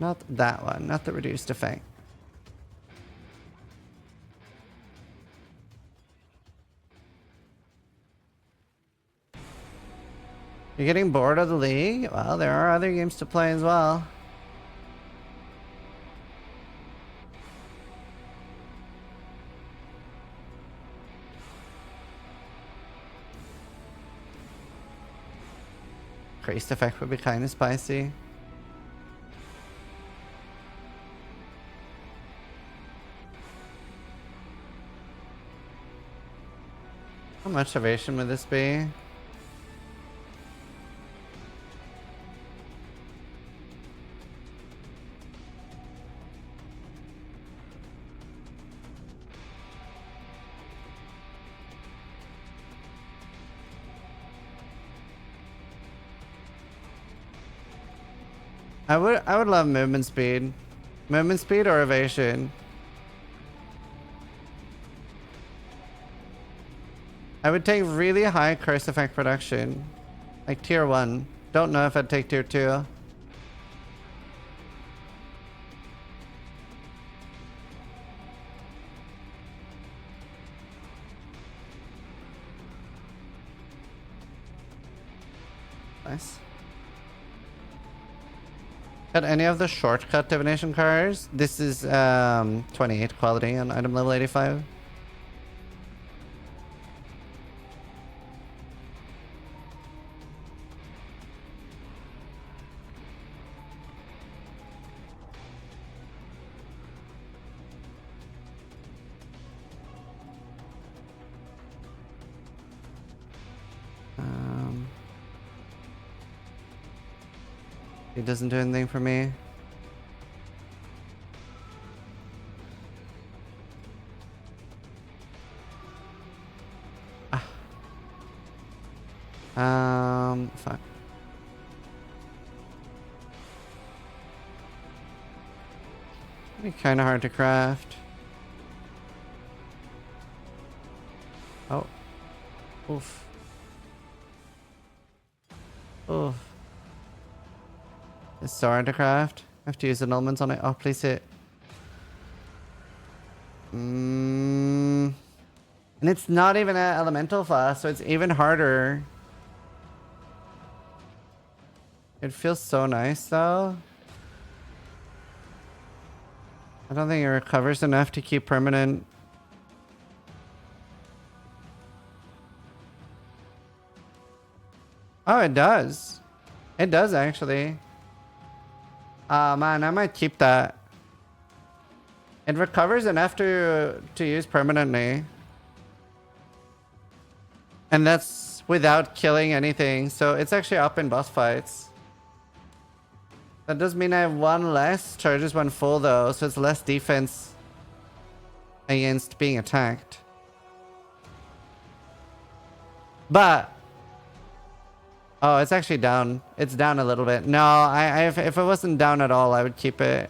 Not that one, not the reduced effect. You're getting bored of the league? Well, there are other games to play as well. Increased effect would be kind of spicy. How much evasion would this be? I would love movement speed. Movement speed or evasion. I would take really high curse effect production. Like tier 1. Don't know if I'd take tier 2. Nice. Got any of the shortcut divination cards? This is 28 quality on item level 85. It doesn't do anything for me. Fuck. It'd be kind of hard to craft. Oh. Oof. Oof. It's so hard to craft. I have to use annulments on it. Oh, please hit. And it's not even an elemental flask, so it's even harder. It feels so nice though. I don't think it recovers enough to keep permanent. Oh, it does. It does actually. Man, I might keep that. It recovers enough to use permanently. And that's without killing anything. So it's actually up in boss fights. That does mean I have one less charges when full though. So it's less defense against being attacked. But oh, it's actually down. It's down a little bit. No, if it wasn't down at all, I would keep it.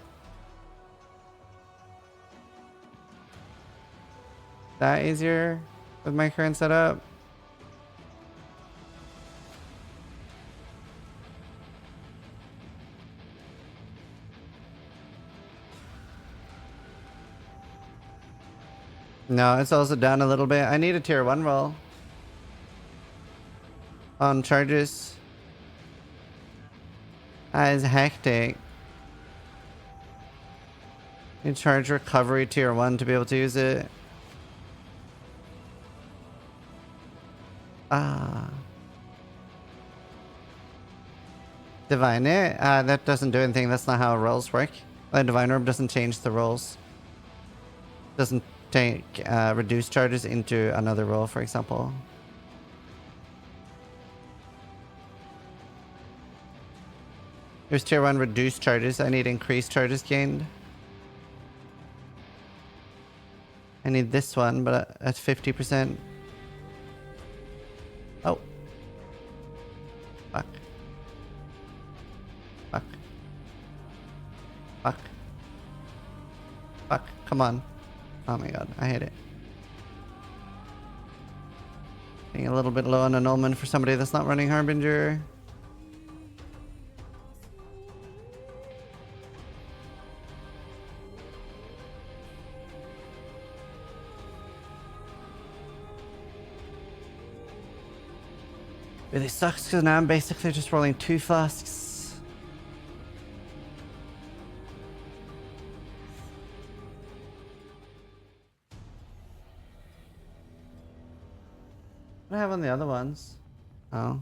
That easier with my current setup. No, it's also down a little bit. I need a tier 1 roll on charges. That is hectic. You charge recovery tier 1 to be able to use it. Divine it? That doesn't do anything. That's not how rolls work. The Divine Orb doesn't change the rolls. Doesn't take reduced charges into another roll, for example. Here's tier 1 reduced charges. I need increased charges gained. I need this one, but at 50%. Oh. Fuck. Fuck. Fuck. Fuck. Come on. Oh my god, I hate it. Being a little bit low on annulment for somebody that's not running Harbinger. Really sucks because now I'm basically just rolling 2 flasks. What do I have on the other ones? Oh.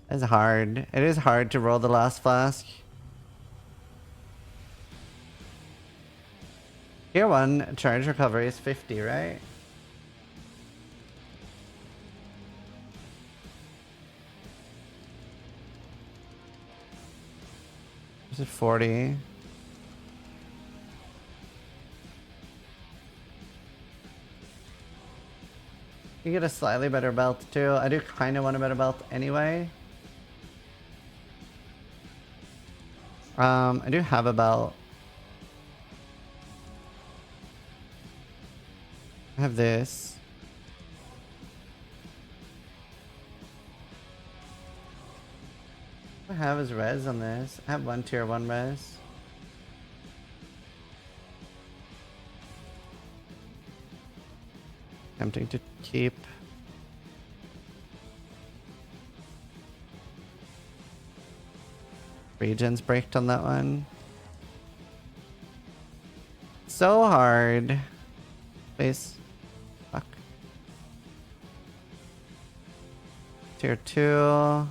It's hard. It is hard to roll the last flask. Tier 1 charge recovery is 50, right? Is it 40? You get a slightly better belt too. I do kind of want a better belt anyway. I do have a belt. I have this. What I have is res on this. I have one tier 1 res. Tempting to keep. Regen's braked on that one. So hard. Please. Fuck. Tier 2.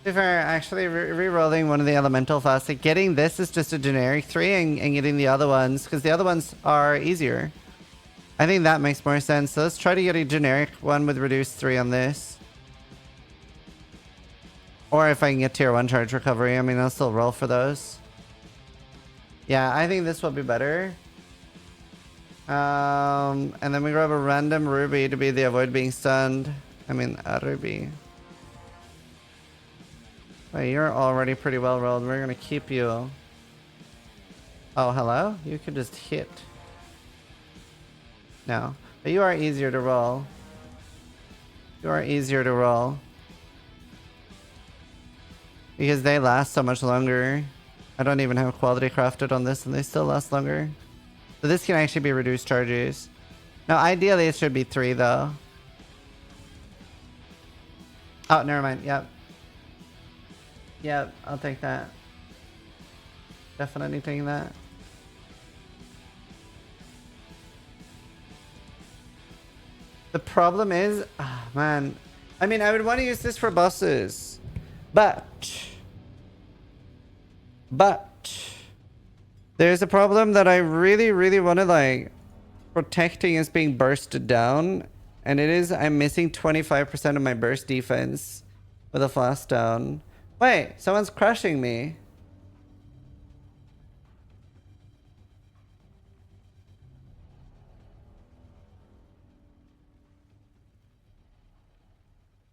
To be fair, actually re-rolling one of the elemental flasks, like getting this is just a generic 3 and getting the other ones, because the other ones are easier. I think that makes more sense. So let's try to get a generic one with reduced 3 on this. Or if I can get tier 1 charge recovery, I mean, I'll still roll for those. Yeah, I think this will be better. And then we grab a random ruby to be the avoid being stunned. I mean, a ruby. Wait, you're already pretty well rolled. We're gonna keep you. Oh, hello? You could just hit. No. But you are easier to roll. You are easier to roll. Because they last so much longer. I don't even have quality crafted on this and they still last longer. So this can actually be reduced charges. Now ideally it should be 3 though. Oh, never mind. Yep. Yep, I'll take that. Definitely taking that. The problem is, oh man. I mean, I would want to use this for bosses. But there's a problem that I really want to like protecting is being bursted down. And it is, I'm missing 25% of my burst defense with a flask down. Wait, someone's crushing me.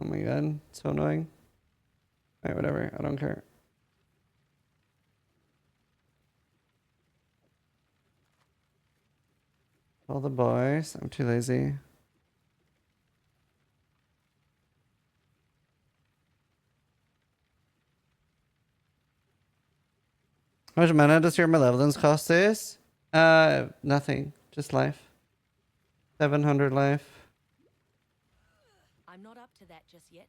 Oh my god, so annoying. Alright, whatever, I don't care. All the boys, I'm too lazy. How much mana does your malevolence cost this? Nothing. Just life. 700 life. I'm not up to that just yet.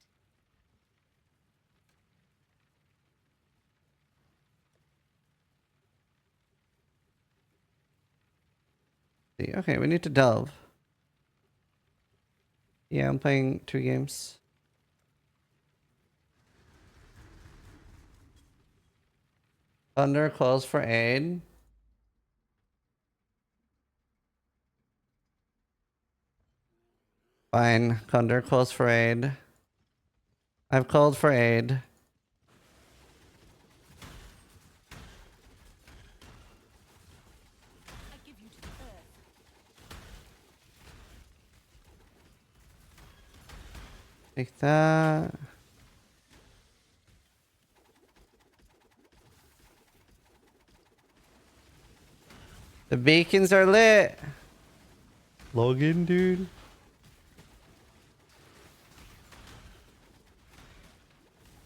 Okay, we need to delve. Yeah, I'm playing 2 games. Thunder calls for aid. Fine. Thunder calls for aid. I've called for aid. I give you to the earth. Take that. The beacons are lit. Log in, dude.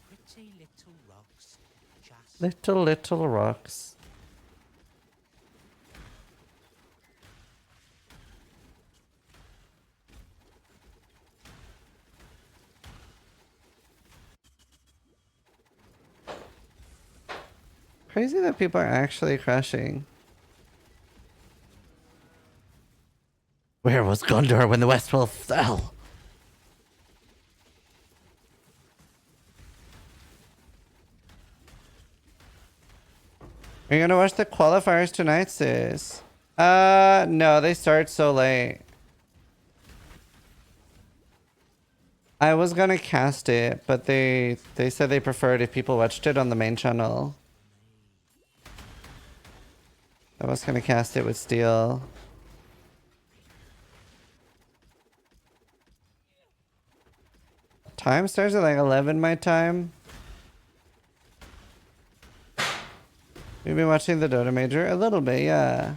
Pretty little rocks. Just Little rocks. Crazy that people are actually crashing. Where was Gondor when the Westwall fell? Are you gonna watch the qualifiers tonight, sis? No, they start so late. I was gonna cast it, but they said they preferred if people watched it on the main channel. I was gonna cast it with Steel. Time starts at like 11 my time. We've been watching the Dota Major a little bit, yeah.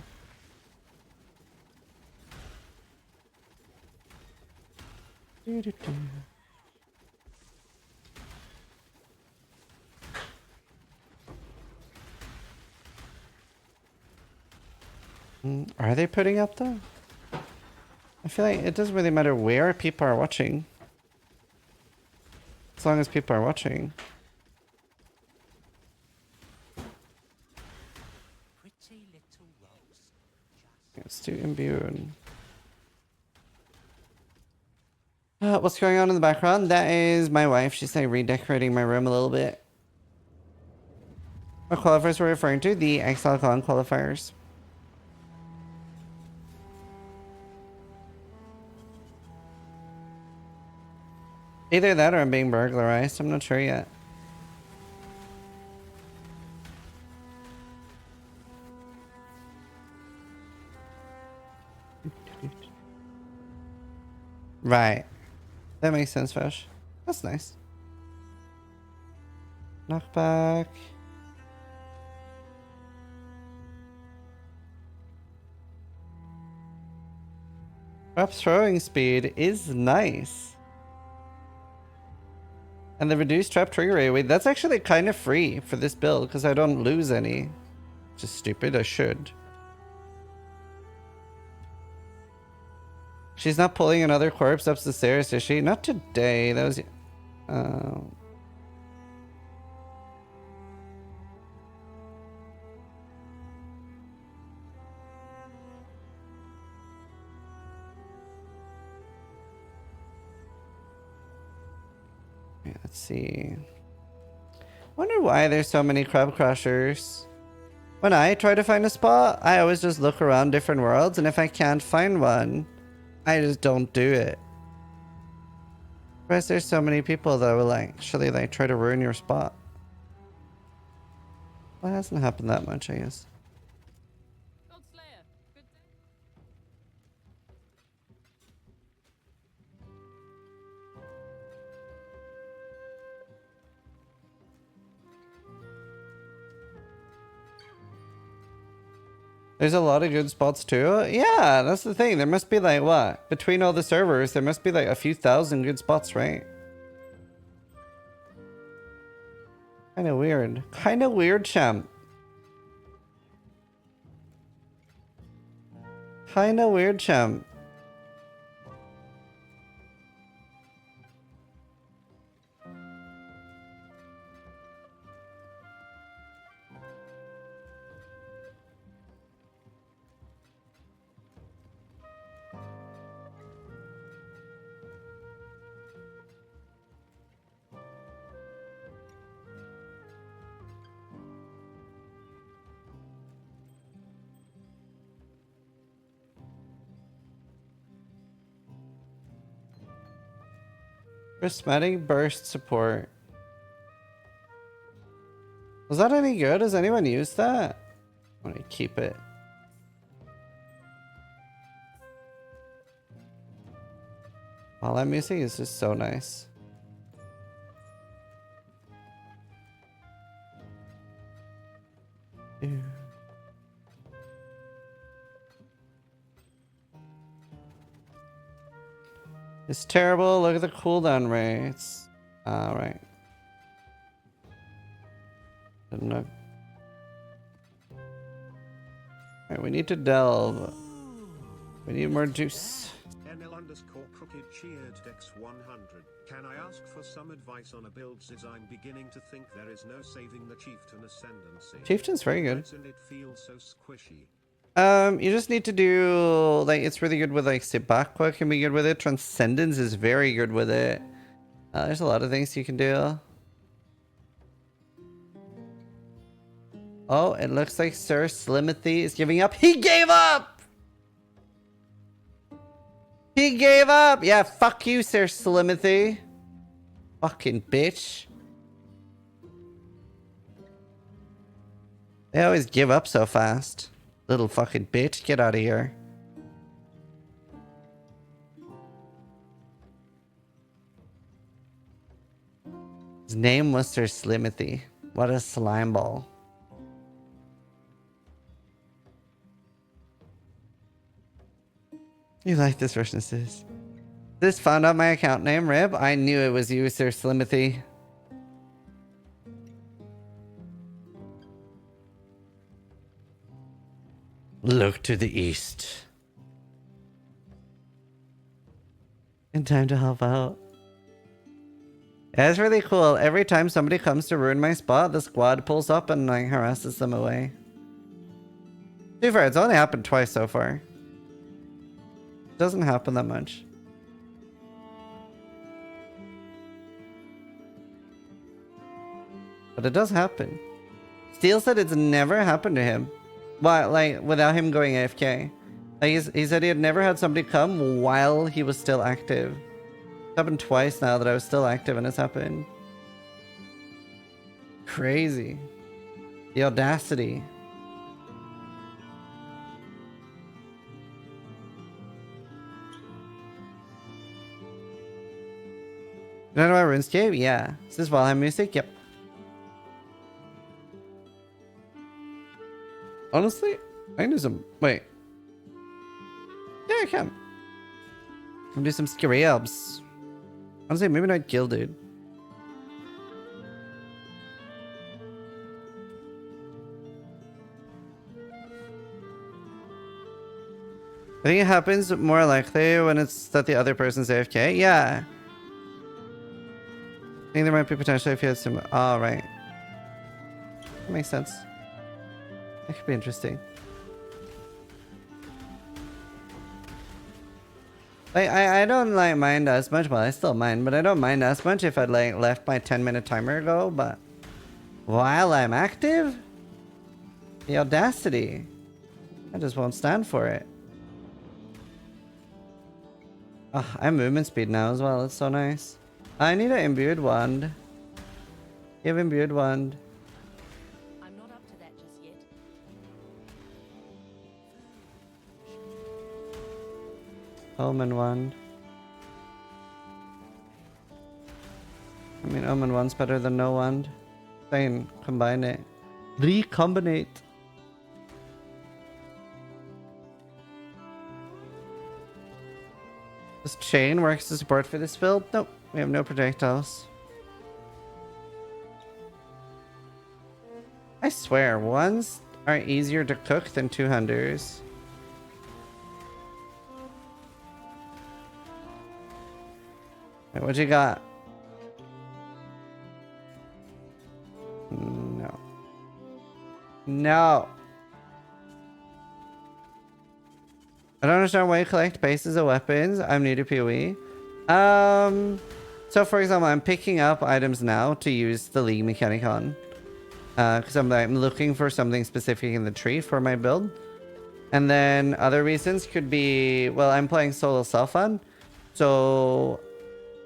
Are they putting up though? I feel like it doesn't really matter where people are watching. As long as people are watching. pretty little rocks. Let's do imbue. What's going on in the background? That is my wife. She's like redecorating my room a little bit. What qualifiers were we referring to? The Exile Con qualifiers. Either that or I'm being burglarized. I'm not sure yet. Right. That makes sense, Fesh. That's nice. Knockback. Up throwing speed is nice. And the reduced trap trigger rate. Wait, that's actually kind of free for this build because I don't lose any. Just stupid. I should. She's not pulling another corpse up the stairs, is she? Not today. That was. Let's see. Wonder why there's so many crab crushers. When I try to find a spot, I always just look around different worlds, and if I can't find one, I just don't do it. Whereas there's so many people that will actually try to ruin your spot. Well, it hasn't happened that much, I guess. There's a lot of good spots too. Yeah, that's the thing. There must be what? Between all the servers, there must be a few thousand good spots, right? Kind of weird. Kind of weird, champ. Kind of weird, champ. Prismatic burst support. Was that any good? Has anyone used that? I'm gonna keep it. All I'm using is just so nice. Ew. It's terrible. Look at the cooldown rates. Alright. Didn't know. Alright, we need to delve. We need more juice. NL_crooked cheered Dex 100. Can I ask for some advice on a build as I'm beginning to think there is no saving the Chieftain Ascendancy? Chieftain's very good. Doesn't it feel so squishy? You just need to do it's really good with Sibaqua can be good with it. Transcendence is very good with it. There's a lot of things you can do. Oh, it looks like Sir Slimothy is giving up. He gave up! He gave up! Yeah, fuck you, Sir Slimothy. Fucking bitch. They always give up so fast. Little fucking bitch, get out of here. His name was Sir Slimothy. What a slime ball. You like this version, sis? This found out my account name, Rib. I knew it was you, Sir Slimothy. Look to the east. In time to help out. Yeah, it's really cool. Every time somebody comes to ruin my spot, the squad pulls up and harasses them away. To be fair, it's only happened twice so far. It doesn't happen that much. But it does happen. Steel said it's never happened to him. But without him going AFK. He said he had never had somebody come while he was still active. It's happened twice now that I was still active and it's happened. Crazy. The audacity. You know about RuneScape? Yeah. Is this Valheim music? Yep. Honestly, I can do some. Wait. Yeah, I can. I can do some scarabs. Honestly, maybe not kill, dude. I think it happens more likely when it's that the other person's AFK. Yeah. I think there might be potentially if you had some... Oh, right. That makes sense. That could be interesting. Like, I don't like mind as much. Well, I still mind, but I don't mind as much if I'd like left my 10-minute timer go, but while I'm active, the audacity, I just won't stand for it. Oh, I have movement speed now as well. It's so nice. I need an imbued wand. Give imbued wand. I'm not up to that just yet. Omen wand. I mean, Omen wand's better than no wand. Saying combine it. Recombinate. Does chain work as a support for this build? Nope. We have no projectiles. I swear, ones are easier to cook than two-handers. Wait, what you got? No. No. I don't understand why you collect bases of weapons. I'm new to PoE. So for example, I'm picking up items now to use the League mechanic on. Because I'm looking for something specific in the tree for my build. And then other reasons could be, well, I'm playing solo self-on. So,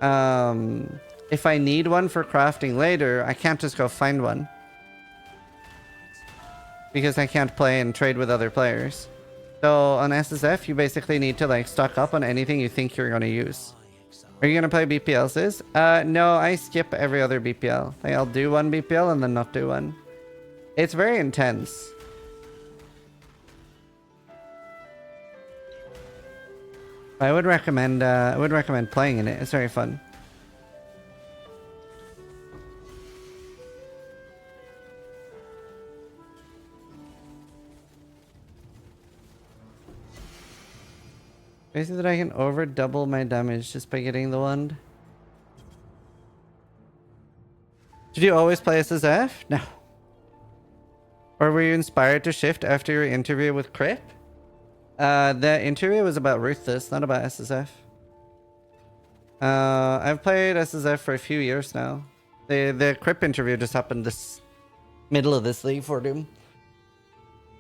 if I need one for crafting later, I can't just go find one. Because I can't play and trade with other players. So on SSF, you basically need to like stock up on anything you think you're going to use. Are you going to play BPLs? No, I skip every other BPL. Like, I'll do one BPL and then not do one. It's very intense. I would recommend playing in it. It's very fun. Basically that I can over double my damage just by getting the wand. Did you always play SSF? No. Or were you inspired to shift after your interview with Crip? The interview was about Ruthless, not about SSF. I've played SSF for a few years now. The Crip interview just happened this middle of this league for Doom.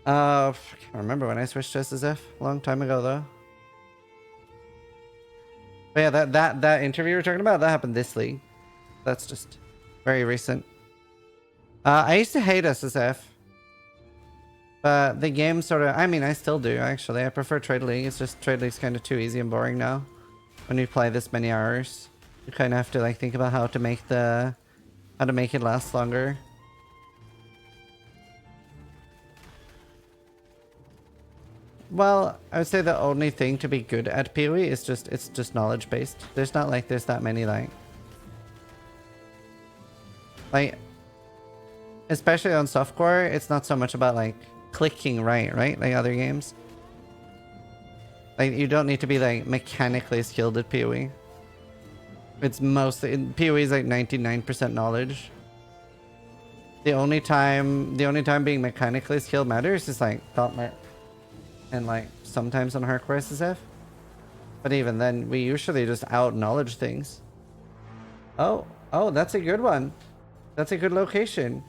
I can't remember when I switched to SSF. A long time ago though. But yeah, that interview we're talking about, that happened this league. That's just very recent. I used to hate SSF. But the game sort of, I mean, I still do actually. I prefer Trade League. It's just Trade League's kind of too easy and boring now. When you play this many hours, you kind of have to like think about how to make it last longer. Well, I would say the only thing to be good at PoE is it's just knowledge based. There's not like there's that many like especially on Softcore, it's not so much about like clicking right, like other games. Like you don't need to be like mechanically skilled at PoE. It's mostly PoE is like 99% knowledge. The only time being mechanically skilled matters is like Gauntlet. And like sometimes on hardcore SSF. But even then we usually just out knowledge things. Oh, that's a good one. That's a good location.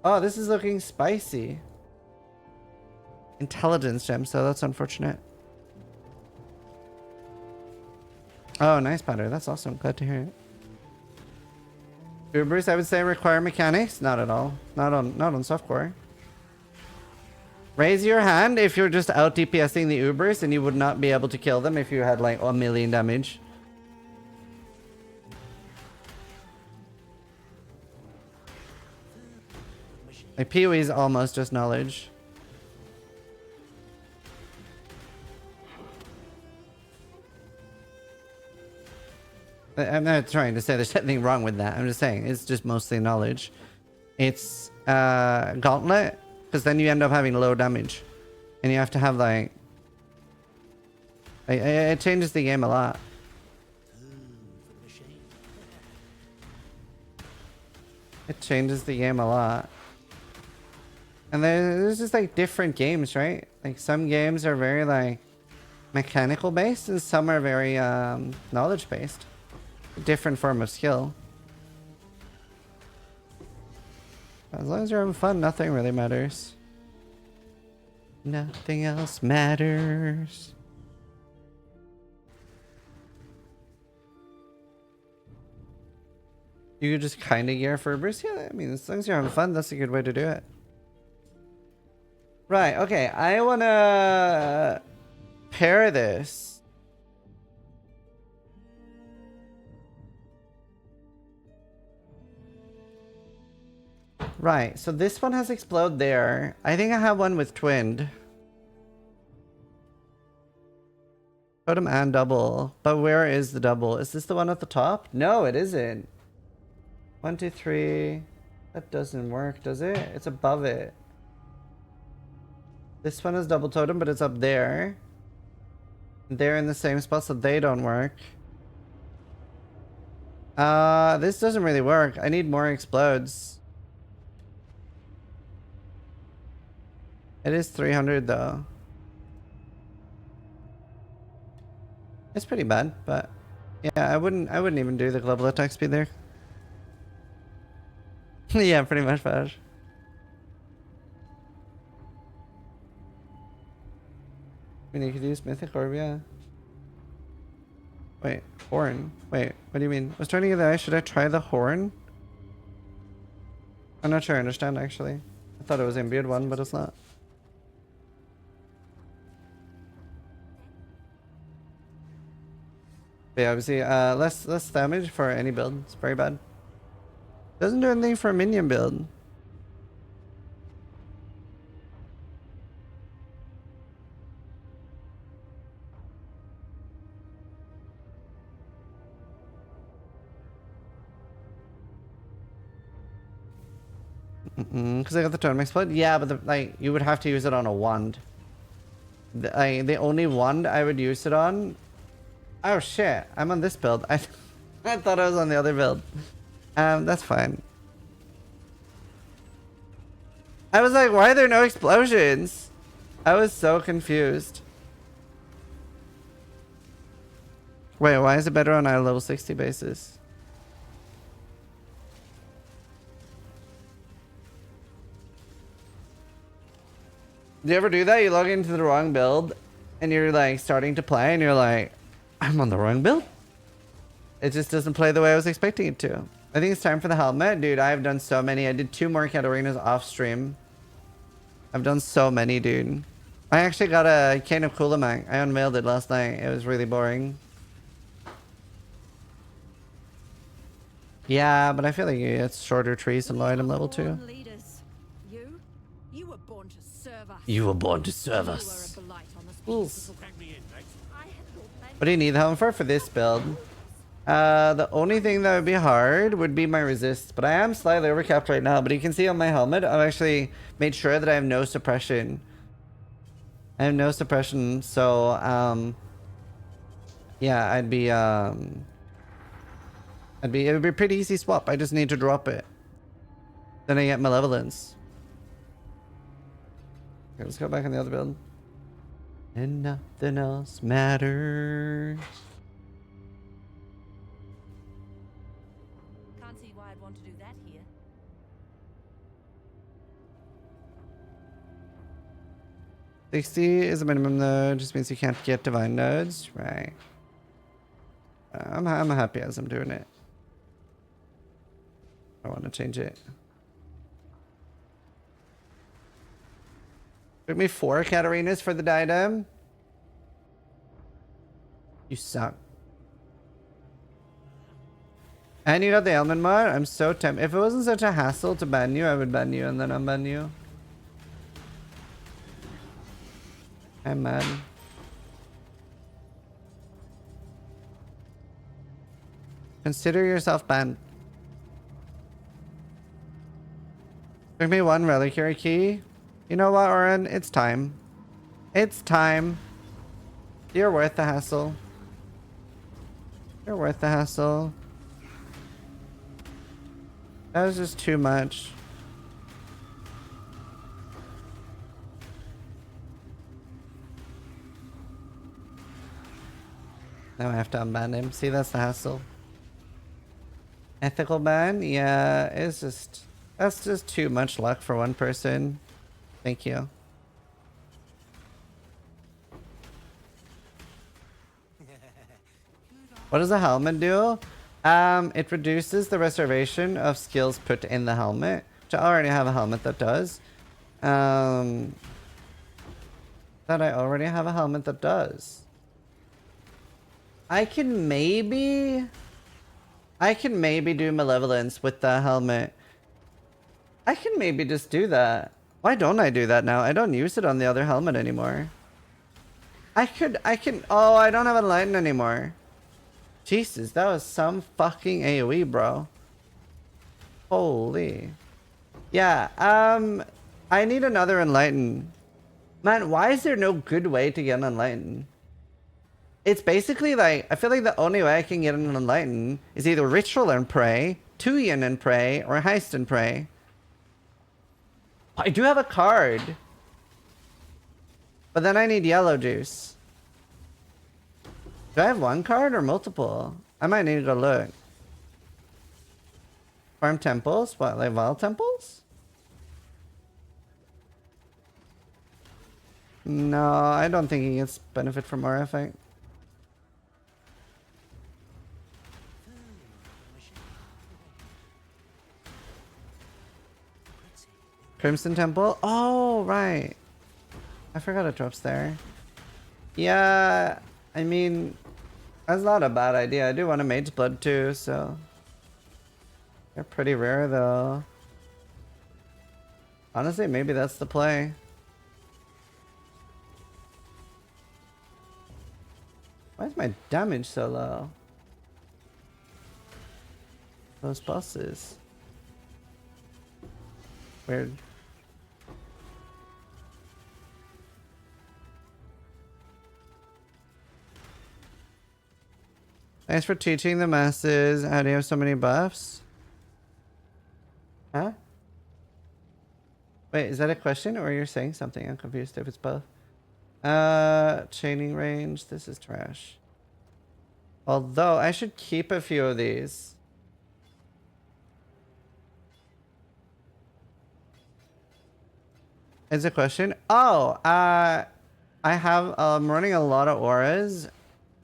Oh, this is looking spicy. Intelligence gem, so that's unfortunate. Oh, nice pattern. That's awesome. Glad to hear it. Ubers, I would say require mechanics. Not at all. Not on Softcore. Raise your hand if you're just out DPSing the Ubers and you would not be able to kill them if you had like 1 million damage. Like PoE is almost just knowledge. I'm not trying to say there's anything wrong with that. I'm just saying it's just mostly knowledge. It's Gauntlet. Because then you end up having low damage. And you have to have like It changes the game a lot. It changes the game a lot. And there's just like different games, right? Like some games are very like mechanical based and some are very knowledge based. Different form of skill. As long as you're having fun, nothing really matters. Nothing else matters. You could just kind of gear for a burst. Yeah, I mean, as long as you're having fun, that's a good way to do it. Right, okay. I want to pair this. Right, so this one has Explode there. I think I have one with Twinned. Totem and double. But where is the double? Is this the one at the top? No, it isn't. 1, 2, 3. That doesn't work, does it? It's above it. This one is double totem, but it's up there. They're in the same spot, so they don't work. This doesn't really work. I need more explodes. It is 300 though. It's pretty bad, but yeah, I wouldn't even do the global attack speed there. Yeah, pretty much, Bash. I mean, you could use Mythic Orb, yeah. Wait, Horn. Wait, what do you mean? I was trying to get the eye. Should I try the Horn? I'm not sure I understand, actually. I thought it was imbued one, but it's not. But yeah, obviously, less damage for any build. It's very bad. Doesn't do anything for a minion build. Because I got the totem explode. Yeah, but like you would have to use it on a wand. The only wand I would use it on. Oh shit! I'm on this build. I thought I was on the other build. That's fine. I was like, why are there no explosions? I was so confused. Wait, why is it better on a level 60 basis? Do you ever do that? You log into the wrong build and you're like starting to play and you're like, I'm on the wrong build. It just doesn't play the way I was expecting it to. I think it's time for the helmet. Dude, I've done so many. I did 2 more Catarinas off stream. I've done so many, dude. I actually got a Cane of Kulamang. I unveiled it last night. It was really boring. Yeah, but I feel like it's shorter trees and low item level too. You were born to serve us. You were born to serve You us. were a blight on the species. I had no plan. What do you need the helmet for this build? The only thing that would be hard would be my resist, but I am slightly overcapped right now. But you can see on my helmet, I've actually made sure that I have no suppression. I have no suppression, so yeah, it would be a pretty easy swap. I just need to drop it. Then I get malevolence. Okay, let's go back on the other build. And nothing else matters. Can't see why I'd want to do that here. $60 is a minimum though, just means you can't get divine nodes. Right. I'm happy as I'm doing it. I want to change it. Took me 4 Catarinas for the diadem. You suck. And you got the Elman mod? I'm so tempted. If it wasn't such a hassle to ban you, I would ban you and then unban you. I'm mad. Consider yourself banned. Took me 1 reliquary key. You know what, Oren? It's time. It's time. You're worth the hassle. You're worth the hassle. That was just too much. Now I have to unban him. See, that's the hassle. Ethical ban? Yeah, it's just... That's just too much luck for one person. Thank you. What does a helmet do? It reduces the reservation of skills put in the helmet. Which I already have a helmet that does. I already have a helmet that does. I can maybe do malevolence with the helmet. I can maybe just do that. Why don't I do that now? I don't use it on the other helmet anymore. I can, oh, I don't have enlighten anymore. Jesus, that was some fucking AoE, bro. Holy. Yeah, I need another enlighten. Man, why is there no good way to get an enlighten? It's basically like, I feel like the only way I can get an enlighten is either ritual and pray, 2 yin and pray, or heist and pray. I do have a card. But then I need yellow juice. Do I have one card or multiple? I might need to go look. Farm temples? What, like wild temples? No, I don't think he gets benefit from our effect. Crimson Temple? Oh, right. I forgot it drops there. Yeah, I mean, that's not a bad idea. I do want a Mage's Blood too, so... They're pretty rare though. Honestly, maybe that's the play. Why is my damage so low? Those bosses. Weird. Thanks for teaching the masses. How do you have so many buffs? Huh? Wait, is that a question or you're saying something? I'm confused if it's both. Chaining range. This is trash. Although I should keep a few of these. Is a question? Oh, I'm running a lot of auras.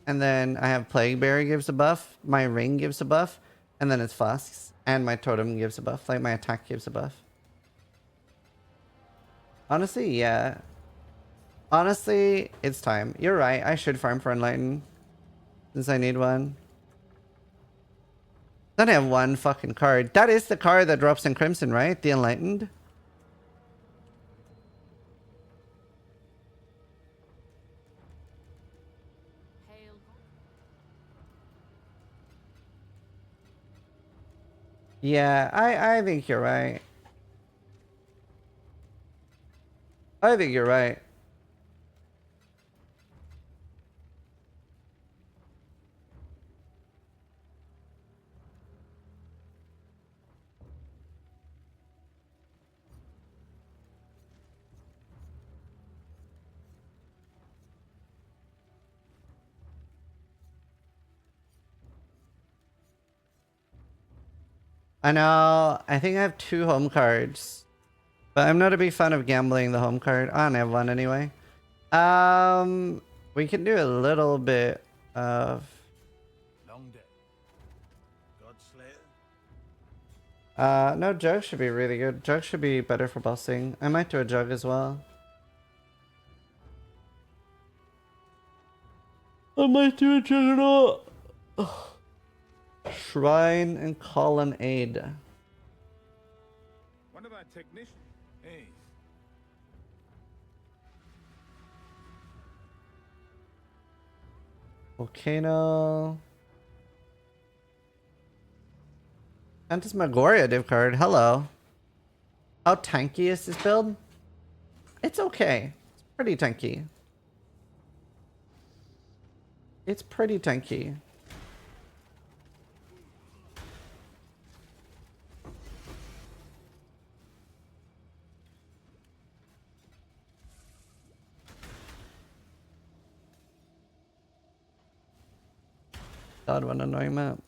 And then I have Plague Berry gives a buff. My ring gives a buff. And then it's flasks. And my totem gives a buff. Like my attack gives a buff. Honestly, yeah. Honestly, it's time. You're right. I should farm for Enlighten. Since I need one. Then I have one fucking card. That is the card that drops in Crimson, right? The Enlightened. Yeah, I think you're right. I think you're right. I know. I think I have 2 home cards. But I'm not a big fan of gambling the home card. I don't have one anyway. We can do a little bit of... Long day. Godslayer. No, Jug should be really good. Jug should be better for bossing. I might do a Jug as well. I might do a Juggernaut. Shrine and Colonnade. One of our technicians. Hey. Volcano. Phantasmagoria div card. Hello. How tanky is this build? It's okay. It's pretty tanky. It's pretty tanky. God, what an annoying map.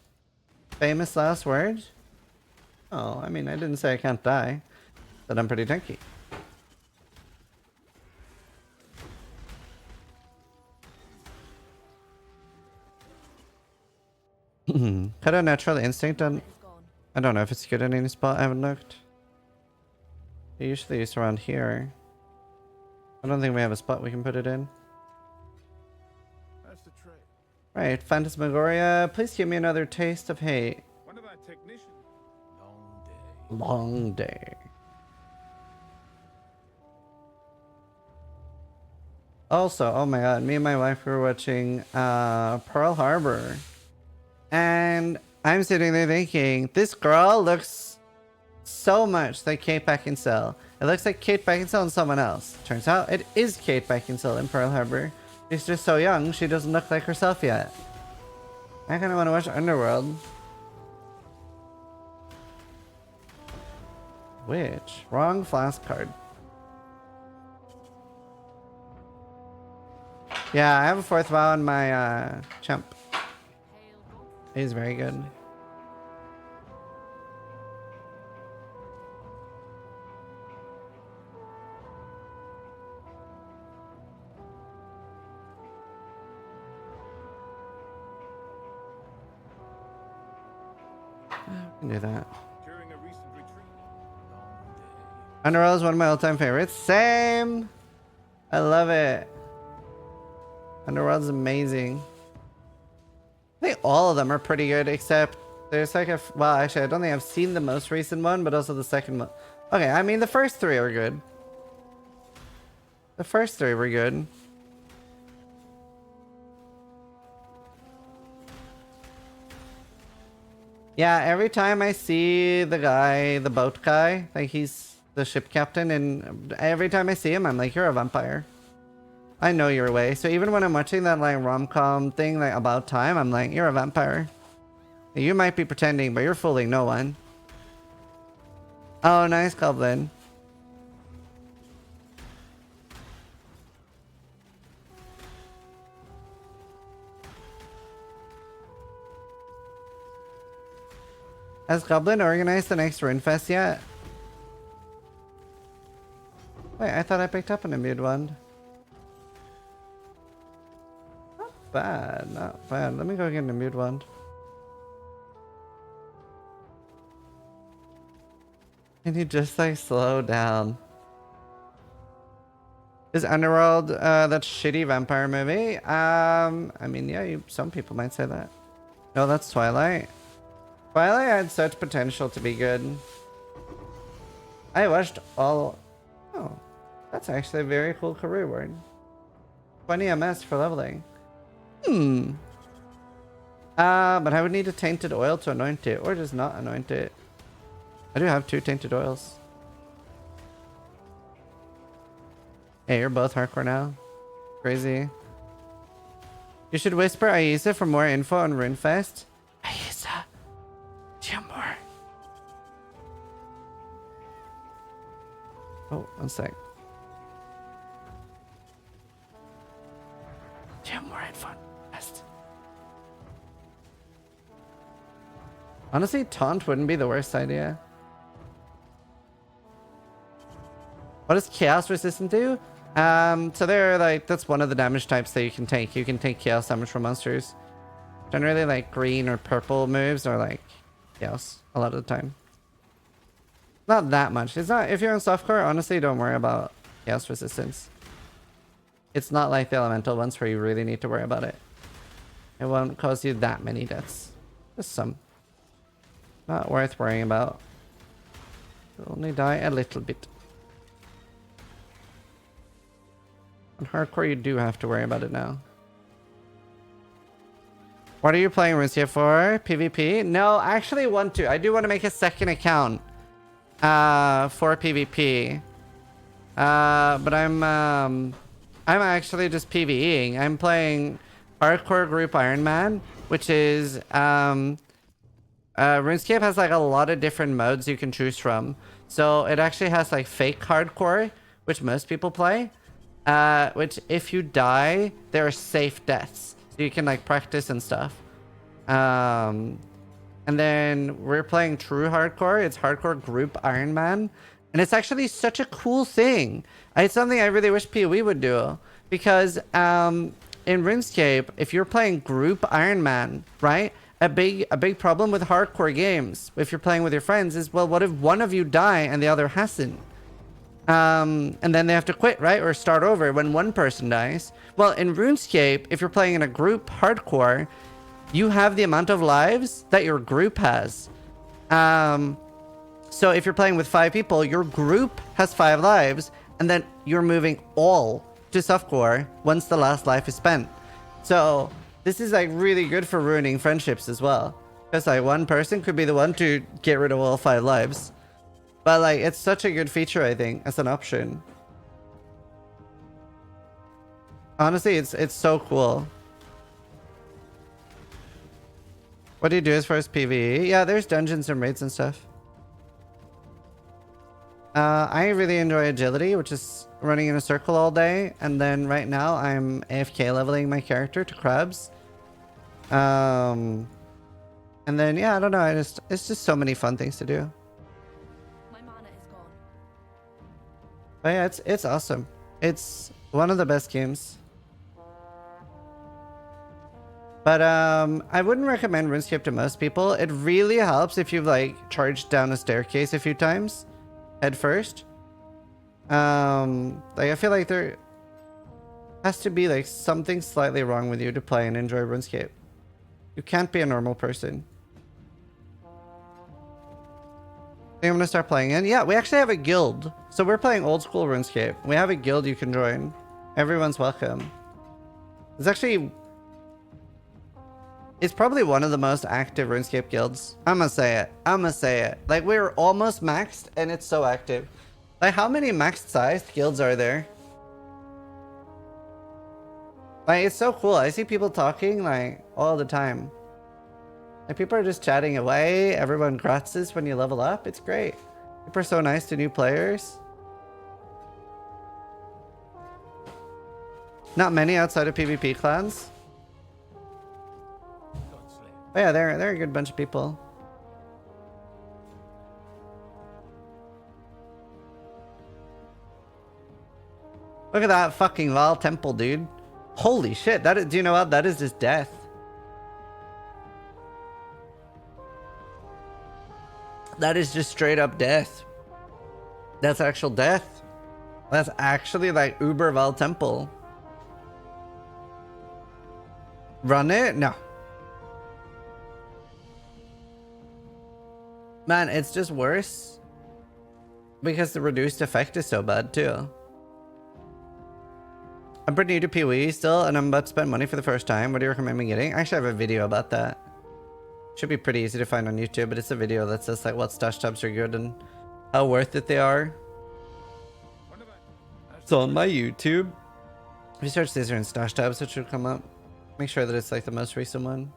Famous last word? Oh, I mean, I didn't say I can't die. But I'm pretty tanky. Cut out natural instinct on... I don't know if it's good at any spot. I haven't looked. I usually use around here. I don't think we have a spot we can put it in. That's the trade. Right, Phantasmagoria, please give me another taste of hate. One of our technicians. Long day. Long day. Also, oh my god, me and my wife were watching Pearl Harbor. And I'm sitting there thinking, this girl looks so much like Kate Beckinsale. It looks like Kate Beckinsale and someone else. Turns out it is Kate Beckinsale in Pearl Harbor. She's just so young, she doesn't look like herself yet. I kind of want to watch Underworld. Which? Wrong flask card. Yeah, I have a 4th vow on my chump. He's very good. We can do that. During a recent retreat. Long day. Underworld is one of my all-time favorites. Same! I love it. Underworld's amazing. I think all of them are pretty good, except there's like a... Well, actually, I don't think I've seen the most recent one, but also the second one. Okay, I mean, the first 3 are good. The first 3 were good. Yeah, every time I see the guy, the boat guy, like he's the ship captain, and every time I see him, I'm like, you're a vampire. I know your way. So even when I'm watching that like rom-com thing like About Time, I'm like, you're a vampire. You might be pretending, but you're fooling no one. Oh, nice goblin. Has Goblin organized the next Runefest yet? Wait, I thought I picked up an imbued one. Not bad, not bad. Let me go get an imbued one. Can you just like slow down? Is Underworld that shitty vampire movie? I mean, yeah, some people might say that. No, that's Twilight. Twilight had such potential to be good. I watched all... Oh, that's actually a very cool career word. 20 MS for leveling. But I would need a tainted oil to anoint it, or just not anoint it. I do have 2 tainted oils. Hey, you're both hardcore now. Crazy. You should whisper Aisa for more info on Runefest. Aisa. More. Oh, one sec. More headphone. Best. Honestly, taunt wouldn't be the worst idea. What does chaos resistant do? So they're like, that's one of the damage types that you can take. You can take chaos damage from monsters. Generally like green or purple moves are like chaos a lot of the time. Not that much. It's not, if you're on softcore, honestly, don't worry about chaos resistance. It's not like the elemental ones where you really need to worry about it. It won't cause you that many deaths. Just some. Not worth worrying about. You'll only die a little bit. On hardcore, you do have to worry about it now. What are you playing RuneScape for? PvP? No, I actually want to. I do want to make a second account for PvP. But I'm actually just PvEing. I'm playing hardcore group Iron Man, which is RuneScape has like a lot of different modes you can choose from. So it actually has like fake hardcore, which most people play. Which if you die, there are safe deaths. So you can like practice and stuff. And then we're playing true hardcore. It's hardcore group Iron Man. And it's actually such a cool thing. It's something I really wish PoE would do. Because in RuneScape, if you're playing group Iron Man, right? A big problem with hardcore games, if you're playing with your friends, is, well, what if one of you die and the other hasn't? And then they have to quit, right? Or start over when one person dies. Well, in RuneScape, if you're playing in a group hardcore, you have the amount of lives that your group has. So if you're playing with 5 people, your group has 5 lives, and then you're moving all to Softcore once the last life is spent. So this is like really good for ruining friendships as well. Because like one person could be the one to get rid of all 5 lives. But like, it's such a good feature, I think, as an option. Honestly, it's so cool. What do you do as far as PvE? Yeah, there's dungeons and raids and stuff. I really enjoy agility, which is running in a circle all day. And then right now I'm AFK leveling my character to crabs. And then, yeah, I don't know. It's just so many fun things to do. My mana is gone. But yeah, it's awesome. It's one of the best games. But I wouldn't recommend RuneScape to most people. It really helps if you've like charged down a staircase a few times head first. Like I feel like there has to be like something slightly wrong with you to play and enjoy RuneScape. You can't be a normal person. I think I'm gonna start playing in. Yeah, we actually have a guild. So we're playing old school RuneScape. We have a guild you can join. Everyone's welcome. It's actually... It's probably one of the most active RuneScape guilds. I'm gonna say it. I'm gonna say it. Like, we're almost maxed and it's so active. Like, how many maxed sized guilds are there? Like, it's so cool. I see people talking, like, all the time. Like, people are just chatting away. Everyone gratis when you level up. It's great. People are so nice to new players. Not many outside of PvP clans. But yeah, they're a good bunch of people. Look at that fucking Val Temple, dude. Holy shit, that is, do you know what? That is just death. That is just straight up death. That's actual death. That's actually like Uber Val Temple. Run it? No. Man, it's just worse. Because the reduced effect is so bad too. I'm pretty new to PoE still, and I'm about to spend money for the first time. What do you recommend me getting? I actually have a video about that. Should be pretty easy to find on YouTube, but it's a video that says like what stash tabs are good and how worth it they are. It's on my YouTube. If you search Zizaran stash tabs, it should come up. Make sure that it's like the most recent one.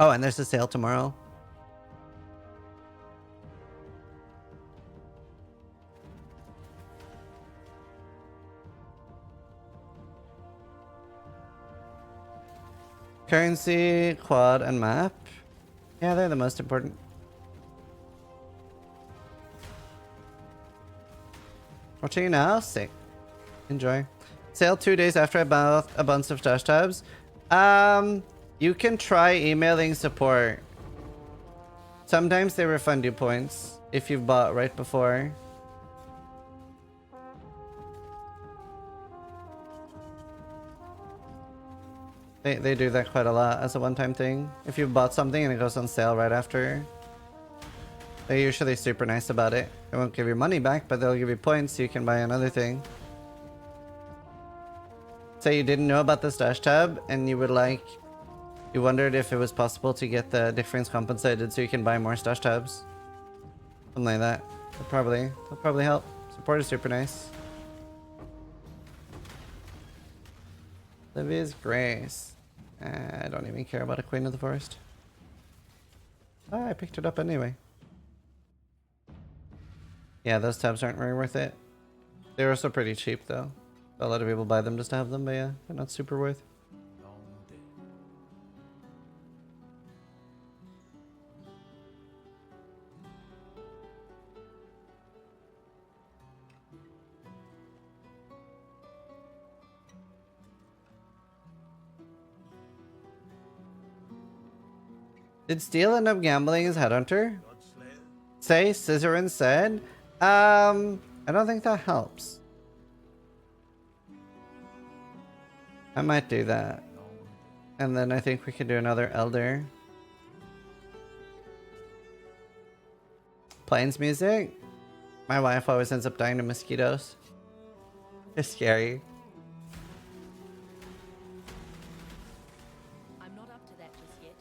Oh, and there's a sale tomorrow. Currency, quad, and map. Yeah, they're the most important. Watching you now? Sick. Enjoy. Sale 2 days after I bought a bunch of stash tabs. You can try emailing support. Sometimes they refund you points if you've bought right before. They do that quite a lot as a one-time thing. If you bought something and it goes on sale right after, they're usually super nice about it. They won't give you money back, but they'll give you points so you can buy another thing. Say you didn't know about the stash tab and you wondered if it was possible to get the difference compensated so you can buy more stash tabs. Something like that. They'll probably help. Support is super nice. Livy's Grace. I don't even care about a Queen of the Forest. Oh, I picked it up anyway. Yeah, those tabs aren't very worth it. They're also pretty cheap though. A lot of people buy them just to have them, but yeah, they're not super worth. Long day. Did Steel end up gambling his Headhunter? Say Zizaran said. I don't think that helps. I might do that. And then I think we could do another Elder. Plains music? My wife always ends up dying to mosquitoes. It's scary. I'm not up to that just yet.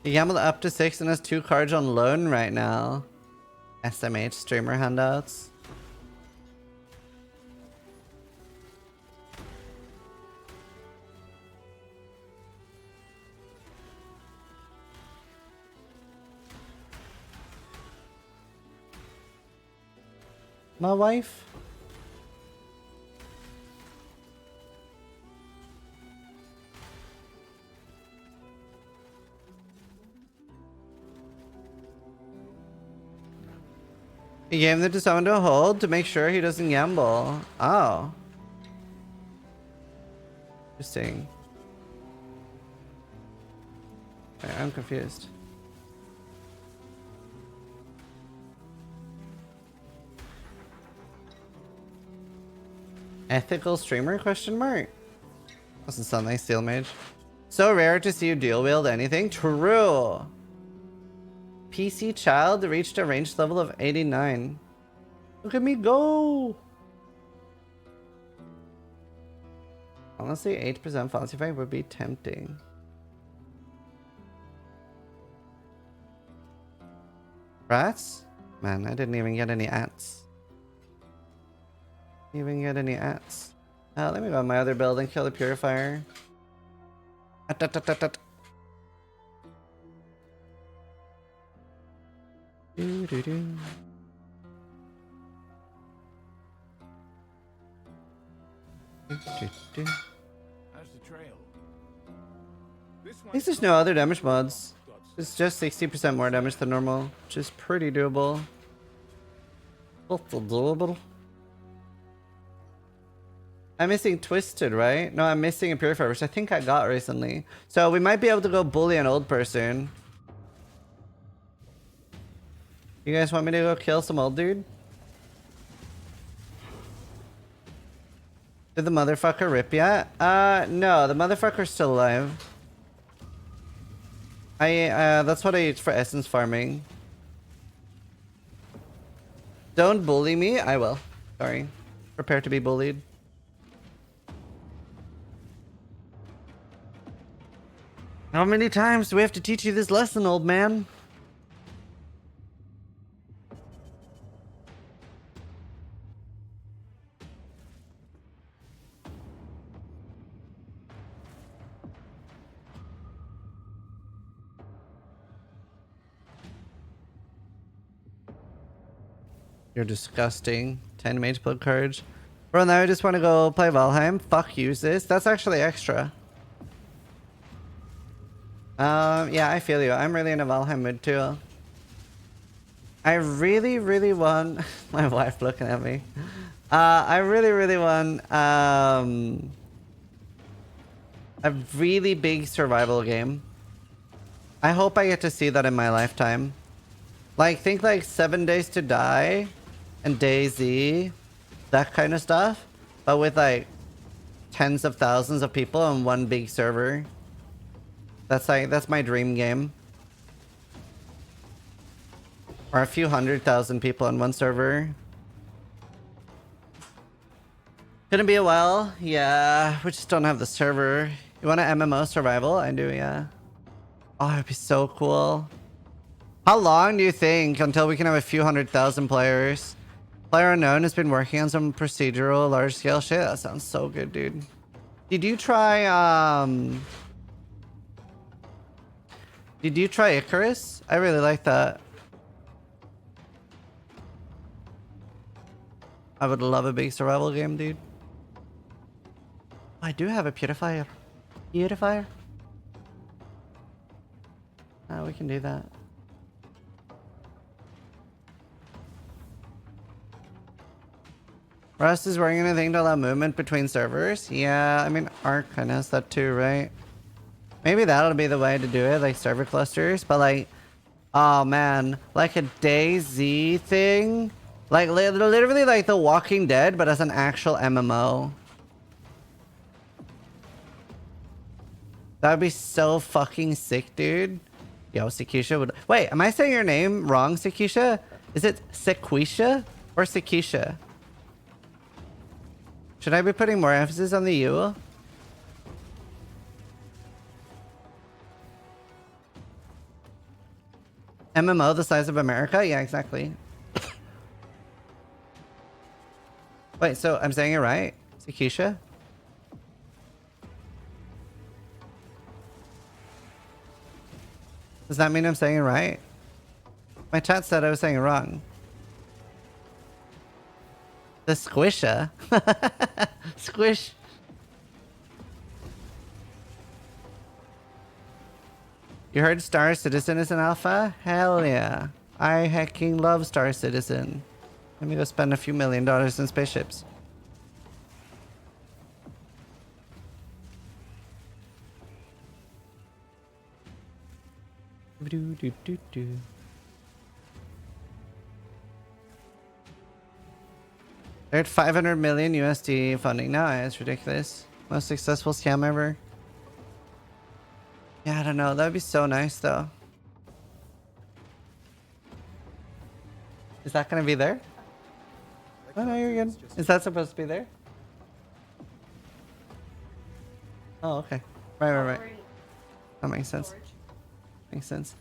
He gambled up to 6 and has 2 cards on loan right now. SMH streamer handouts. My wife? He gave them to someone to hold to make sure he doesn't gamble. Oh. Interesting. Okay, I'm confused. Ethical streamer question mark? Doesn't sound like Steel Mage. So rare to see you dual wield anything. True. PC child reached a range level of 89. Look at me go. Honestly, 8% falsify would be tempting. Rats? Man, I didn't even get any ats. Even get any ats. Let me go on my other build and kill the purifier. Do, do, do. Do, do, do. How's the trail? At least there's no other damage mods. It's just 60% more damage than normal, which is pretty doable. What's doable? I'm missing Twisted, right? No, I'm missing a Purifier, which I think I got recently. So we might be able to go bully an old person. You guys want me to go kill some old dude? Did the motherfucker rip yet? No, the motherfucker's still alive. That's what I use for essence farming. Don't bully me. I will. Sorry. Prepare to be bullied. How many times do we have to teach you this lesson, old man? You're disgusting. 10 mage blood cards. Bro, now I just want to go play Valheim. Fuck use this. That's actually extra. Yeah, I feel you. I'm really in a Valheim mood too. I really want my wife looking at me. I really want a really big survival game. I hope I get to see that in my lifetime. Like, think like 7 Days to Die and DayZ, that kind of stuff, but with like tens of thousands of people on one big server. That's my dream game. Or a few 100,000 people on one server. Gonna be a while. Yeah, we just don't have the server. You want an MMO survival? I do, yeah. Oh, it'd be so cool. How long do you think until we can have a few 100,000 players? Player unknown has been working on some procedural large scale shit. That sounds so good, dude. Did you try Icarus? I really like that. I would love a big survival game, dude. I do have a purifier. Purifier? Oh, we can do that. Rust is working anything to allow movement between servers? Yeah, I mean, Arc kind of has that too, right? Maybe that'll be the way to do it, like server clusters, but like, oh man, like a DayZ thing? Like literally like The Walking Dead, but as an actual MMO. That would be so fucking sick, dude. Yo, Sekisha would... Wait, am I saying your name wrong, Sekisha? Is it Sequisha or Sekisha? Should I be putting more emphasis on the U? MMO the size of America? Yeah, exactly. Wait, so I'm saying it right? Sekisha? Does that mean I'm saying it right? My chat said I was saying it wrong. The Squisha? Squish. You heard Star Citizen is an alpha? Hell yeah. I hecking love Star Citizen. Let me go spend a few $1 million in spaceships. They're at 500 million USD funding now. It's ridiculous. Most successful scam ever. Yeah, I don't know. That'd be so nice though. Is that gonna be there? Oh no, you're good. Is that supposed to be there? Oh, okay. Right. That makes sense. Makes sense.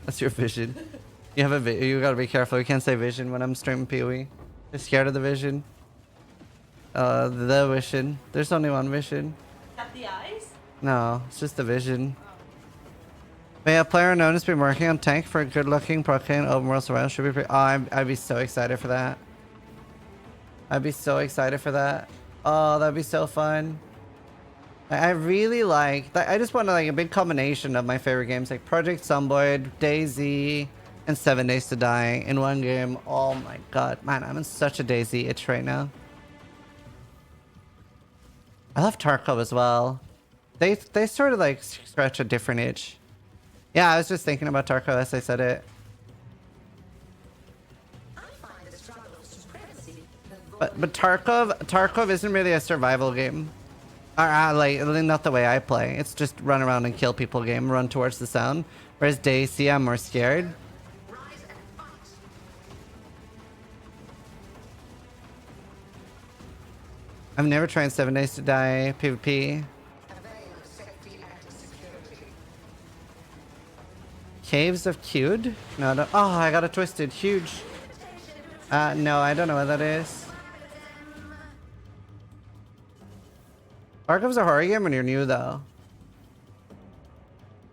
That's your vision. You have a you gotta be careful. You can't say vision when I'm streaming PoE. You're scared of the vision. The vision. There's only one vision. Is that the eyes? No, it's just the vision. But yeah, player unknown has been working on tank for a good-looking procane open world survival. Should be pretty. Oh, I'd be so excited for that. I'd be so excited for that. Oh, that'd be so fun. I really like. I just want like a big combination of my favorite games, like Project Zomboid, DayZ, and 7 Days to Die in one game. Oh my god, man, I'm in such a DayZ itch right now. I love Tarkov as well. They sort of like scratch a different itch. Yeah, I was just thinking about Tarkov as I said it. But Tarkov isn't really a survival game. Like not the way I play. It's just run around and kill people game, run towards the sound. Whereas DayZ, I'm more scared. I've never tried 7 Days to Die PvP. Caves of Cud? No, I don't. Oh, I got it twisted. Huge. No, I don't know what that is. Tarkov's a horror game when you're new, though.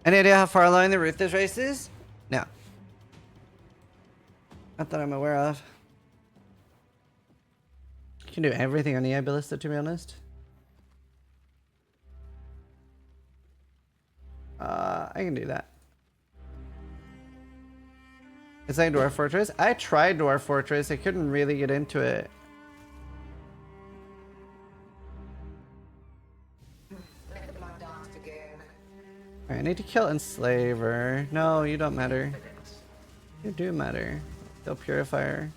Any idea how far along the Ruthless race is? No. Not that I'm aware of. You can do everything on the EA Ballista, to be honest. I can do that. It's like Dwarf Fortress. I tried Dwarf Fortress. I couldn't really get into it. Alright, I need to kill Enslaver. No, you don't matter. You do matter. Kill Purifier.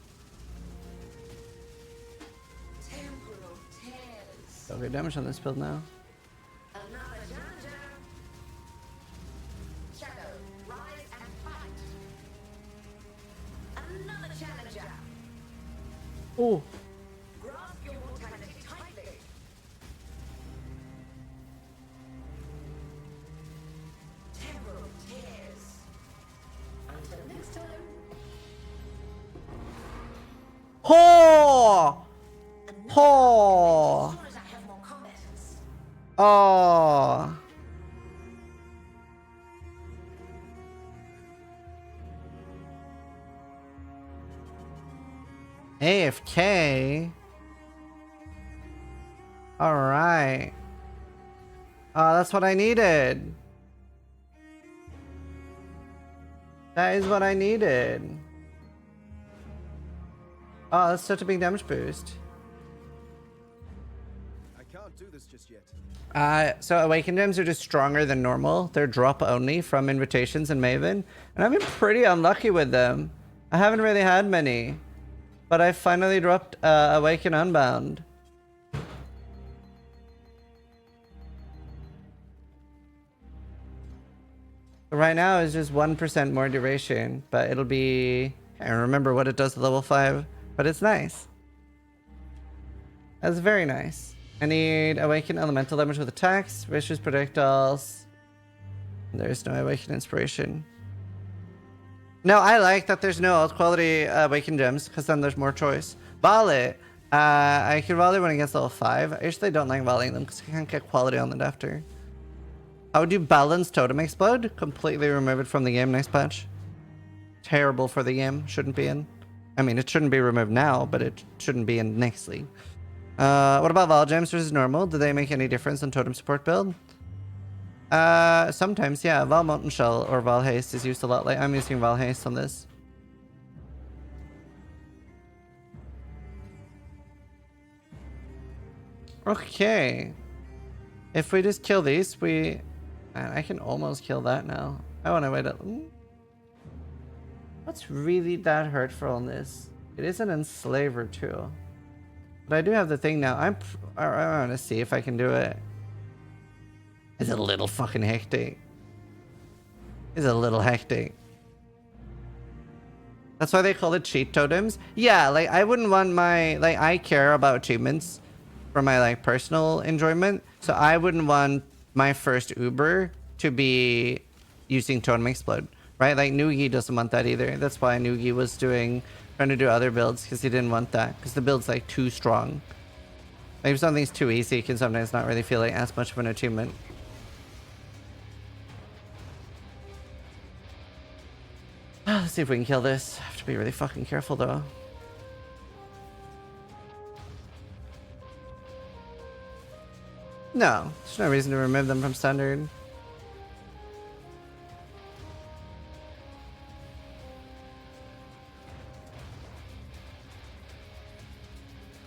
Okay, damage on this build now. Oh. Oh. Oh. AFK. All right. Oh, that's what I needed. That is what I needed. Oh, that's such a big damage boost. I can't do this just yet. So Awakened Gems are just stronger than normal. They're drop only from Invitations and Maven. And I've been pretty unlucky with them. I haven't really had many. But I finally dropped Awaken Unbound. Right now it's just 1% more duration, but it'll be... I don't remember what it does at level 5, but it's nice. That's very nice. I need Awaken Elemental damage with attacks, Vicious Projectiles. There's no Awaken Inspiration. No, I like that there's no alt quality Awaken Gems, because then there's more choice. Volley. I can volley when it gets level 5. I usually don't like volleying them, because I can't get quality on it after. How would you balance Totem Explode? Completely remove it from the game, nice patch. Terrible for the game, shouldn't be in. I mean, it shouldn't be removed now, but it shouldn't be in next league. What about Vol Gems versus normal? Do they make any difference on Totem support build? Sometimes, yeah. Vol Molten Shell or Vol Haste is used a lot. Like, I'm using Vol Haste on this. Okay. If we just kill these, we... Man, I can almost kill that now. I want to wait a... What's really that hurtful on this? It is an Enslaver too. But I do have the thing now. I want to see if I can do it. It's a little fucking hectic. It's a little hectic. That's why they call it cheat totems. Yeah, like I wouldn't want my... Like I care about achievements for my like personal enjoyment. So I wouldn't want my first Uber to be using Totem Explode, right? Like Noogie doesn't want that either. That's why Noogie was trying to do other builds, because he didn't want that, because the build's like too strong. Like if something's too easy, it can sometimes not really feel like as much of an achievement. Let's see if we can kill this. I have to be really fucking careful though. No, there's no reason to remove them from standard.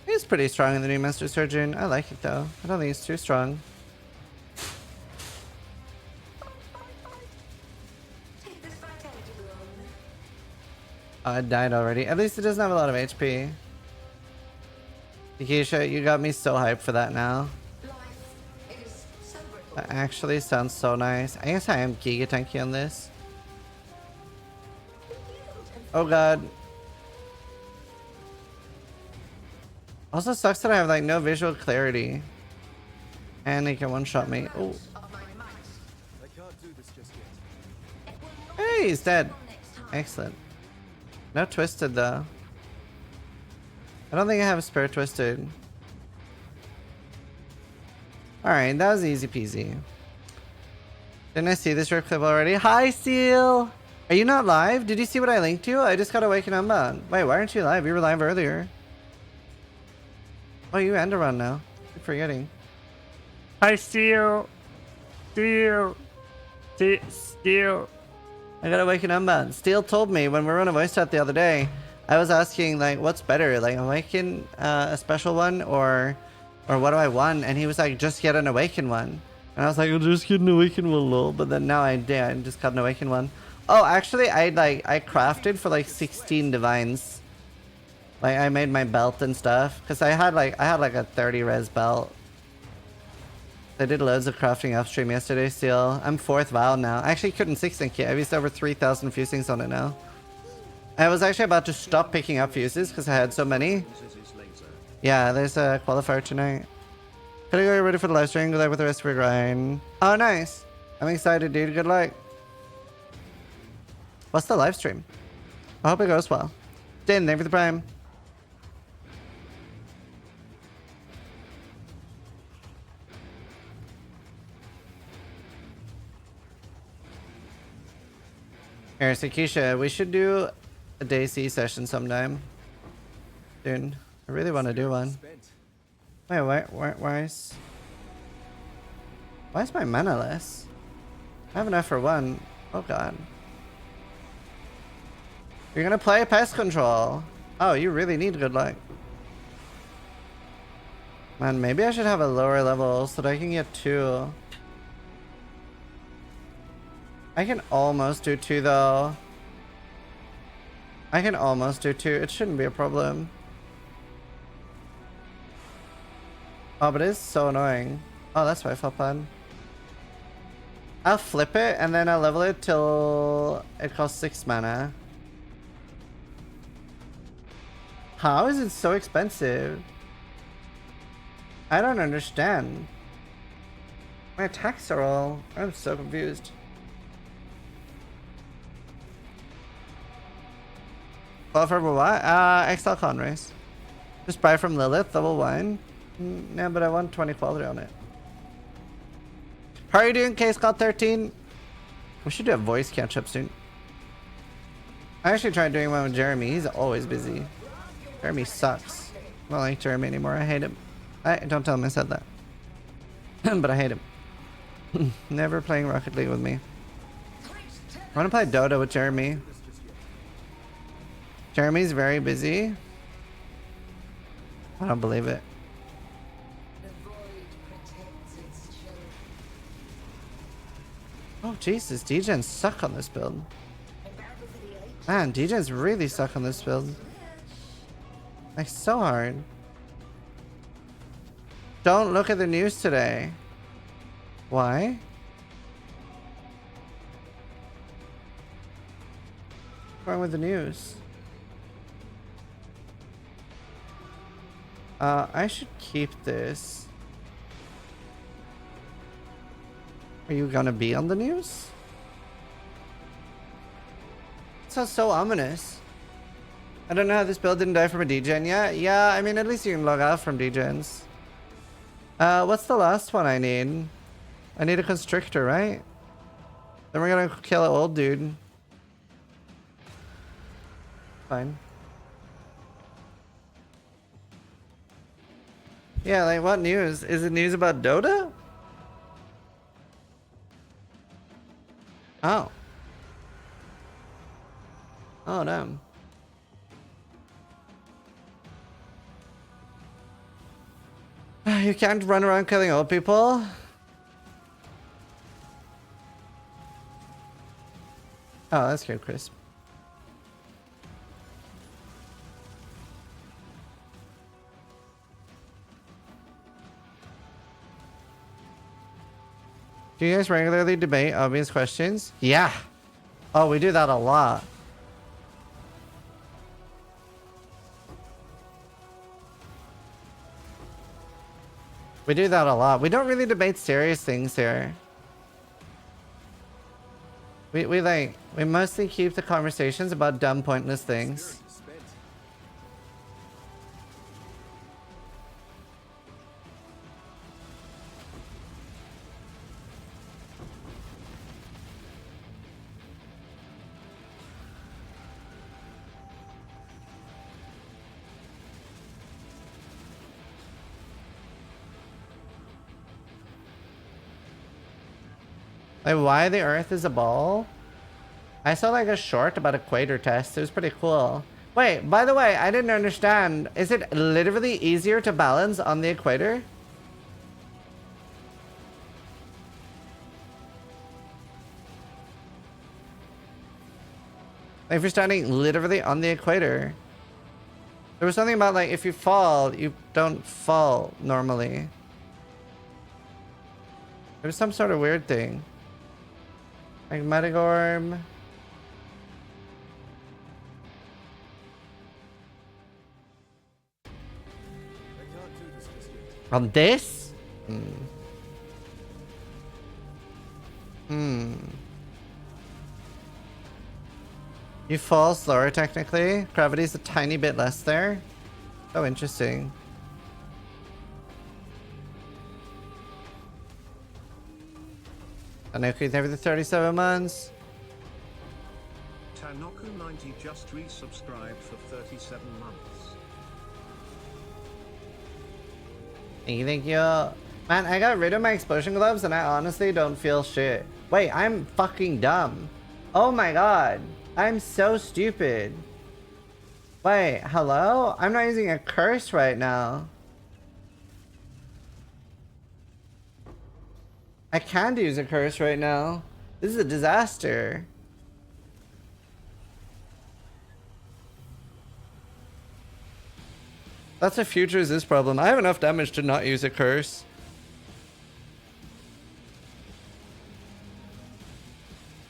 It's pretty strong in the new Master Surgeon. I like it though. I don't think it's too strong. Oh, it died already. At least it doesn't have a lot of HP. Nikisha, you got me so hyped for that now. That actually sounds so nice. I guess I am giga tanky on this. Oh god. Also sucks that I have like no visual clarity. And he can one-shot me. Oh. Hey, he's dead. Excellent. No twisted though. I don't think I have a spare twisted. Alright, that was easy peasy. Didn't I see this rip clip already? Hi, Seal! Are you not live? Did you see what I linked to? I just got Awaken Unbound. Wait, why aren't you live? You were live earlier. Oh, you end a run now. Keep forgetting. Hi, Seal! Seal! Seal! I got Awaken Unbound. Steel told me when we were on a voice chat the other day, I was asking, like, what's better? Like, Awaken a special one or what do I want? And he was like, just get an Awaken one. And I was like, I'll just get an Awaken one, lol. But then now I just got an Awaken one. Oh, actually, I crafted for like 16 divines. Like, I made my belt and stuff. Because I had like a 30 res belt. I did loads of crafting off stream yesterday still. I'm 4th Val now. I actually couldn't 6-sync it. I've used over 3,000 fusings on it now. I was actually about to stop picking up fuses because I had so many. Yeah, there's a qualifier tonight. Gotta go ready for the live stream. Go live with the rest of your grind. Oh, nice. I'm excited, dude. Good luck. What's the live stream? I hope it goes well. Dan, thank you for the prime. Here, Sakisha, we should do a DayZ session sometime. Soon. I really want to do one. Spent. Wait, why is my mana less? I have enough for one. Oh god. You're gonna play pest control. Oh, you really need good luck. Man, maybe I should have a lower level so that I can get 2. I can almost do 2 though. I can almost do 2. It shouldn't be a problem. Oh, but it is so annoying. Oh, that's why I felt bad. I'll flip it and then I'll level it till it costs 6 mana. How is it so expensive? I don't understand. My attacks are all... I'm so confused. Well, for what? Exile con race. Just buy from Lilith, level 1. Yeah, but I want 20 quality on it. How are you doing, Case Call 13? We should do a voice catch up soon. I actually tried doing one with Jeremy. He's always busy. Jeremy sucks. I don't like Jeremy anymore. I hate him. Don't tell him I said that. But I hate him. Never playing Rocket League with me. I want to play Dota with Jeremy. Jeremy's very busy. I don't believe it. Oh Jesus, degens suck on this build. Man, degens really suck on this build. Like so hard. Don't look at the news today. Why? What's wrong with the news? I should keep this. Are you gonna be on the news? It sounds so ominous. I don't know how this build didn't die from a degen yet. Yeah, I mean, at least you can log out from degens. What's the last one I need? I need a constrictor, right? Then we're gonna kill an old dude. Fine. Yeah, like what news? Is it news about Dota? Oh. Oh, damn. You can't run around killing old people? Oh, that's good, Chris. Do you guys regularly debate obvious questions? Yeah. Oh, we do that a lot. We do that a lot. We don't really debate serious things here. We mostly keep the conversations about dumb, pointless things. Like why the earth is a ball? I saw like a short about equator test. It was pretty cool. Wait, by the way, I didn't understand. Is it literally easier to balance on the equator? Like if you're standing literally on the equator. There was something about like if you fall, you don't fall normally. There was some sort of weird thing. Like Metagorm. On this? You fall slower technically. Gravity's a tiny bit less there. Oh, interesting. An increase every 37 months. Tanoku90 just resubscribed for 37 months. Thank you. Man, I got rid of my explosion gloves and I honestly don't feel shit. Wait, I'm fucking dumb. Oh my god. I'm so stupid. Wait, hello? I'm not using a curse right now. I can't use a curse right now. This is a disaster. That's a future is this problem. I have enough damage to not use a curse.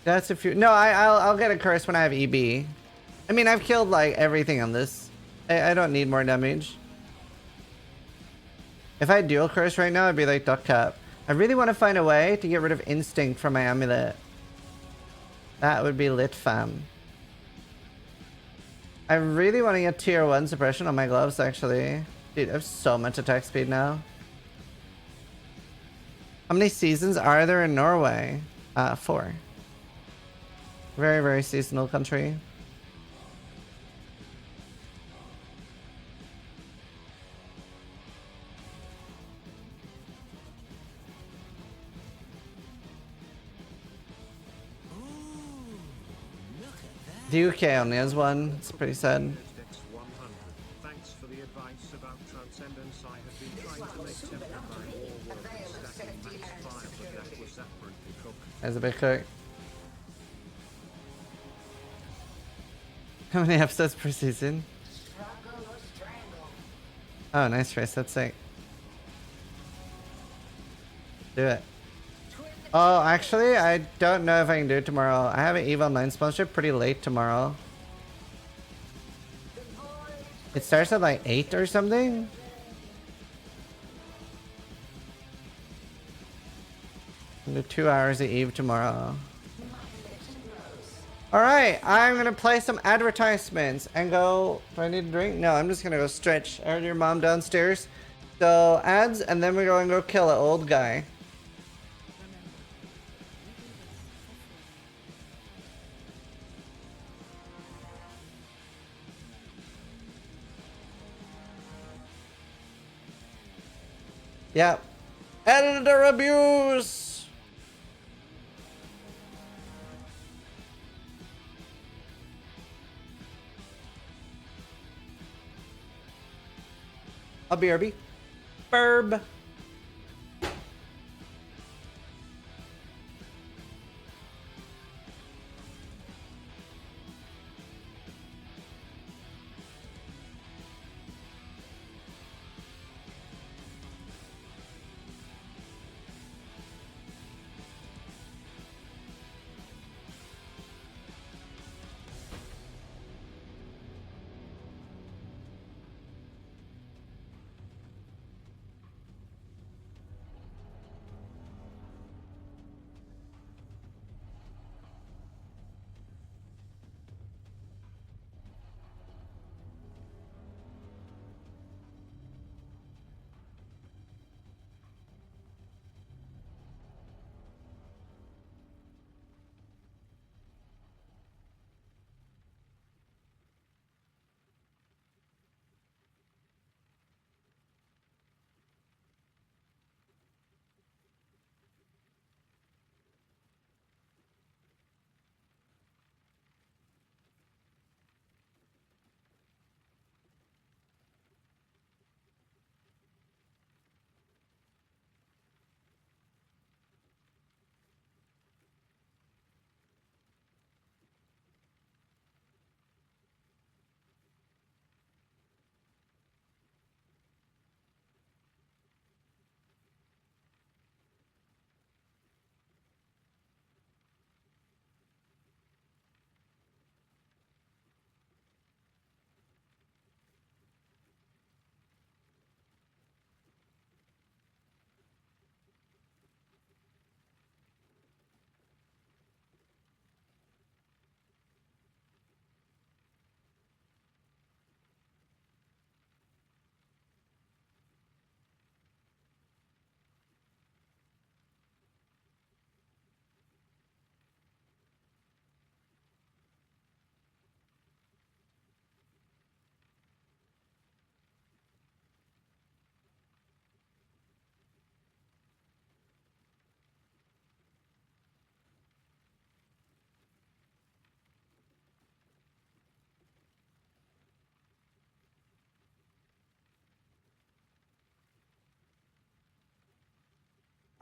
That's a few. No, I'll get a curse when I have EB. I mean, I've killed like everything on this. I don't need more damage. If I dual curse right now, I'd be like duck cap. I really want to find a way to get rid of instinct from my amulet. That would be lit, fam. I really want to get tier 1 suppression on my gloves, actually. Dude, I have so much attack speed now. How many seasons are there in Norway? 4. Very, very seasonal country. The UK only has one. It's pretty sad. Thanks for the advice about Transcendence. I have been trying to make temporary war work and stacking max fire, but that was apparently cooked. That's a bit cooked. How many episodes per season? Oh, nice race. That's sick. Do it. Oh, actually, I don't know if I can do it tomorrow. I have an EVE Online sponsorship pretty late tomorrow. It starts at like 8 or something. I'll do 2 hours of EVE tomorrow. Alright, I'm gonna play some advertisements and go... Do I need a drink? No, I'm just gonna go stretch. I heard your mom downstairs. So, ads, and then we're going to go kill an old guy. Yep. Elder abuse! A BRB. Burb.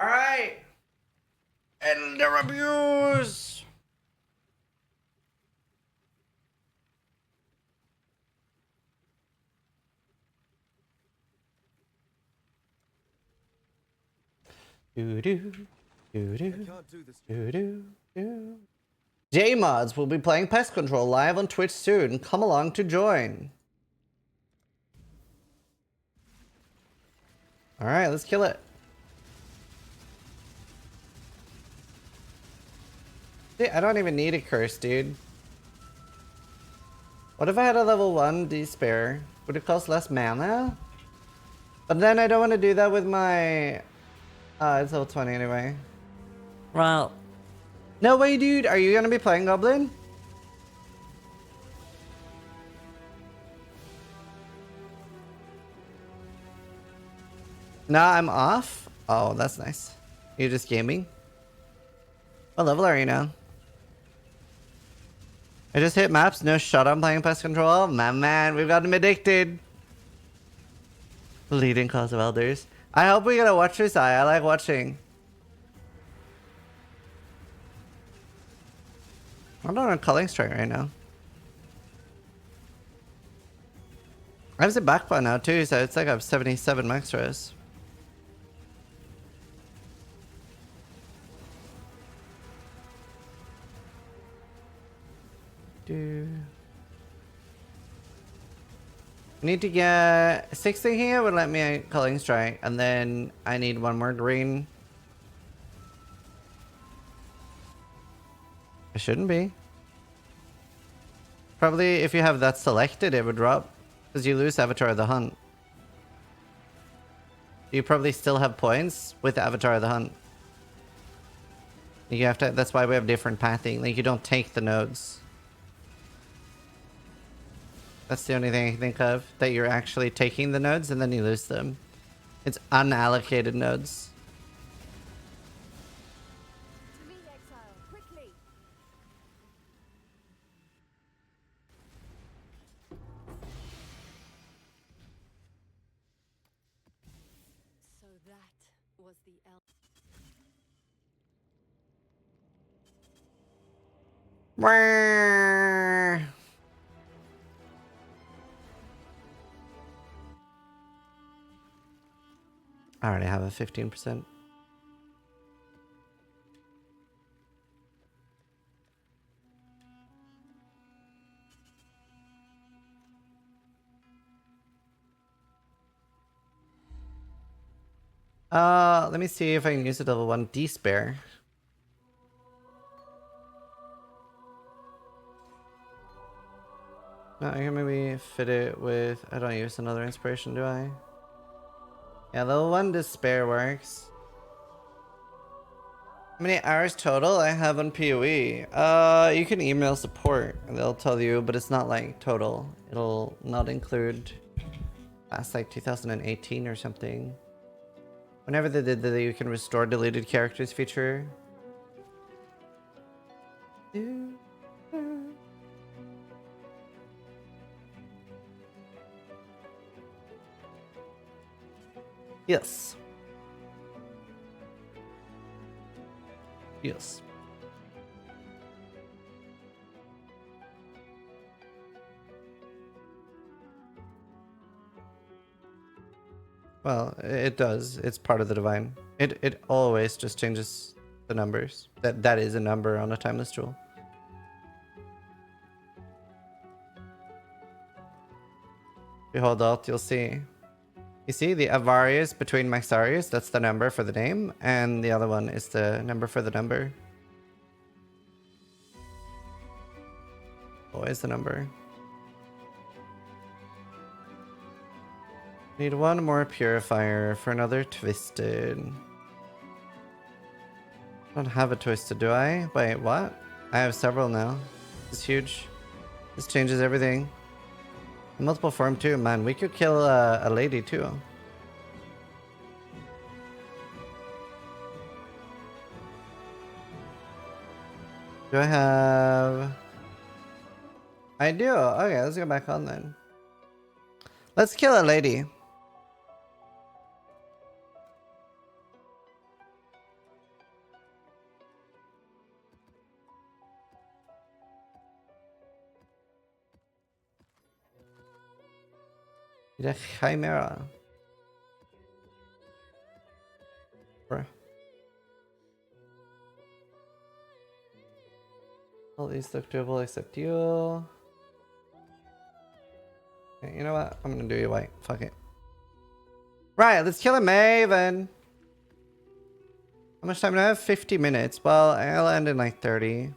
Alright. Elder abuse. Do do do do Can't do this. do do do. J-Mods will be playing Pest Control live on Twitch soon. Come along to join. Alright, let's kill it. See, I don't even need a curse, dude. What if I had a level 1 despair? Would it cost less mana? But then I don't want to do that with my... it's level 20 anyway. Well... No way, dude! Are you gonna be playing Goblin? No, I'm off? Oh, that's nice. You're just gaming? What level are you now? I just hit maps, no shot on playing Pest Control. My man, we've got him addicted. Leading cause of elders. I hope we get to watch this. I like watching. I'm not on Culling Strike right now. I have the backpaw now too, so it's like I have 77 max res. I need to get 60 here would let me Culling Strike, and then I need one more green. It shouldn't be. Probably if you have that selected, it would drop. Because you lose Avatar of the Hunt. You probably still have points with Avatar of the Hunt. You have to, that's why we have different pathing. Like, you don't take the nodes. That's the only thing I can think of. That you're actually taking the nodes and then you lose them. It's unallocated nodes. To me, Exile, quickly! So that was the I already have a 15%. Let me see if I can use a level 1 despair. No, I can maybe fit it with... I don't use another inspiration, do I? Yeah, level 1 despair works. How many hours total I have on PoE? You can email support and they'll tell you, but it's not like total. It'll not include past like 2018 or something. Whenever they did the you can restore deleted characters feature. Yes. Yes. Well, it does. It's part of the divine. It always just changes the numbers. That is a number on a timeless jewel. Behold alt, you'll see. You see the Avarius between Maxarius, that's the number for the name, and the other one is the number for the number. Always the number. Need one more purifier for another twisted. I don't have a twisted, do I? Wait, what? I have several now. It's huge. This changes everything. Multiple form too, man. We could kill a lady too. Do I have... I do. Okay, let's go back on then. Let's kill a lady. The Chimera. Bruh. All these look doable except you. Okay, you know what? I'm gonna do you white. Fuck it. Right, let's kill a Maven. How much time do I have? 50 minutes. Well, I'll end in like 30.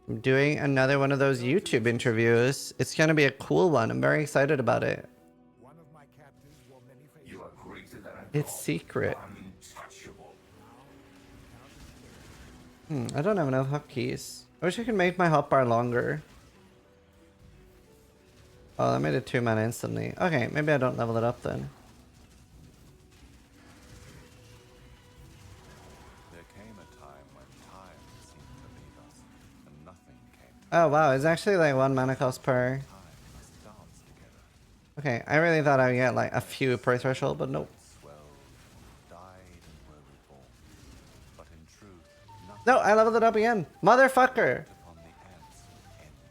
I'm doing another one of those YouTube interviews. It's gonna be a cool one. I'm very excited about it. One of my captives wore many faces. You are greater than a It's secret. untouchable. I don't have enough hotkeys. I wish I could make my hotbar longer. Oh, that made it 2 mana instantly. Okay, maybe I don't level it up then. There came a time when time seemed to leave us, and nothing came to Oh wow, it's actually like 1 mana cost per. time must dance together. Okay, I really thought I would get like a few per threshold, but nope. Swelled, died, and were reborn. But in truth, nothing No, I leveled it up again. Motherfucker! upon the ants of envy,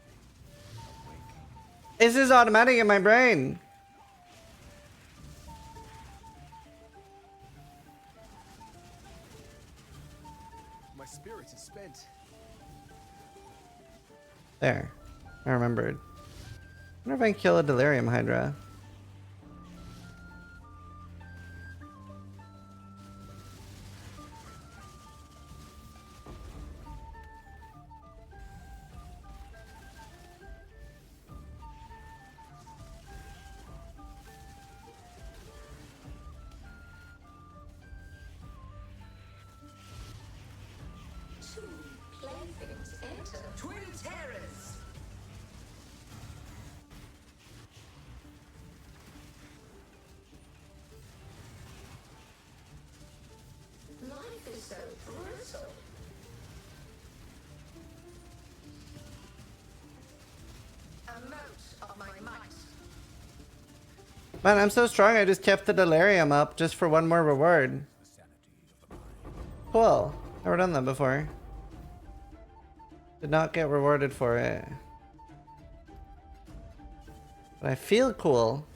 awaking. This is automatic in my brain. My spirit is spent. There. I remembered. I wonder if I can kill a Delirium Hydra. Playthings enter Twin Terrors. Life is so brutal. A mote of my might. Man, I'm so strong I just kept the Delirium up just for one more reward. Cool. Never done that before. Did not get rewarded for it. But I feel cool.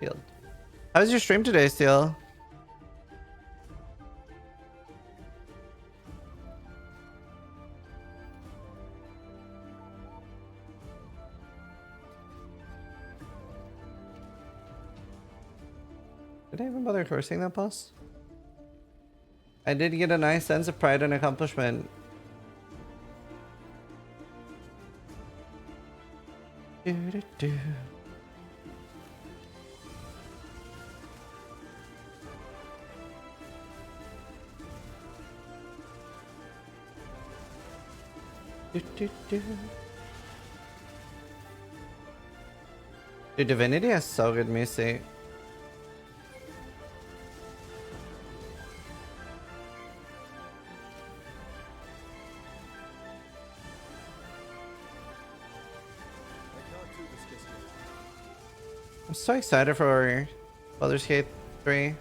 Field. How was your stream today, Steel? Did I even bother cursing that boss? I did get a nice sense of pride and accomplishment. Do. Dude, Divinity has so good music. I'm so excited for Baldur's Gate 3.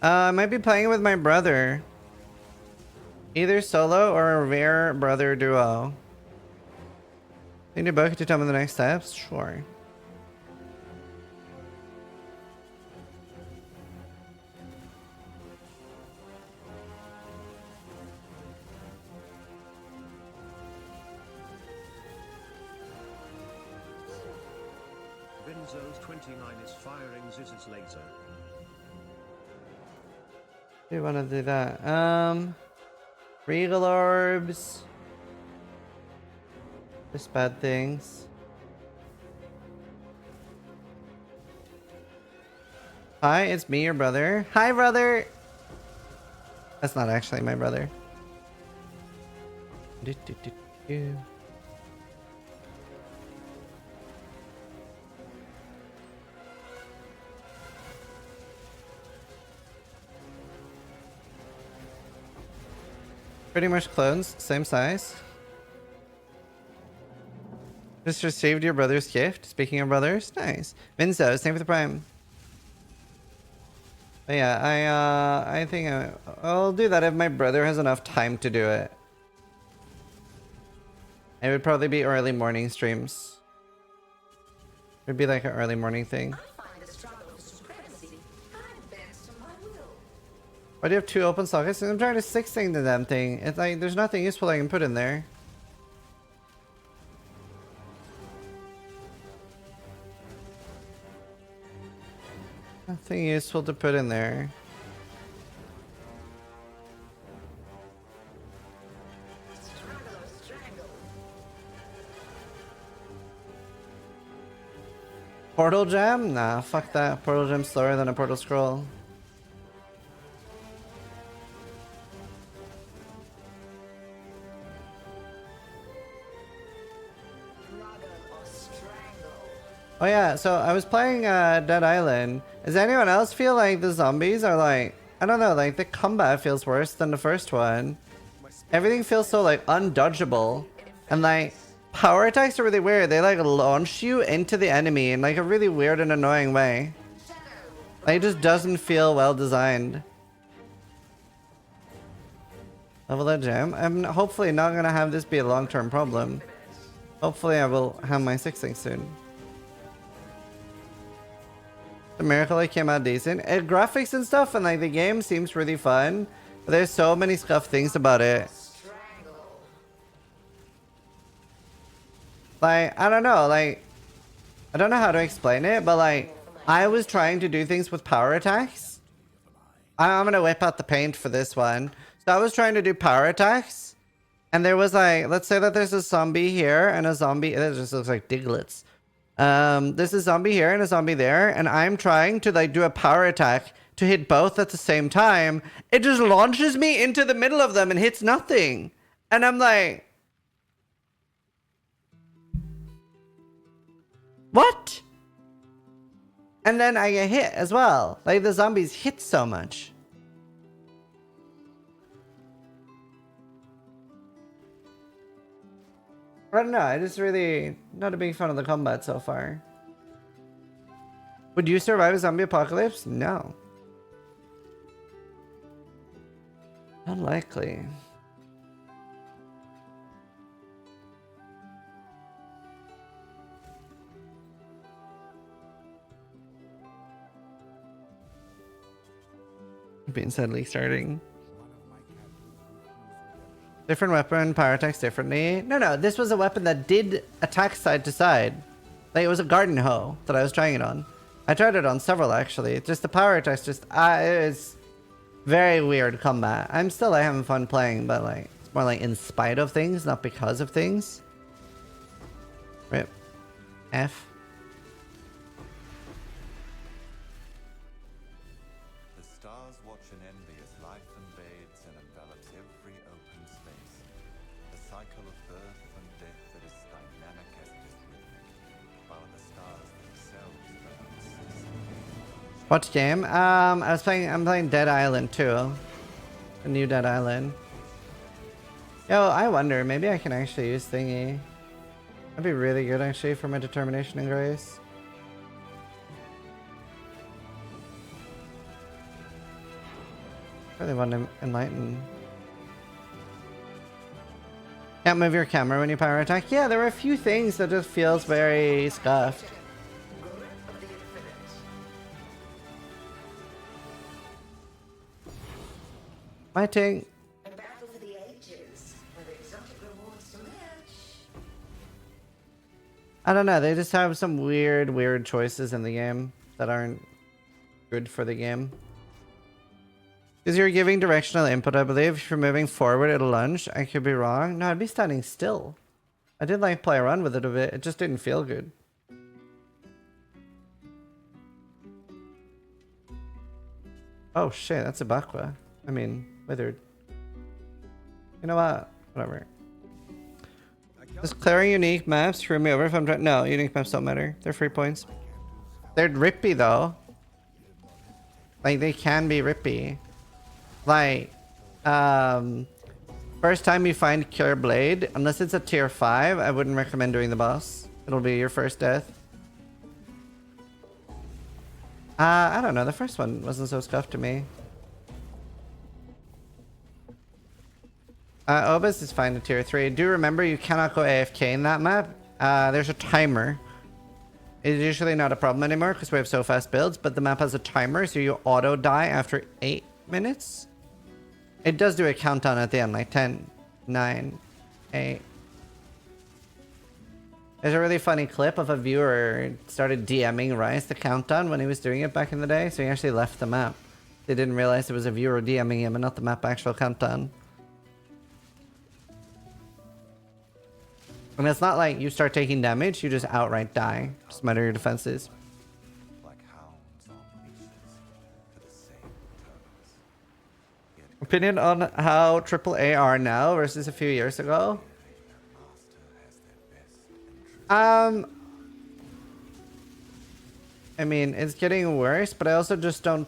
I might be playing it with my brother. Either solo or a rare brother duo. Think you both to tell me the next steps? Sure. Vinzo's 29 is firing Ziz's laser. Do you want to do that? Regal orbs. Just bad things. Hi, it's me, your brother. Hi, brother. That's not actually my brother. Do. Pretty much clones, same size. Just received your brother's gift. Speaking of brothers, nice. Vinzo, thank you for the prime. But yeah, I think I'll do that if my brother has enough time to do it. It would probably be early morning streams. It'd be like an early morning thing. I find the struggle for supremacy. I'm bent to my will. Why do you have 2 open sockets? I'm trying to 6-thing the damn thing. It's like there's nothing useful I can put in there. Nothing useful to put in there. Struggle or strangle. Portal Gem? Nah, fuck that. Portal Gem's slower than a Portal Scroll. Struggle or strangle. Oh yeah, so I was playing Dead Island. Does anyone else feel like the zombies are like, I don't know, like the combat feels worse than the first one. Everything feels so like undodgeable. And like power attacks are really weird. They like launch you into the enemy in like a really weird and annoying way. Like it just doesn't feel well designed. Level that gem. I'm hopefully not gonna have this be a long-term problem. Hopefully I will have my 6-thing soon. The Miracle Light came out decent. Graphics and stuff and like the game seems really fun. But there's so many scuffed things about it. Like, I don't know, like, I don't know how to explain it, but like, I was trying to do things with power attacks. I'm gonna whip out the paint for this one. So I was trying to do power attacks. And there was like, let's say that there's a zombie here and a zombie, it just looks like Diglets. There's a zombie here and a zombie there, and I'm trying to like do a power attack to hit both at the same time. It just launches me into the middle of them and hits nothing. And I'm like, what? And then I get hit as well. Like the zombies hit so much. I don't know, I just really not a big fan of the combat so far. Would you survive a zombie apocalypse? No. Unlikely. Being suddenly starting. Different weapon, power attacks differently. No, this was a weapon that did attack side to side. Like it was a garden hoe that I was trying it on. I tried it on several actually. Just the power attacks just, it's very weird combat. I'm still like having fun playing, but like, it's more like in spite of things, not because of things. Rip. F. The stars watch in envy as life invades and envelops every open space. A cycle of birth and death that is dynamic as it is rhythmic, while the stars themselves burn unceasingly. What game? I'm playing Dead Island too. A new Dead Island. Yo, I wonder, maybe I can actually use thingy. That'd be really good actually for my determination and grace. Really want to enlighten. Can't move your camera when you power attack. Yeah, there were a few things that just feels very scuffed. Fighting. A battle for the ages, with exotic rewards to match. I don't know, they just have some weird choices in the game that aren't good for the game. Because you're giving directional input, I believe. If you're moving forward, it'll lunge. I could be wrong. No, I'd be standing still. I did like play around with it a bit. It just didn't feel good. Oh shit, that's a Bakwa. I mean, withered. You know what? Whatever. Just clearing unique maps screw me over if I'm trying. No, unique maps don't matter. They're free points. They're rippy though. Like they can be rippy. Like, first time you find Cure Blade, unless it's a tier 5, I wouldn't recommend doing the boss. It'll be your first death. I don't know. The first one wasn't so scuffed to me. Obus is fine to tier 3. Do remember you cannot go AFK in that map. There's a timer. It's usually not a problem anymore because we have so fast builds, but the map has a timer, so you auto die after 8 minutes. It does do a countdown at the end, like 10, 9, 8. There's a really funny clip of a viewer started DMing Rise the countdown when he was doing it back in the day, so he actually left the map. They didn't realize it was a viewer DMing him and not the map actual countdown. And it's not like you start taking damage, you just outright die. Just matter your defenses. Like hounds on leashes for the same purpose. Yet Opinion on how AAA are now versus a few years ago? their master has their best interest. I mean, it's getting worse, but I also just don't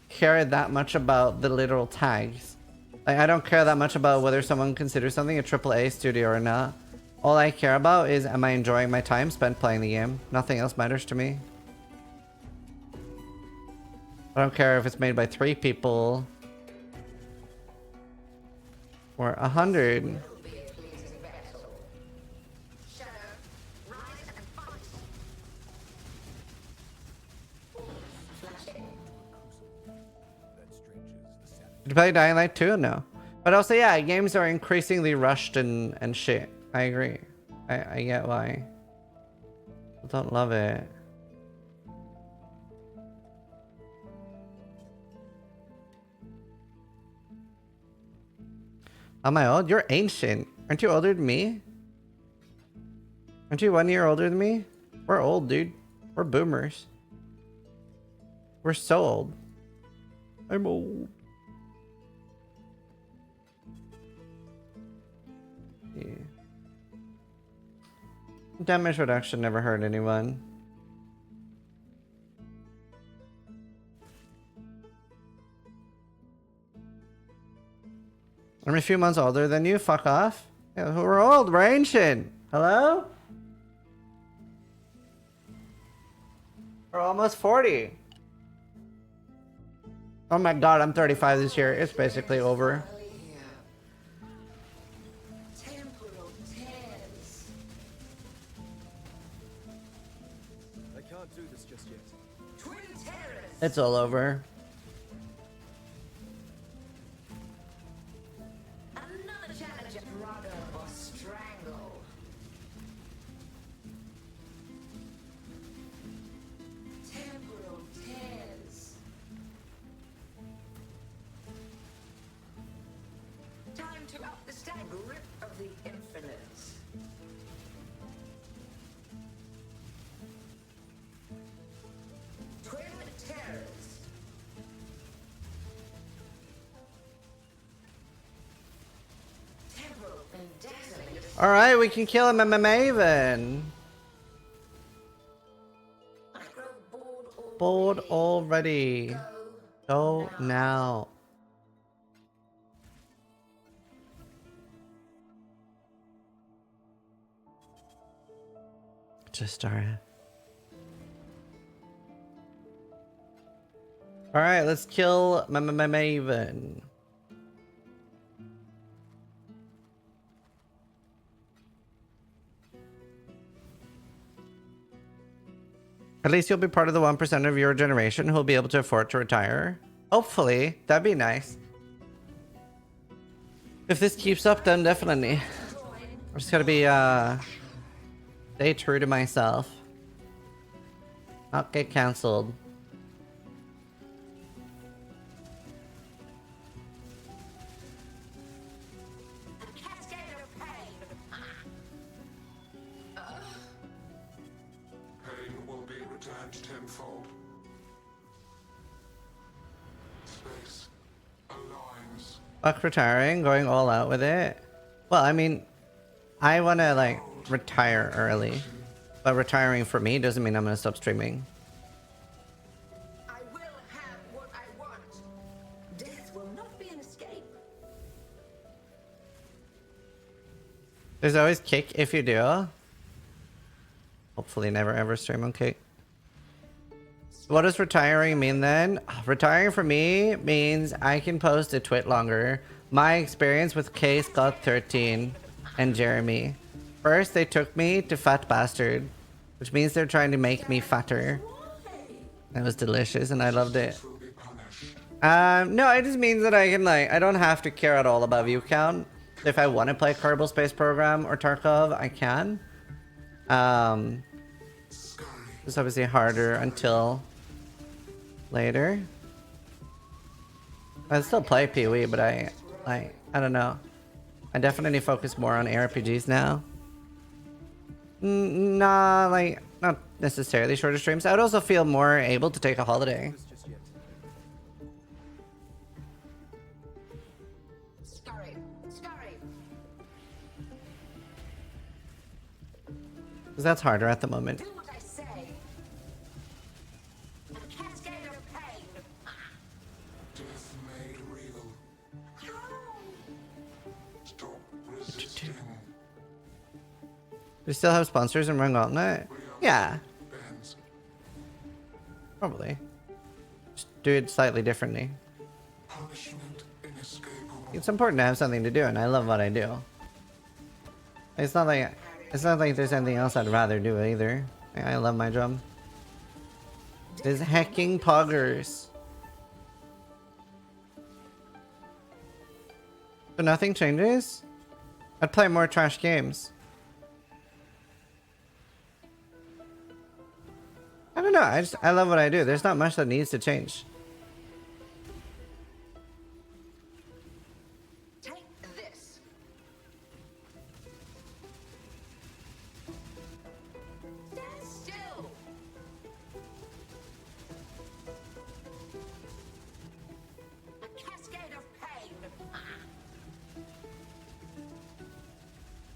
care that much about the literal tags. Like, I don't care that much about whether someone considers something a AAA studio or not. All I care about is, am I enjoying my time spent playing the game? Nothing else matters to me. I don't care if it's made by 3 people or 100. Will be a pleasing battle. Shadow, rise and fight. Flashing. Did you play Dying Light 2? No. But also, yeah, games are increasingly rushed and shit. I agree. I get why. I don't love it. Am I old? You're ancient. Aren't you older than me? Aren't you 1 year older than me? We're old, dude. We're boomers. We're so old. I'm old. Yeah. Damage reduction never hurt anyone. I'm a few months older than you. Fuck off. Yeah, we're old. We're ancient. Hello? We're almost 40. Oh my god, I'm 35 this year. It's basically over. Temporal tears. I can't do this just yet. Twin terrors. It's all over. Another challenge at Rudder or Strangle. Temporal tears. Time to up the stag grip of the infinite. Twin terrors. Temporal and dazzling. Alright, we can kill him MMA even. I grow Bored already. Go now. Just started. Alright, let's kill Maven. At least you'll be part of the 1% of your generation who will be able to afford to retire. Hopefully. That'd be nice. If this keeps up, then definitely. I'm just gotta be, stay true to myself. Not get cancelled. A cascade of pain. Pain will be returned tenfold. Space aligns. Fuck retiring, going all out with it. Well, I mean, I wanna like retire early. But retiring for me doesn't mean I'm gonna stop streaming. I will have what I want. Death will not be an escape. There's always kick if you do. hopefully never ever stream on Cake. What does retiring mean then? Retiring for me means I can post a twit longer. My experience with Case got 13 and Jeremy. First, they took me to Fat Bastard, which means they're trying to make me fatter. It was delicious and I loved it. No, it just means that I can like, I don't have to care at all about view count. If I want to play Kerbal Space Program or Tarkov, I can. It's obviously harder until later. I still play Pee-wee, but I don't know. I definitely focus more on ARPGs now. Nah, like, not necessarily shorter streams. I would also feel more able to take a holiday. Because that's harder at the moment. We still have sponsors in Run Gauntlet? Yeah. Probably. Just do it slightly differently. It's important to have something to do, and I love what I do. It's not like there's anything else I'd rather do either. I love my job. There's hacking poggers. So nothing changes? I'd play more trash games. I don't know, I love what I do. There's not much that needs to change. Take this. Stand still. A cascade of pain.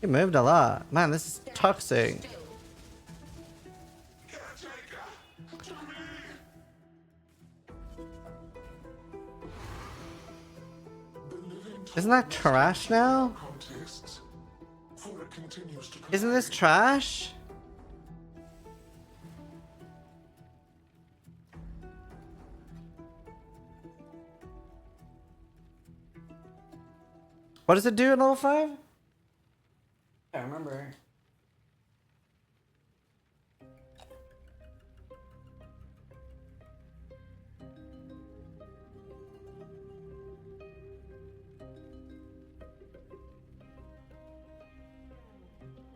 You moved a lot. Man, this is toxic. Isn't that trash now? Isn't this trash? What does it do at level 5? I can't remember.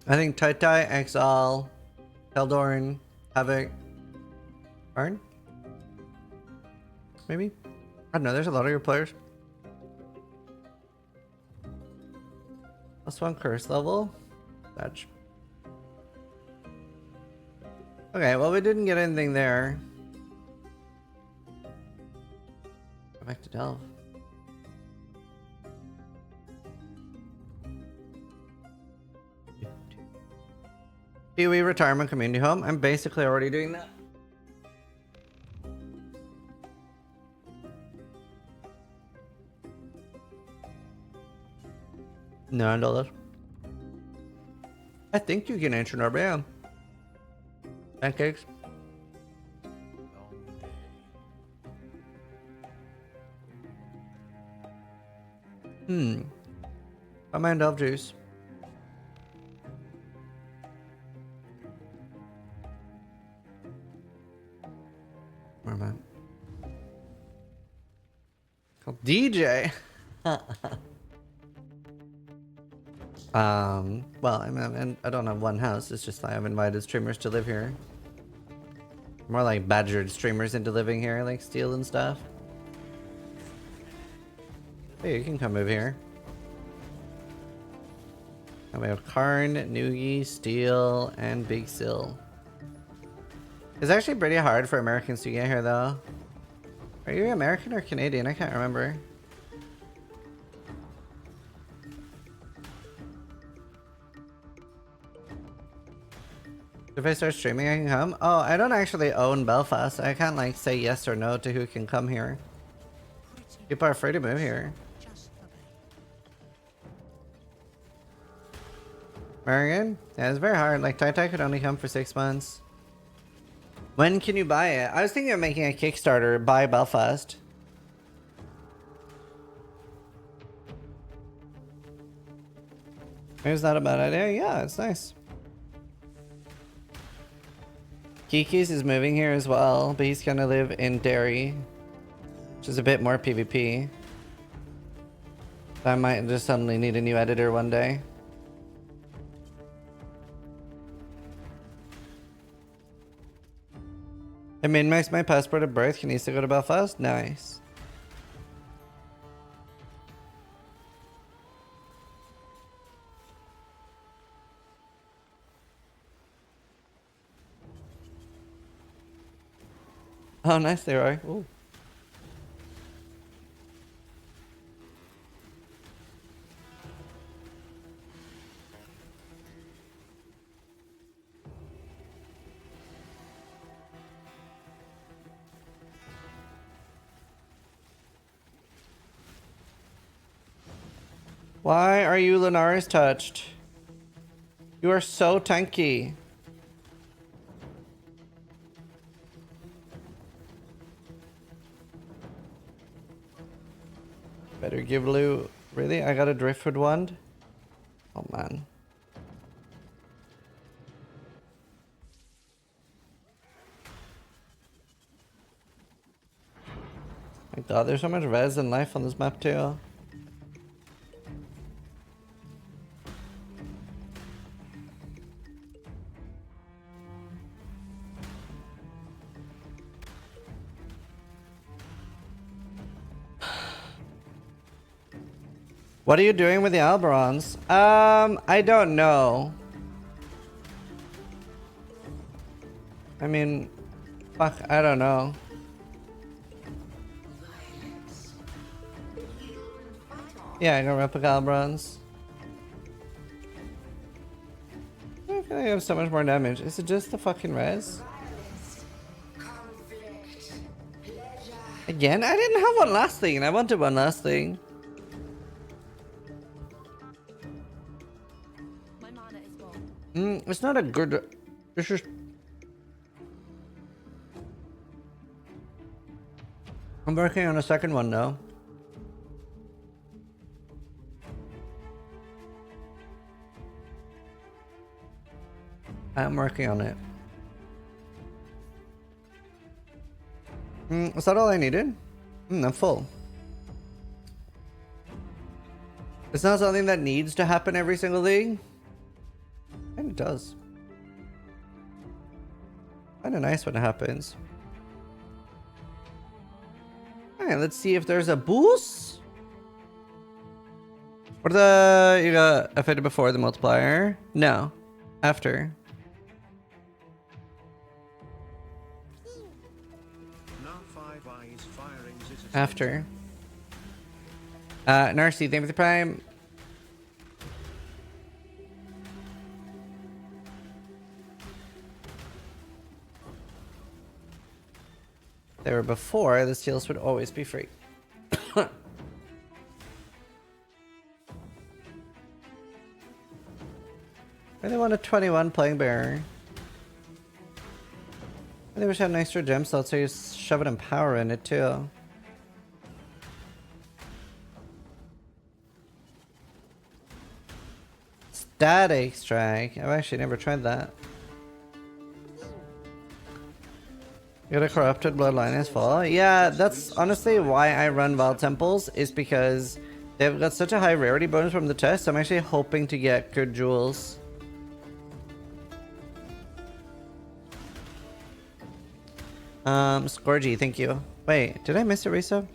I think Tai, Exile, Eldorn, Havoc, Arn? Maybe? I don't know, there's a lot of your players. +1 curse level. Badge. Okay, well we didn't get anything there. Go back to Delve. Pee-wee retirement community home. I'm basically already doing that. $9. I think you can enter our band. Pancakes. I mind Delve juice. Where am I? Called DJ. Well, I mean, I don't have one house. It's just I've invited streamers to live here. More like badgered streamers into living here, like Steel and stuff. Hey, you can come move here. And we have Karn, Noogie, Steel, and Big Sill. It's actually pretty hard for Americans to get here, though. Are you American or Canadian? I can't remember. If I start streaming, I can come? Oh, I don't actually own Belfast. I can't, like, say yes or no to who can come here. People are afraid to move here. Marion? Yeah, it's very hard. Like, Tai could only come for 6 months. When can you buy it? I was thinking of making a Kickstarter, buy Belfast. Maybe it's not a bad idea. Yeah, it's nice. Kiki's is moving here as well, but he's gonna live in Derry, which is a bit more PvP. I might just suddenly need a new editor one day. I min-maxed my passport at birth. Can he still go to Belfast? Nice. Oh, nice, there are. Ooh. Why are you Lunaris touched? You are so tanky. Better give Lou. Really? I got a driftwood wand? Oh man. My god, there's so much res and life on this map too. What are you doing with the Alberons? I don't know. I mean, fuck, I don't know. Yeah, I got replica Alberons. I feel like I have so much more damage. Is it just the fucking res? Again? I didn't have one last thing, and I wanted one last thing. It's not a good. It's just. I'm working on a second one now. I'm working on it. Is that all I needed? I'm full. It's not something that needs to happen every single thing. And it does. Kinda nice when it happens. Alright, let's see if there's a boost. What are the... You got affected before the multiplier? No. After. After. Narcy, thank you for the prime. They were before, the steals would always be free. I really want a 21 playing bearer. I wish I had an extra gem slot so you shove it in power in it too. Static strike. I've actually never tried that. You got a corrupted bloodline as well. Yeah, that's honestly why I run Wild Temples, is because they've got such a high rarity bonus from the test. I'm actually hoping to get good jewels. Scorgy, thank you. Wait, did I miss a resub?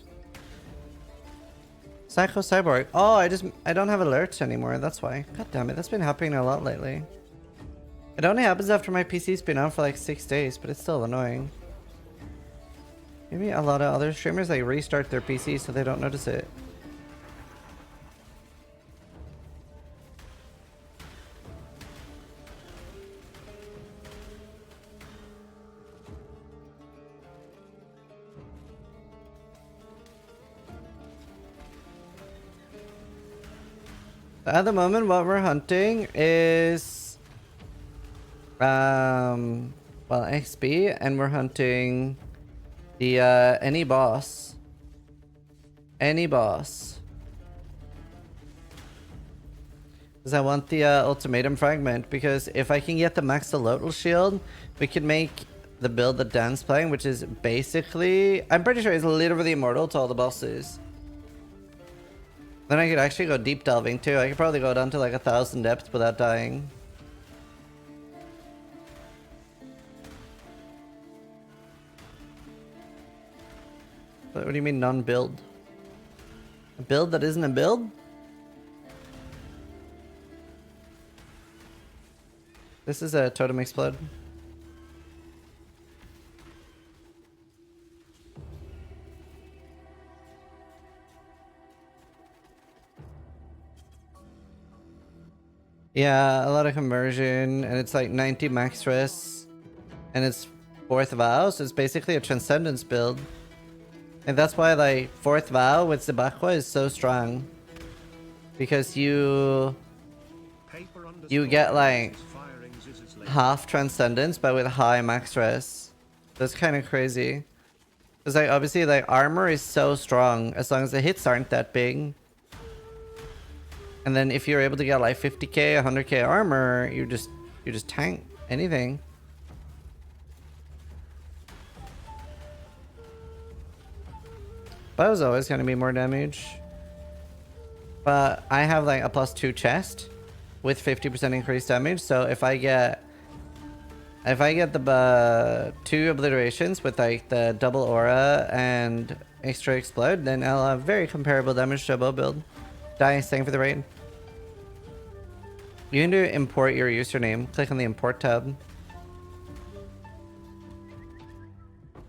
Psycho Cyborg. Oh, I don't have alerts anymore, that's why. God damn it, that's been happening a lot lately. It only happens after my PC's been on for like 6 days, but it's still annoying. Maybe a lot of other streamers, they restart their PC so they don't notice it. At the moment, what we're hunting is well, XP, and we're hunting the any boss. Any boss. Because I want the ultimatum fragment, because if I can get the max Lotl shield, we can make the build that Dan's playing, which is basically, I'm pretty sure it's literally immortal to all the bosses. Then I could actually go deep delving too. I could probably go down to like 1,000 depth without dying. What do you mean non-build? A build that isn't a build? This is a Totem Explode. Yeah, a lot of conversion, and it's like 90 max stress, and it's 4th vow, so it's basically a transcendence build. And that's why like 4th vow with Zibakwa is so strong. Because you get like half transcendence but with high max stress. That's kind of crazy. Because like obviously like armor is so strong as long as the hits aren't that big. And then if you're able to get like 50k, 100k armor, you just tank anything. But it was always going to be more damage. But I have like a +2 chest with 50% increased damage. So if I get the 2 obliterations with like the double aura and extra explode, then I'll have very comparable damage to a bow build. Dice, thank you for the raid. You can do import your username. Click on the import tab.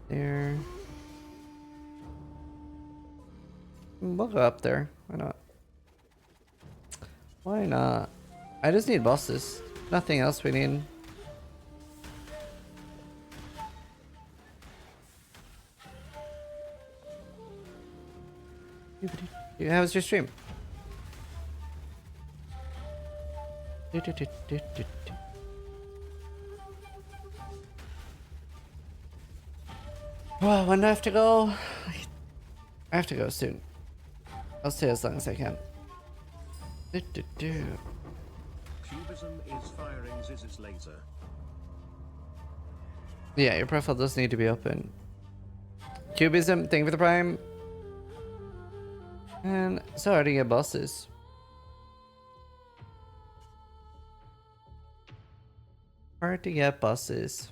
There. We'll go up there. Why not? Why not? I just need bosses. Nothing else we need. How was your stream? Well, when do I have to go? I have to go soon. I'll stay as long as I can. Cubism is firing Ziz's laser. Yeah, your profile does need to be open. Cubism, thank you for the prime. And so hard to get bosses. Hard to get bosses.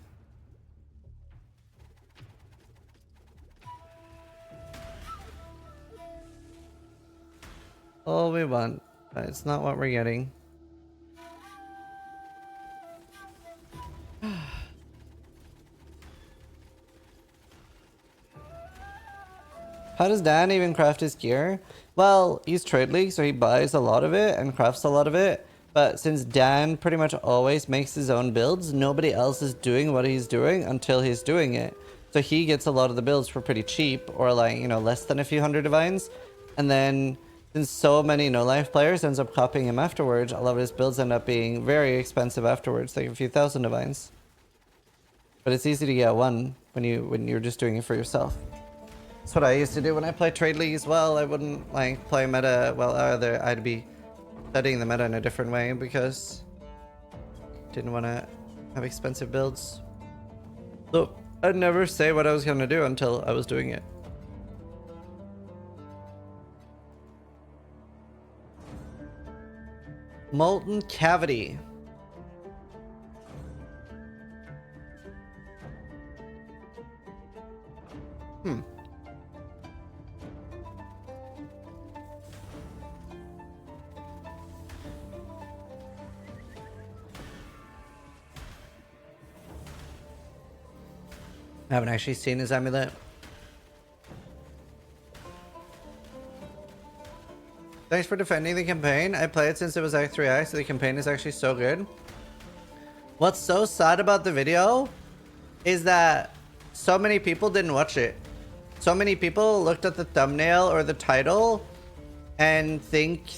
All we want, but it's not what we're getting. How does Dan even craft his gear? Well, he's Trade League, so he buys a lot of it and crafts a lot of it. But since Dan pretty much always makes his own builds, nobody else is doing what he's doing until he's doing it. So he gets a lot of the builds for pretty cheap, or like, you know, less than a few hundred divines. And then since so many no-life players ends up copying him afterwards, a lot of his builds end up being very expensive afterwards, like a few thousand divines. But it's easy to get one when you're just doing it for yourself. That's what I used to do when I played Trade League as well. I wouldn't like play meta, well, either I'd be studying the meta in a different way because I didn't want to have expensive builds. So I'd never say what I was going to do until I was doing it. Molten Cavity. I haven't actually seen his amulet. Thanks for defending the campaign. I played since it was Act 3i, so the campaign is actually so good. What's so sad about the video is that so many people didn't watch it. So many people looked at the thumbnail or the title and think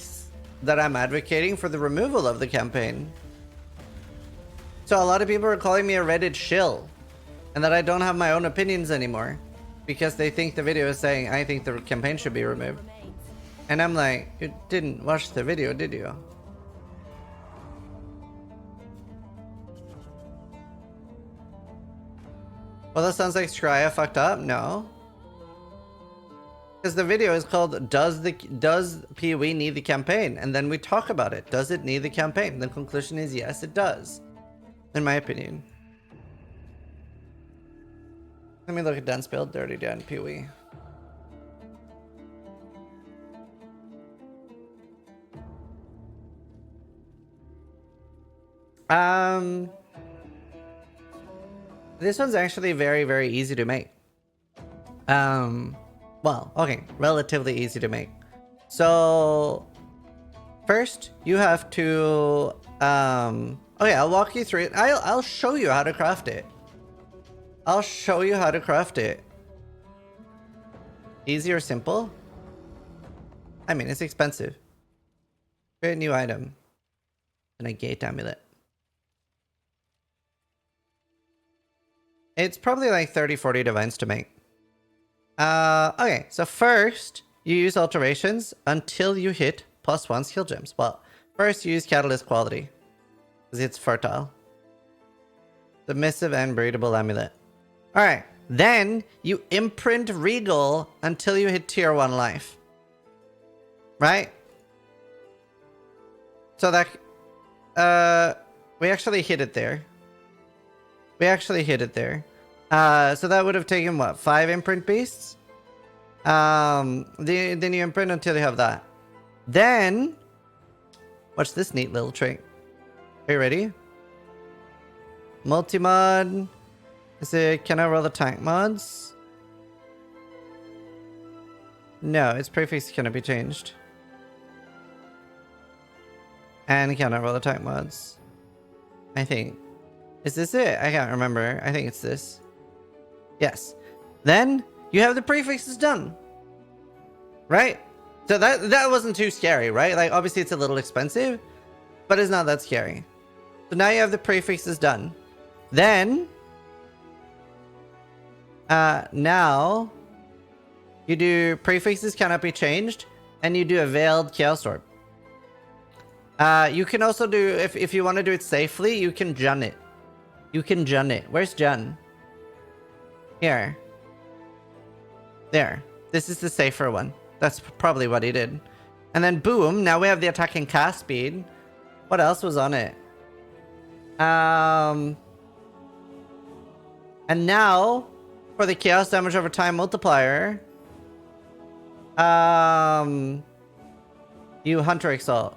that I'm advocating for the removal of the campaign. So a lot of people are calling me a Reddit shill, and that I don't have my own opinions anymore because they think the video is saying I think the campaign should be removed. And I'm like, you didn't watch the video, did you? Well, that sounds like Scrya fucked up. No. Because the video is called does PoE need the campaign? And then we talk about it. Does it need the campaign? The conclusion is yes, it does. In my opinion. Let me look at Dan's build. Dirty Dan PoE. This one's actually very, very easy to make. Well, okay, relatively easy to make. So first you have to okay, I'll walk you through it. I'll show you how to craft it. I'll show you how to craft it. Easy or simple? I mean, it's expensive. Create a new item. And a gate amulet. It's probably like 30-40 divines to make. Okay, so first you use alterations until you hit +1 skill gems. Well, first you use catalyst quality because it's fertile. Submissive and breedable amulet. Alright, then you imprint regal until you hit tier 1 life. Right? So that we actually hit it there. We actually hit it there. So that would have taken what, 5 imprint beasts? Then you imprint until you have that. Then watch this neat little trait. Are you ready? Multi-mod. Is it, can I roll the tank mods? No, its prefix cannot be changed. And can I roll the tank mods? I think. Is this it? I can't remember. I think it's this. Yes. Then you have the prefixes done. Right? So that wasn't too scary, right? Like obviously it's a little expensive, but it's not that scary. So now you have the prefixes done. Then now you do prefixes cannot be changed, and you do a veiled chaos orb. You can also do, if you want to do it safely, you can Jun it. You can Jun it. Where's Jun? Here. There. This is the safer one. That's probably what he did. And then boom, now we have the attack and cast speed. What else was on it? And now for the chaos damage over time multiplier, you Hunter Exalt.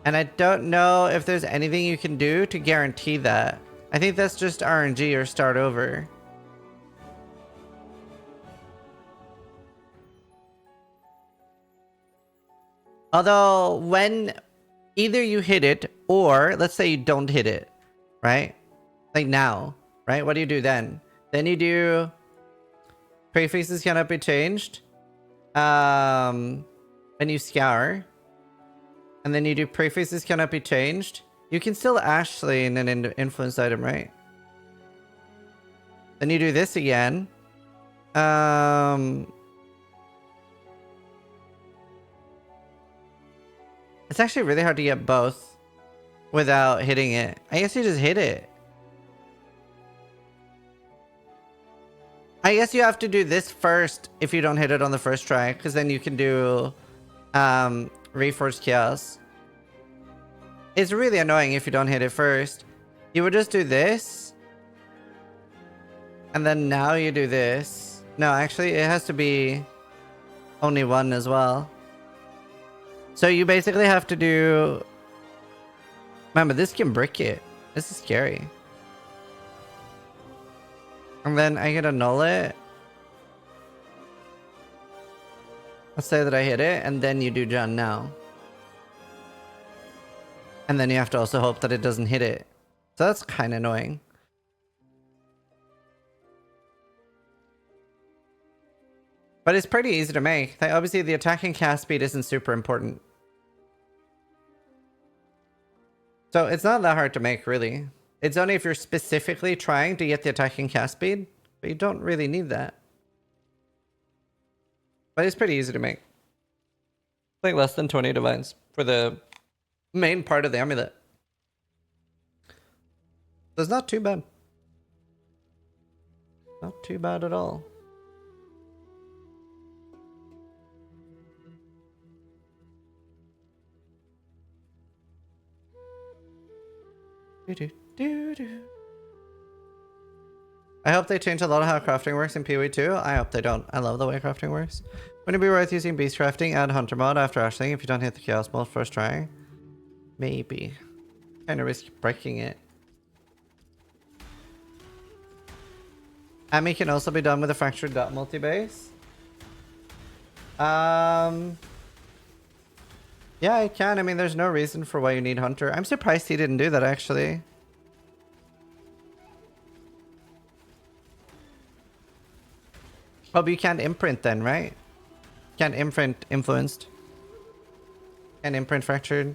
And I don't know if there's anything you can do to guarantee that. I think that's just RNG or start over. Although when either you hit it or let's say you don't hit it, right? Like now, right? What do you do then? Then you do prefixes cannot be changed. And you scour. And then you do prefixes cannot be changed. You can still Ashley in an influence item, right? Then you do this again. It's actually really hard to get both without hitting it. I guess you just hit it. I guess you have to do this first if you don't hit it on the first try, because then you can do Reforged Chaos. It's really annoying if you don't hit it first. You would just do this. And then now you do this. No, actually it has to be only one as well. So you basically have to do... Remember, this can brick it. This is scary. And then I can annul it. Let's say that I hit it, and then you do Jun now. And then you have to also hope that it doesn't hit it. So that's kind of annoying. But But it's pretty easy to make. Like, obviously, the attack and cast speed isn't super important. So it's not that hard to make, really. It's only if you're specifically trying to get the attack and cast speed, but you don't really need that. But it's pretty easy to make. Like less than 20 divines for the main part of the amulet. So it's not too bad. Not too bad at all. I hope they change a lot of how crafting works in PoE 2. I hope they don't. I love the way crafting works. Wouldn't it be worth using beast crafting, add hunter mod after ashling if you don't hit the chaos mode first try? Maybe. Kind of risk breaking it. Ami can also be done with a fractured dot multi-base. Yeah, I can. I mean, there's no reason for why you need hunter. I'm surprised he didn't do that, actually. Oh, but you can't imprint then, right? Can't imprint influenced. Can't imprint fractured.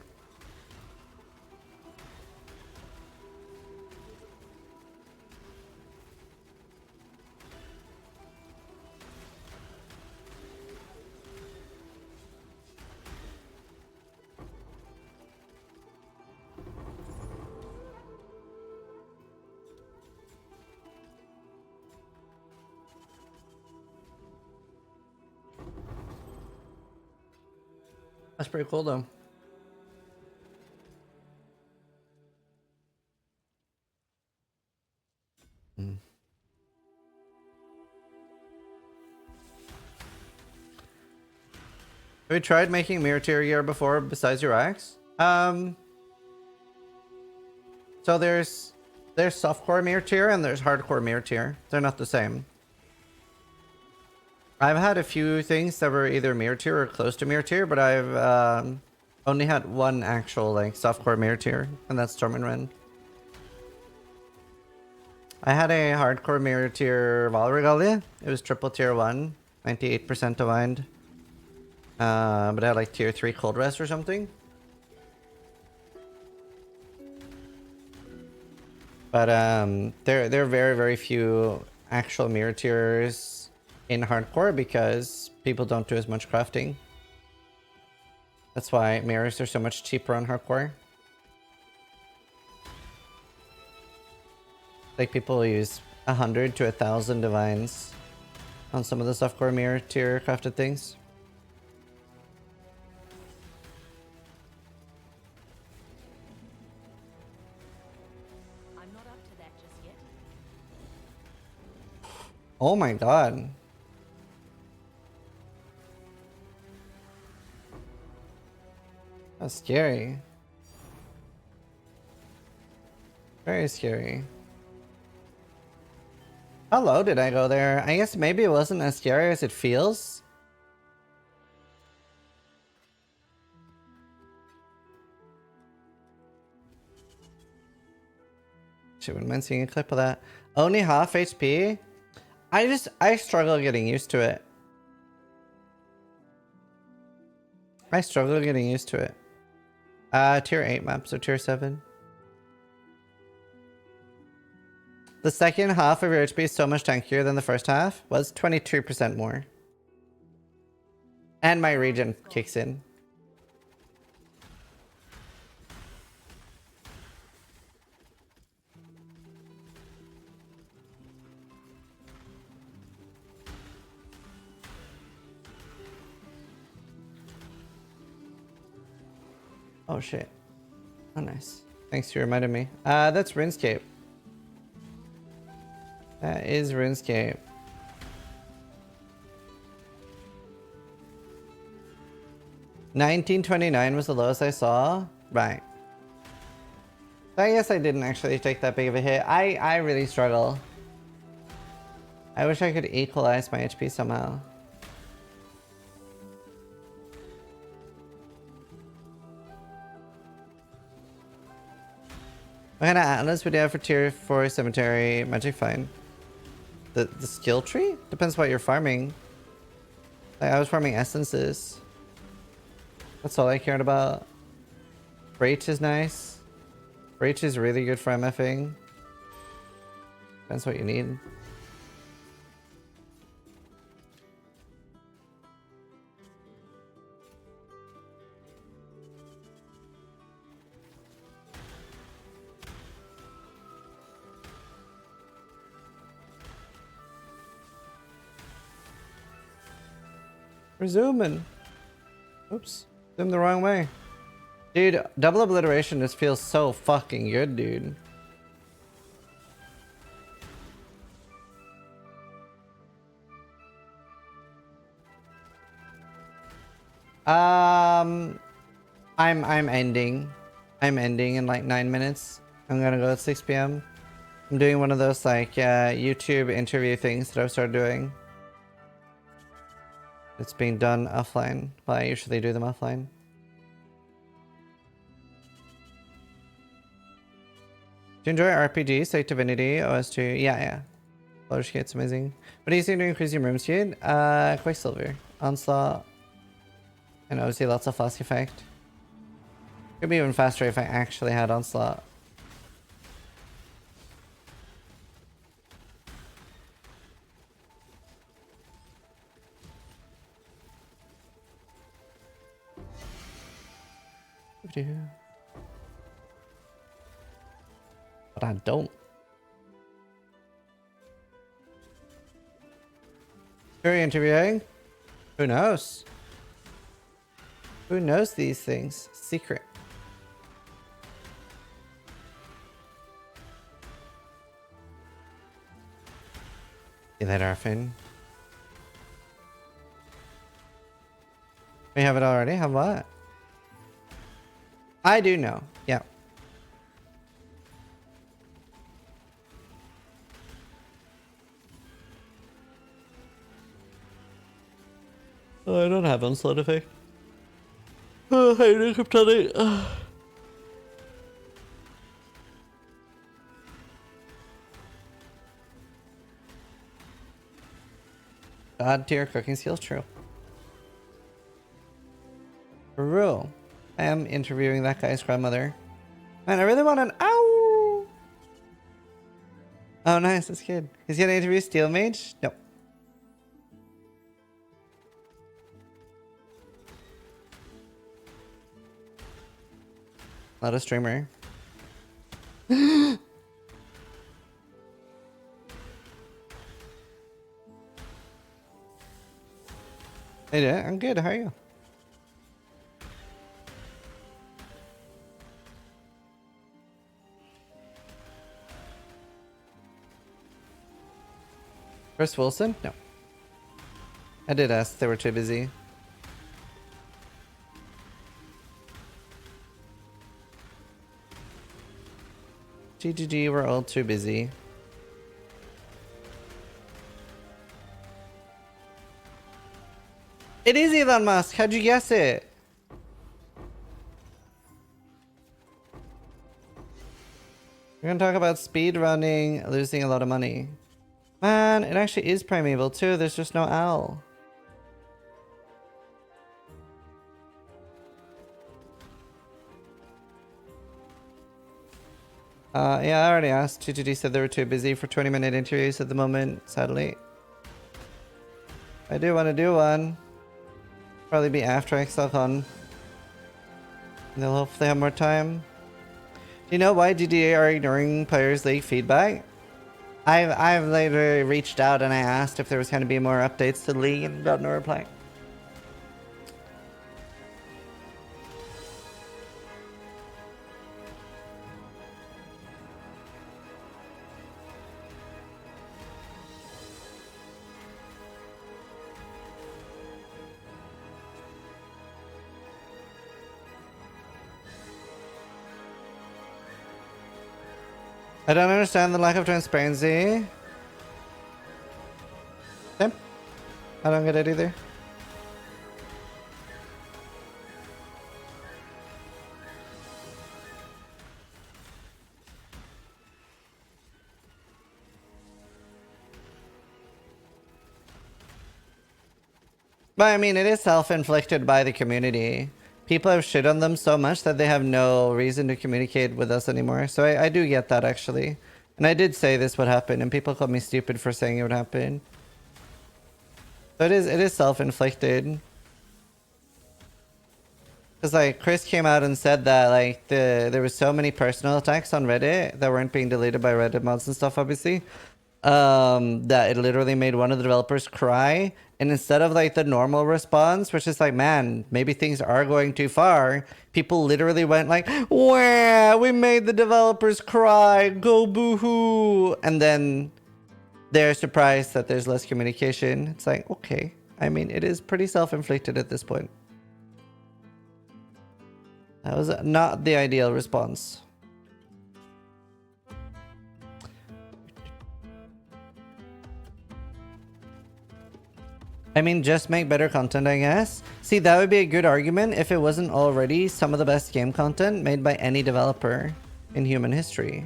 That's pretty cool, though. Have you tried making mirror tier gear before besides your axe? So there's softcore mirror tier and there's hardcore mirror tier. They're not the same. I've had a few things that were either mirror tier or close to mirror tier, but I've only had one actual like softcore mirror tier, and that's Storm and Ren. I had a hardcore mirror tier Val Regalia. It was triple tier 1, 98% divined. But I had like tier 3 cold rest or something. But there are very, very few actual mirror tiers in hardcore because people don't do as much crafting. That's why mirrors are so much cheaper on hardcore. Like people use 100 to 1,000 divines on some of the softcore mirror tier crafted things. I'm not up to that just yet. Oh my god. That's scary. Very scary. How low did I go there? I guess maybe it wasn't as scary as it feels. Shit, wouldn't mind seeing a clip of that. Only half HP? I struggle getting used to it. I struggle getting used to it. Tier 8 map, so tier 7. The second half of your HP is so much tankier than the first half. Was 22% more. And my regen kicks in. Oh shit. Oh nice. Thanks for reminding me. That's RuneScape. That is RuneScape. 1929 was the lowest I saw. Right. I guess I didn't actually take that big of a hit. I really struggle. I wish I could equalize my HP somehow. What kind of atlas would you have for tier 4 cemetery magic find? The skill tree? Depends what you're farming. Like, I was farming essences. That's all I cared about. Breach is nice. Breach is really good for MFing. Depends what you need. We're zooming. Oops. Zoomed the wrong way. Dude, double obliteration just feels so fucking good, dude. I'm ending. I'm ending in like 9 minutes. I'm gonna go at 6 p.m. I'm doing one of those like YouTube interview things that I've started doing. It's being done offline. Well, I usually do them offline. Do you enjoy RPGs like Divinity, OS2? Yeah, yeah. Baldur's Gate's amazing. What are you using to increase your room speed? Quicksilver, Onslaught, and obviously lots of flask effect. Could be even faster if I actually had Onslaught. But I don't. Who are you interviewing? Who knows? Who knows these things? Secret. See you later, Arfin. We have it already? Have what? I do know. Yeah. Oh, I don't have onslaught effect. Oh, I do kryptonic. God tier cooking skills, true. True. I am interviewing that guy's grandmother. Man, I really want an ow. Oh, nice, that's good. He's gonna interview Steel Mage? No. Not a streamer. Hey there, I'm good. How are you? Chris Wilson? No. I did ask. They were too busy. GGG, we're all too busy. It is Elon Musk. How'd you guess it? We're gonna talk about speed running, losing a lot of money. Man, it actually is primeval too. There's just no owl. Yeah, I already asked. TGD said they were too busy for 20-minute interviews at the moment, sadly. I do want to do one. Probably be after ExileCon. They'll hopefully have more time. Do you know why DDA are ignoring Players League feedback? I've later reached out and I asked if there was going to be more updates to the league and got no reply. I don't understand the lack of transparency. Same. I don't get it either. But I mean, it is self-inflicted by the community. People have shit on them so much that they have no reason to communicate with us anymore. So I do get that, actually. And I did say this would happen, and people called me stupid for saying it would happen. So it is self-inflicted. Because like Chris came out and said that like there was so many personal attacks on Reddit that weren't being deleted by Reddit mods and stuff, obviously. That it literally made one of the developers cry, and instead of like the normal response, which is like, man, maybe things are going too far, people literally went like, wow, we made the developers cry, go boo-hoo, and then they're surprised that there's less communication. It's like, okay, I mean, it is pretty self-inflicted at this point. That was not the ideal response. I mean, just make better content, I guess. See, that would be a good argument if it wasn't already some of the best game content made by any developer in human history.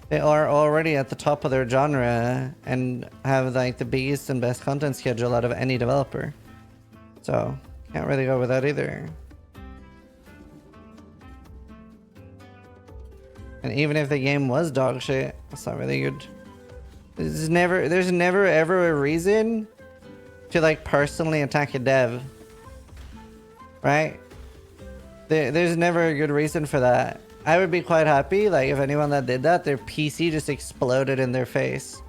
They are already at the top of their genre and have like the biggest and best content schedule out of any developer. So, can't really go with that either. And even if the game was dog shit, that's not really good. There's never ever a reason to like personally attack a dev, right? There's never a good reason for that. I would be quite happy like if anyone that did that, their PC just exploded in their face.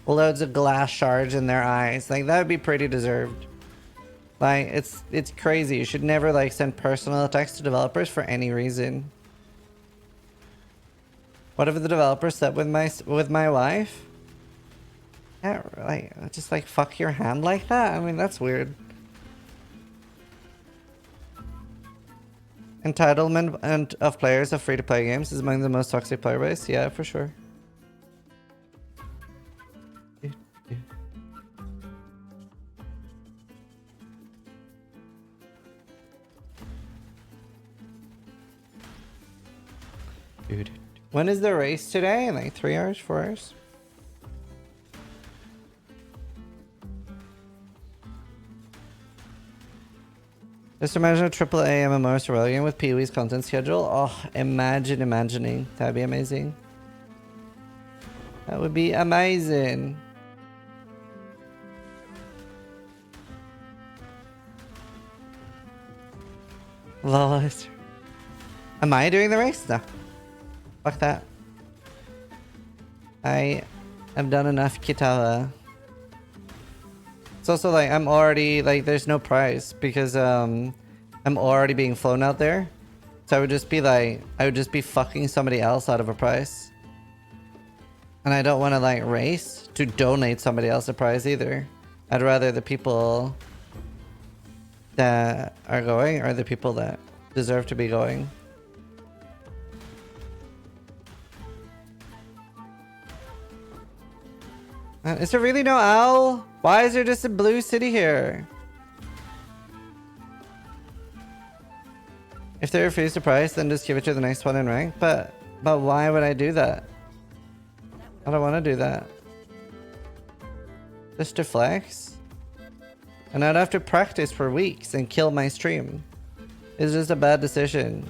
Loads of glass shards in their eyes, like that would be pretty deserved. Like it's crazy. You should never like send personal attacks to developers for any reason. What if the developer slept with my wife? Yeah, like just like fuck your hand like that? I mean, that's weird. Entitlement of players of free-to-play games is among the most toxic player base. Yeah, for sure. Dude. When is the race today? In like 3 hours, 4 hours? Just imagine a AAA MMO survival game with Pee-wee's content schedule. Oh, imagining. That'd be amazing. That would be amazing. Lol. Am I doing the race? No. Fuck that. I have done enough Kitara. It's also like I'm already like there's no prize because I'm already being flown out there. So I would just be fucking somebody else out of a prize. And I don't want to like race to donate somebody else a prize either. I'd rather the people that are going are the people that deserve to be going. Is there really no owl? Why is there just a blue city here? If they refuse the price, then just give it to the next one in rank. But why would I do that? I don't want to do that. Just to flex? And I'd have to practice for weeks and kill my stream. It's just a bad decision.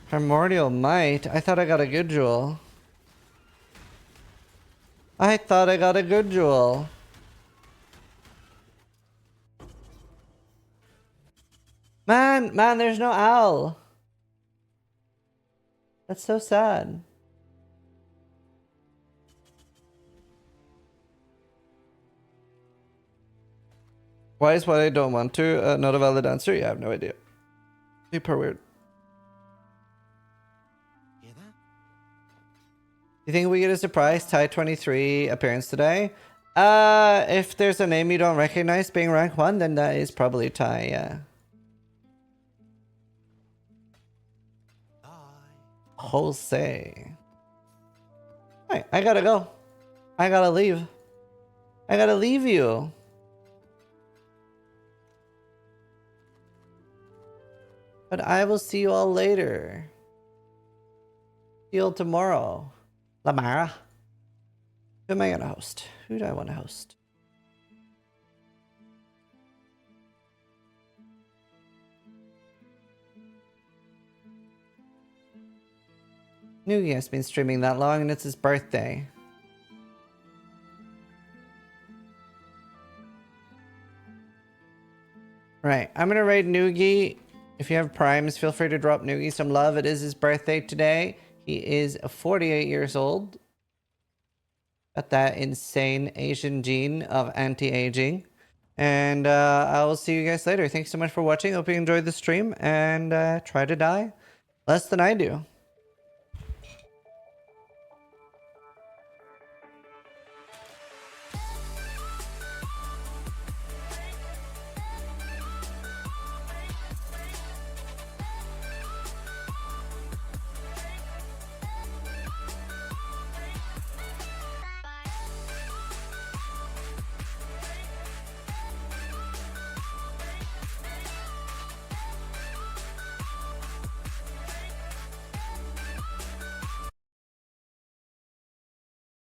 Primordial Might? I thought I got a good jewel. I thought I got a good jewel. Man, there's no owl. That's so sad. Why is what I don't want to not a valid answer? Yeah, I have no idea. Super weird. You think we get a surprise Tie 23 appearance today? If there's a name you don't recognize being rank 1, then that is probably Tie, yeah. Jose. Right, I gotta go. I gotta leave. I gotta leave you. But I will see you all later. See you all tomorrow. Lamara. Who am I gonna host? Who do I want to host? Noogie has been streaming that long and it's his birthday. Right, I'm gonna raid Noogie. If you have primes, feel free to drop Noogie some love. It is his birthday today. He is 48 years old. Got that insane Asian gene of anti-aging. And I will see you guys later. Thanks so much for watching. Hope you enjoyed the stream and try to die less than I do.